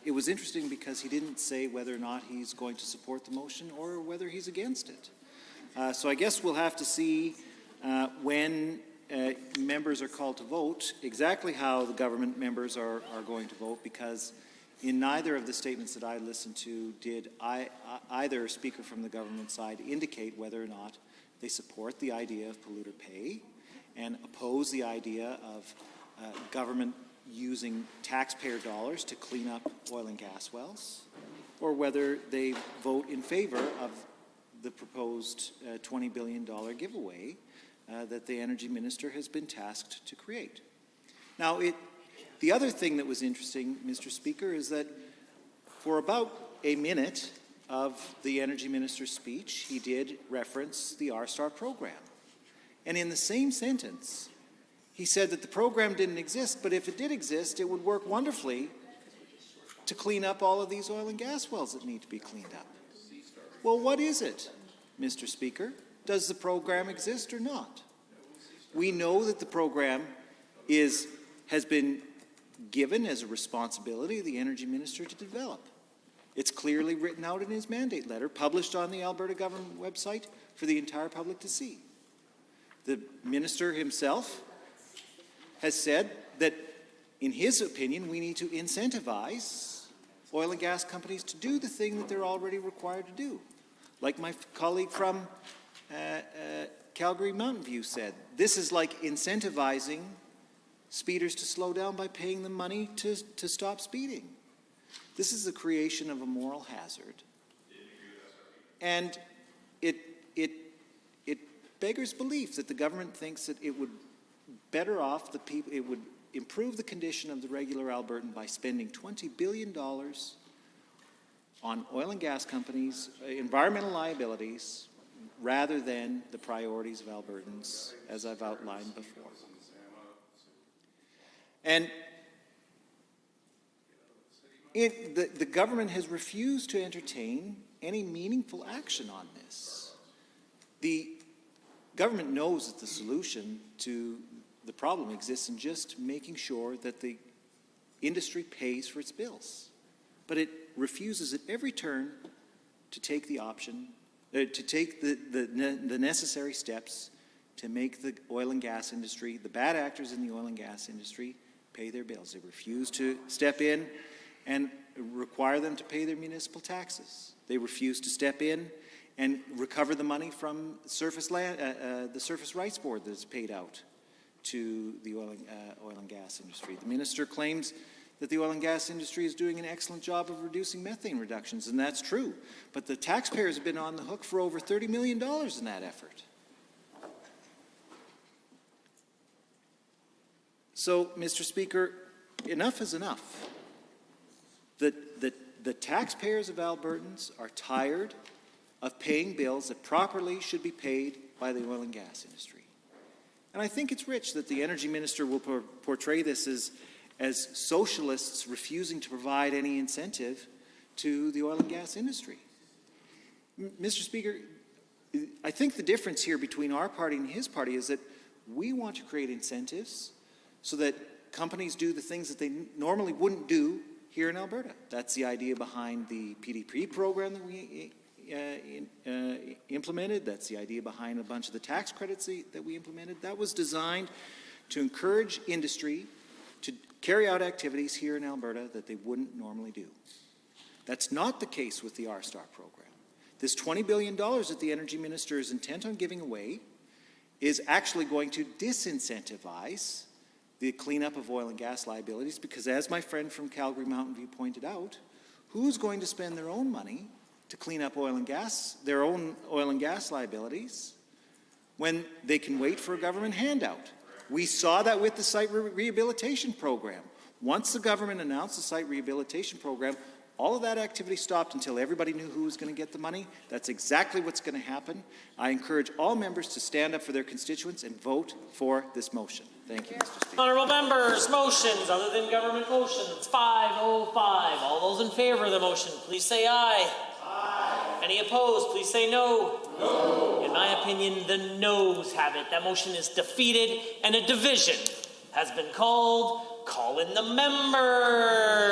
It was interesting because he didn't say whether or not he's going to support the motion or whether he's against it. So I guess we'll have to see when members are called to vote exactly how the government members are going to vote, because in neither of the statements that I listened to did either speaker from the government side indicate whether or not they support the idea of polluter pay and oppose the idea of government using taxpayer dollars to clean up oil and gas wells, or whether they vote in favor of the proposed $20 billion giveaway that the Energy Minister has been tasked to create. Now, the other thing that was interesting, Mr. Speaker, is that for about a minute of the Energy Minister's speech, he did reference the R-Star program. And in the same sentence, he said that the program didn't exist, but if it did exist, it would work wonderfully to clean up all of these oil and gas wells that need to be cleaned up. Well, what is it, Mr. Speaker? Does the program exist or not? We know that the program has been given as a responsibility of the Energy Minister to develop. It's clearly written out in his mandate letter, published on the Alberta government website for the entire public to see. The Minister himself has said that, in his opinion, we need to incentivize oil and gas companies to do the thing that they're already required to do. Like my colleague from Calgary Mountain View said, this is like incentivizing speeders to slow down by paying them money to stop speeding. This is the creation of a moral hazard. And it beggars belief that the government thinks that it would better off the people, it would improve the condition of the regular Albertan by spending $20 billion on oil and gas companies, environmental liabilities, rather than the priorities of Albertans, as I've outlined before. And the government has refused to entertain any meaningful action on this. The government knows that the solution to the problem exists in just making sure that the industry pays for its bills. But it refuses at every turn to take the option, to take the necessary steps to make the oil and gas industry, the bad actors in the oil and gas industry, pay their bills. They refuse to step in and require them to pay their municipal taxes. They refuse to step in and recover the money from surface land, the Surface Rights Board that is paid out to the oil and gas industry. The minister claims that the oil and gas industry is doing an excellent job of reducing methane reductions, and that's true. But the taxpayers have been on the hook for over $30 million in that effort. So, Mr. Speaker, enough is enough. The taxpayers of Albertans are tired of paying bills that properly should be paid by the oil and gas industry. And I think it's rich that the Energy Minister will portray this as socialists refusing to provide any incentive to the oil and gas industry. Mr. Speaker, I think the difference here between our party and his party is that we want to create incentives so that companies do the things that they normally wouldn't do here in Alberta. That's the idea behind the PDP program that we implemented. That's the idea behind a bunch of the tax credits that we implemented. That was designed to encourage industry to carry out activities here in Alberta that they wouldn't normally do. That's not the case with the R-Star program. This $20 billion that the Energy Minister is intent on giving away is actually going to disincentivize the cleanup of oil and gas liabilities, because as my friend from Calgary Mountain View pointed out, who's going to spend their own money to clean up their own oil and gas liabilities when they can wait for a government handout? We saw that with the site rehabilitation program. Once the government announced the site rehabilitation program, all of that activity stopped until everybody knew who was going to get the money. That's exactly what's going to happen. I encourage all members to stand up for their constituents and vote for this motion. Thank you, Mr. Speaker. Honourable members, motions other than government motions 505. All those in favour of the motion, please say aye. Aye. Any opposed, please say no. No. In my opinion, the noes have it. That motion is defeated and a division has been called. Call in the members.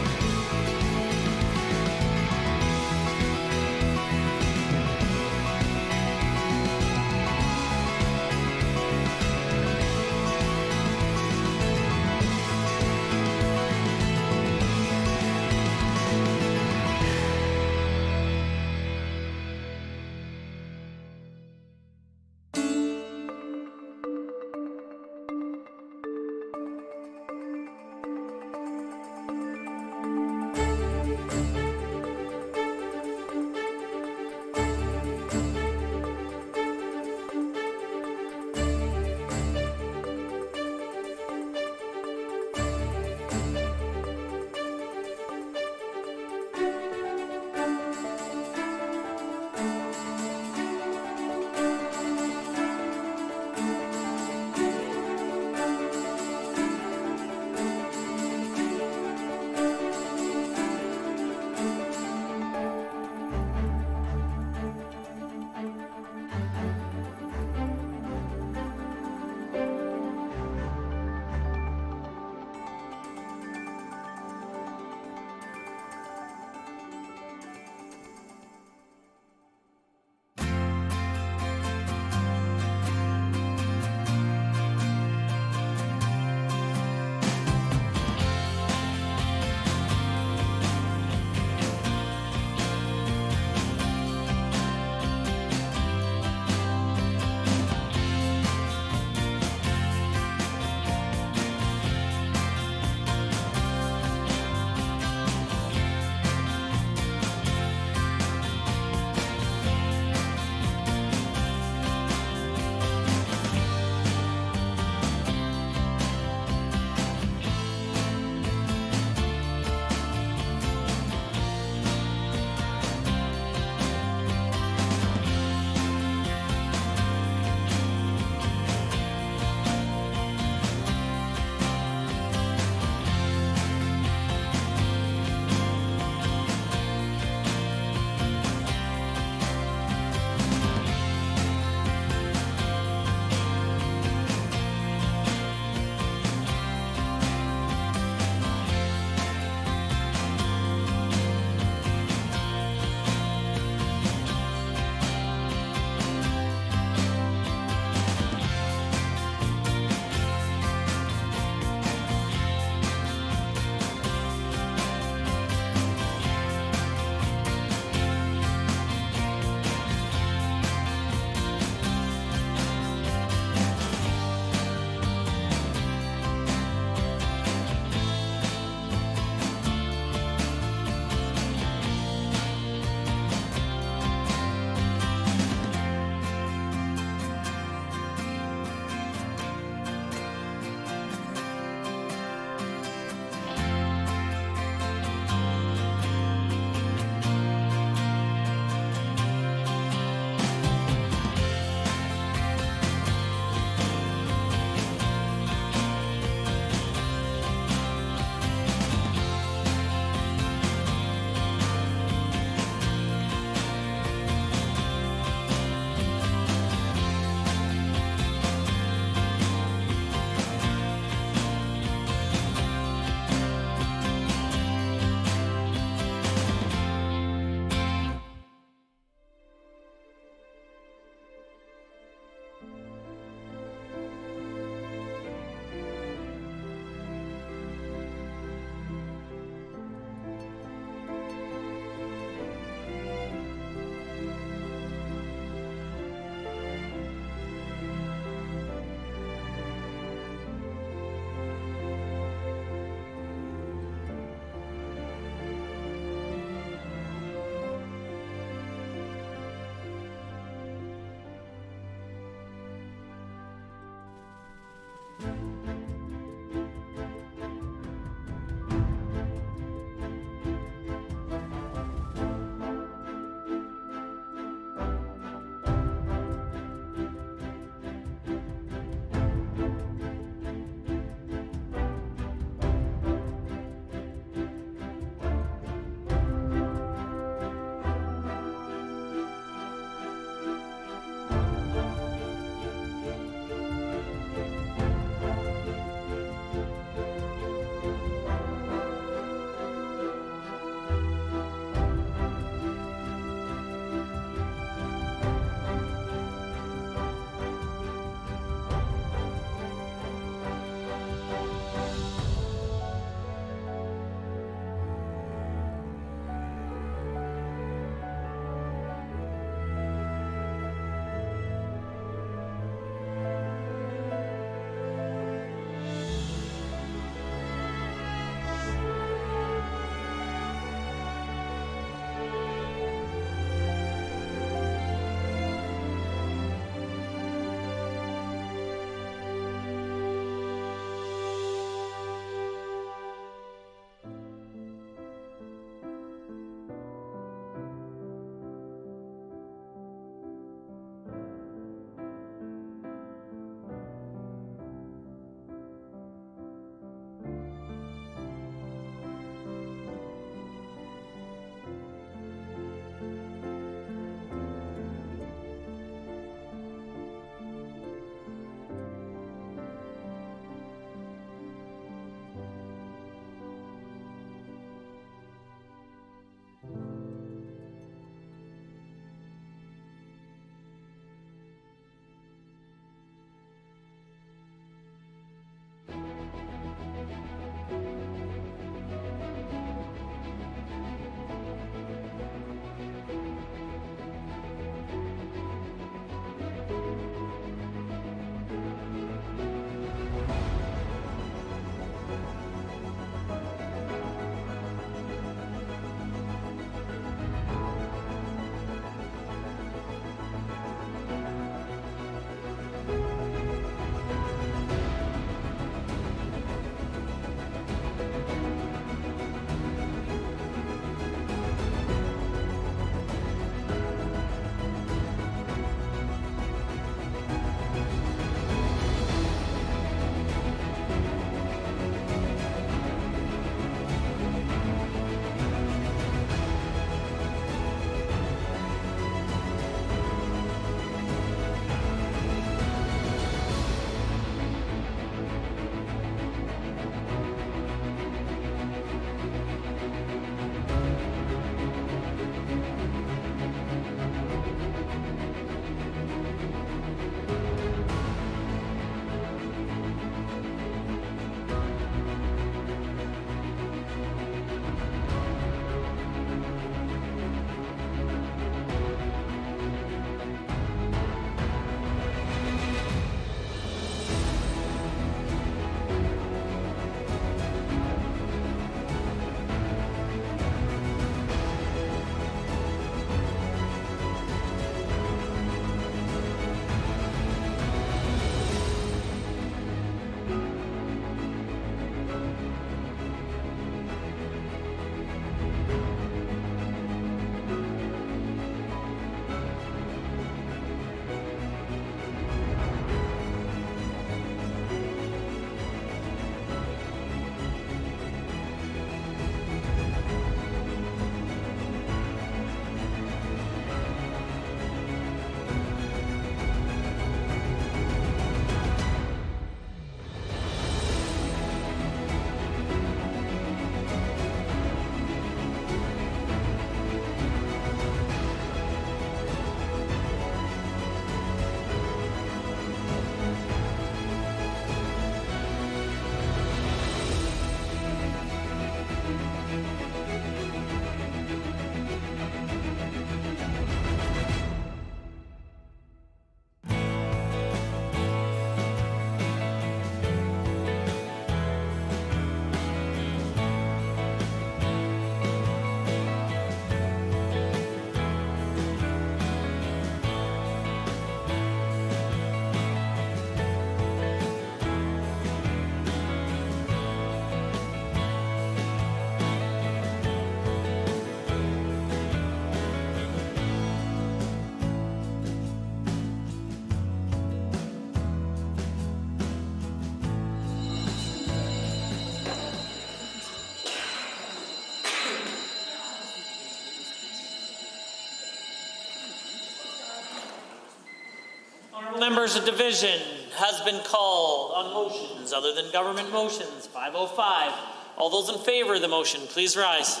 Honourable members, a division has been called on motions other than government motions. 505. All those in favour of the motion, please rise.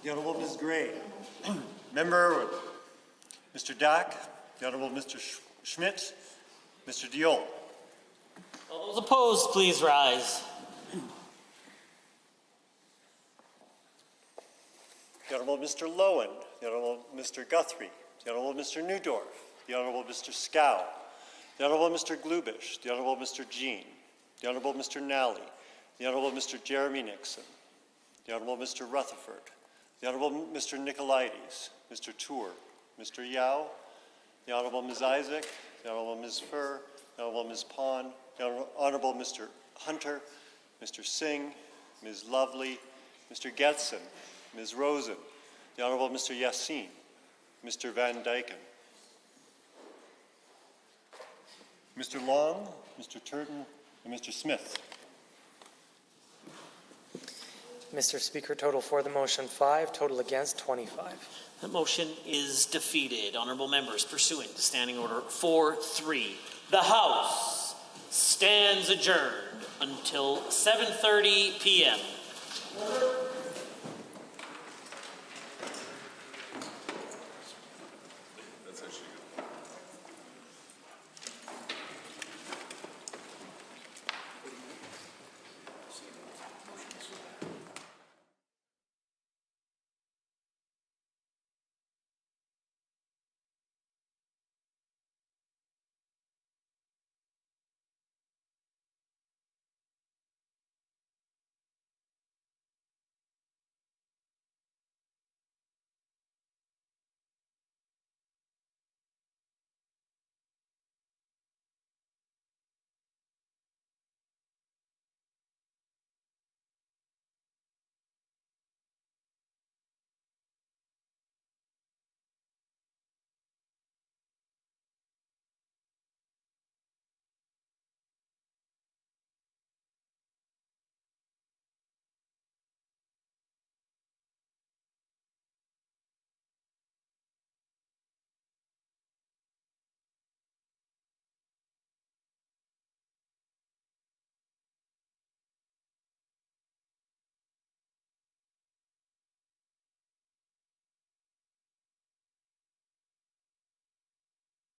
The Honourable Ms. Gray. Member Mr. Dack, the Honourable Mr. Schmidt, Mr. Diol. All those opposed, please rise. The Honourable Mr. Lowen, the Honourable Mr. Guthrie, the Honourable Mr. Newdorf, the Honourable Mr. Scow, the Honourable Mr. Glubish, the Honourable Mr. Jean, the Honourable Mr. Nally, the Honourable Mr. Jeremy Nixon, the Honourable Mr. Rutherford, the Honourable Mr. Nicolaides, Mr. Tour, Mr. Yao, the Honourable Ms. Isaac, the Honourable Ms. Furr, the Honourable Ms. Pond, the Honourable Mr. Hunter, Mr. Singh, Ms. Lovely, Mr. Getson, Ms. Rosen, the Honourable Mr. Yassin, Mr. Van Dyken, Mr. Long, Mr. Turton, and Mr. Smith. Mr. Speaker, total for the motion 5, total against 25. The motion is defeated. Honourable members, pursuant to Standing Order 4-3, the House stands adjourned until 7:30 p.m.